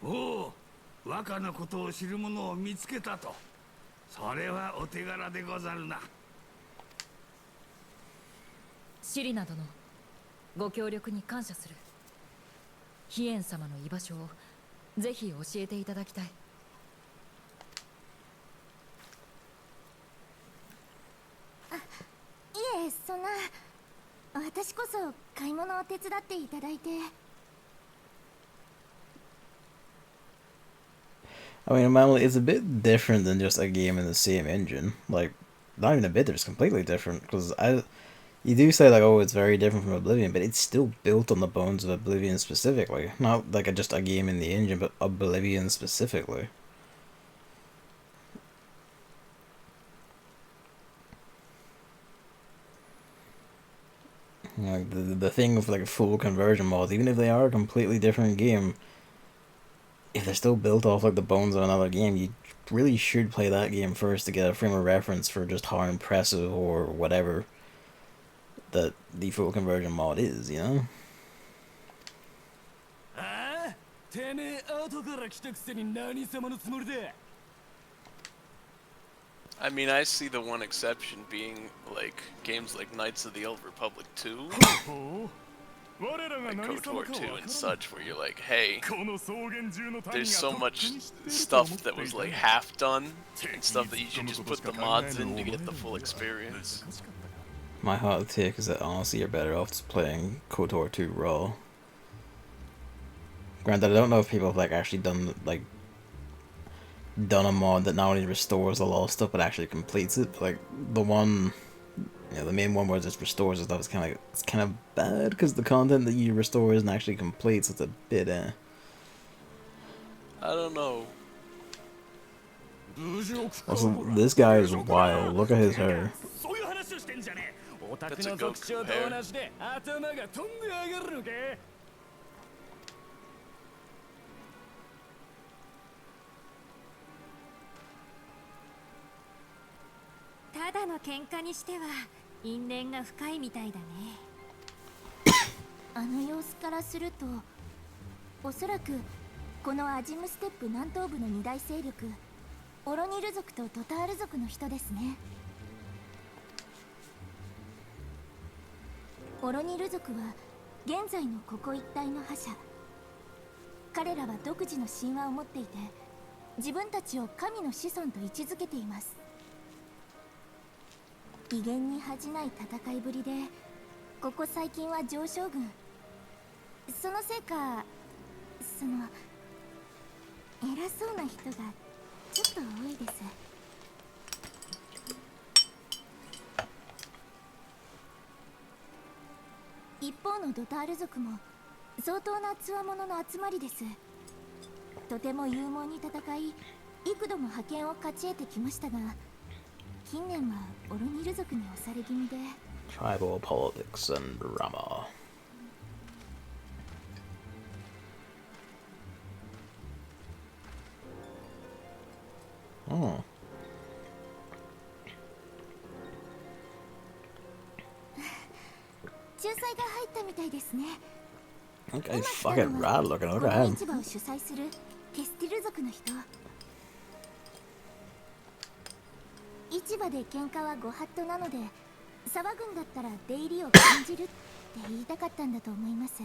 おお、若のことを知る者を見つけたと。それはお手柄でござるな。シリナ殿、ご協力に感謝する。飛燕様の居場所をぜひ教えていただきたい。いえ、そんな。私こそ買い物を手伝っていただいて。I mean, it's a bit different than just a game in the same engine. Like, not even a bit, it's completely different. Because you do say, like, oh, it's very different from Oblivion, but it's still built on the bones of Oblivion specifically. Not like just a game in the engine, but Oblivion specifically. Like, the thing with, like, full conversion mods, even if they are a completely different game, if they're still built off like the bones of another game, you really should play that game first to get a frame of reference for just how impressive or whatever that the full conversion mod is, you know? I mean, I see the one exception being like games like Knights of the Old Republic 2. Like KOTOR 2 and such, where you're like, hey, there's so much stuff that was like half done and stuff that you should just put the mods in to get the full experience. My hot take is that honestly you're better off just playing KOTOR 2 raw. Granted, I don't know if people have like actually done a mod that not only restores a lot of stuff but actually completes it. Like the one. Yeah, the main one where it just restores and stuff is kind of bad because the content that you restore isn't actually complete, so it's a bit I don't know. Also, this guy is wild. Look at his hair. That's a Goku hair. ただの喧嘩にしては因縁が深いみたいだね。あの様子からすると、おそらくこのアジムステップ南東部の二大勢力、オロニル族とトタール族の人ですね。オロニル族は現在のここ一帯の覇者。彼らは独自の神話を持っていて、自分たちを神の子孫と位置づけています。威厳に恥じない戦いぶりで、ここ最近は上将軍。そのせいか、偉そうな人がちょっと多いです。一方のドタール族も相当な強者の集まりです。とても勇猛に戦い、幾度も覇権を勝ち得てきましたが、近年はオロニル族に押され気味で。Tribal politics and drama. Oh. Okay, fucking rad looking. Look at him. 市場で喧嘩はご法度なので、騒ぐんだったら出入りを禁じるって言いたかったんだと思います。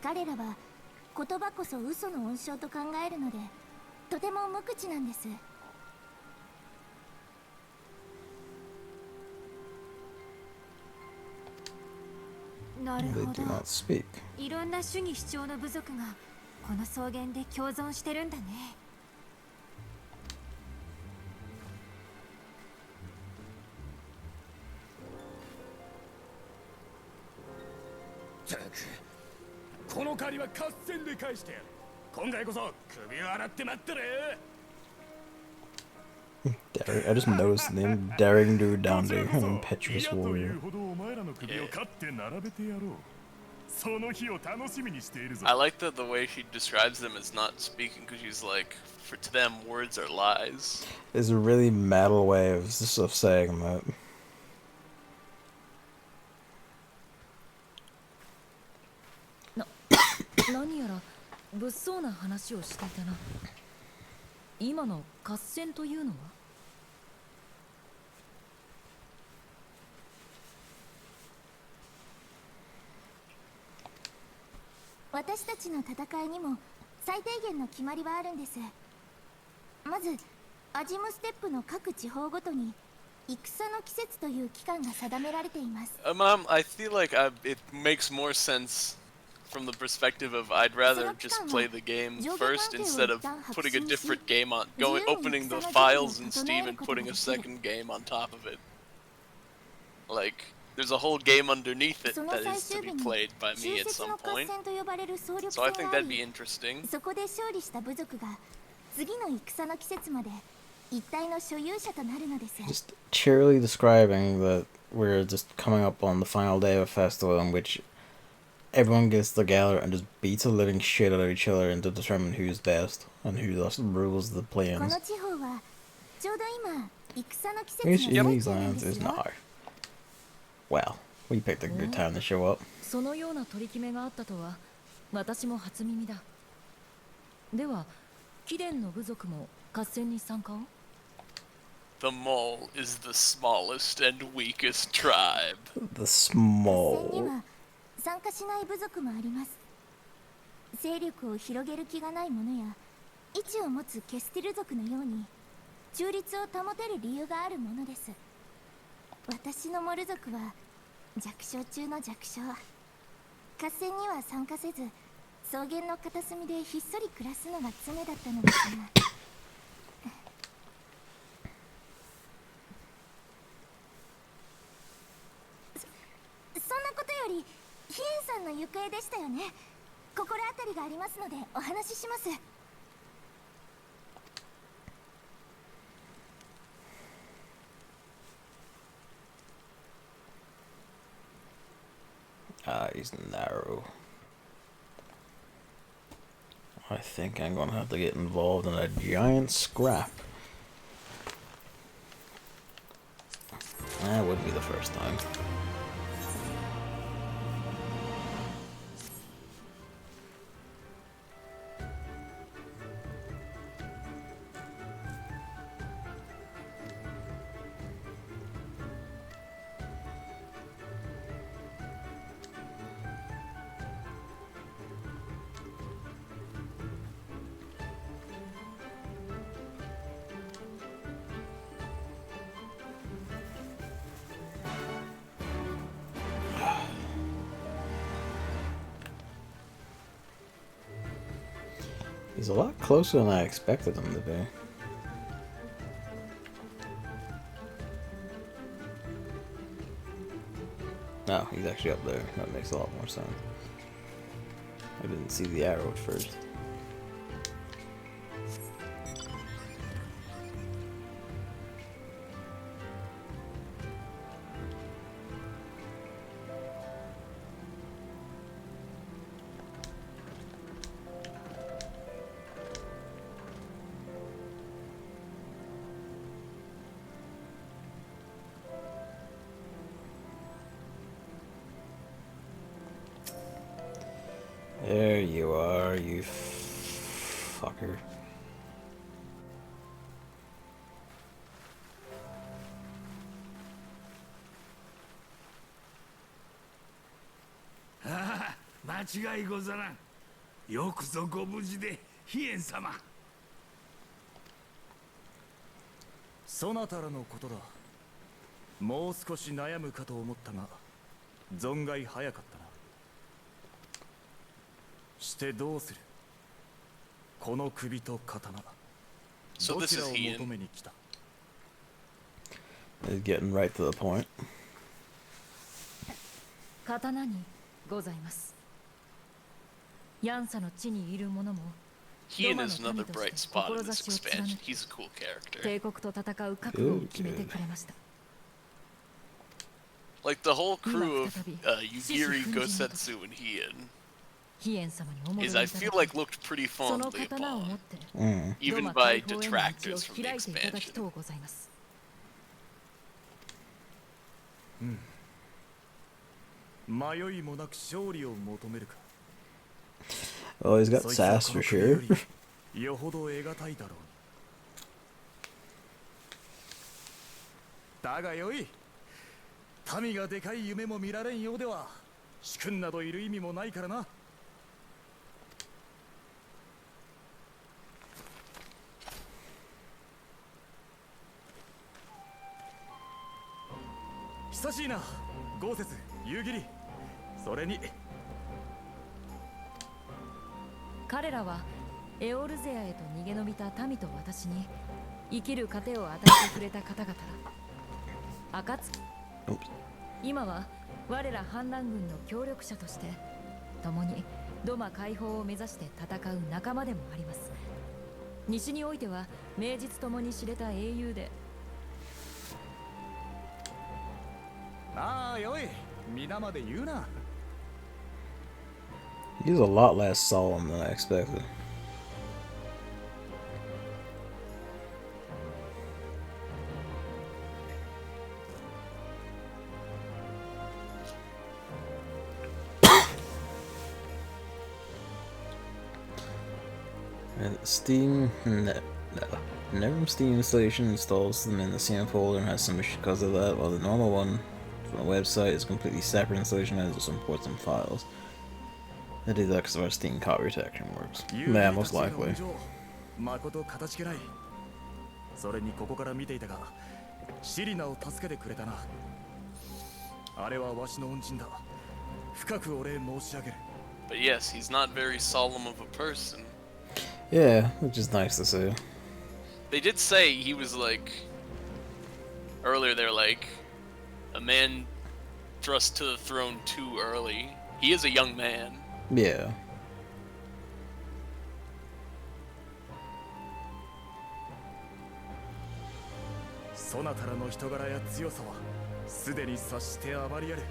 彼らは言葉こそ嘘の温床と考えるので、とても無口なんです。なるほ They ど do。not speak. いろんな主義主張の部族がこの草原で共存してるんだね。この借りは合戦で返してやる。今回こそ首を洗って待ってれ。I just noticed the name Daring Dude Down there, an impetuous warrior. I like that the way she describes them as not speaking, because she's like, to them, words are lies. It's a really metal way of saying that. 何やら物騒な話をしていたな。今の合戦というのは？私たちの戦いにも最低限の決まりはあるんです。まずアジムステップの各地方ごとに戦の季節という期間が定められています。Mom, I feel like it makes more sense from the perspective of I'd rather just play the game first instead of putting a different game on, opening the files in Steam and putting a second game on top of it. Like, there's a whole game underneath it that is to be played by me at some point. So I think that'd be interesting. そこで勝利した部族が次の戦の季節まで一体の所有者となるのです。 Just cheerily describing that we're just coming up on the final day of a festival in which everyone gets together and just beats the living shit out of each other and to determine who's best and who thus rules the plains. Which in these lands is not. Well, we picked a good time to show up. そのような取り決めがあったとは私も初耳だ。では、貴殿の部族も合戦に参加を？ The mole is the smallest and weakest tribe. The small. 参加しない部族もあります。勢力を広げる気がない者や位置を持つケスティル族のように中立を保てる理由があるものです。私のモル族は弱小中の弱小。合戦には参加せず草原の片隅でひっそり暮らすのが常だったのですがそんなことよりヒエンさんの行方でしたよね。心当たりがありますのでお話しします。Eyes narrow. I think I'm gonna have to get involved in a giant scrap. That wouldn't be the first time. He's a lot closer than I expected him to be. Oh, he's actually up there. That makes a lot more sense. I didn't see the arrow at first. There you are, you fucker. Ah, 間違いござらん。よくぞご無事で、飛燕様。そなたらのことだ。もう少し悩むかと思ったが、存外早かったな。してどうする？この首と刀。どちらを求めに来た？ He's getting right to the point. 刀にございます。ヤンサの地にいる者も Hean is another bright spot in this expansion. He's a cool character. 帝国と戦う覚悟を決めてくれました。Like the whole crew of Yugiri, Gosetsu, and Hean is, I feel like, looked pretty fondly upon, even by detractors from the expansion. Oh, he's got sass for sure. よほど得難いだろう。だがよい。民がでかい夢も見られんようでは、主君などいる意味もないからな。久しいな、豪雪、夕霧。それに彼らはエオルゼアへと逃げ延びた民と私に生きる糧を与えてくれた方々。暁。今は我ら反乱軍の協力者として共にドマ解放を目指して戦う仲間でもあります。西においては名実ともに知れた英雄で。ああ、よい。皆まで言うな。He's a lot less solemn than I expected. And Steam, never Steam installation installs them in the same folder and has some issues because of that, while the normal one from the website is completely separate installation and just imports some files. That is because our Steam copy protection works. Yeah, most likely. それにここから見ていたが、シリナを助けてくれたな。あれはわしの恩人だ。深くお礼申し上げる。But yes, he's not very solemn of a person. Yeah, which is nice to see. They did say he was like, earlier they're like, a man thrust to the throne too early. He is a young man. Yeah. そなたらの人柄や強さはすでに察してあまりある。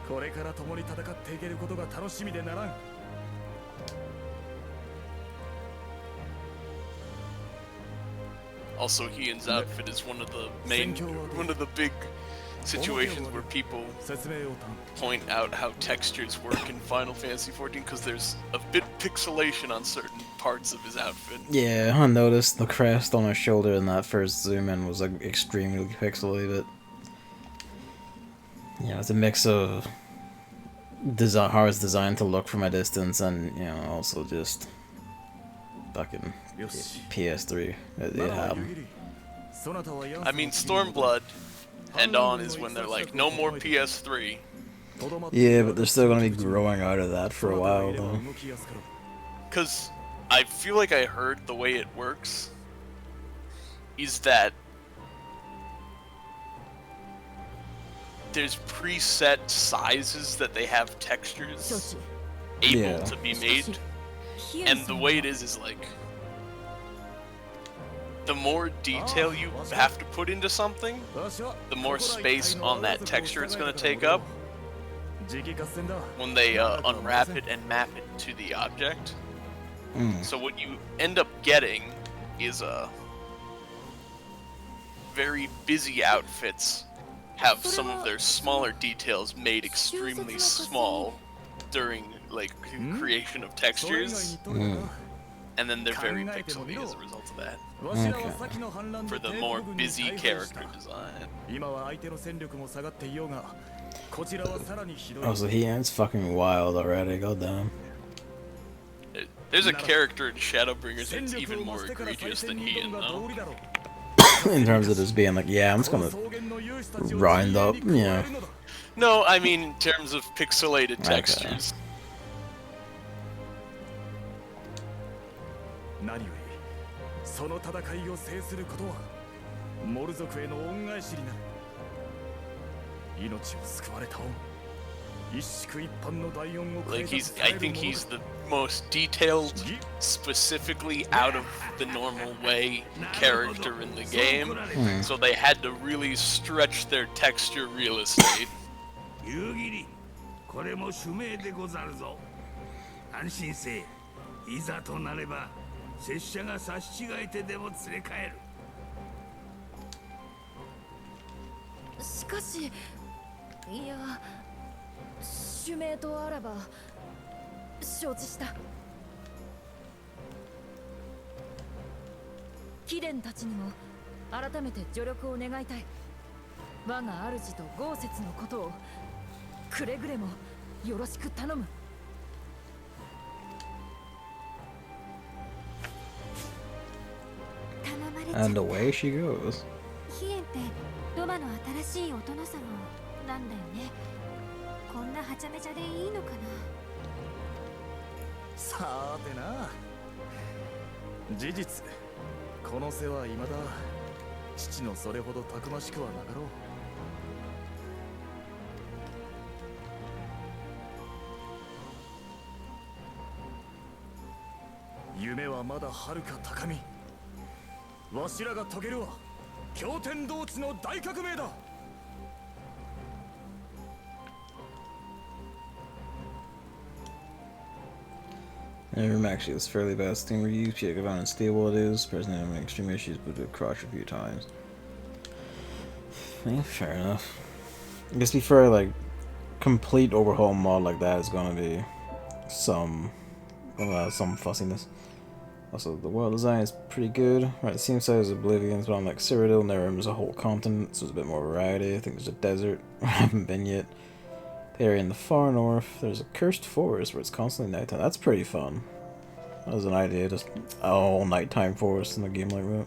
これから共に戦っていけることが楽しみでならん。Also, Hean's outfit is one of the big situations where people point out how textures work in Final Fantasy XIV because there's a bit pixelation on certain parts of his outfit. Yeah, I noticed the crest on his shoulder in that first zoom in was like extremely pixelated. Yeah, it's a mix of how it's designed to look from a distance and, you know, also just fucking PS3. It happened. I mean, Stormblood and on is when they're like, no more PS3. Yeah, but they're still gonna be growing out of that for a while, though. Because I feel like I heard the way it works is that there's preset sizes that they have textures able to be made, and the way it is like the more detail you have to put into something, the more space on that texture it's going to take up when they unwrap it and map it to the object. So what you end up getting is very busy outfits have some of their smaller details made extremely small during like creation of textures, and then they're very pixely as a result of that. Okay. For the more busy character design. Oh, so Heian's fucking wild already, goddamn. There's a character in Shadowbringers that's even more egregious than Heian, though. In terms of just being like, yeah, I'm just gonna round up, yeah. No, I mean in terms of pixelated textures. Like I think he's the most detailed, specifically out of the normal way character in the game, so they had to really stretch their texture real estate. And away she goes. ヒエンってロバの新しいお殿様なんだよね。こんなはちゃめちゃでいいのかな。さてな。事実、この世は未だ父のそれほどたくましくはなかろう。夢はまだ遥か高み。わしらが遂げるは経典同地の大革命だ。Actually, it's fairly bad Steam review. Check it out on stable what it is. Personally, I'm having extreme issues, but it crashed a few times. Yeah, fair enough. I guess before like complete overhaul mod like that is gonna be some fussiness. Also, the world design is pretty good. Right, the same size as Oblivion's, but on like Cyrodiil, there's a whole continent, so there's a bit more variety. I think there's a desert I haven't been yet. The area in the far north, there's a cursed forest where it's constantly nighttime. That's pretty fun. That was an idea, just a whole nighttime forest in a game like that.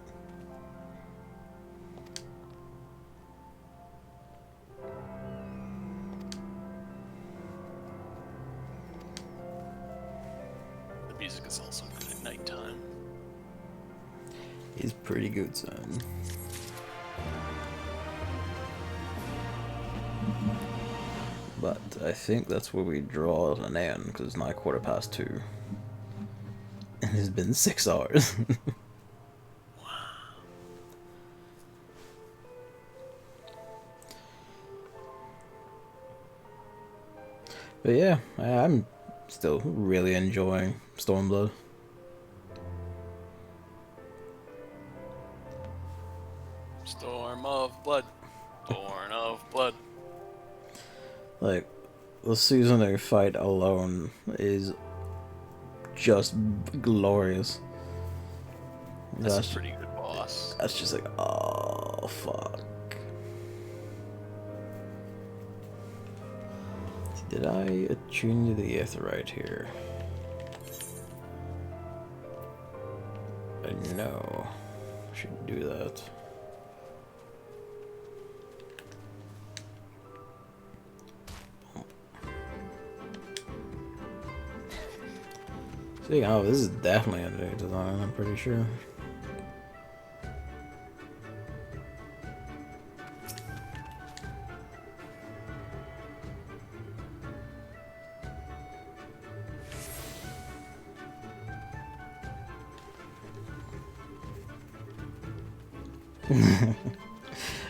The music is also good at nighttime. He's pretty good, son. But I think that's where we draw an end, because it's now 2:15. And it's been 6 hours. Wow. But yeah, I'm still really enjoying Stormblood. Storm of blood. Born of blood. Like, the Susano fight alone is just glorious. That's a pretty good boss. That's just like, oh, fuck. Did I attune to the Aetheryte here? I know. I should do that. See, oh, this is definitely a new design, I'm pretty sure.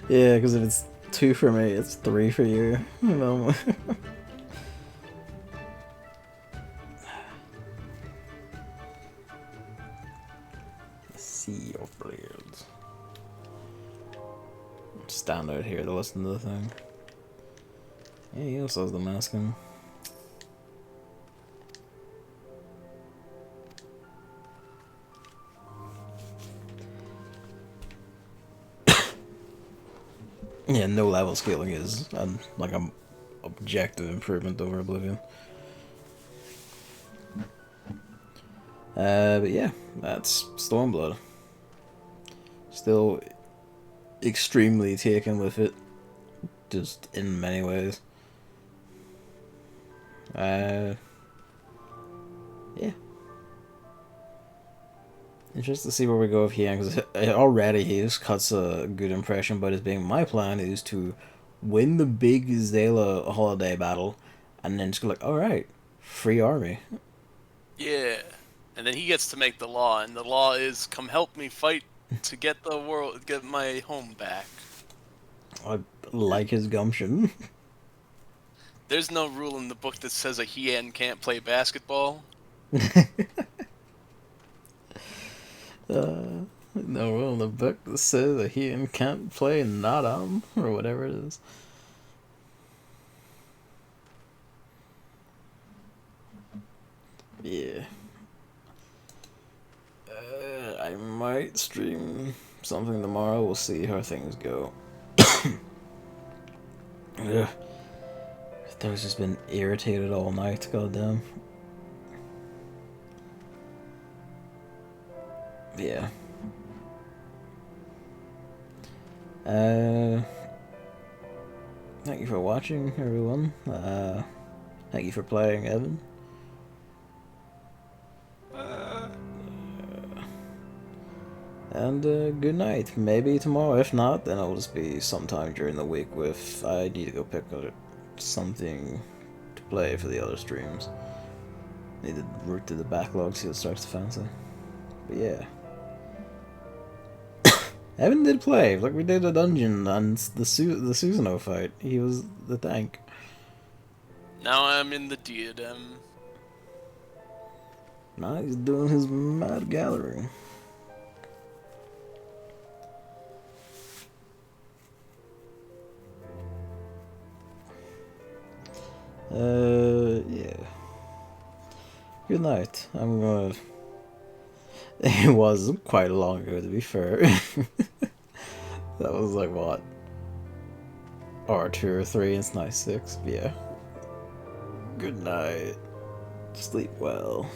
Yeah, because if it's 2 for me, it's 3 for you. You know? Sea of Blades. Stand out here to listen to the thing. Yeah, he also has the mask on. Yeah, no level scaling is like an objective improvement over Oblivion. But yeah, that's Stormblood. Still extremely taken with it, just in many ways. Yeah. Interested to see where we go with Heian, because already he just cuts a good impression, but as being my plan is to win the big Zayla holiday battle, and then just go like, alright, free army. Yeah. And then he gets to make the law, and the law is, come help me fight to get the world, get my home back. I like his gumption. There's no rule in the book that says a Heian can't play basketball. No rule in the book that says that Heian can't play Nadam, or whatever it is. Yeah. I might stream something tomorrow. We'll see how things go. Ugh. Thing's just been irritated all night, goddamn. Yeah. Thank you for watching, everyone. Thank you for playing, Evan. And good night. Maybe tomorrow. If not, then it'll just be sometime during the week with I need to go pick up something to play for the other streams. Need to root through the backlog, see what starts to fancy. But yeah. Evan did play. Like, we did a dungeon on the Susano fight. He was the tank. Now I'm in the diadem. Now he's doing his mad gathering. Yeah. Good night. I'm gonna... It was quite long ago, to be fair. That was like, what? R2 or 3, it's nice 6. Yeah. Good night. Sleep well.